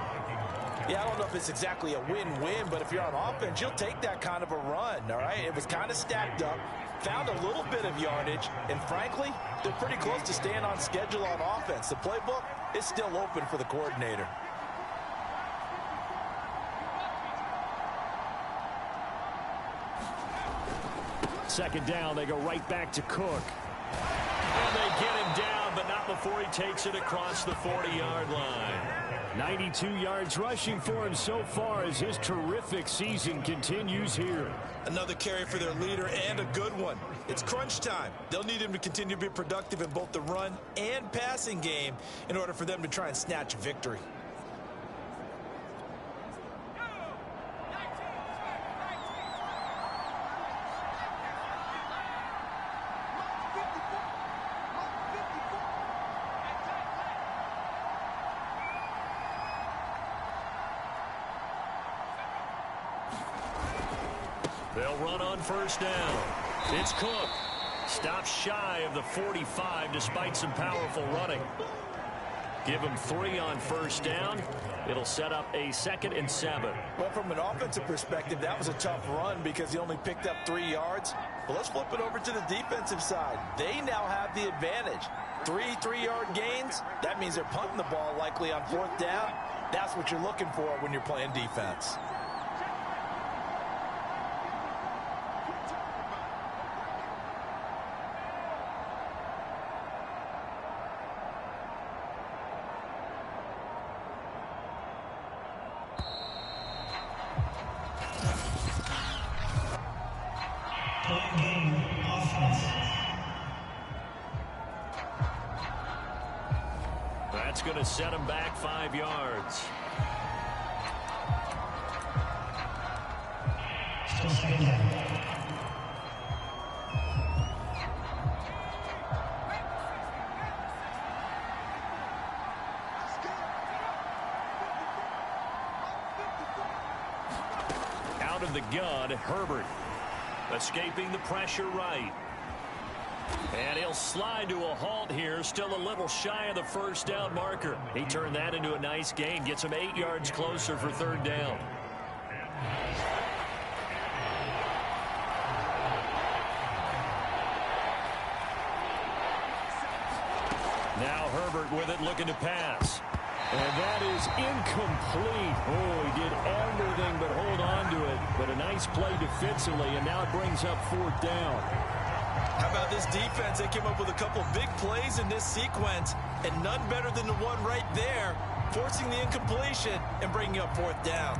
Yeah, I don't know if it's exactly a win-win, but if you're on offense, you'll take that kind of a run, all right? It was kind of stacked up, found a little bit of yardage, and frankly, they're pretty close to staying on schedule on offense. The playbook is still open for the coordinator. Second down, they go right back to Cook. And they get him down, but not before he takes it across the 40-yard line. 92 yards rushing for him so far as his terrific season continues here. Another carry for their leader and a good one. It's crunch time. They'll need him to continue to be productive in both the run and passing game in order for them to try and snatch a victory. They'll run on first down. It's Cook. Stops shy of the 45 despite some powerful running. Give him 3 on first down. It'll set up a 2nd and 7. Well, from an offensive perspective, that was a tough run because he only picked up 3 yards. Well, let's flip it over to the defensive side. They now have the advantage. 3 3-yard gains. That means they're punting the ball likely on 4th down. That's what you're looking for when you're playing defense. That's going to set him back 5 yards. Still second down. Out of the gun, Herbert. Escaping the pressure right. And he'll slide to a halt here, still a little shy of the first down marker. He turned that into a nice gain, gets him 8 yards closer for 3rd down. Now Herbert with it, looking to pass. And that is incomplete. Oh, he did everything but hold on to it. But a nice play defensively, and now it brings up 4th down. How about this defense? They came up with a couple big plays in this sequence, and none better than the one right there, forcing the incompletion and bringing up 4th down.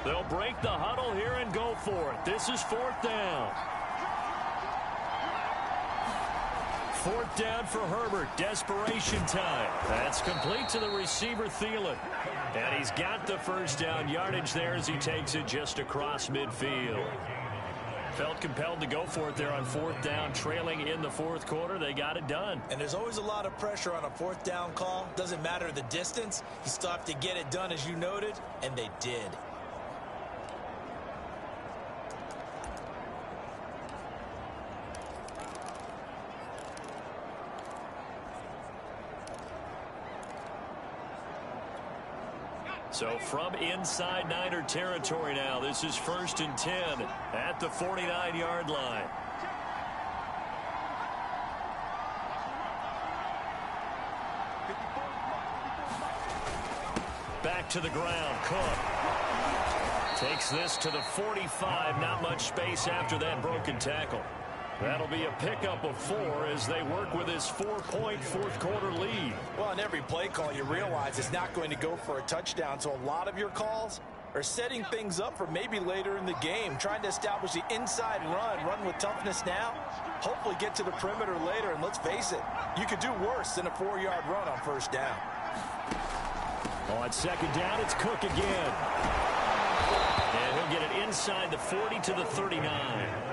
They'll break the huddle here and go for it. This is 4th down. 4th down for Herbert. Desperation time. That's complete to the receiver, Thielen. And he's got the first down yardage there as he takes it just across midfield. Felt compelled to go for it there on 4th down, trailing in the 4th quarter. They got it done. And there's always a lot of pressure on a 4th down call. Doesn't matter the distance. You still have to get it done, as you noted, and they did. So from inside Niner territory now, this is 1st and 10 at the 49-yard line. Back to the ground, Cook. Takes this to the 45, not much space after that broken tackle. That'll be a pickup of 4 as they work with his 4-point fourth-quarter lead. Well, on every play call, you realize it's not going to go for a touchdown, so a lot of your calls are setting things up for maybe later in the game, trying to establish the inside run with toughness now, hopefully get to the perimeter later, and let's face it, you could do worse than a 4-yard run on first down. On second down, it's Cook again. And he'll get it inside the 40 to the 39.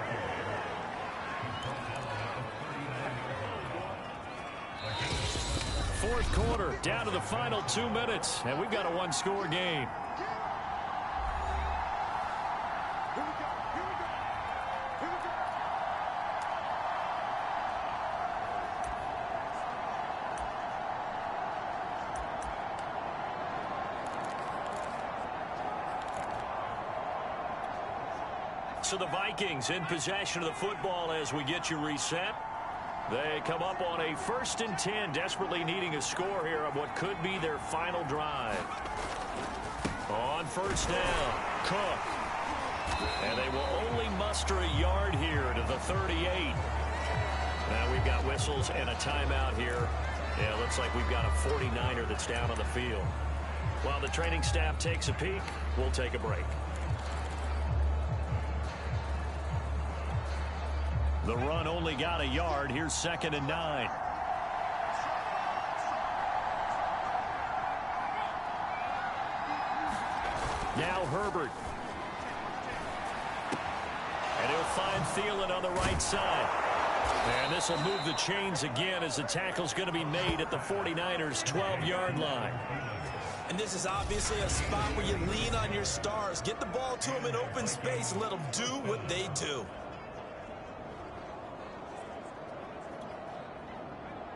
Fourth quarter, down to the final 2 minutes, and we've got a one-score game. So the Vikings in possession of the football as we get you reset. They come up on a 1st and 10, desperately needing a score here on what could be their final drive. On first down, Cook. And they will only muster a yard here to the 38. Now we've got whistles and a timeout here. Yeah, it looks like we've got a 49er that's down on the field. While the training staff takes a peek, we'll take a break. The run only got a yard. Here's 2nd and 9. Now Herbert. And he'll find Thielen on the right side. And this will move the chains again as the tackle's going to be made at the 49ers' 12-yard line. And this is obviously a spot where you lean on your stars. Get the ball to them in open space and let them do what they do.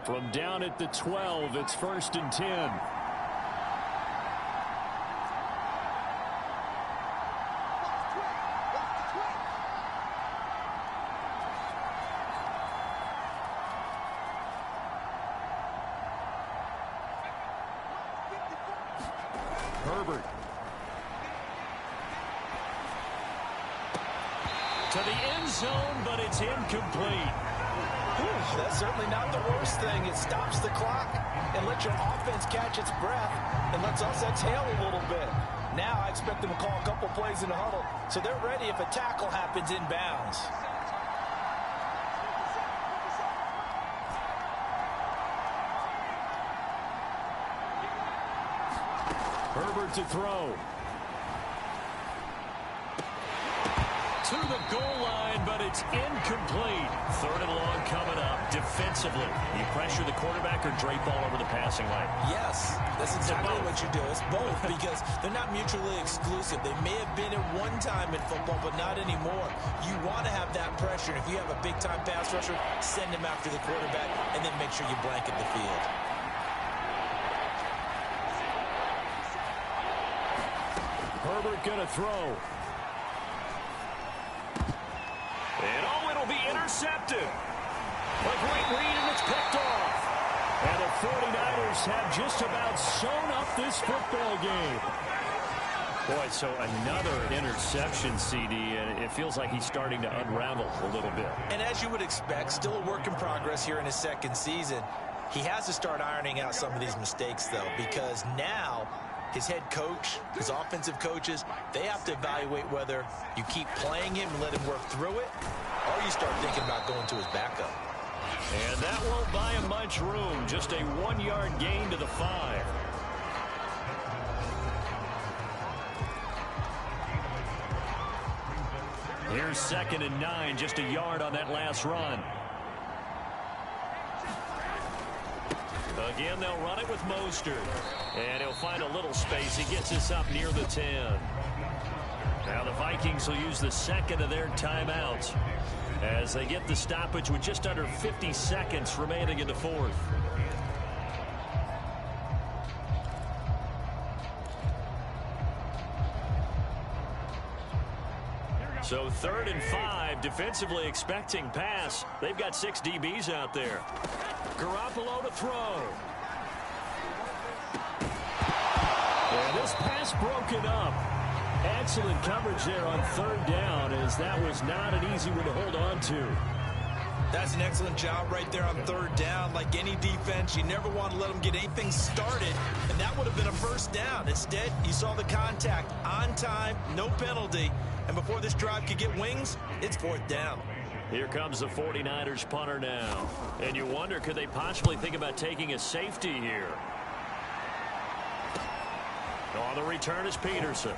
From down at the 12, it's 1st and 10. Herbert. To the end zone, but it's incomplete. That's certainly not the worst thing. It stops the clock and lets your offense catch its breath and lets us exhale a little bit. Now I expect them to call a couple plays in the huddle so they're ready if a tackle happens inbounds. Herbert to throw. To the goal line, but it's incomplete. 3rd and long coming up defensively. You pressure the quarterback or drape all over the passing line? Yes, that's exactly what you do. It's both because they're not mutually exclusive. They may have been at one time in football, but not anymore. You want to have that pressure. If you have a big-time pass rusher, send him after the quarterback and then make sure you blanket the field. Herbert gonna throw. And it'll be intercepted. A great read, and it's picked off. And the 49ers have just about sewn up this football game. Boy, so another interception, CD, and it feels like he's starting to unravel a little bit. And as you would expect, still a work in progress here in his 2nd season. He has to start ironing out some of these mistakes, though, because now his head coach, his offensive coaches, they have to evaluate whether you keep playing him and let him work through it, or you start thinking about going to his backup. And that won't buy him much room. Just a 1-yard gain to the 5. Here's 2nd and 9, just a yard on that last run. Again, they'll run it with Mostert. And he'll find a little space. He gets us up near the 10. Now the Vikings will use the 2nd of their timeouts as they get the stoppage with just under 50 seconds remaining in the 4th. So 3rd and 5, defensively expecting pass. They've got 6 DBs out there. Garoppolo to throw. And this pass broken up. Excellent coverage there on 3rd down, as that was not an easy one to hold on to. That's an excellent job right there on third down. Like any defense, you never want to let them get anything started, and that would have been a first down. Instead, you saw the contact on time, no penalty, and before this drive could get wings, it's fourth down. Here comes the 49ers punter now. And you wonder, could they possibly think about taking a safety here? On the return is Peterson.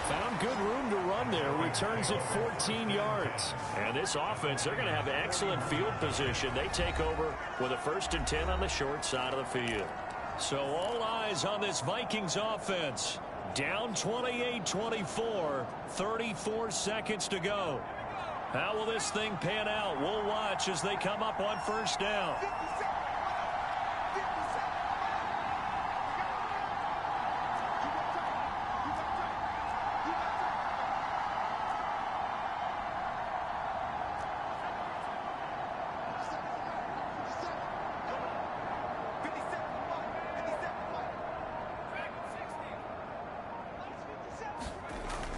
Found good room to run there. Returns at 14 yards. And this offense, they're going to have excellent field position. They take over with a 1st and 10 on the short side of the field. So all eyes on this Vikings offense. Down 28-24, 34 seconds to go. How will this thing pan out? We'll watch as they come up on first down.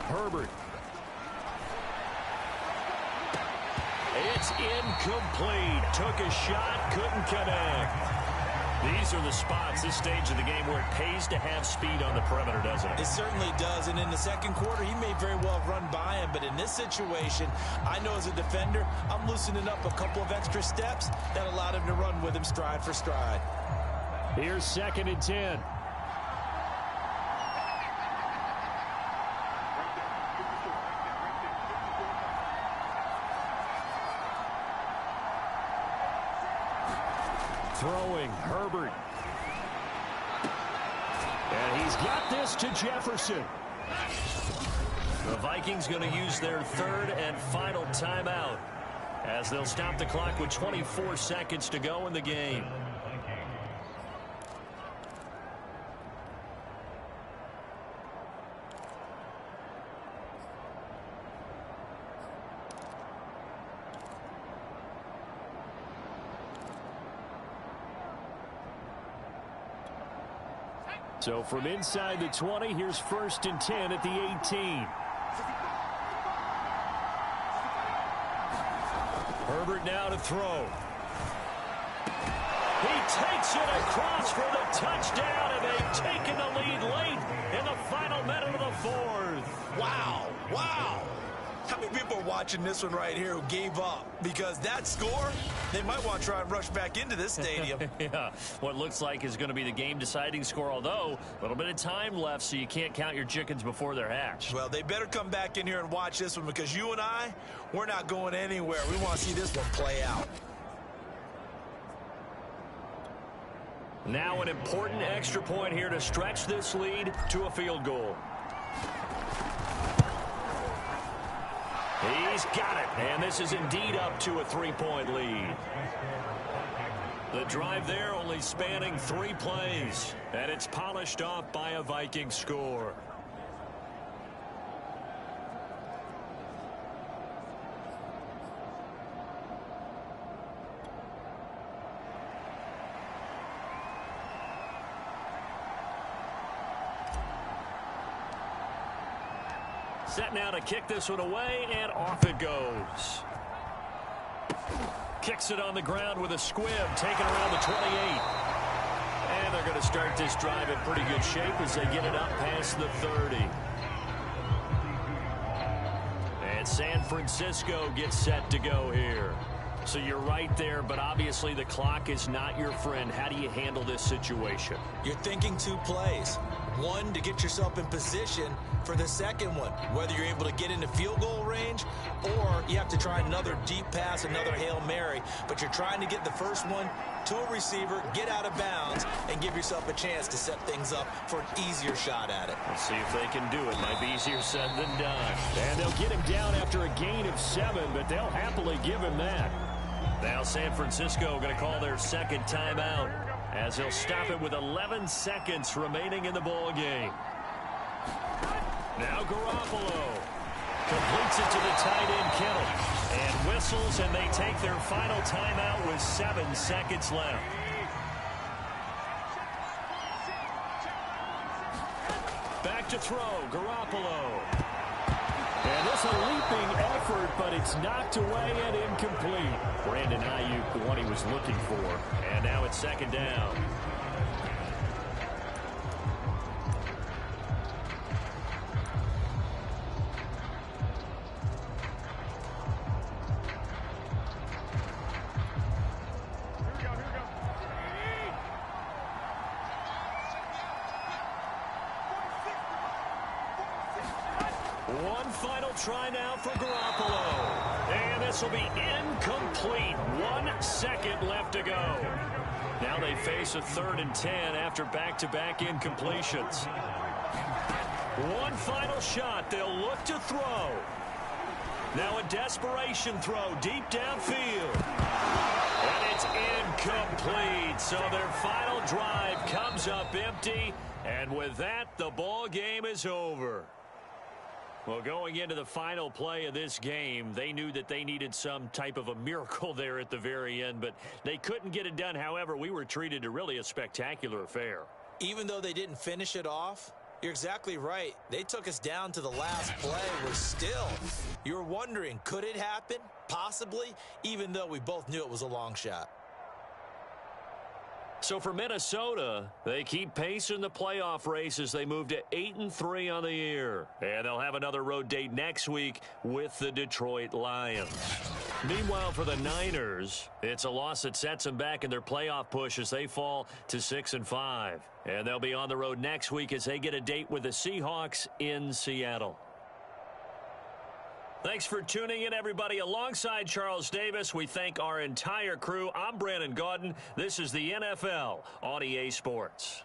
Herbert. It's incomplete. Took a shot, couldn't connect. These are the spots, this stage of the game, where it pays to have speed on the perimeter, doesn't it? It certainly does, and in the second quarter, he may very well have run by him, but in this situation, I know as a defender, I'm loosening up a couple of extra steps that allowed him to run with him stride for stride. Here's 2nd and 10. Throwing, Herbert. And he's got this to Jefferson. The Vikings going to use their 3rd and final timeout as they'll stop the clock with 24 seconds to go in the game. So from inside the 20, here's 1st and 10 at the 18. Herbert now to throw. He takes it across for the touchdown, and they've taken the lead late in the final minute of the 4th. Wow, wow. How many people are watching this one right here who gave up? Because that score, they might want to try and rush back into this stadium. Yeah, what looks like is going to be the game-deciding score, although a little bit of time left, so you can't count your chickens before they're hatched. Well, they better come back in here and watch this one, because you and I, we're not going anywhere. We want to see this one play out. Now an important extra point here to stretch this lead to a field goal. He's got it, and this is indeed up to a 3-point lead. The drive there only spanning 3 plays, and it's polished off by a Viking score. Set now to kick this one away, and off it goes. Kicks it on the ground with a squib, taken around the 28. And they're going to start this drive in pretty good shape as they get it up past the 30. And San Francisco gets set to go here. So you're right there, but obviously the clock is not your friend. How do you handle this situation? You're thinking 2 plays. One, to get yourself in position for the second one, whether you're able to get into field goal range or you have to try another deep pass, another Hail Mary. But you're trying to get the first one to a receiver, get out of bounds, and give yourself a chance to set things up for an easier shot at it. Let's see if they can do it. Might be easier said than done. And they'll get him down after a gain of 7, but they'll happily give him that. Now San Francisco going to call their second timeout as they'll stop it with 11 seconds remaining in the ball game. Now Garoppolo completes it to the tight end Kittle and whistles, and they take their final timeout with 7 seconds left. Back to throw, Garoppolo. And this a leaping effort, but it's knocked away and incomplete. Brandon Ayuk, the one he was looking for. And now it's second down. One final try now for Garoppolo. And this will be incomplete. 1 second left to go. Now they face a 3rd and 10 after back-to-back incompletions. One final shot. They'll look to throw. Now a desperation throw deep downfield. And it's incomplete. So their final drive comes up empty. And with that, the ball game is over. Well, going into the final play of this game, they knew that they needed some type of a miracle there at the very end, but they couldn't get it done. However, we were treated to really a spectacular affair. Even though they didn't finish it off, you're exactly right. They took us down to the last play. We're still, you're wondering, could it happen? Possibly, even though we both knew it was a long shot. So for Minnesota, they keep pace in the playoff race as they move to 8-3 on the year. And they'll have another road date next week with the Detroit Lions. Meanwhile, for the Niners, it's a loss that sets them back in their playoff push as they fall to 6-5. And they'll be on the road next week as they get a date with the Seahawks in Seattle. Thanks for tuning in, everybody. Alongside Charles Davis, we thank our entire crew. I'm Brandon Gaudin. This is the NFL on EA Sports.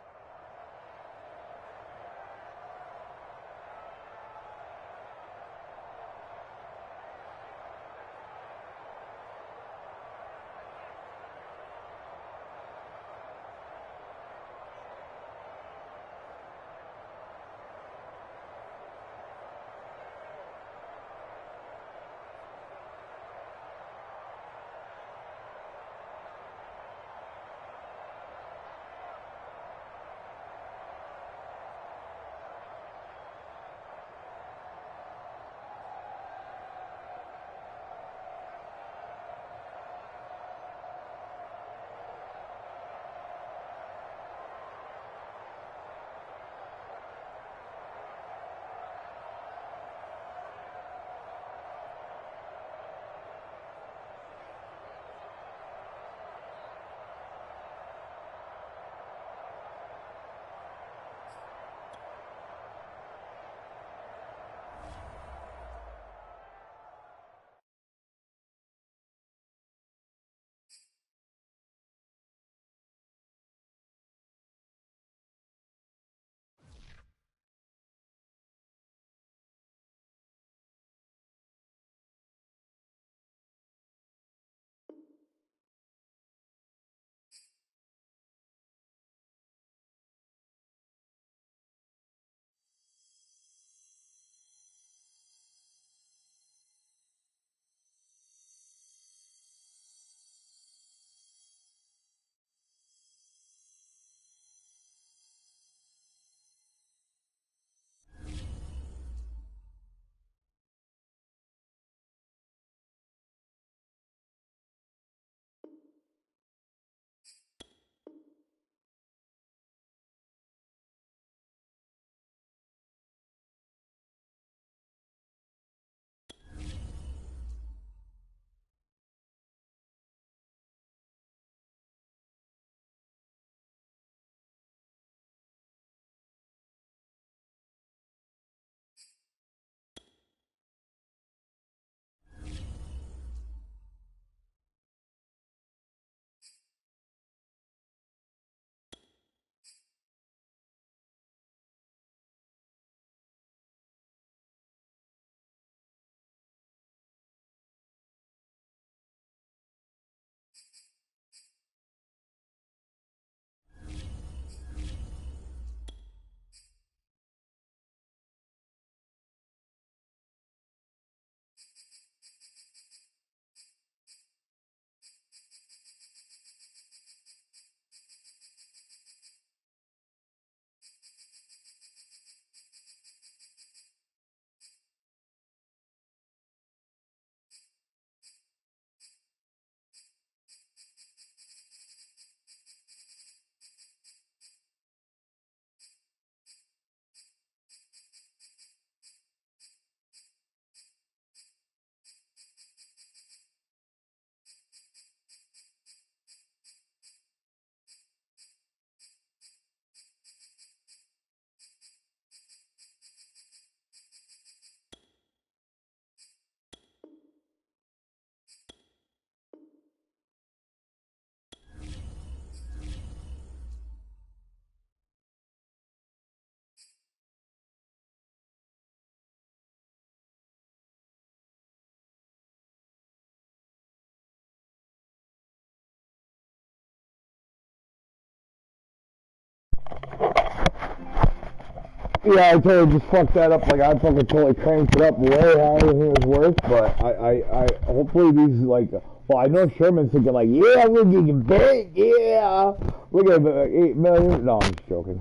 Yeah, I totally just fucked that up. Like, I fucking totally cranked it up way higher than it was worth. But I hopefully these, like, well, I know Sherman's thinking, like, yeah, we're getting big, yeah. Look at 8 million. No, I'm just joking.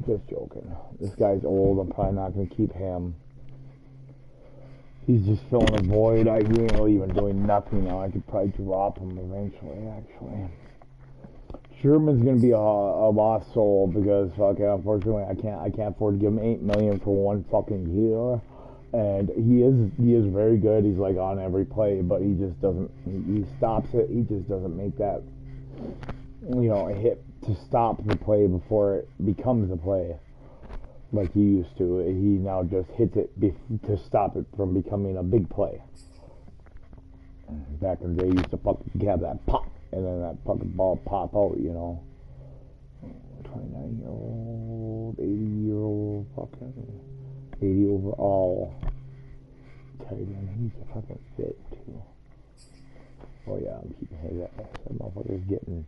Just joking. This guy's old. I'm probably not going to keep him. He's just filling a void. He ain't really even doing nothing now. I could probably drop him eventually, actually. Sherman's gonna be a lost soul because fucking unfortunately I can't afford to give him $8 million for one fucking year, and he is very good. He's like on every play, but he just doesn't. He stops it. He just doesn't make that a hit to stop the play before it becomes a play like he used to. He now just hits it to stop it from becoming a big play. Back in the day, he used to fucking have that pop. And then that fucking ball pop out, 29-year-old, 80-year-old, fucking 80 overall tight end. He's a fucking fit, too. Oh, yeah, I'm keeping his ass. That motherfucker's getting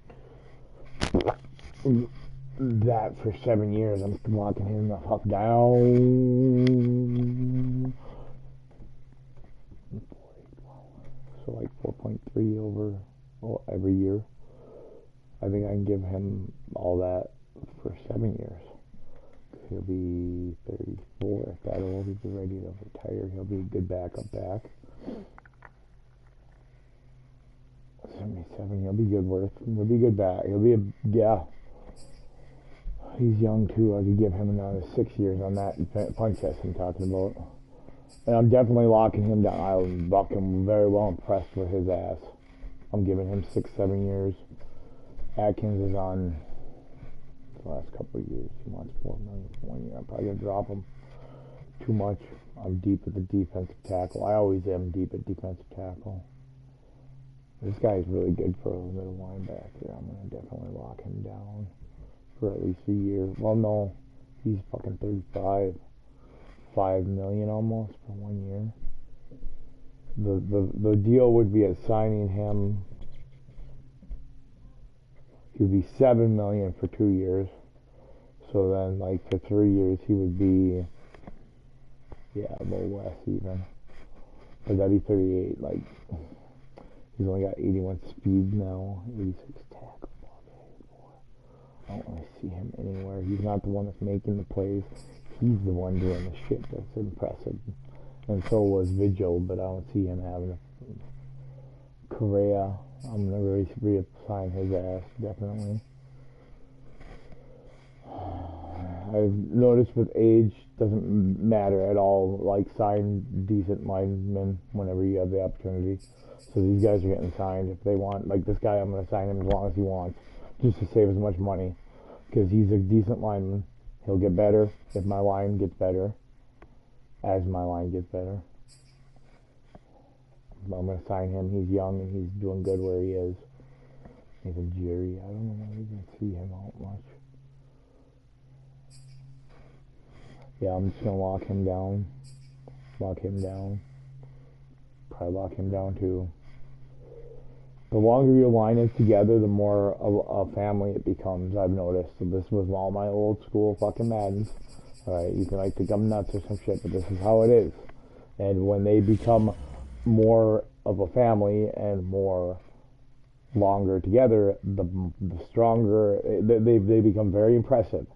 that for 7 years. I'm locking him the fuck down. So, like, 4.3 over... every year. I think I can give him all that for 7 years. He'll be 34 at that old. He'll be ready to retire. He'll be a good backup back. 77. He'll be good worth. He'll be good back. He'll be He's young too. I could give him another 6 years on that punch test I'm talking about. And I'm definitely locking him down. I'm very well impressed with his ass. I'm giving him 6-7 years. Atkins is on the last couple of years. He wants $4 million for 1 year. I'm probably gonna drop him too much. I'm deep at the defensive tackle. I always am deep at defensive tackle. This guy is really good for a middle linebacker. I'm gonna definitely lock him down for at least a year. Well, no, he's fucking 35, $5 million almost for 1 year. The deal would be assigning him. He would be $7 million for 2 years. So then, like for 3 years, he would be a little less even. But that'd be 38. Like he's only got 81 speed now, 86 tackle. I don't really see him anywhere. He's not the one that's making the plays. He's the one doing the shit that's impressive. And so was Vigil, but I don't see him having a Correa. I'm going to reassign his ass, definitely. I've noticed with age, doesn't matter at all. Like, sign decent linemen whenever you have the opportunity. So these guys are getting signed if they want. Like this guy, I'm going to sign him as long as he wants, just to save as much money. Because he's a decent lineman. He'll get better if my line gets better. As my line gets better. I'm going to sign him. He's young and he's doing good where he is. Even Jerry, I don't know if you can see him out much. Yeah, I'm just going to lock him down. Lock him down. Probably lock him down too. The longer your line is together, the more a family it becomes, I've noticed. So this was all my old school fucking Maddens. Alright, you can like think I'm nuts or some shit, but this is how it is. And when they become more of a family and more longer together, the stronger they become very impressive.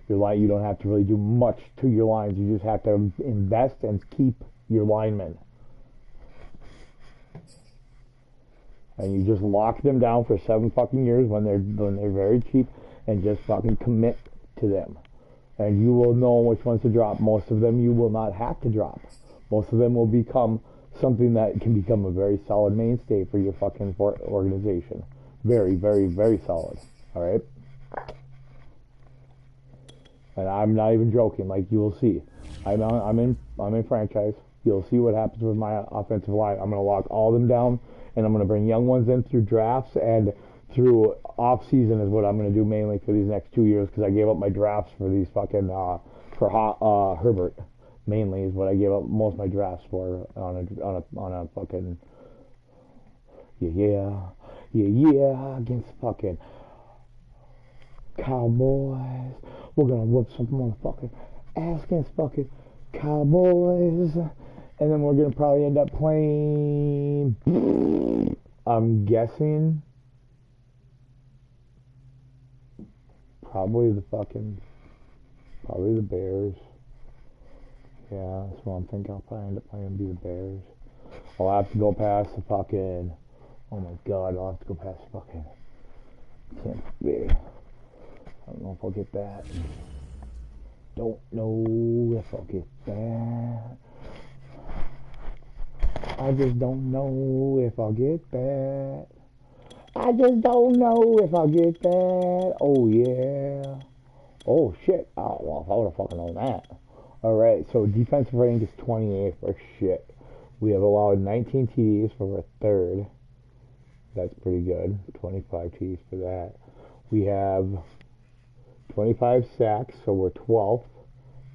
Your line, you don't have to really do much to your lines. You just have to invest and keep your linemen. And you just lock them down for 7 fucking years when they're very cheap, and just fucking commit to them. And you will know which ones to drop. Most of them you will not have to drop. Most of them will become something that can become a very solid mainstay for your fucking organization. Very, very, very solid. Alright? And I'm not even joking. Like, you will see. I'm in franchise. You'll see what happens with my offensive line. I'm going to lock all of them down, and I'm going to bring young ones in through drafts and through off-season is what I'm going to do mainly for these next 2 years, because I gave up my drafts for these fucking, for Herbert, mainly is what I gave up most of my drafts for on a fucking, yeah, against fucking Cowboys. We're gonna whip some motherfucking ass against fucking Cowboys. And then we're gonna probably end up playing, I'm guessing, probably the Bears. Yeah, that's what I'm thinking. I'll probably end up playing the Bears. I'll have to go past the fucking, oh my god, I'll have to go past the fucking Tampa Bay. I don't know if I'll get that. Don't know if I'll get that. I just don't know if I'll get that. I just don't know if I'll get that. Oh, yeah. Oh, shit. Oh, well, if I would have fucking known that. Alright, so defensive rating is 28 for shit. We have allowed 19 TDs for our third. That's pretty good. 25 TDs for that. We have 25 sacks, so we're 12th.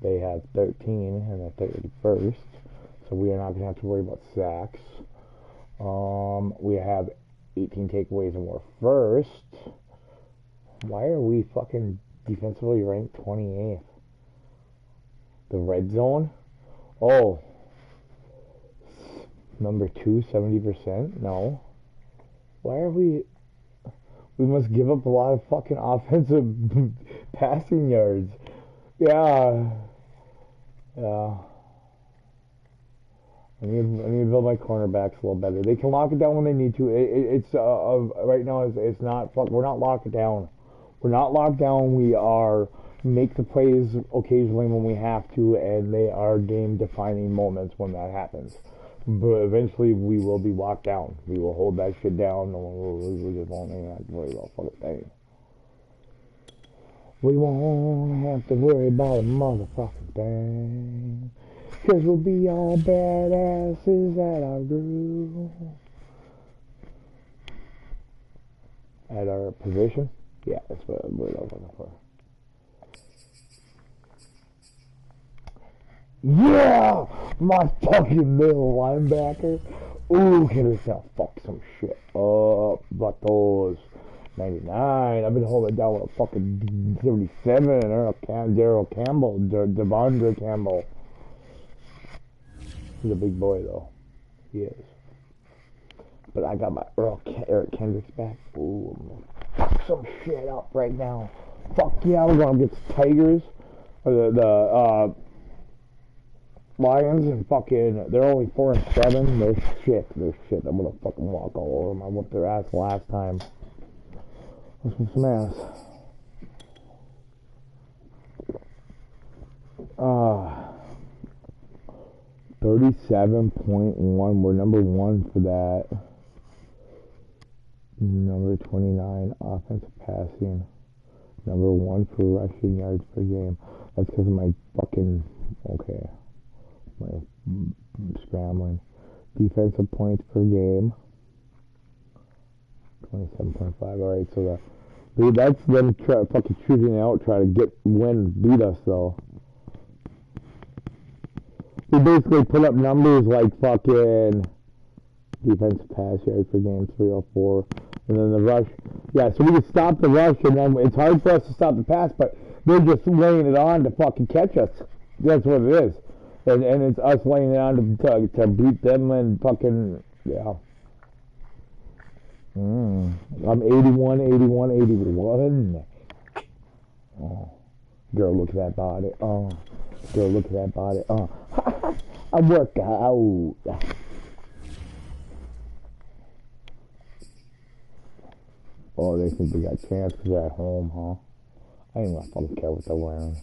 They have 13 and they're 31st. So we are not going to have to worry about sacks. We have 18 takeaways and we're first. Why are we fucking defensively ranked 28th? The red zone? Oh. Number 2, 70%? No. Why are we... We must give up a lot of fucking offensive passing yards. Yeah. Yeah. I need to build my cornerbacks a little better. They can lock it down when they need to. It's right now. It's not. We're not locked down. We're not locked down. We are make the plays occasionally when we have to, and they are game-defining moments when that happens. But eventually, we will be locked down. We will hold that shit down. No one will. We just won't have to worry about fucking thing. We won't have to worry about a motherfucking thing. 'Cause we'll be all badasses at our groove. At our position? Yeah, that's what I'm looking for. Yeah! My fucking middle linebacker. Ooh, can we fuck some shit up? But those 99. I've been holding down with a fucking 37. Daryl Campbell. Devondre Campbell. He's a big boy, though. He is. But I got my Eric Kendricks back. Ooh, I'm gonna fuck some shit up right now. Fuck yeah, we're going against the Tigers. The Lions and fucking, they're only 4-7. They're shit. I'm gonna fucking walk all over them. I whooped their ass last time. Let's whoop some ass. 37.1. We're number 1 for that. Number 29, offensive passing. Number 1 for rushing yards per game. That's because of my fucking, okay, my scrambling. Defensive points per game. 27.5. Alright, so that's them fucking shooting out, try to beat us though. We basically put up numbers like fucking defensive pass yards per game, 304. And then the rush. Yeah, so we can stop the rush, and then it's hard for us to stop the pass, but they're just laying it on to fucking catch us. That's what it is. And it's us laying it on to beat them and fucking, yeah. I'm 81. Oh, girl, look at that body. Oh, girl, look at that body. Oh, I work out. Oh, they think they got a chance because they're at home, huh? I ain't gonna fucking care what they're wearing.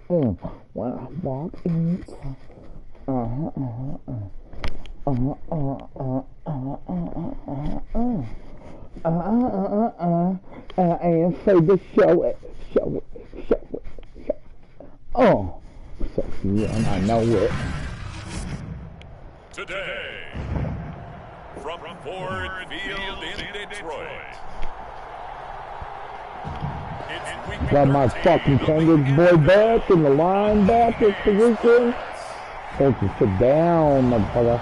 When I walk in, I ain't afraid to show it. Oh, sexy, and I know it. Today, from Ford Field in Detroit, it's week Got my 13 fucking of Kangaroo the boy back in the linebacker position. Supposed to sit down, motherfucker.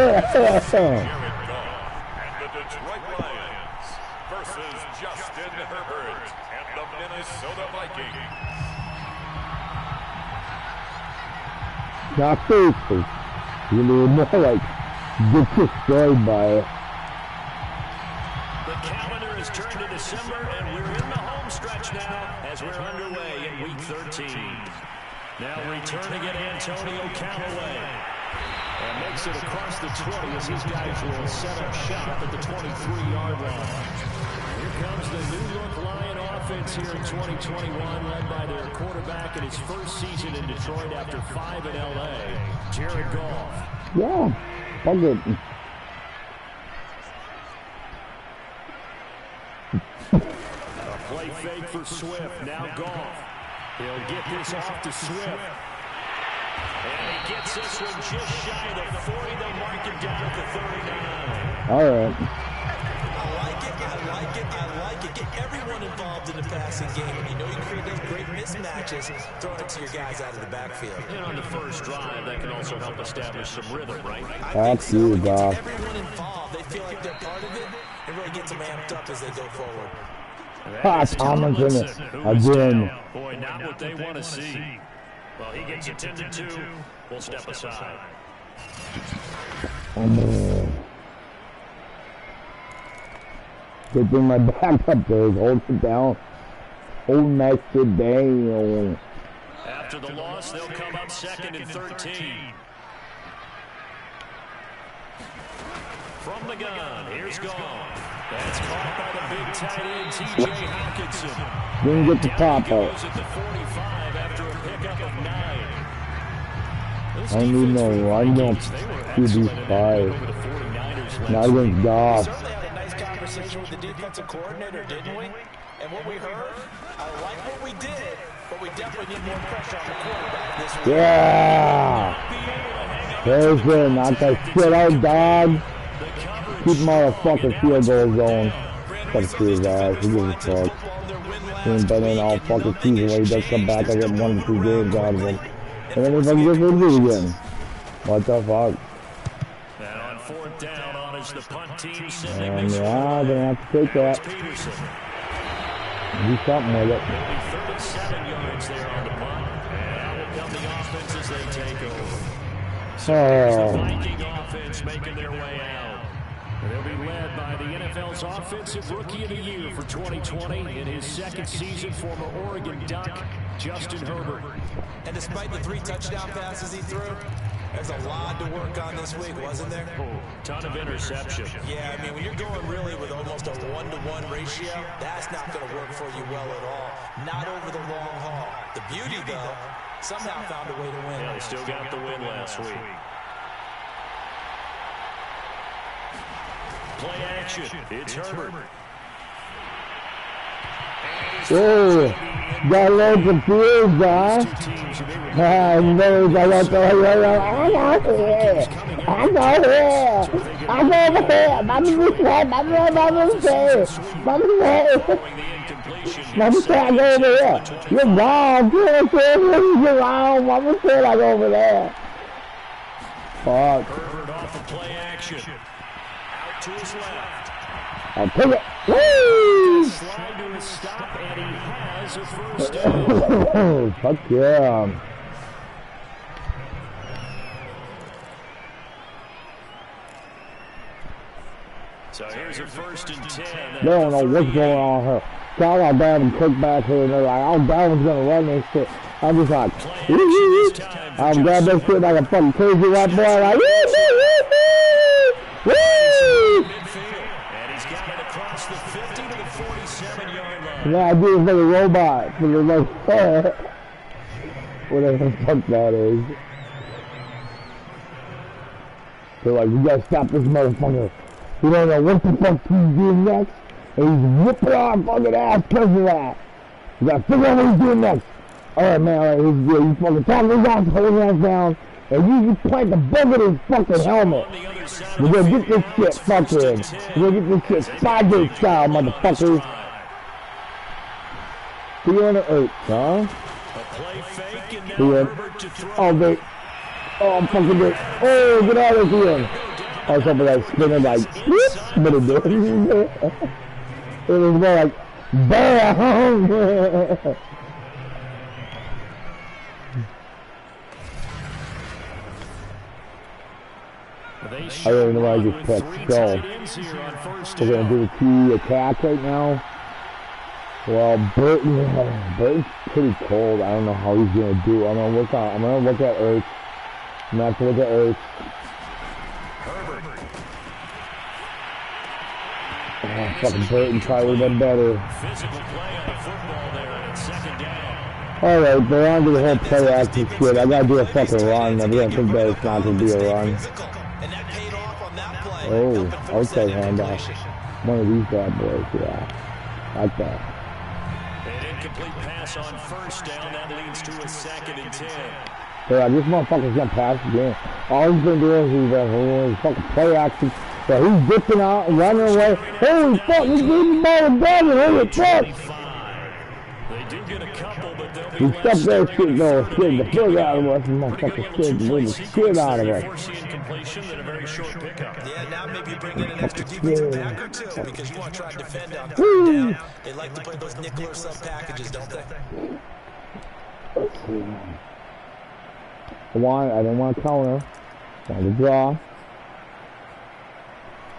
Jared Goff and the Detroit Lions versus Justin Herbert and the Minnesota Vikings. Not seriously. You need more like get destroyed by it. The calendar has turned to December, and we're in the home stretch now as we're underway in Week 13. Now returning it, Antonio Callaway. And makes it across the 20 as these guys will set up shop at the 23-yard line. Here comes the new-look Lion offense here in 2021, led by their quarterback in his first season in Detroit after 5 in L.A., Jared Goff. Yeah, fuck it. A play fake for Swift, now Goff. He'll get this off to Swift. And he gets this one just shy of the 40. They'll mark it down at the 39. All right. I like it. Get everyone involved in the passing game. You know you create those great mismatches, throwing it to your guys out of the backfield. And on the first drive, that can also help establish some rhythm, right? That's you, Goff. Everyone involved, they feel like they're part of it, and really gets them amped up as they go forward. Ah, Tomlinson again. Boy, not what they want to see. Well, he gets attended to. We'll step aside. Good thing my backup there is holding it down. Holding that shit down. After the loss, they'll come up 2nd and 13. From the gun, here's Goff. That's caught by the big tight end, T.J. Hawkinson. Didn't get the top out. Goes at the 45 after a pickup of 9. I don't need no run, don't QB5. Not against Goff. We certainly had a nice conversation with the defensive coordinator, didn't we? And what we heard, I like what we did, but we definitely need more pressure on the quarterback this week. Yeah! There's it. Knock that shit out, dog. Keep motherfucking field goal zone. Fuck to his ass. He gives a fuck. He ain't been in all fucking season when he does come back. I get 1 or 2 games out of him. And then if I get injured again. What the fuck? Now on 4th down on is the punt team. And yeah, they're gonna have to take that. Do something with it. 37 yards there on the punt. And out will come the offense as they take over. Oh. The Viking offense making their way out. They'll be led by the NFL's Offensive Rookie of the Year for 2020 in his 2nd season, former Oregon Duck, Justin Herbert. And despite the 3 touchdown passes he threw, there's a lot to work on this week, wasn't there? Ton of interception. Yeah, I mean, when you're going really with almost a 1-to-1 ratio, that's not going to work for you well at all. Not over the long haul. The beauty, though, somehow found a way to win. Yeah, they still got the win last week. Play action. It's Herbert. Oh, got loads of feels, guys. I know, I got I'm over here. I'm over here. Mommy this way. Mommy say. Mommy say I go over there. You're wrong. You're wrong. Mommy said I go over there. Fuck. Herbert off the play action. Out to his left. I'll take it. Woo! Slide to a stop, and he has a first down. Fuck yeah. So here's a 1st and 10. They don't know what's going on here. So I got Dalvin Cook back here, and they're like, oh, Dalvin's going to run this shit. I'm just like, I'm grabbing this shit like a fucking crazy white boy, like, woo! And he's got it across the 50 to the 47-yard line. Yeah, I do it for the robot, for the like, whatever the fuck that is. They're like, we gotta stop this motherfucker. We don't know what the fuck he's doing next, and he's whipping our fucking ass because of that. We gotta figure out what he's doing next. Alright, man, alright, you fucking talk his ass, hold his ass down, and you plant the bug in his fucking helmet. We're gonna get this shit fucking, we're gonna get this shit Spygate style, motherfuckers. 308, huh? Oh, they, oh, I'm fucking dead. Oh, get out of here. I was hoping that spinning like, whoop, but it didn't. It was more like, BAM! I don't know why I just pressed skull. We're going to do the key attack right now. Well, Burton's pretty cold. I don't know how he's going to do. I'm going to look at Ertz. I'm going to have to look at Ertz. Oh, fucking Burton probably would have been better. Alright, they're on to the whole play action shit. I gotta do a fucking run. I'm gonna think that it's not gonna be a run. Oh, okay, handoff. One of these bad boys, yeah. Like that. An incomplete pass on 1st down. That leads to a 2nd and 10. Yeah, this motherfucker's gonna pass again. All he's been doing is he's been fucking play action. So he's dipping out and running away. Holy fuck, he's getting the ball and down and holy fuck! They do get a couple, but they'll be he stepped there, shit, no, scared the fuck out of us, and motherfucker scared the shit out of us. Yeah, now maybe you bring in an extra defensive back or two, because you want to try to defend on 3rd down. They like to play those nickel or sub packages, don't they? Let's see. I don't want to counter. I want to draw.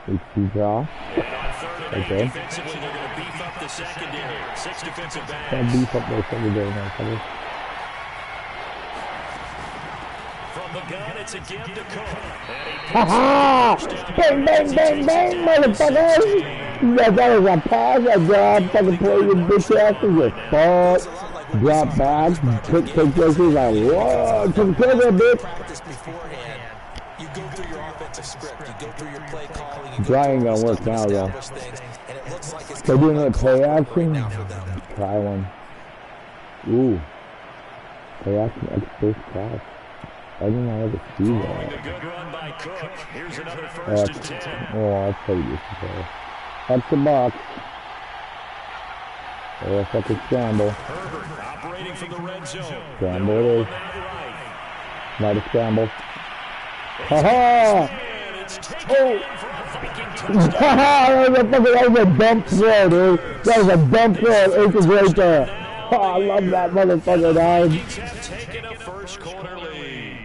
HC draw. Okay. Defensively, they're going to beef up the secondary. 6 defensive backs. Can't beef up their secondary now, fellas. From the gun, it's a give to Cook. Ha ha! Bang, bang, bang, bang, motherfuckers! Yeah, that was a pass, a job, fucking play with bitch asses, you fuck. Drop back, take places like, whoa, come together, bitch. You go through your offensive script, you go through your play calling. Dry ain't gonna work now, though. They're doing a play action? Try one. Ooh. Play action extra class. I didn't ever see that. A good run by Cook. Here's another 1st and 10. Oh, I'll tell you this today. Up the box. Oh, a fucking scramble. Herbert operating from the red zone. Scramble it is. Not a scramble. Ha-ha! Oh! Ha-ha! That was a dump throw, dude. That was a dump throw. It was right there. Oh, I love that motherfucker, dog. Taking a 1st quarter lead.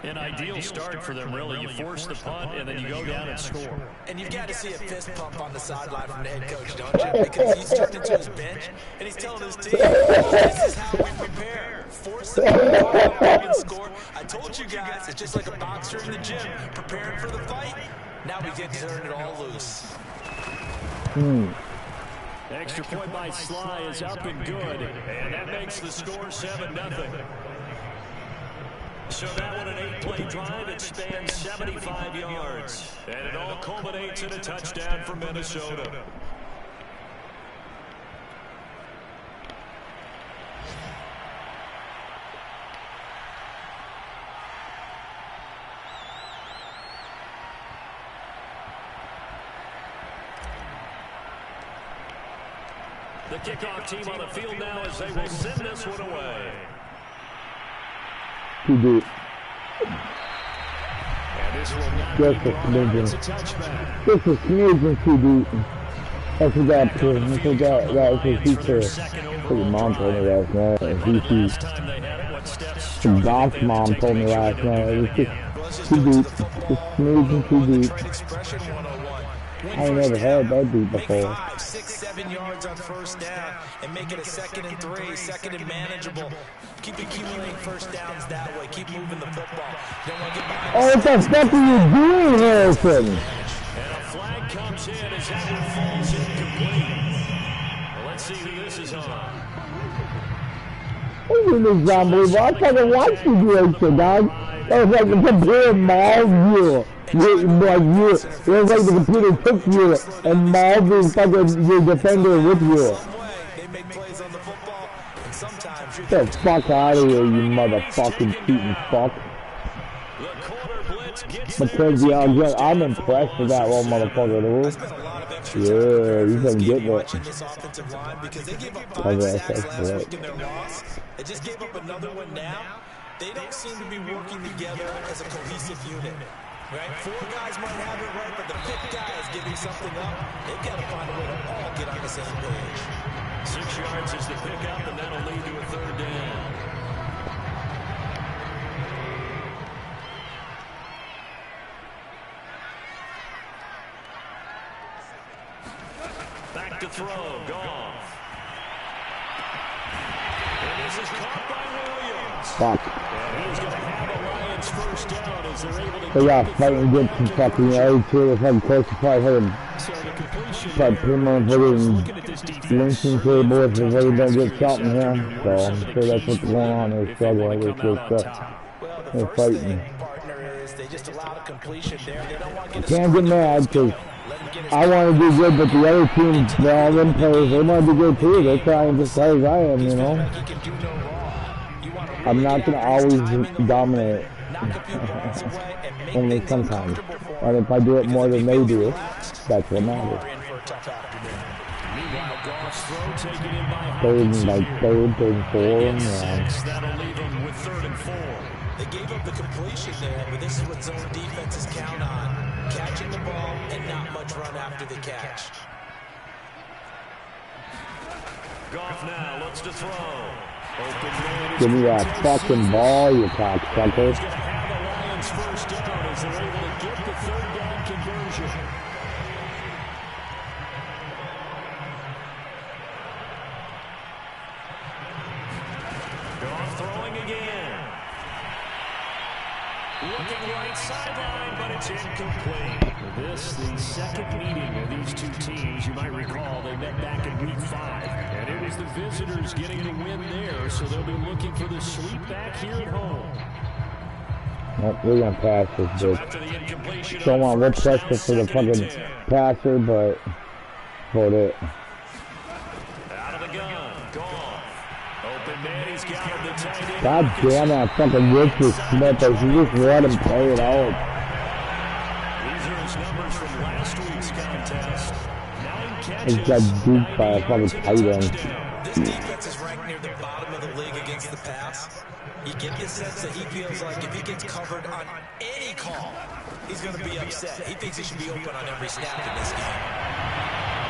An ideal start for them, really. You force the punt, and then you go down and score. And you've got to see a fist pump on the sideline from the head coach, don't you? Because he's turned into his bench, and he's telling his team, this is how we prepare. Force the punt, and score. I told you guys, it's just like a boxer in the gym, preparing for the fight. Now we get to turn it all loose. Extra point by Sly is up and good. And that makes the score 7-0. So that one, an 8-play drive, it spans 75 yards. And it all culminates in a touchdown for Minnesota. The kickoff team on the field now as they will send this one away. Too deep. And this will not Just a smidgen. Just a smidgen too deep. That's what that put. That's what that was his teacher. His mom told me last night. His boss mom told me last night. It was just Gonzalez just Too go to deep. the football. Just smooth and too 101, the deep. trade expression 101. Win I ain't first never down. had that deep Make before. 5, 6, 7 yards on first down and make it a 2nd and 3, 2nd and manageable. Keep accumulating first downs that way. Keep moving the football. You don't want to get behind Oh, what the fuck are you doing, Harrison? And a flag comes in as that one falls incomplete. Well, let's see who this is on. This is unbelievable. I fucking watched you do that shit, dog. That was like the computer mauled you. It was like the computer took you and mauled your fucking your defender with you. They make plays on the football, and sometimes you're Get the fuck out of here, you motherfucking cheating fuck. The corner blitz gets Mackenzie, I'm impressed with that little motherfucker, dude. Yeah, he's been getting it. this offensive line because they gave up 5 sacks last week in their loss. They just gave up another one now. They don't seem to be working together as a cohesive unit. Right? 4 guys might have it right, but the 5th guy is giving something up. They've got to find a way to all get on the same page. 6 yards is the pickup, and that'll lead to a 3rd down. Back to throw, Goff. And this is caught by Williams. Fuck. And he's going to have a Lions first down as they're able to They got fighting to get some fucking yards here. If I'm close to probably hurt him. But pretty much fucking Lincoln table if they don't get something here. So I'm sure that's what's going on. They're struggling with this stuff. They're fighting. They just allow the completion there. They don't want to get Can't get mad because I want to do good, but the other team, all them players, they want to do good too. They're trying just as hard as I am, you know. I'm not going to always dominate. Only sometimes. And if I do it more than they do, that's what matters. Third and 4. That'll leave them with 3rd and 4. They gave up the completion there, but this is what zone defenses count on. Catching the ball and not much run after the catch. Goff now looks to throw. Open man. Give me that fucking ball, you cocksucker. He's going to have the Lions first down as they're able to get the 3rd down conversion. Goff throwing again. Looking right sideline, but it's incomplete. This, the 2nd meeting of these 2 teams. You might recall they met back in week 5. And it was the visitors getting the win there, so they'll be looking for the sweep back here at home. Nope, we're going to pass this bitch. Don't want no pressure for the fucking passer, but hold it. Out of the gun, Goff. Open man, he's got him the tight end. God damn that fucking Richard Smith. They should just let him play it out. These are his numbers from last week's contest. 9 catches. He's got duped by a fucking tight end. This defense is ranked near the bottom of the league against the pass. You get the sense that he feels like if he gets covered on any call, he's going to be upset. He thinks he should be open on every snap in this game.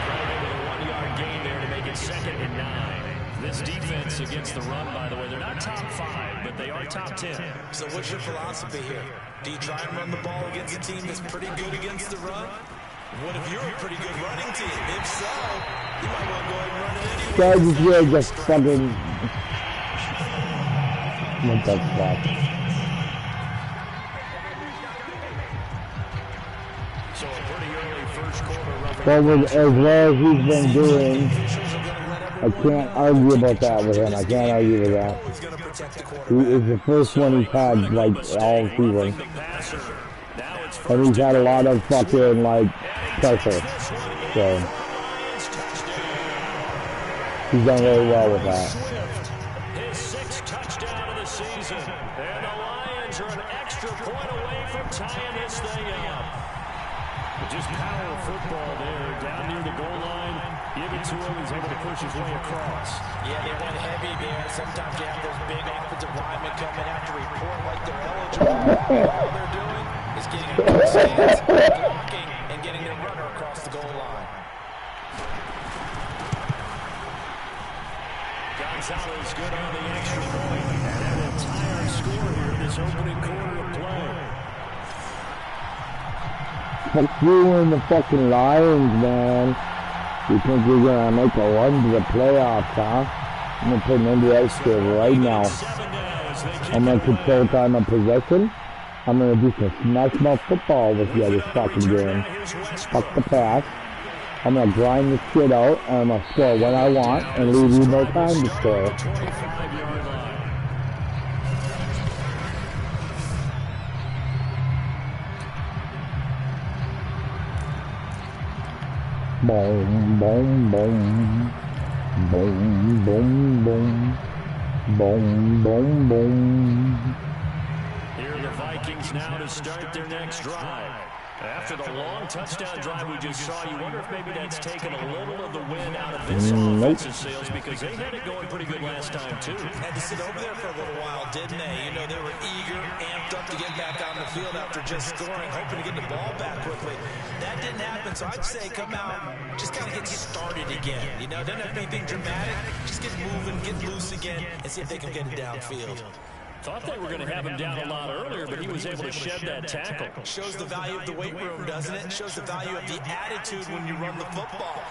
Right over the 1-yard gain there to make it 2nd and 9. This defense against the run, by the way, they're not top 5, but they are top 10. So what's your philosophy here? Do you try and run the ball against a team that's pretty good against the run? What if you're a pretty good running team? If so, you might want to go ahead and run it anyway. Guys, really just fucking... What the fuck? So a pretty early first quarter. Well, with, as well as he's been doing, I can't argue about that with him. I can't argue with that. He is the first one he's had, like, all season. And he's had a lot of fucking, like, pressure. So, he's done really well with that. His 6th touchdown of the season. And the Lions are an extra point away from tying this thing up. Just power football there, down near the goal line. Give it to him, he's able to push his way across. Yeah, they went heavy there. Sometimes you have those big offensive linemen come in after report like they're eligible. All they're doing is getting a good stance, blocking, and getting their runner across the goal line. Gonzalez good on the extra point. And an entire score here in this opening quarter of play. fuck you and the fucking Lions, man. You think you're gonna make a run to the playoffs, huh? I'm gonna put an end to that shit right now. I'm gonna control time of possession. I'm gonna do some smash mouth football with you this fucking game. Fuck the pass. I'm gonna grind this shit out and I'm gonna score when I want and leave you no time to score. Boom, boom, boom. Boom, boom, boom. Boom, boom, boom. Here are the Vikings now to start their next drive. After the long touchdown drive we just saw, you wonder if maybe that's taken a little of the wind out of this offensive sails, because they had it going pretty good last time, too. Had to sit over there for a little while, didn't they? You know, they were eager, amped up to get back on the field after just scoring, hoping to get the ball back quickly. That didn't happen, so I'd say come out, just kind of get started again. You know, doesn't have to be anything dramatic. Just get moving, get loose again, and see if they can get it downfield. Thought they were going to have him down a lot earlier, but he was able to shed that tackle. Shows the value of the weight room, doesn't it? Shows the value of the attitude when you run the football.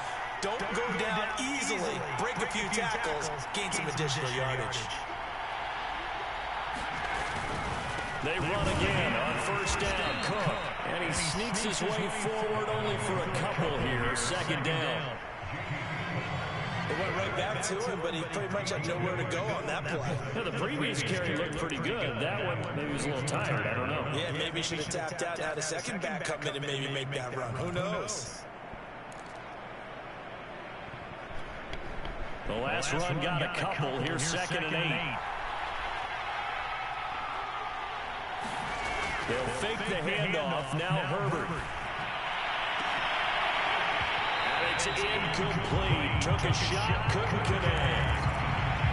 Don't go down easily. Break a few tackles, gain some additional yardage. They run again on first down. Cook, and he sneaks his way forward only for a couple here. Second down. They went right back to him, but he pretty much had nowhere to go on that play. Yeah, the previous carry looked pretty good. That one, maybe he was a little tired. I don't know. Yeah, maybe he should have tapped out and had a second back come in and maybe make that run. Who knows? The last run got a couple. Here's 2nd and 8. They'll fake the handoff. Now Herbert. It's incomplete. Took a shot, couldn't connect.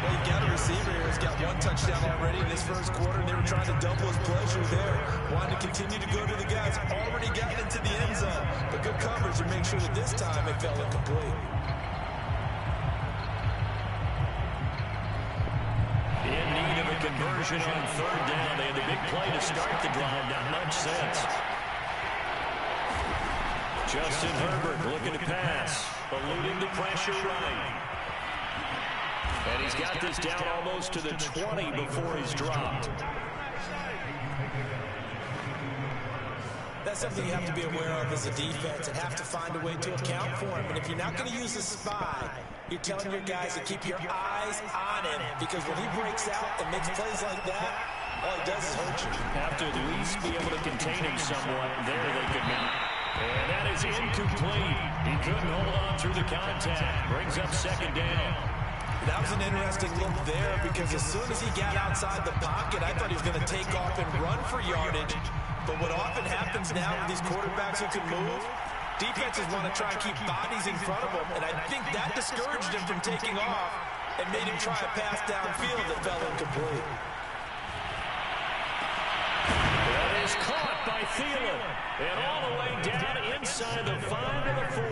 Well, you've got a receiver here who's got one touchdown already in this first quarter, and they were trying to double his pleasure there. Wanted to continue to go to the guys. Already got into the end zone. But good coverage to make sure that this time it fell incomplete. In need of a conversion on 3rd down. They had the big play to start the drive. Not much sense. Justin Herbert looking to pass, eluding the pressure right. And he's got this down almost to the 20 before he's dropped. That's something you have to be aware of as a defense and have to find a way to account for him. And if you're not going to use a spy, you're telling your guys to keep your eyes on him, because when he breaks out and makes plays like that, all he does is hurt you. Have to at least be able to contain him somewhat. There they could not. And that is incomplete. He couldn't hold on through the contact. Brings up 2nd down. That was an interesting look there, because as soon as he got outside the pocket, I thought he was going to take off and run for yardage. But what often happens now with these quarterbacks who can move, defenses want to try and keep bodies in front of them, and I think that discouraged him from taking off and made him try a pass downfield that fell incomplete. That is caught by Thielen. And all the way down inside the 5 to the 4.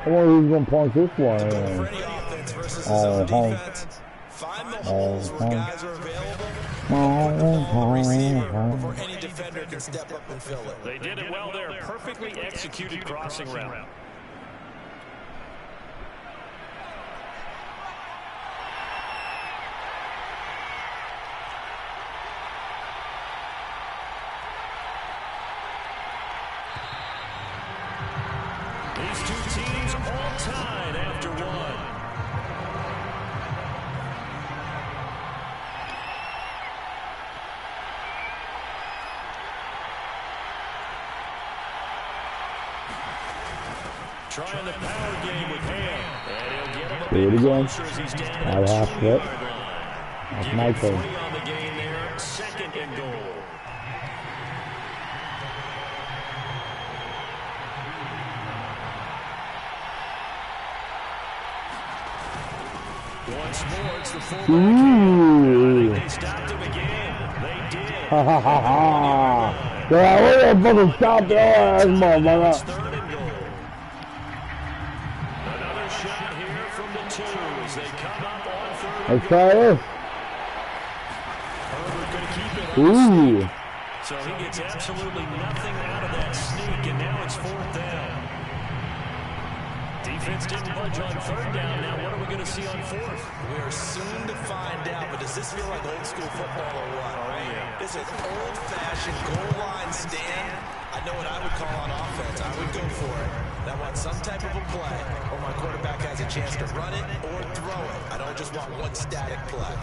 I wonder who's going to punch this one. For any offense versus his own defense, find the holes where guys are available, and put the ball on the receiver before any defender can step up and fill it. They did it well there. Perfectly executed crossing route. These two teams all tied after one. Trying the power game with Ham. And he'll get him a bit closer as he's down at the 2-yard line. That's my Give him turn. 3 on the game there. 2nd and goal. Once more, it's the fullback. I think they stopped him again. They did. Ha ha ha ha. Yeah, we're going to fucking stop your ass, motherfucker. 3rd and goal. Another shot here from the 2 as they come up on 3rd and Let's try this. Herbert going to keep it on. Ooh. So he gets absolutely nothing out of that sneak, and now it's 4th down. Defense didn't budge on 3rd down. Now what are we going to see on 4th? We are soon to find out, but does this feel like old school football or what? Oh, yeah. This is old-fashioned goal line stand. I know what I would call on offense. I would go for it. I want some type of a play where my quarterback has a chance to run it or throw it. I don't just want one static play.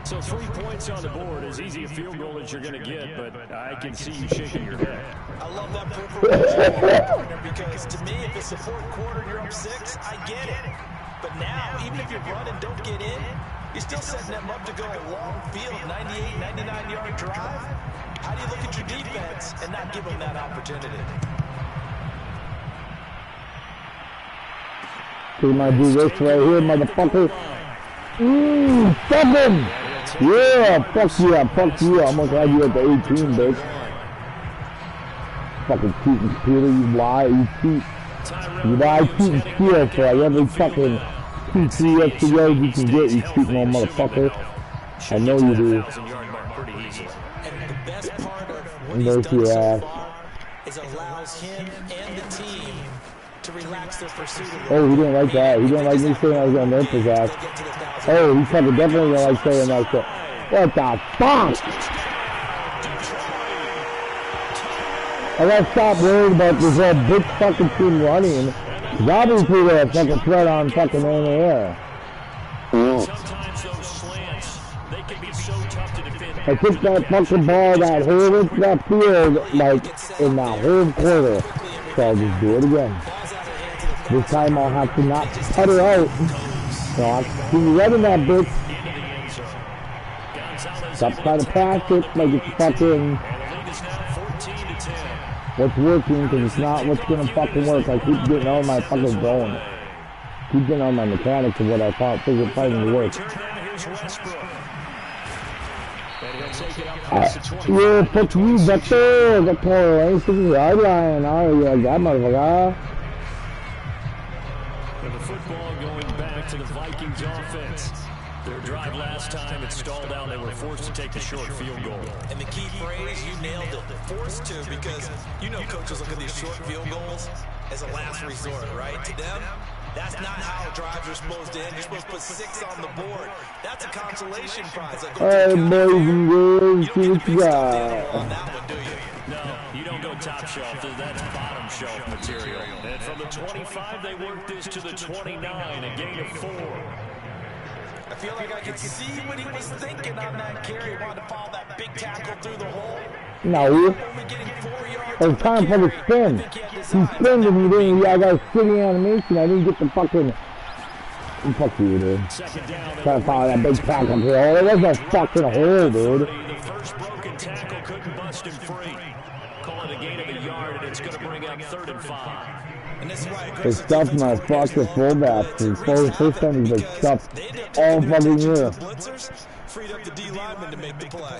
So 3 points on the board, as easy a field goal as you're going to get, but I can see you shaking your head. I love that preparation because to me, if it's the 4th quarter and you're up 6, I get it. But now, even if you run and don't get in, you're still setting them up to go a long field, 98, 99-yard drive. How do you look at your defense and not give them that opportunity? See my do this right here, motherfucker. Stop him! Yeah, fuck yeah, fuck you. I almost had you at the 18, bitch. Fucking cheat and steal, you lie, you cheat. You lie, cheat and steal for like every fucking 2-3 extra yards you can get, you cheating little motherfucker. I know you do. And the best part of what he's done so far is allows him and the team to relax their pursuit of Oh, he didn't like that. He didn't like me saying I was going to nerf his ass. Oh, he fucking definitely didn't like saying that shit. What the fuck? I gotta stop worrying about this whole bitch fucking team running. Obviously they're a fucking threat on fucking in the air. Sometimes those slants, they can be so tough to defend. I took that fucking ball that whole into that field, like, in that whole quarter. So I'll just do it again. This time I'll have to not cut her out. So I'll have to be running that bitch. Stop trying to pass it like it's fucking what's working, because it's not what's gonna fucking work. I keep getting all my fucking going. Keep getting all my mechanics of what I thought figured fighting to work. Yeah, fuck you, Vector. Vector, I ain't sticking the line. Oh, you like that motherfucker. And the football going back to the Vikings offense. Their drive last time, it stalled out. They were forced to take the short field goal. And the key phrase, you nailed it, forced to, because you know coaches look at these short field goals as a last resort, right? To them, that's not how drives are supposed to end. You're supposed to put 6 on the board. That's a consolation prize. Like, hey, boys and girls, see what you got. On that one, do you? No, you don't go top shelf. That's bottom shelf material. And from the 25, they work this to the 29, a gain of 4. I feel like I could see what he was thinking on that carry. He wanted to follow that big tackle through the hole. No, it was time for the spin. He spinned and he didn't. I got a sitting animation. I didn't get the fucking. Fuck you, dude. Trying to follow that big tackle through the hole. There was no fucking hole, dude. The first broken tackle couldn't bust him free. Call it a gain of a yard, and it's going to bring up 3rd and 5. And this is why They stuffed my fucking fullback. For the first time he's been stuffed all fucking year. Freed up the D lineman to make the play.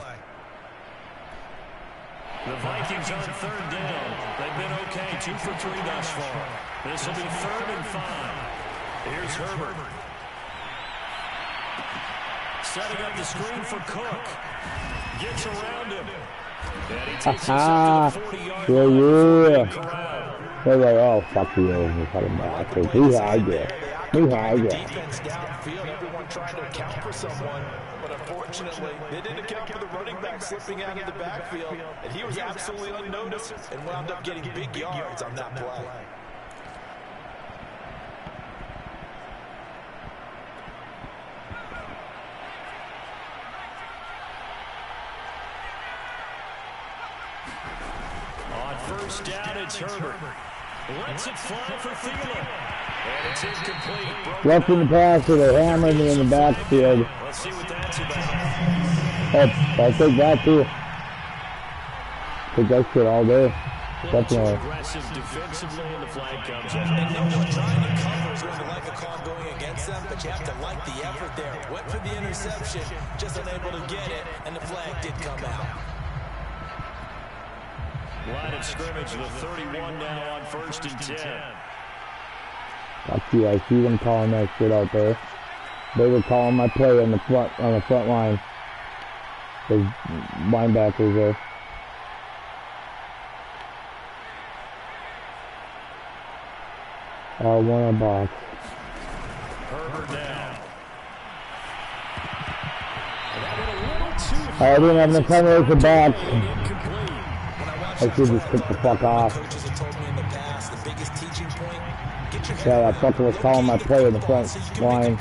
The Vikings on 3rd down. They've been okay, 2 for 3 thus far. This will be 3rd and 5. Here's Herbert. Setting up the screen for Cook. Gets around him. And he takes us up to the 40-yard line. They're like, oh, fuck you, you're fucking bastard. He had you. He had you. Defense downfield, everyone trying to account for someone, but unfortunately, they didn't account for the running back slipping out of the backfield, and he was absolutely unnoticed and wound up getting big yards on that play. On 1st down, it's Herbert. Lets it fly for Thielen. And it's incomplete. Roughing the passer, they hammered me in the backfield. Let's see what that's about. I'll take that too. Take that shit all day. Definitely. Aggressive defensively, and the flag comes up. And no one trying to cover is going to like a call going against them, but you have to like the effort there. Went for the interception, just unable to get it, and the flag did come out. Line of scrimmage, the 31 now on 1st and 10. I see them calling that shit out there. They were calling my play on the front line. There's linebackers there. One on box. Herbert now. I didn't have enough time to look at box. I should just took the fuck off. Yeah, that fucker was calling my play in the front line.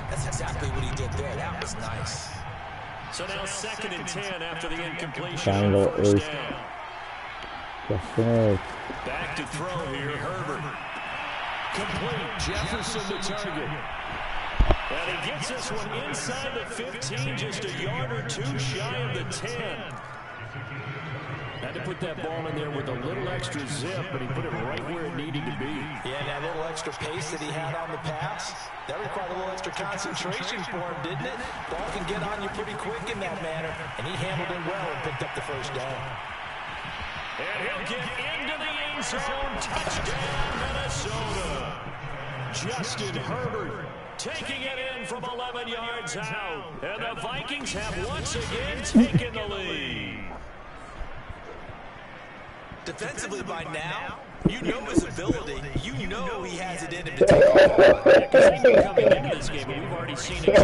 That's exactly what he did there. That was nice. So now 2nd and 10 after the incompletion. Triangle on first is. down. Just Back to throw here, Herbert. Complete. Jefferson the target. And he gets this one inside the 15, just a yard or two shy of the 10. Had to put that ball in there with a little extra zip, but he put it right where it needed to be. Yeah, that little extra pace that he had on the pass, that required a little extra concentration for him, didn't it? Ball can get on you pretty quick in that manner, and he handled it well and picked up the first down. And he'll get into the end zone. Touchdown, Minnesota. Justin Herbert taking it in from 11 yards out. And the Vikings have once again taken the lead. Defensively by now, you know his ability. You know he has it in him to take off. Because they knew coming into this game, but we've already seen it. I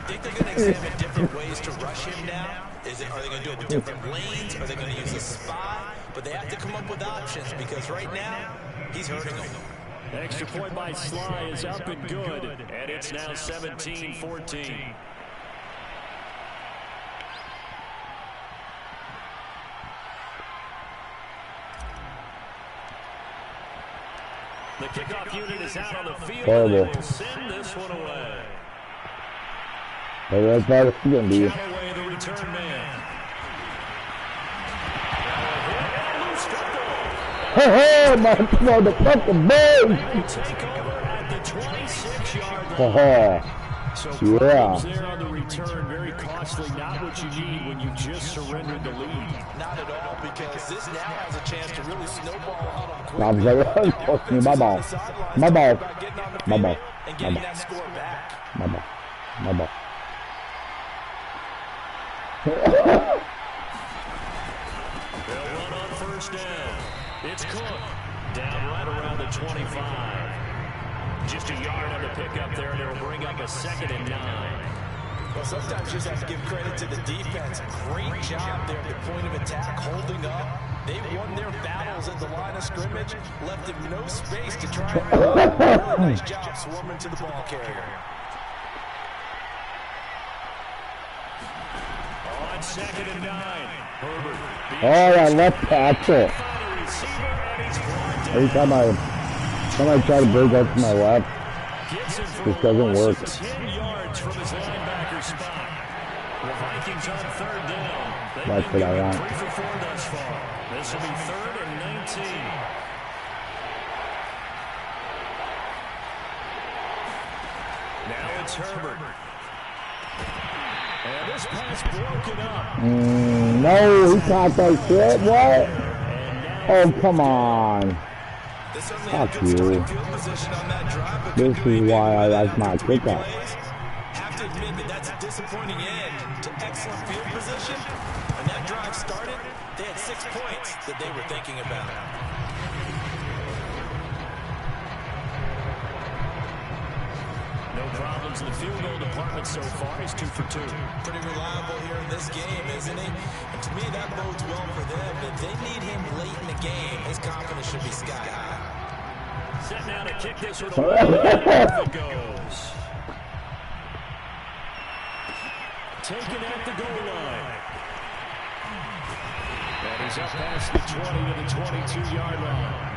think they're going to examine different ways to rush him now. Are they going to do it with different lanes? Are they going to use a spy? But they have to come up with options because right now, he's hurting them. Extra point by Sly is up and good. And it's now 17-14. The kickoff unit is out on the field. Horrible. And they will send this one away. Hey, that's not what it's gonna be. Callaway, the return man. Oh, my motherfucking boy! Take over at the 26-yard line. Oh, So yeah. problems there on the return, very costly. Not what you need when you just surrendered the lead. Not at all, because this now has a chance to really snowball out on quick. My ball. My ball. My ball. And getting that score back. My ball. My ball. They'll run on first down. It's Cook. Down right around the 25. Just a yard on the pickup there, and it'll bring up a 2nd and 9. Well, sometimes you just have to give credit to the defense. Great job there at the point of attack, holding up. They won their battles at the line of scrimmage, left them no space to try and really nice job swarming to the ball carrier. On 2nd and 9. Herbert. Oh, that left tackle. Every time I try to break out to my left, this doesn't work. 10 yards from his linebacker spot. The Vikings on 3rd down. That's what I want. 3 for 4 thus far. This will be 3rd and 19. Now it's Herbert. And this pass broken up. No, he caught that shit. What? Oh, come on. Fuck you. This is why I like my kickoff. Have to admit that that's a disappointing end to excellent field position. When that drive started, they had 6 points that they were thinking about. No problems in the field goal department so far. He's 2 for 2. Pretty reliable here in this game, isn't he? And to me, that bodes well for them. If they need him late in the game, his confidence should be sky high. Set now to kick this one away. And off it goes. Taken at the goal line. And he's up past the 20 to the 22-yard line.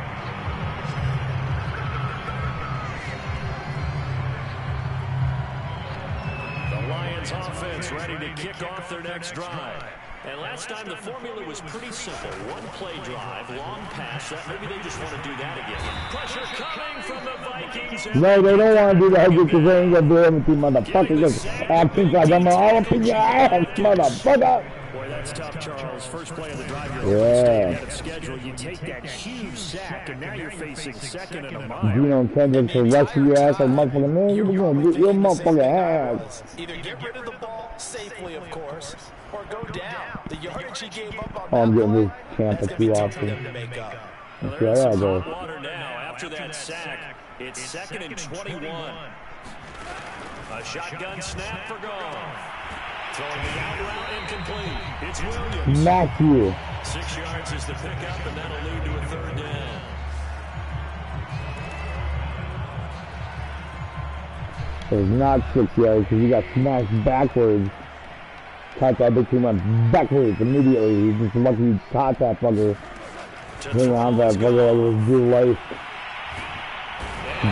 Lions offense ready to kick off their next drive. And last time the formula was pretty simple. One play drive, long pass. Maybe they just want to do that again. Pressure coming from the Vikings. No, they don't want to do that because they ain't going to do everything, motherfucker. Just actions like I'm all up in your ass, motherfucker. Boy, that's tough, Charles. First play of the drive, you're staying ahead of schedule. You take that huge sack, and now you're facing second and a mile. You know, Kendrick, for the rest of your ass, like motherfucking man, you're gonna get your motherfucking ass. Either get rid of the ball safely, of course, or go down. The yardage he gave up on Oh, I'm getting play, this Tampa that's gonna be too tough for often. them to make up. Well, Yeah, there is I some go. hot water now. After that sack, it's 2nd and 21. A shotgun snap for Goff. Throwing the out route incomplete. It's Williams. Matthew. 6 yards is the pickup, and that'll lead to a 3rd down. It was not 6 yards because he got smashed backwards. Caught that big team went backwards immediately. He's just lucky he caught that fucker. Hang on that fucker like it was real life.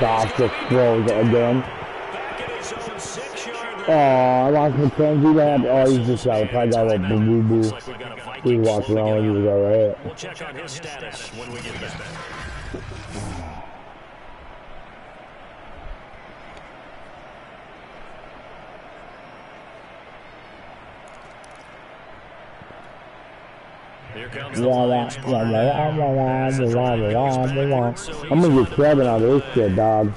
Goff just throws it again. Back at his own 6-yard Oh, I lost McKenzie that. Oh, he's just got probably got a boo boo. Looks like we've got a He Vikings walked around like he was alright. We'll check on his status when we get back. Here comes the Lions. I'm gonna get Kevin out of this shit, dog.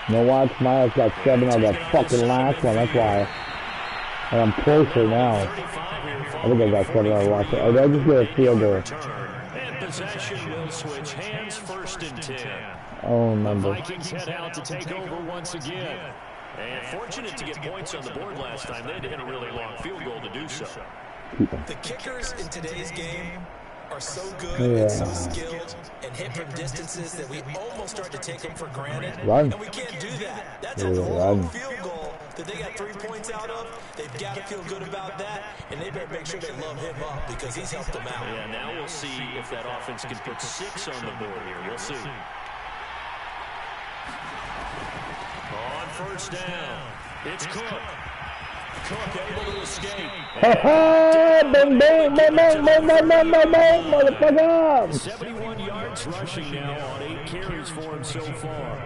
You know what? Miles got 7 on that fucking last one. That's why. And I'm closer now. I think I got 7 on the last one. Or did I just get a field goal? And possession will switch hands, 1st and 10. Oh, remember. Vikings head out to take over once again. And fortunate to get points on the board last time. They had to hit a really long field goal to do so. The kickers in today's game are so good and so skilled and hit from distances that we almost start to take them for granted. Run. And we can't do that. That's a long field goal that they got 3 points out of. They've got to feel good about that, and they better make sure they love him up because he's helped them out. Yeah, now we'll see if that offense can put 6 on the board here. We'll see. On 1st down, it's Cook. Cook able to escape. Bang, bang, bang, bang, bang, bang, bang, bang, bang, motherfucker! 71 yards rushing now on 8 carries for him so far.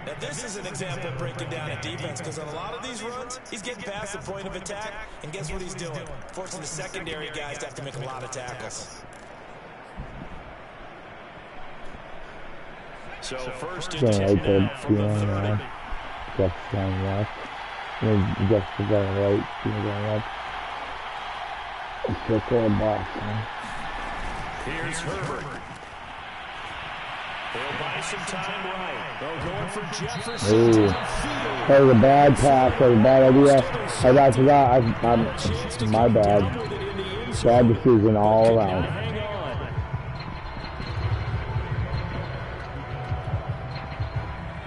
Now, this is an example of breaking down a defense because on a lot of these runs, he's getting past the point of attack, and guess what he's doing? Forcing the secondary guys to have to make a lot of tackles. So 1st and 10 now from the 30. Just going left. Just going right. Going left. It's just a box, man. Here's Herbert. They'll buy some time right. They're going for Jefferson. Ooh. That was a bad pass. That was a bad idea. I forgot. My bad. Bad decision all around.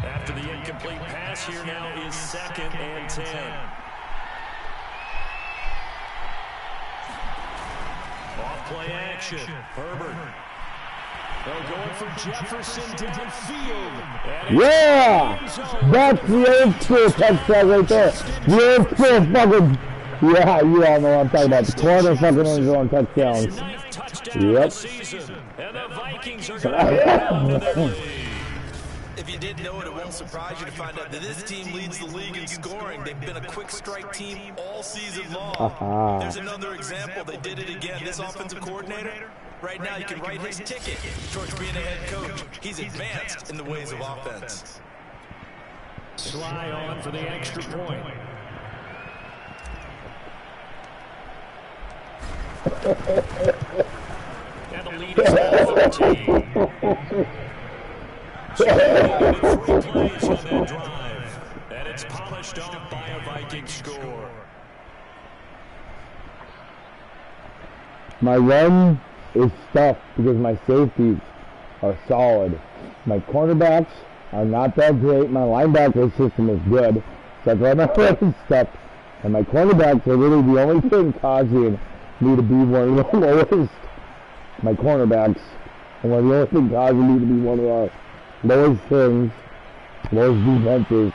After the incomplete pass, here now is 2nd and 10. Off play action. Herbert. They're going for Jefferson downfield. Yeah! That's the old school touchdown right there. The old school fucking... Yeah, you all know what I'm talking about. The corner fucking end zone touchdowns. Yep. And the Vikings are going to get out of their lead. If you didn't know it, it won't surprise you to find out that this team leads the league in scoring. They've been a quick strike team all season long. There's another example. They did it again. This offensive coordinator, right now you can write his ticket towards being a head coach. He's advanced in the ways of offense. Sly on for the extra point. And the lead is now 13. So 3 plays on that drive, and it's polished off by a Viking score. My run is stuffed because my safeties are solid. My cornerbacks are not that great. My linebacker system is good. So that's why my run is stuffed. And my cornerbacks are really the only thing causing me to be one of the lowest. My cornerbacks are one of the only things causing me to be one of the lowest things, lowest defenses,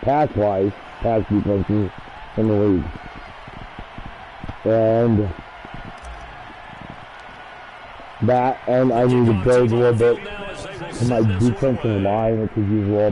pass-wise, pass defenses in the league. And that, and I need to build a little bit in my defensive line, which is usual,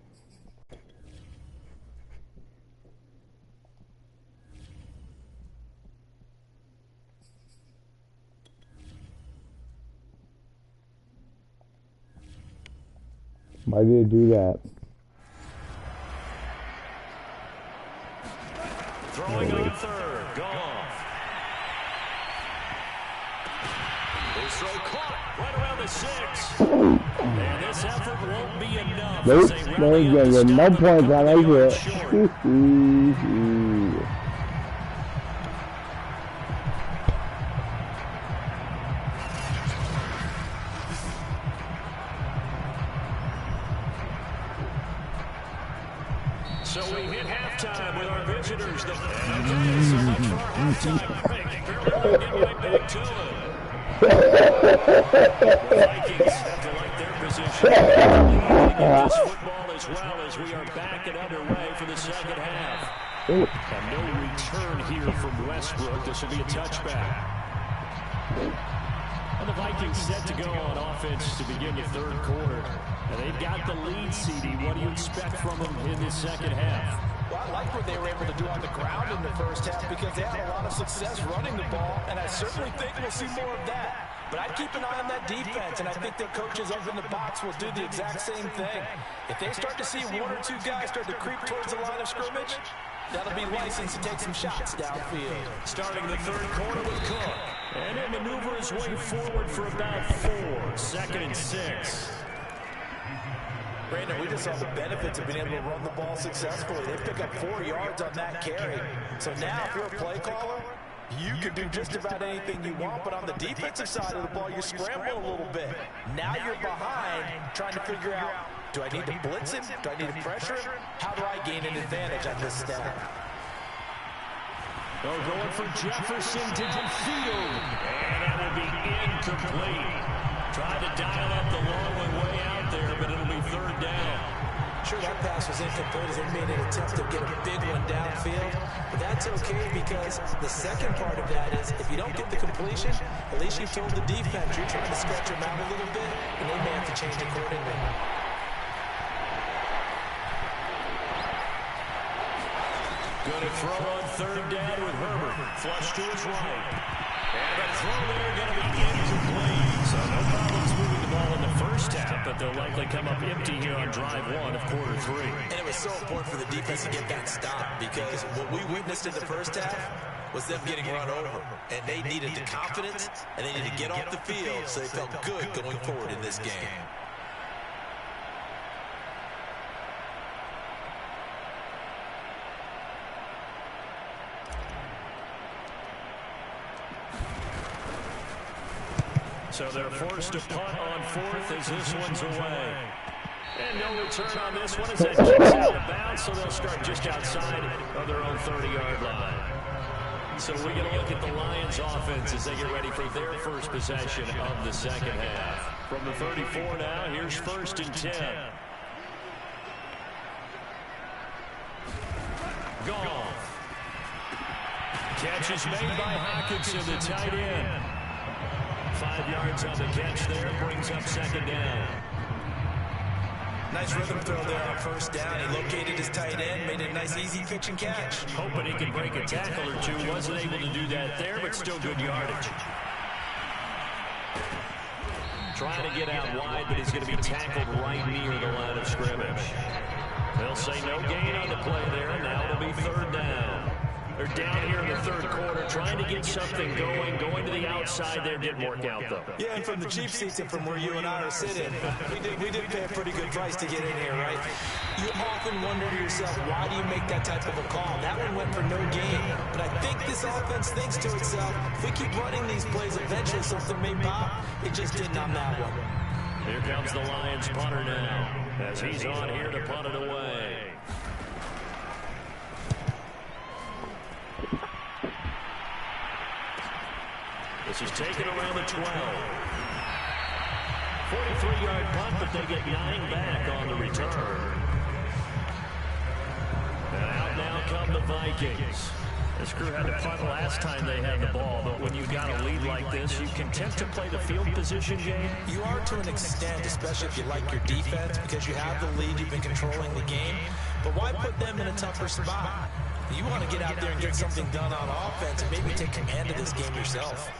Why did it do that? Throwing on third. Goff. His throw caught right around the 6. And this effort won't be enough. Nope, there's no points on it. So we hit halftime with our visitors. So much for our halftime break. Barely get right back to it. The Vikings have to like their position. Leading this football as well as we are back and underway for the second half. And no return here from Westbrook. This will be a touchback. And the Vikings set to go on offense to begin the third quarter. And they've got the lead, CD. What do you expect from them in this second half? Well, I like what they were able to do on the ground in the first half because they had a lot of success running the ball, and I certainly think we'll see more of that. But I'd keep an eye on that defense, and I think their coaches up in the box will do the exact same thing. If they start to see one or two guys start to creep towards the line of scrimmage, that'll be license to take some shots downfield. Starting the third quarter with Cook. And he'll maneuver his way forward for about 4. 2nd and 6. Brandon, we just saw the benefits of being able to run the ball successfully. They pick up 4 yards on that carry. So now, if you're a play caller, you can do just about anything you want, but on the defensive side of the ball, you scramble a little bit. Now you're behind, trying to figure out, do I need to blitz him? Do I need to pressure him? How do I gain an advantage on this snap? They're going for Jefferson downfield. And that will be incomplete. Tried to dial up the long one way out there, but it'll be third down. Sure, that pass was incomplete as they made an attempt to get a big one downfield. But that's okay because the second part of that is if you don't get the completion, at least you told the defense you're trying to stretch them out a little bit, and they may have to change accordingly. Going to throw on third down with Herbert. Flush to his right. And the throw there going to be incomplete. So no problems moving the ball in the first half, but they'll likely come up empty here on drive 1 of quarter 3. And it was so important for the defense to get that stop because what we witnessed in the first half was them getting run over. And they needed the confidence, and they needed to get off the field so they felt good going forward in this game. So they're forced to punt on 4th as this one's away. And no return on this one as it jumps out of bounds, so they'll start just outside of their own 30-yard line. So we get a look at the Lions offense as they get ready for their first possession of the second half. From the 34 now, here's 1st and 10. Goff. Catch is made by Hockenson, the tight end. 5 yards on the catch there, brings up 2nd down. Nice rhythm throw there on 1st down. He located his tight end, made a nice easy pitch and catch. Hoping he could break a tackle or two. Wasn't able to do that there, but still good yardage. Trying to get out wide, but he's going to be tackled right near the line of scrimmage. They'll say no gain on the play there. Now it'll be 3rd down. They're down here in the 3rd quarter, trying to get something going to the outside there. Didn't work out, though. Yeah, and from the cheap seats and from where you and I are sitting, we did pay a pretty good price to get in here, right? You often wonder to yourself, why do you make that type of a call? That one went for no gain. But I think this offense thinks to itself, if we keep running these plays, eventually something may pop. It just didn't on that one. Here comes the Lions punter now, as he's on here to punt it away. This is taken around the 12. 43-yard punt, but they get 9 back on the return. And out now come the Vikings. This crew had to punt last time they had the ball, but when you've got a lead like this, you content to play the field position game? You are to an extent, especially if you like your defense, because you have the lead, you've been controlling the game. But why put them in a tougher spot? You want to get out there and get something done on offense and maybe take command of this game yourself.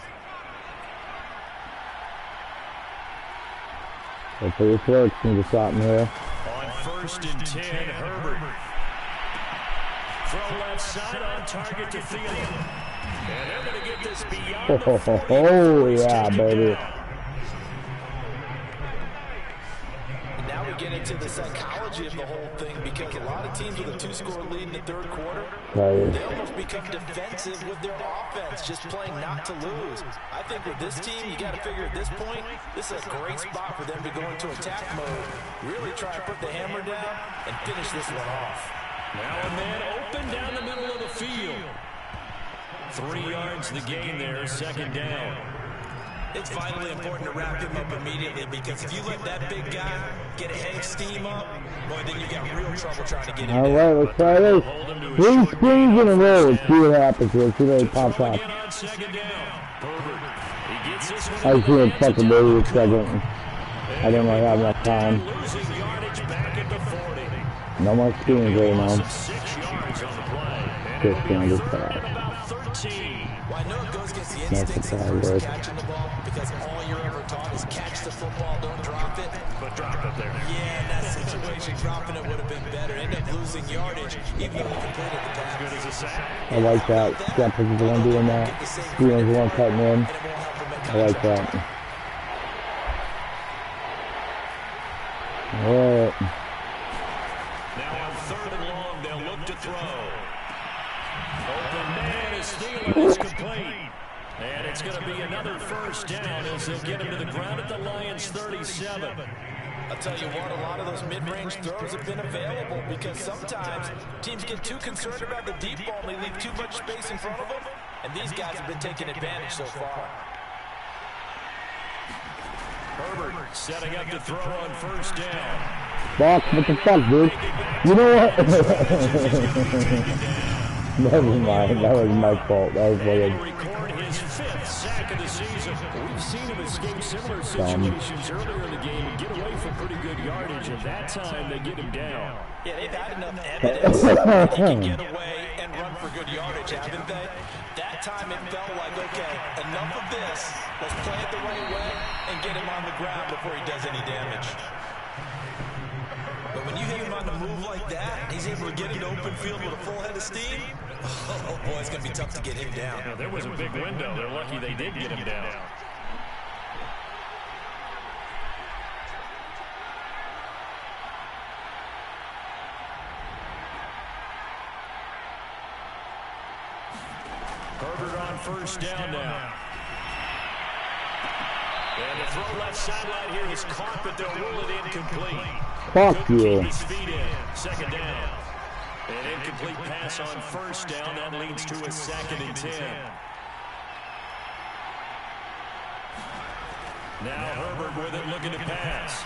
Hopefully this works. Need to stop him here. On 1st and 10, Herbert. Throw left side on target to Thielen. And they're going to get this beyond the 40. Oh, yeah, baby. Now we get into the psychology of the whole thing, because a lot of teams with a 2-score lead in the third quarter, they almost become defensive with their offense, just playing not to lose. I think with this team, you got to figure at this point, this is a great spot for them to go into attack mode, really try to put the hammer down and finish this one off. Now a man open down the middle of the field. 3 yards the gain there, 2nd down. It's vitally important to wrap him up immediately, because if you let that big guy get a head of steam up, boy, then you got real trouble trying to get him down. Alright, let's try this. 3 screens in a row. Let's see what happens here. See what he pops off. I just need a fucking maybe a second. I don't really have enough time. No more screens right now. Just gonna get that. Well, I know it goes against the instincts of catching the ball, because all you're ever taught is catch the football, don't drop it. But drop it there. Yeah, in that situation, dropping it would have been better. End up losing yardage, even though we completed the pass. Good as a sack. I like that. Shepard's the one doing that. Thielen's the one cutting in. I like that. Alright. Now on 3rd and long, they'll look to throw. Open man is Thielen, is complete. And it's going to be another 1st down as they'll get him to the ground at the Lions' 37. I'll tell you what, a lot of those mid-range throws have been available, because sometimes teams get too concerned about the deep ball and they leave too much space in front of them, and these guys have been taking advantage so far. Herbert setting up to throw on 1st down. Fuck, what the fuck, dude? You know what? Never mind, that was my fault. That was like Record his 5th sack of the season. We've seen him escape similar situations earlier in the game and get away from pretty good yardage, and that time they get him down. Yeah, they've had enough evidence that he can get away and run for good yardage, haven't they? That time it felt like, okay, enough of this. Let's play it the right way and get him on the ground before he does any damage. But when you hit him on the move like that, he's able to get into open field with a full head of steam. Oh boy, it's going to be tough to get him down. Yeah, there was a big window. They're lucky they did get him down. Herbert on 1st down now. And the throw left sideline here is caught, but they'll rule it incomplete. fuck you. His feet in. 2nd down. An incomplete pass on 1st down. That leads to a 2nd and 10. Now Herbert with it, looking to pass.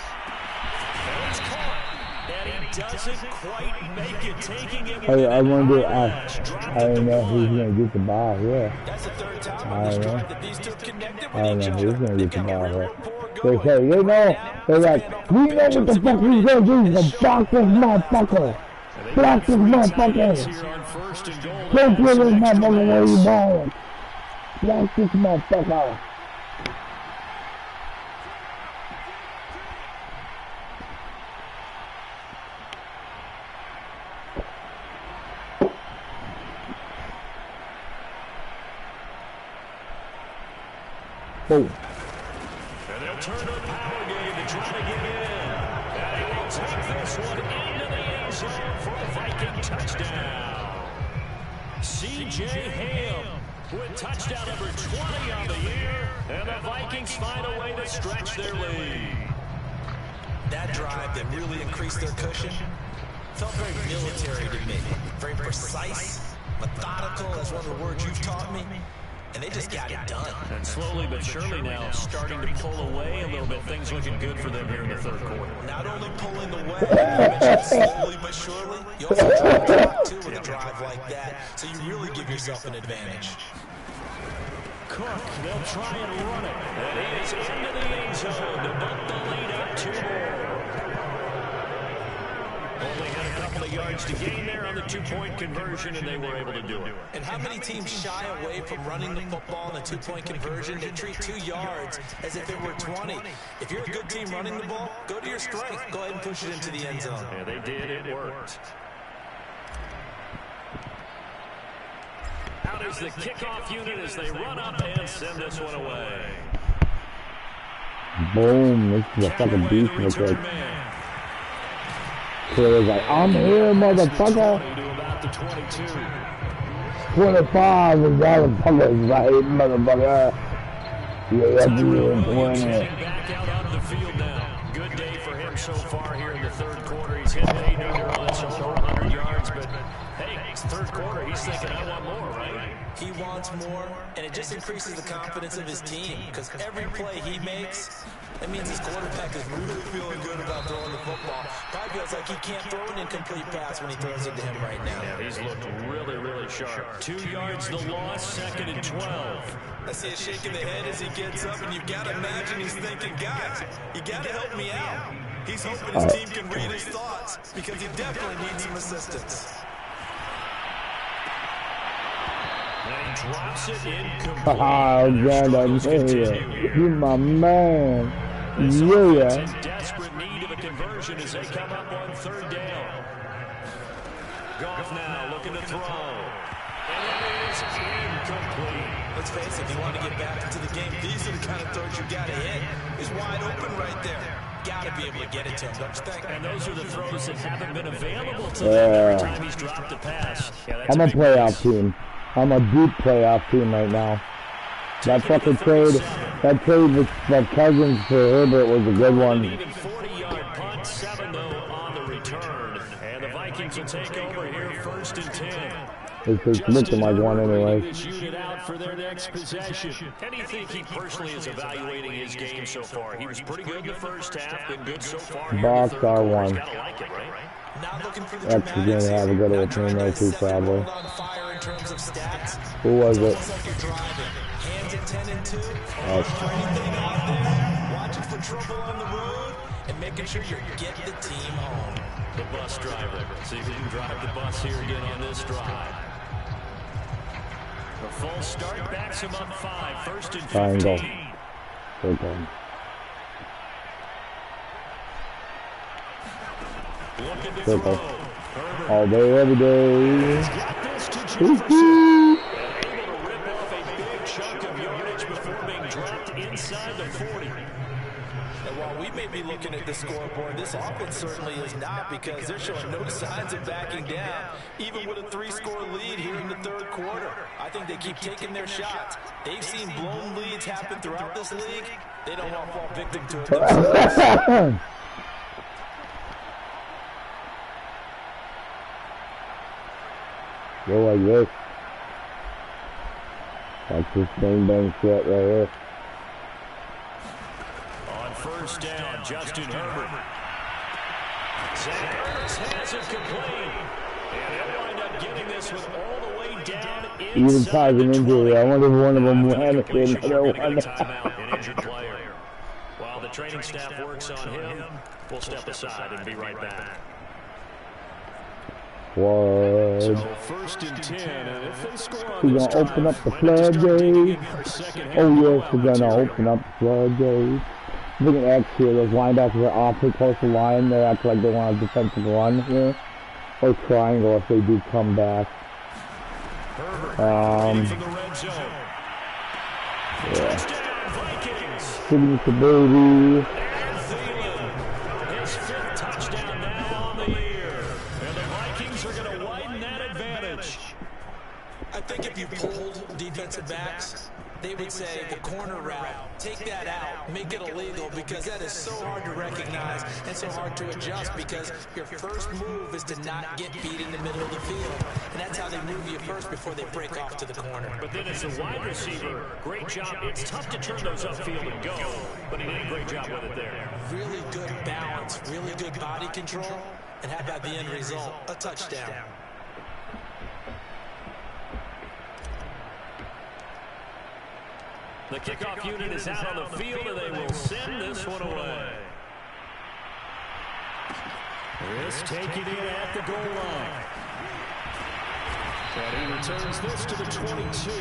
And it's caught. And he doesn't quite make it, taking it. I wonder if I don't know who's gonna get the ball here. That's the 3rd time on this drive that these two connected with I don't each know other. who's gonna get the ball here. They They say, you know, they're like, we know what the fuck he's gonna do. He's gonna block this motherfucker. Block this motherfucker. Don't put this motherfucker where you ball. Block this motherfucker. Oh. And they'll turn to a power game to try to get in. And he will take this one into the end zone for a Viking touchdown. C.J. Ham with touchdown number 20 on the year. And the Vikings find a way to stretch their lead. That drive that really increased their cushion felt very military to me. Very precise, methodical, that's one of the words you've taught me. And they just got it done. And slowly but surely now starting to pull away a little bit. Things looking good for them here in the 3rd quarter. Not only pulling away, you mentioned slowly but surely, you also try to talk too with a drive like that, so you really give yourself an advantage. Cook, they'll try and run it. And he is into the end zone to bump the lead up 2 more. Only had a couple couple of yards to gain there on the two-point conversion, and they were able to do it. And how many teams shy away from running the football in a two-point conversion? They treat 2 yards as if it were 20. If you're a good team running the ball, go to your strength. Go ahead and push it into the end zone. Yeah, they did. It worked. Out is the kickoff unit as they run up and send this one away. Boom. This is a fucking beast right there. Taylor's like, I'm here, motherfucker. 25 is motherfuckers, right, motherfucker. Yeah, I'm doing 20. Back out onto the field now. Good day for him so far here in the third quarter. He's hit 8 that's over 100 yards, but hey, it's third quarter. He's thinking, I want more, right? He wants more, and it just increases the confidence of his team because every play he makes, that means his quarterback is really feeling good about throwing the football. Probably feels like he can't throw an incomplete pass when he throws it to him right now. Yeah, he's looked really, really sharp. 2 yards the loss, 2nd and 12. I see it shaking the head as he gets up, and you've got to imagine he's thinking, guys, you got to help me out. He's hoping his team can read his thoughts because he definitely needs some assistance. And he drops it incomplete. You my man. This Yeah. offense in desperate need of a conversion as they come up on 3rd down. Goff now looking to throw. And it is incomplete. Let's face it, if you want to get back into the game, these are the kind of throws you got to hit. He's wide open right there. Got to be able to get it to him, don't you think? And those are the throws that haven't been available to them every time he's dropped a pass. Yeah, I'm a playoff team. I'm a deep playoff team right now. That fucking trade with Cousins for Herbert was a good one. Even 40-yard punt, 7 though on the return. And the Vikings will take over here 1st and 10. It's looking like one anyway. This unit out for their next possession. And do you think he personally is evaluating his game so far? He was pretty good in the first half, been good so far. Box R1. Gotta like it, right? Not looking for the That's going to have a good old team there too, probably. Who was it? Hands at 10 and 2. That's Watching for trouble on the road and making sure you get the team home. The bus driver. See if he can drive the bus here again on this drive. A full start backs him up 5. 1st and 15. Okay. Looking to Circle. throw. All day, every day. Got this to Jefferson. And able to rip off a big chunk of yardage before being dropped inside the 40. And while we may be looking at the scoreboard, this offense certainly is not because they're showing no signs of backing down, even with a 3-score lead here in the 3rd quarter. I think they keep taking their shots. They've seen blown leads happen throughout this league. They don't want to fall victim to it themselves. Go like this. That's this bang shit right here. On 1st down, Justin Herbert. Zach Ertz has it complete. And they'll wind up getting this one all the way down Even caused an injury. I wonder if one of them had it. Timeout, an injured player. While the training staff works on him, we'll step aside and be right back. What? So 1st and 10, and if they score on We're this gonna open drive, up the might just start digging floodgates. in for a second half. Oh yes, we're gonna open up the floodgates. Look at X here. Those linebackers are awfully close to the line. They act like they want a defensive run here, or triangle if they do come back. Herbert from the red zone. Yeah. Touchdown, Vikings. Signature baby. And Thielen, his 5th touchdown now on the year. And the Vikings are going to widen that advantage. I think if you pulled defensive backs, they would say the corner route, take that out, make it illegal, because that is so hard to recognize and so hard to adjust because your first move is to not get beat in the middle of the field. And that's how they move you first before they break off to the corner. But then as a wide receiver, great job. It's tough to turn those upfield and go, but he did a great job with it there. Really good balance, really good body control, and how about the end result? A touchdown. The kickoff unit is out on the field, and they will send this one away. This taken in at the goal line. And he returns this to the 22.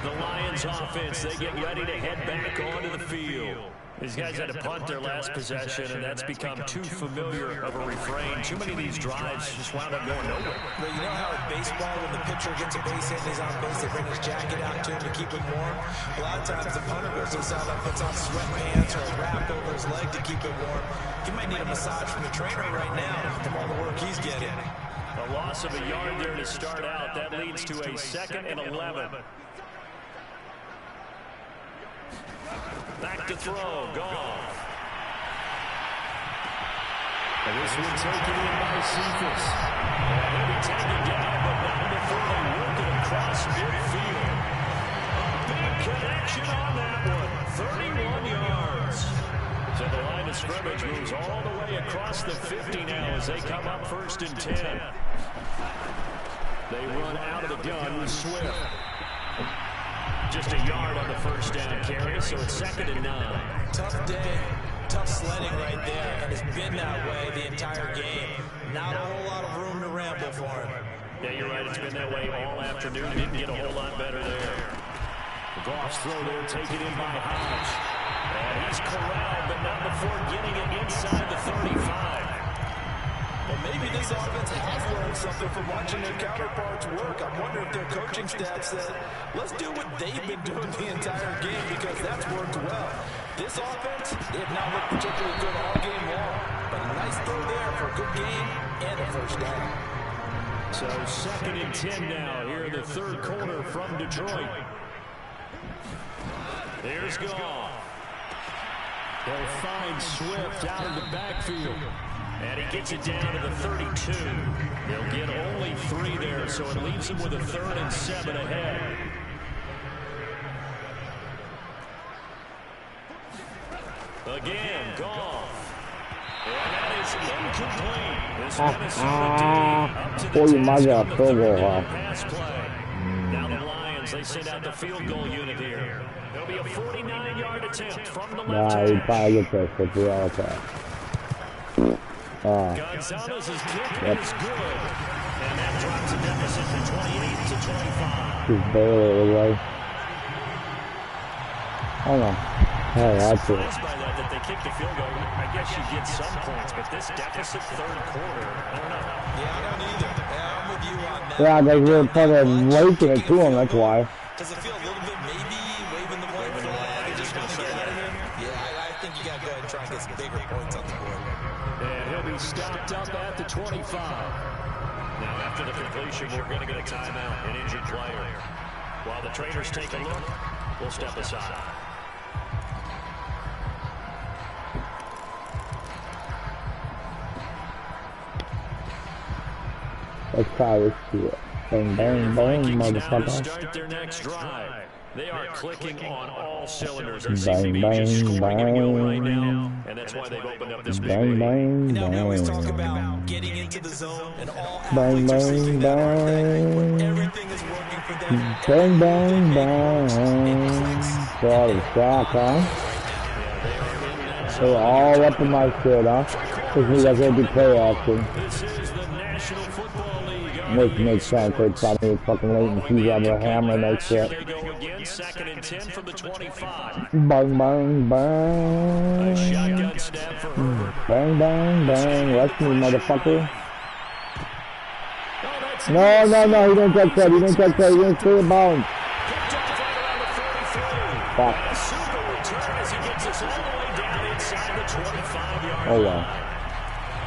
The Lions offense, they get ready to head back onto the field. These guys had to punt their last possession, and that's become too familiar of a refrain. Too many of these drives just wound up going nowhere. Well, you know how in baseball, when the pitcher gets a base hit and he's on base, they bring his jacket out to him to keep him warm? A lot of times the punter goes to the sideline, puts on sweatpants or a wrap over his leg to keep it warm. He might need a massage from the trainer right now from all the work he's getting. A loss of a yard there to start out. That leads to a 2nd and 11. Back to throw, Goff. And this one taken in by Cephas. And he'll be taken down, but not before they work it across midfield. A big connection on that one. 31 yards. So the line of scrimmage moves all the way across the 50 now as they come up 1st and 10. They run out of the gun with Swift. Just a yard on the first down carry, so it's 2nd and 9. Tough day, tough sledding right there, and it's been that way the entire game. Not a whole lot of room to ramble for him. Yeah, you're right. It's been that way all afternoon. Didn't get a whole lot better there. Goff's throw there taken in by Hodge. And he's corralled, but not before getting it inside the 35. Well, maybe this offense has learned something from watching their counterparts work. I wonder if their coaching staff said, let's do what they've been doing the entire game, because that's worked well. This offense, they have not looked particularly good all game long, but a nice throw there for a good game and a first down. So 2nd and 10 now here in the 3rd quarter from Detroit. There's Goff. They'll find Swift out in the backfield. And he gets it down to the 32. They'll get only 3 there, so it leaves them with a 3rd and 7 ahead. Again, Goff. And that is incomplete. This Minnesota team up to the task on the 50-yard pass play. Now the Lions, they send out the field goal unit here. There'll be a 49-yard attempt from the left hash. Gonzalez's kick is good. And that drops a deficit from 28 to 25. Just barely away. Hold on. Oh, that's it. By that they kicked the field goal. I guess you get some points, but this deficit 3rd quarter, I don't know. Yeah, I don't either. Yeah, I'm with you on that. Yeah, they were kind of raking it to him, that's why. Does it feel a little bit maybe waving the white flag and just want to get out of here? Yeah, I think you got to go ahead and try and get some bigger points on the board. And he'll be stopped up at the 25. Now, after the completion, we're going to get a timeout, an injured player. While the trainers take a look, we'll step aside. Let's try this shit. Bang, bang, bang, motherfucker. Start their next drive. They are clicking on all cylinders. Bang, bang, bang. Right now, and that's why they've opened up this big Bang, lead. bang, You know, we always talk bang. about getting into the zone, and all Bang, athletes are bang, seeking that are thing. When bang. everything is working for them, Bang, bang, everything bang. clicks. Got a shot, huh? They're all up in my shit, huh? This means I can't do play action. This is the National Football League. Which makes sense. They probably fucking late and she's on their hammer and that shit. They go again, 2nd and 10 from the 25. Bang, bang, A bang. shotgun snap for Herbert. Bang, bang, bang. Rush me, motherfucker. Oh, that's No, no, no. He didn't touch that. He didn't touch that. He didn't stay in bounds. picked off right around the 43. Fuck. A super return as he gets us all the way down inside the 25-yard Oh, line. well.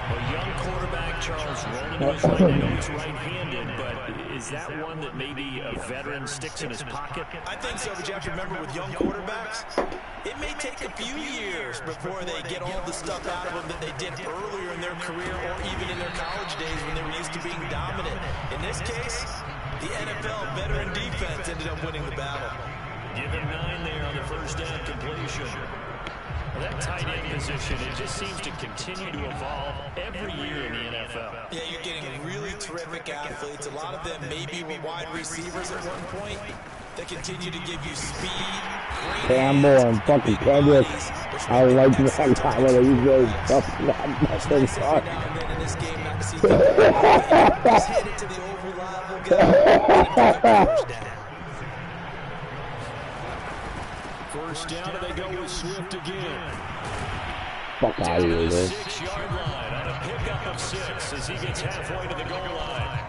A young quarterback, Charles, rolling to his right. I know he's right-handed, but is that one that maybe a veteran sticks in his pocket? I think so, but you have to remember with young quarterbacks, it may take a few years before they get all the stuff out of them that they did earlier in their career or even in their college days when they were used to being dominant. In this case, the NFL veteran defense ended up winning the battle. Give him 9 there on the first down completion. Well, that tight end position, it just seems to continue to evolve every year in the NFL. Yeah, you're getting really terrific athletes. A lot of them maybe were wide receivers at one point. They continue to give you speed, Campbell and fucking Kendrick. I like that guy when he's really tough. It's nice every now and then in this game not to see just hit it to the over-reliable guy. First down, and they go with Swift again. Fuck out of here, dude. 6-yard line on a pickup of 6 as he gets halfway to the goal line.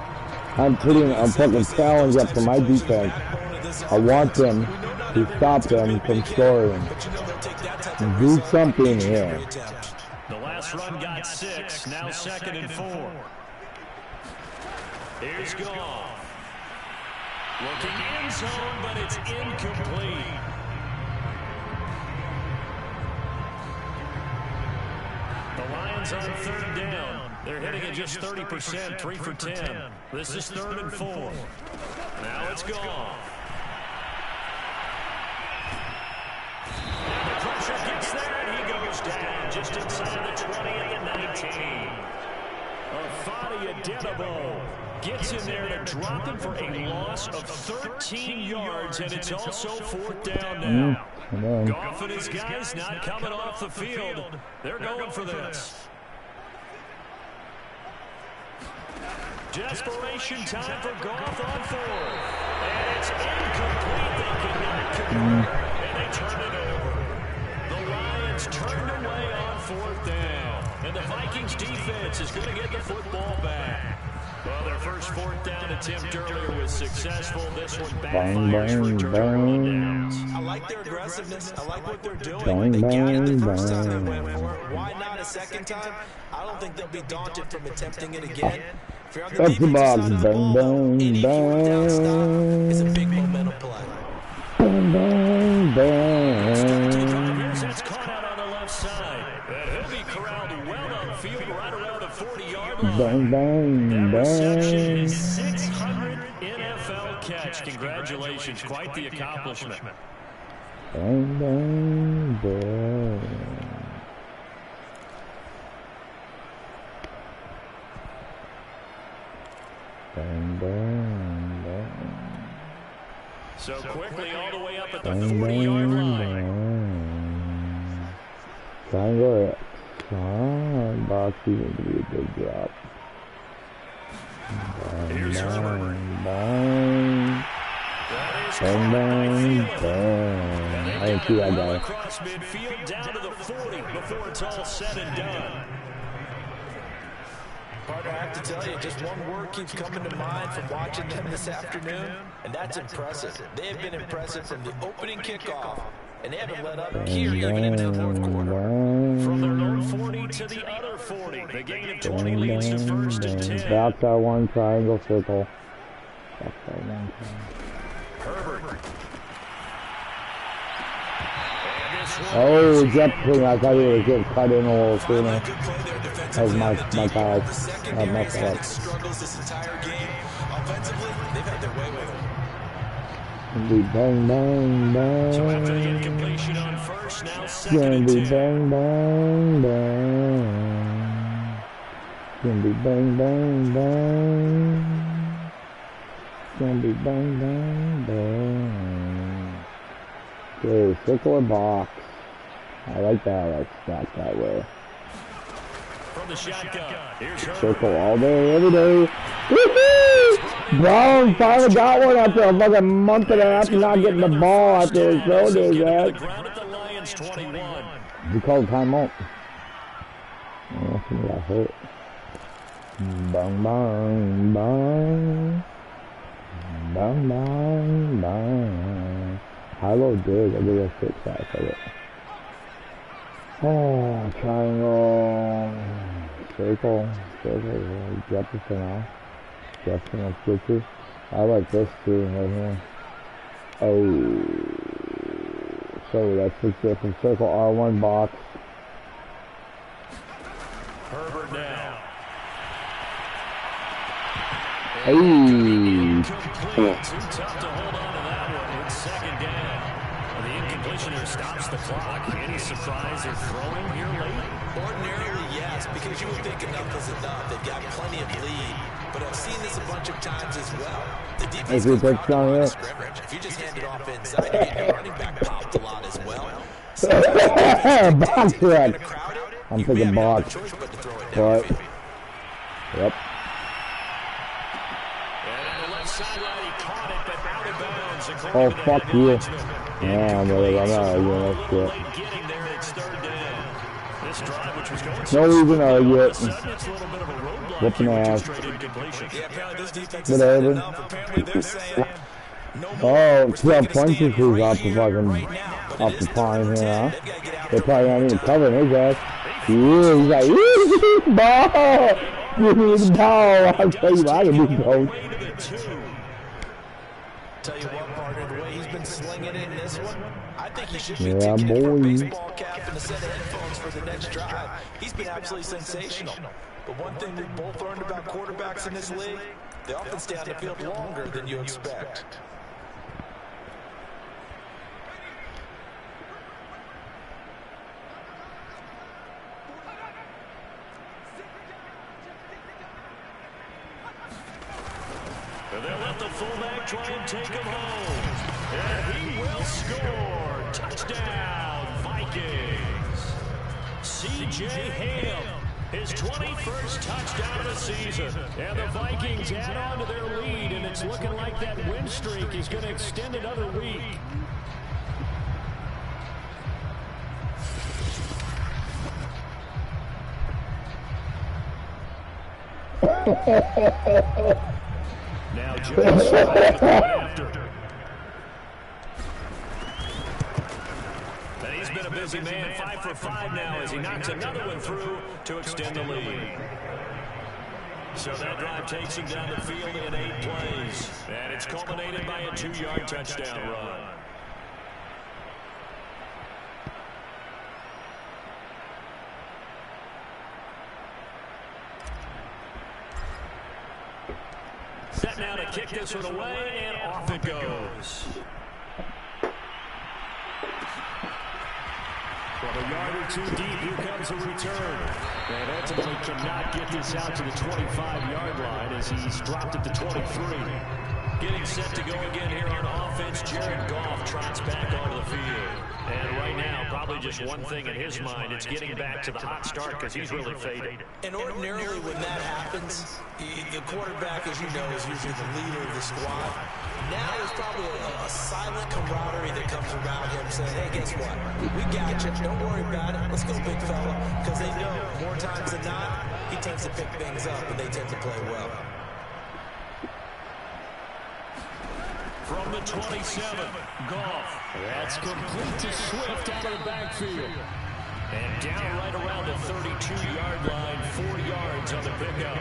I'm putting a challenge up for my defense. I want them to stop them from scoring. Do something here. The last run got 6, now 2nd and 4. Here's Goff. Looking end zone, but it's incomplete. The Lions on 3rd down. They're hitting at just 30%, 3 for 10. This is 3rd and 4. Now it's Goff. And the pressure gets there, and he goes down just inside the 20 and the 19. Afadi Adenabo gets in there to drop him for a loss of 13 yards, and it's also 4th down now. Goff and his guys not coming off the field. They're going for this. Desperation time for Goff on 4th. And it's incomplete. They cannot convert, and they turn it over. The Lions turned away on 4th down. And the Vikings defense is going to get the football back. Well, their first 4th down attempt earlier was successful. This one backfires for turnover downs. I like their aggressiveness. I like what they're doing. They got it the first time they went for it. Why not a second time? I don't think they'll be daunted from attempting it again. If you're on the defensive side of the ball, any 4th down stop is a big momentum play. That's caught out on the left side. And he'll be corralled well upfield right around the 40-yard line. That reception is 600 NFL catch. Congratulations. Quite the accomplishment. Bang, bang, bang. Bang, bang, bang. So quickly all the way up at the 40-yard line. Triangle X. Box even to be a big drop. Here's Herbert. Bang. Bang, bang, bang. I didn't see that guy. Across midfield down to the 40 before it's all said and done. Partner, I have to tell you, just one word keeps coming to mind from watching them this afternoon, and that's impressive. They have been impressive from the opening kickoff, and they haven't let up here even into the 4th quarter. From their own 40 to the other 40. The gain of 20 leads to 1st and 10. Back that one triangle circle. Back that one Herbert. Oh, jet swing. I thought he was getting cut in a little sooner. That was my bad. I messed up. Struggles this entire game. Offensively, they've had their way with Be him. bang, bang, bang. So after the incompletion on 1st, now 2nd Gonna and be 10. bang, bang, bang. Gonna be bang, bang, bang. Gonna be bang, bang, bang. Okay, circle or box. I like that. Let's stack that way. From the shotgun, here's Herbert. Circle all day, every day. Woohoo! Brown finally got one after a fucking month and a half of not getting the ball after his show days, man. He called timeout. Oh, he got hurt. Bang, bang, bang. Bang, bang, bang. High-low good. I'll give you a 6 out of it. Oh, triangle. Circle. Jefferson off. Jefferson on switches. I like this too right here. Oh. So that's the different circle R1 box. Herbert now. Hey. Too tough to hold on to that one. It's 2nd down. The incompletion here stops the clock. Any surprise they're throwing here late? Ordinarily, yes, because you would think enough is enough. They've got plenty of lead. but I've seen this a bunch of times as well. The defense If goes around the line of scrimmage. If you just hand it off inside, you get your running back popped a lot as well. Sometimes the defense dictates it. If you're going to crowd it, I'm thinking box. choice but to throw it But, downfield. yep. And on the left sideline, he caught it, but out of bounds. Oh, According to the fuck you. headlines, Yeah, brother, I'm not arguing that little shit. late getting there. It's third down. This drive, which was going No so reason to smoothly, all argue of a it. sudden it's a little bit of a roadblock Whooping here with two ass. straight incompletions. Yeah, apparently this defense is Whatever. enough. Apparently they're saying no more. Oh, We're see how taking a punches stand he's off the here, fucking, right now. But off it the is pine third here, and huh? 10. They've got to get out They there probably one aren't even more covering his ass. He's like, ball! Give me the ball! I'll tell you, I can do both. Tell you what, partner, the way he's been slinging in this one, I think he should be Yeah, ticketed for a boy. baseball cap and a set of headphones for the next drive. He's been absolutely sensational. But one thing we've both learned about quarterbacks in this league, they often stay on the field longer than you expect. And they'll let the fullback try and take him home. And he will score. Touchdown, Vikings. C.J. Ham, his 21st touchdown of the season. And the Vikings add on to their lead, and it's looking like that win streak is going to extend another week. Now Jones after. And he's been a busy man, 5 for 5 now as he knocks another one through to extend the lead. So that drive takes him down the field in 8 plays. And it's culminated by a 2-yard touchdown run. Set now to kick this one away, and off it goes. From a yard or two deep, here comes a return. And ultimately cannot get this out to the 25-yard line as he's dropped at the 23. Getting set to go again here on offense. Jared Goff trots back onto the field. And right now, probably just one thing in his mind. It's getting back to the hot start because he's really faded. And ordinarily when that happens, the quarterback, as you know, is usually the leader of the squad. Now there's probably a silent camaraderie that comes around him saying, hey, guess what? We got you. Don't worry about it. Let's go, big fella. Because they know more times than not, he tends to pick things up and they tend to play well. From the 27, Goff. That's complete to Swift out of the backfield. And down right around the 32-yard line, 4 yards on the pickup.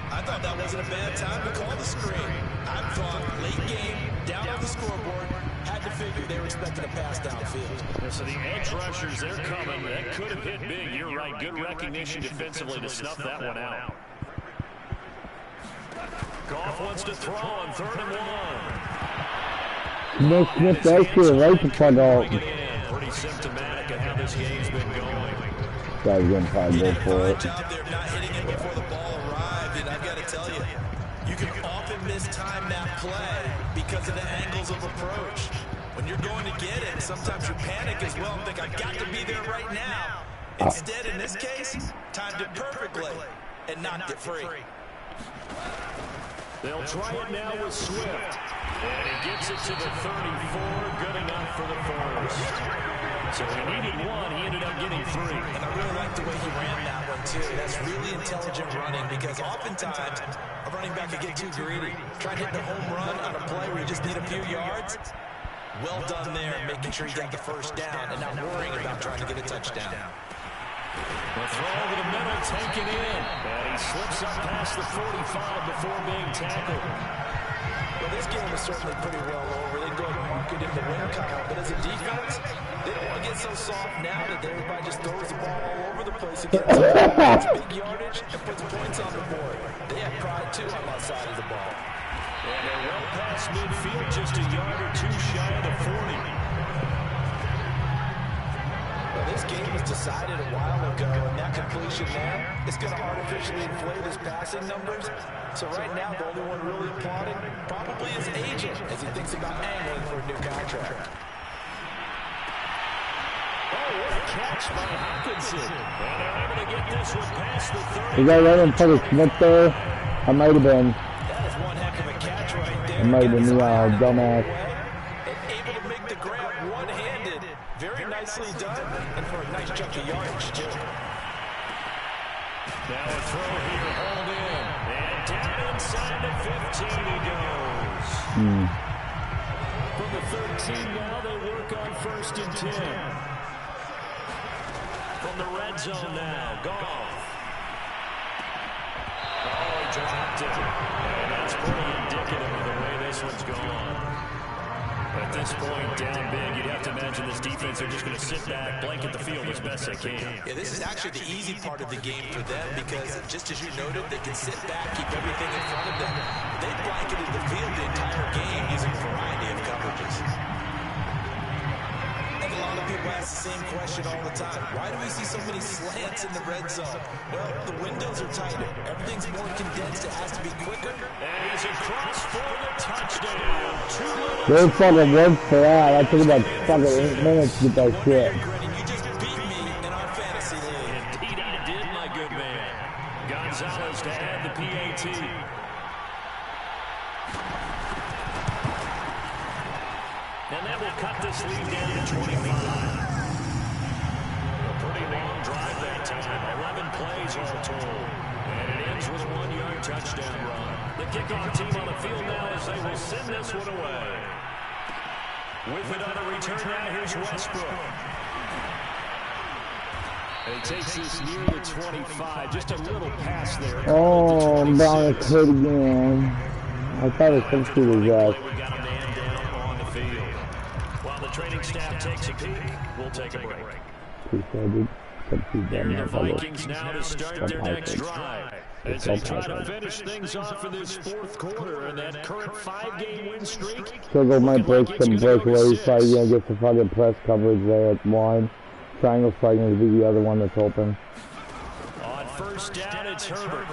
I thought that wasn't a bad time to call the screen. I thought late game, down on the scoreboard, had to figure they were expecting a pass downfield. So the edge rushers, they're coming. That could have hit big. You're right. Good recognition defensively to snuff that one out. Goff wants to throw on 3rd and 1. No Smith actually right to plug out. Pretty symptomatic of how this game's been going. Guy's gonna probably go for it. Job there, not hitting it before the ball arrived, and I've got to tell you, you can often mistime that play because of the angles of approach. When you're going to get it, sometimes you panic as well and think, I've got to be there right now. Instead, in this case, timed it perfectly and knocked it free. They'll try it now with Swift. And he gets it to the 34. Good enough for the first. So he needed 1. He ended up getting 3. And I really like the way he ran that one, too. That's really intelligent running because oftentimes a running back can get too greedy. Try to hit the home run on a play where you just need a few yards. Well done there, making sure you got the first down and not worrying about trying to get a touchdown. The throw over the middle, taken in. And he slips up past the 45 before being tackled. Well, this game is certainly pretty well over. They go ahead and mark it in the win column. But as a defense, they don't want to get so soft now that everybody just throws the ball all over the place against them. It's big yardage and puts points on the board. They have pride, too, on that side of the ball. And they're well past midfield, just a yard or two shy of the 40. Well, this game was decided a while ago, and that completion there is going to artificially inflate his passing numbers. So right now, the only one really applauding probably his agent as he thinks about angling for a new contract. Oh, what a catch by Hawkinson. And they're able to get this one past the 30. You got right in front of Smith there? I might have been. That is one heck of a catch right there. It might have been me, dumbass. And able to make the grab one-handed. Very nicely done, and for a nice chunk of yardage, too. Now a throw here, hold in. And down inside the 15 he goes. From the 13 now, they work on 1st and 10. From the red zone now, Goff. Oh, he dropped it. And that's pretty indicative of the way this one's gone. At this point, down big, you'd have to imagine this defense are just going to sit back, blanket the field as best they can. Yeah, this is actually the easy part of the game for them because, just as you noted, they can sit back, keep everything in front of them. They blanketed the field the entire game using a variety of coverages. And a lot of people ask the same question all the time. Why do we see so many slants in the red zone? Well, the windows are tighter. Everything's more condensed. It has to be quicker. And he's across for the touchdown. They fucking worked for that. I took about fucking 8 minutes to get that shit. You just beat me in our fantasy league. Indeed he did, my good man. Gonzalez to add the PAT. And that will cut this lead down to 25. A pretty long drive that time. 11 plays all told. And it ends with a 1-yard touchdown run. The kickoff team on the field now as they will send this one away. With it on a return now, here's Westbrook. And he takes this near the 25. Just a little pass there. Oh, I'm down to hit again. I thought it comes through his ass. We got a man down on the field. While the training staff takes a peek, we'll take a break. The Vikings now to start their next drive as they try to finish things off in this 4th quarter in that current 5-game win streak. Sugar might break some breakaways, so you're going to get some fucking press coverage there at one. Triangle's probably going to be the other one that's open. On 1st down, it's Herbert.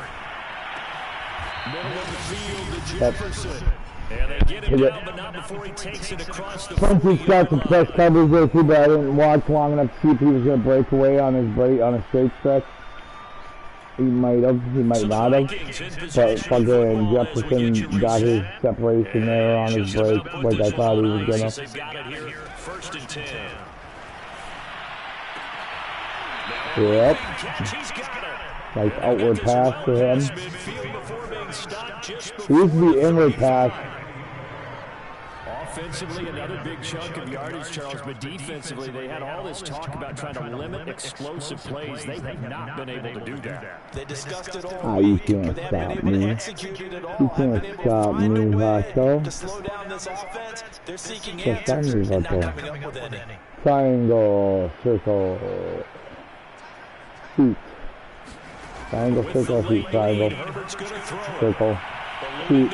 Middle of the field to Jefferson. And they get him down, but not before he takes it across the 40. Punch has got some press coverage there too, but I didn't watch long enough to see if he was going to break away on a straight stretch. He might have, he might not have. But fucking Jefferson got his separation there on his break, like I thought he was going to. They've got it here, 1st and 10. Yep. Nice outward pass to him. It used to be inward pass. Offensively, another big chunk of yardage, Charles, but defensively, they had all this talk about trying to limit explosive plays. They have not been able to do that. They discussed it all You week, can't but they haven't stop been able me. to execute it at all. You can't Haven't been able stop to find me, a way Vato. to slow down this offense. They're seeking Can't stop answers me, and not Vato. coming up with any. Triangle, circle, feet. Triangle, circle, feet, triangle, circle, feet.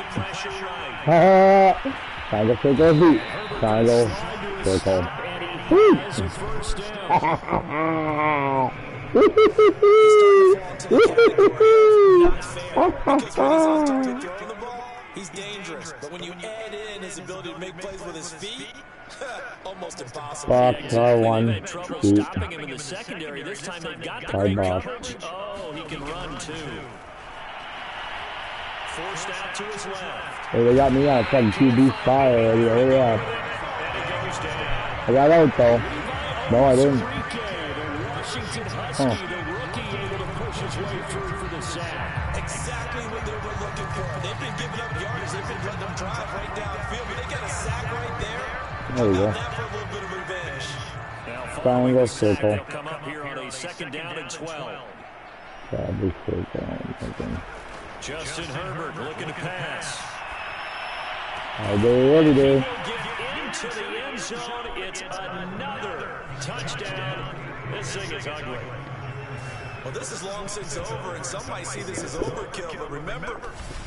Triangle, circle, feet. Triangle, circle, feet. He's dangerous, but when you add in his ability to make plays with his feet, almost impossible. Box, R1, Trouble feet. stopping him in the secondary. This time they've got the Hard great box. coverage. Oh, he can run too. Forced out to his left. Hey, they got me on fucking QB spy already. Hurry up. And he goes down. I got out though. No, I didn't. The Washington Husky, the rookie, able to push his way through for the sack. Exactly what they were looking for. They've been giving up yards. They've been letting them drive right downfield, but they got a sack right there. There you go. Now for a little bit of revenge. Now following Triangle, the sack, circle. they'll come up here on a 2nd down and 12. Probably circle. I'm thinking. Justin Herbert looking to pass. I do what he do. He'll get into the end zone. It's another touchdown. This thing is ugly. Well, this is long since over, and some might see this as overkill, but remember,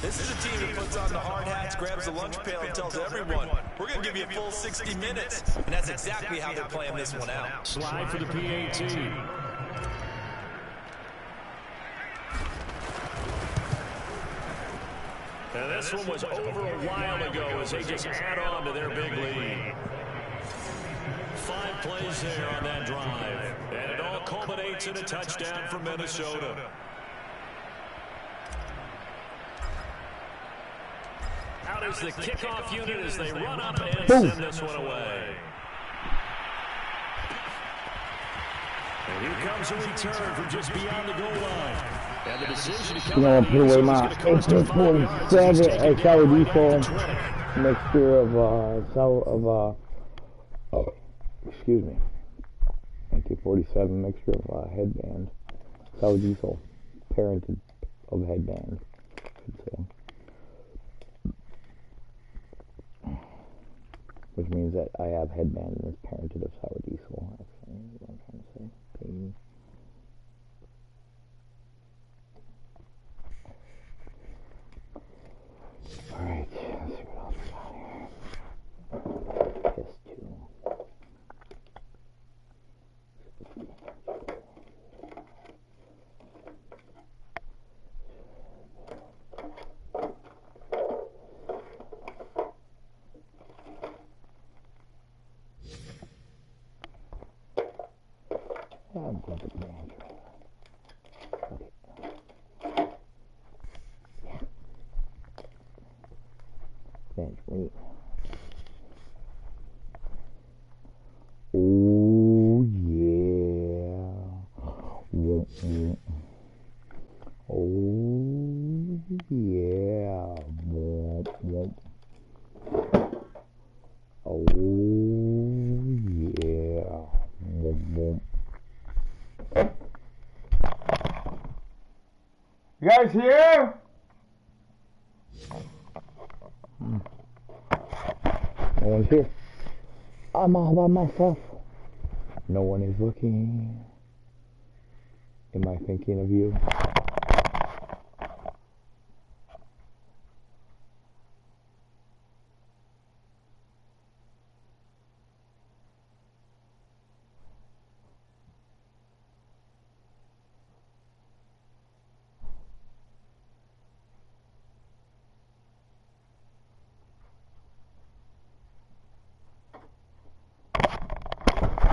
This is a team that puts on the hard hats, grabs the lunch pail, and tells everyone, we're going to give you a full 60 minutes. And that's exactly how they're playing this one out. Slide for the PAT. And this one was over a while ago as they just add on to their big lead. 5 plays there on that drive. And it all culminates in a touchdown for Minnesota. Out is the kickoff unit as they run up and send this one away. And here comes a return from just beyond the goal line. And the decision to come out put away my 1847 Saladifo mixture of excuse me, 1947 mixture of headband, Saladifo, parented of headband, I should say. Which means that I have headband and it's parented of sour diesel, actually, is what I'm trying to say. Okay. Alright, let's see what else we got here. Piss 2. I'm going to manage. Wait. Oh yeah. Oh yeah. Oh yeah. You guys here? No one's here. I'm all by myself. No one is looking. Am I thinking of you?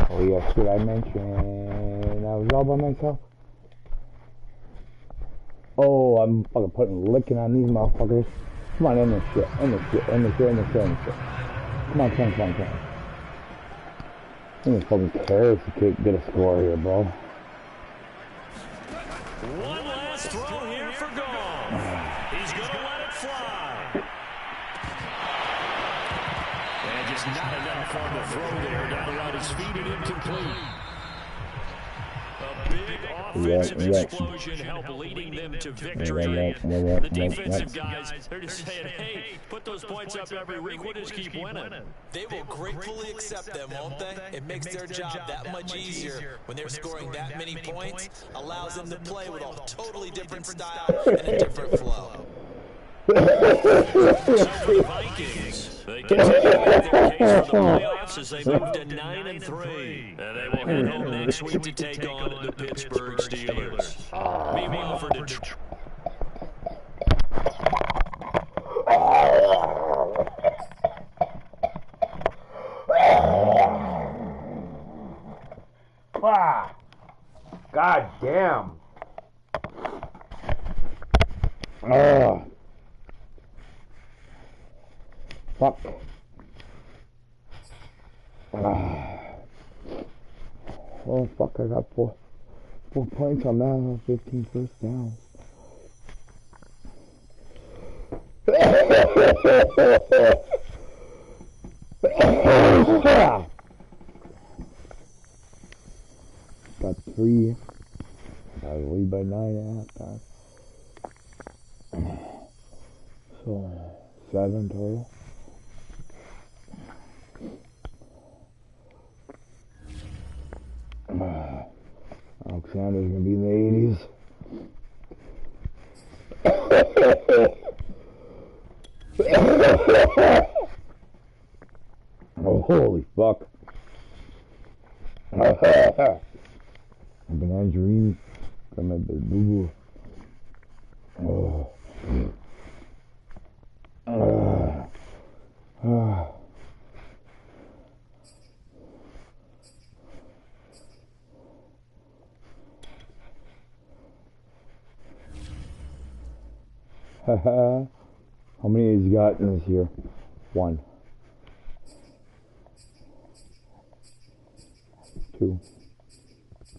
Oh yes, did I mention I was all by myself? Oh, I'm fucking licking on these motherfuckers. Come on, in this shit. Come on. I need fucking carrots to get a score here, bro. One last throw here for goal. He's going to let it fly. And just not enough on the throw there. Down around his feet and incomplete. A big offensive explosion helped leading them to victory. The defensive guys, they're just saying, hey, put those points up every week. We'll just keep winning. They will gratefully accept them, won't they? It makes their job that much easier when they're scoring that many points. Allows them to play with a totally different style and a different flow. So for the Vikings, they continue to make their case for the playoffs as they move to 9-3. And they will head home next week to take on the Pittsburgh Steelers. Meanwhile, for Detroit. God damn. Fuck. Oh fuck, I got four points on that, 15 first down. Got 3. I was lead by 9 at halftime. So 7 total. Alexander's gonna be in the 80s. How many has he got in this year? 1, 2,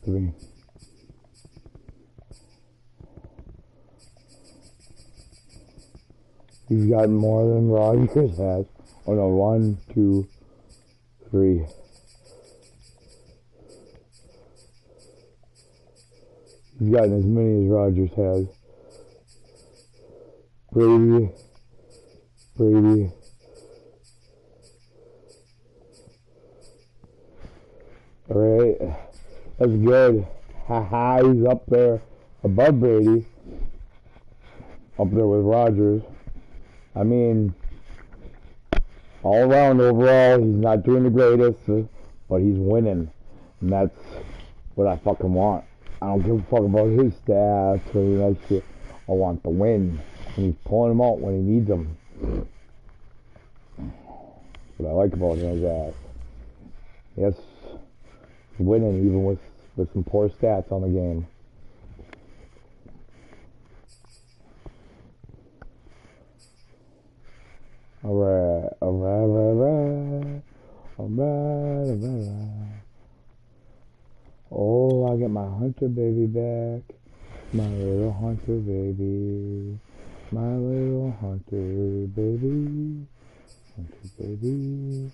3. He's got more than Rodgers has. Oh no, 1, 2, 3. He's gotten as many as Rodgers has. Brady. Alright, that's good. Haha, he's up there above Brady. Up there with Rodgers. I mean, all around overall, he's not doing the greatest, but he's winning. And that's what I fucking want. I don't give a fuck about his stats or any of that shit. I want the win. And he's pulling them out when he needs them. What I like about him is that, yes, he's winning even with some poor stats on the game. Alright. Oh, I get my hunter baby back. My little hunter baby. My little hunter baby. Hunter baby.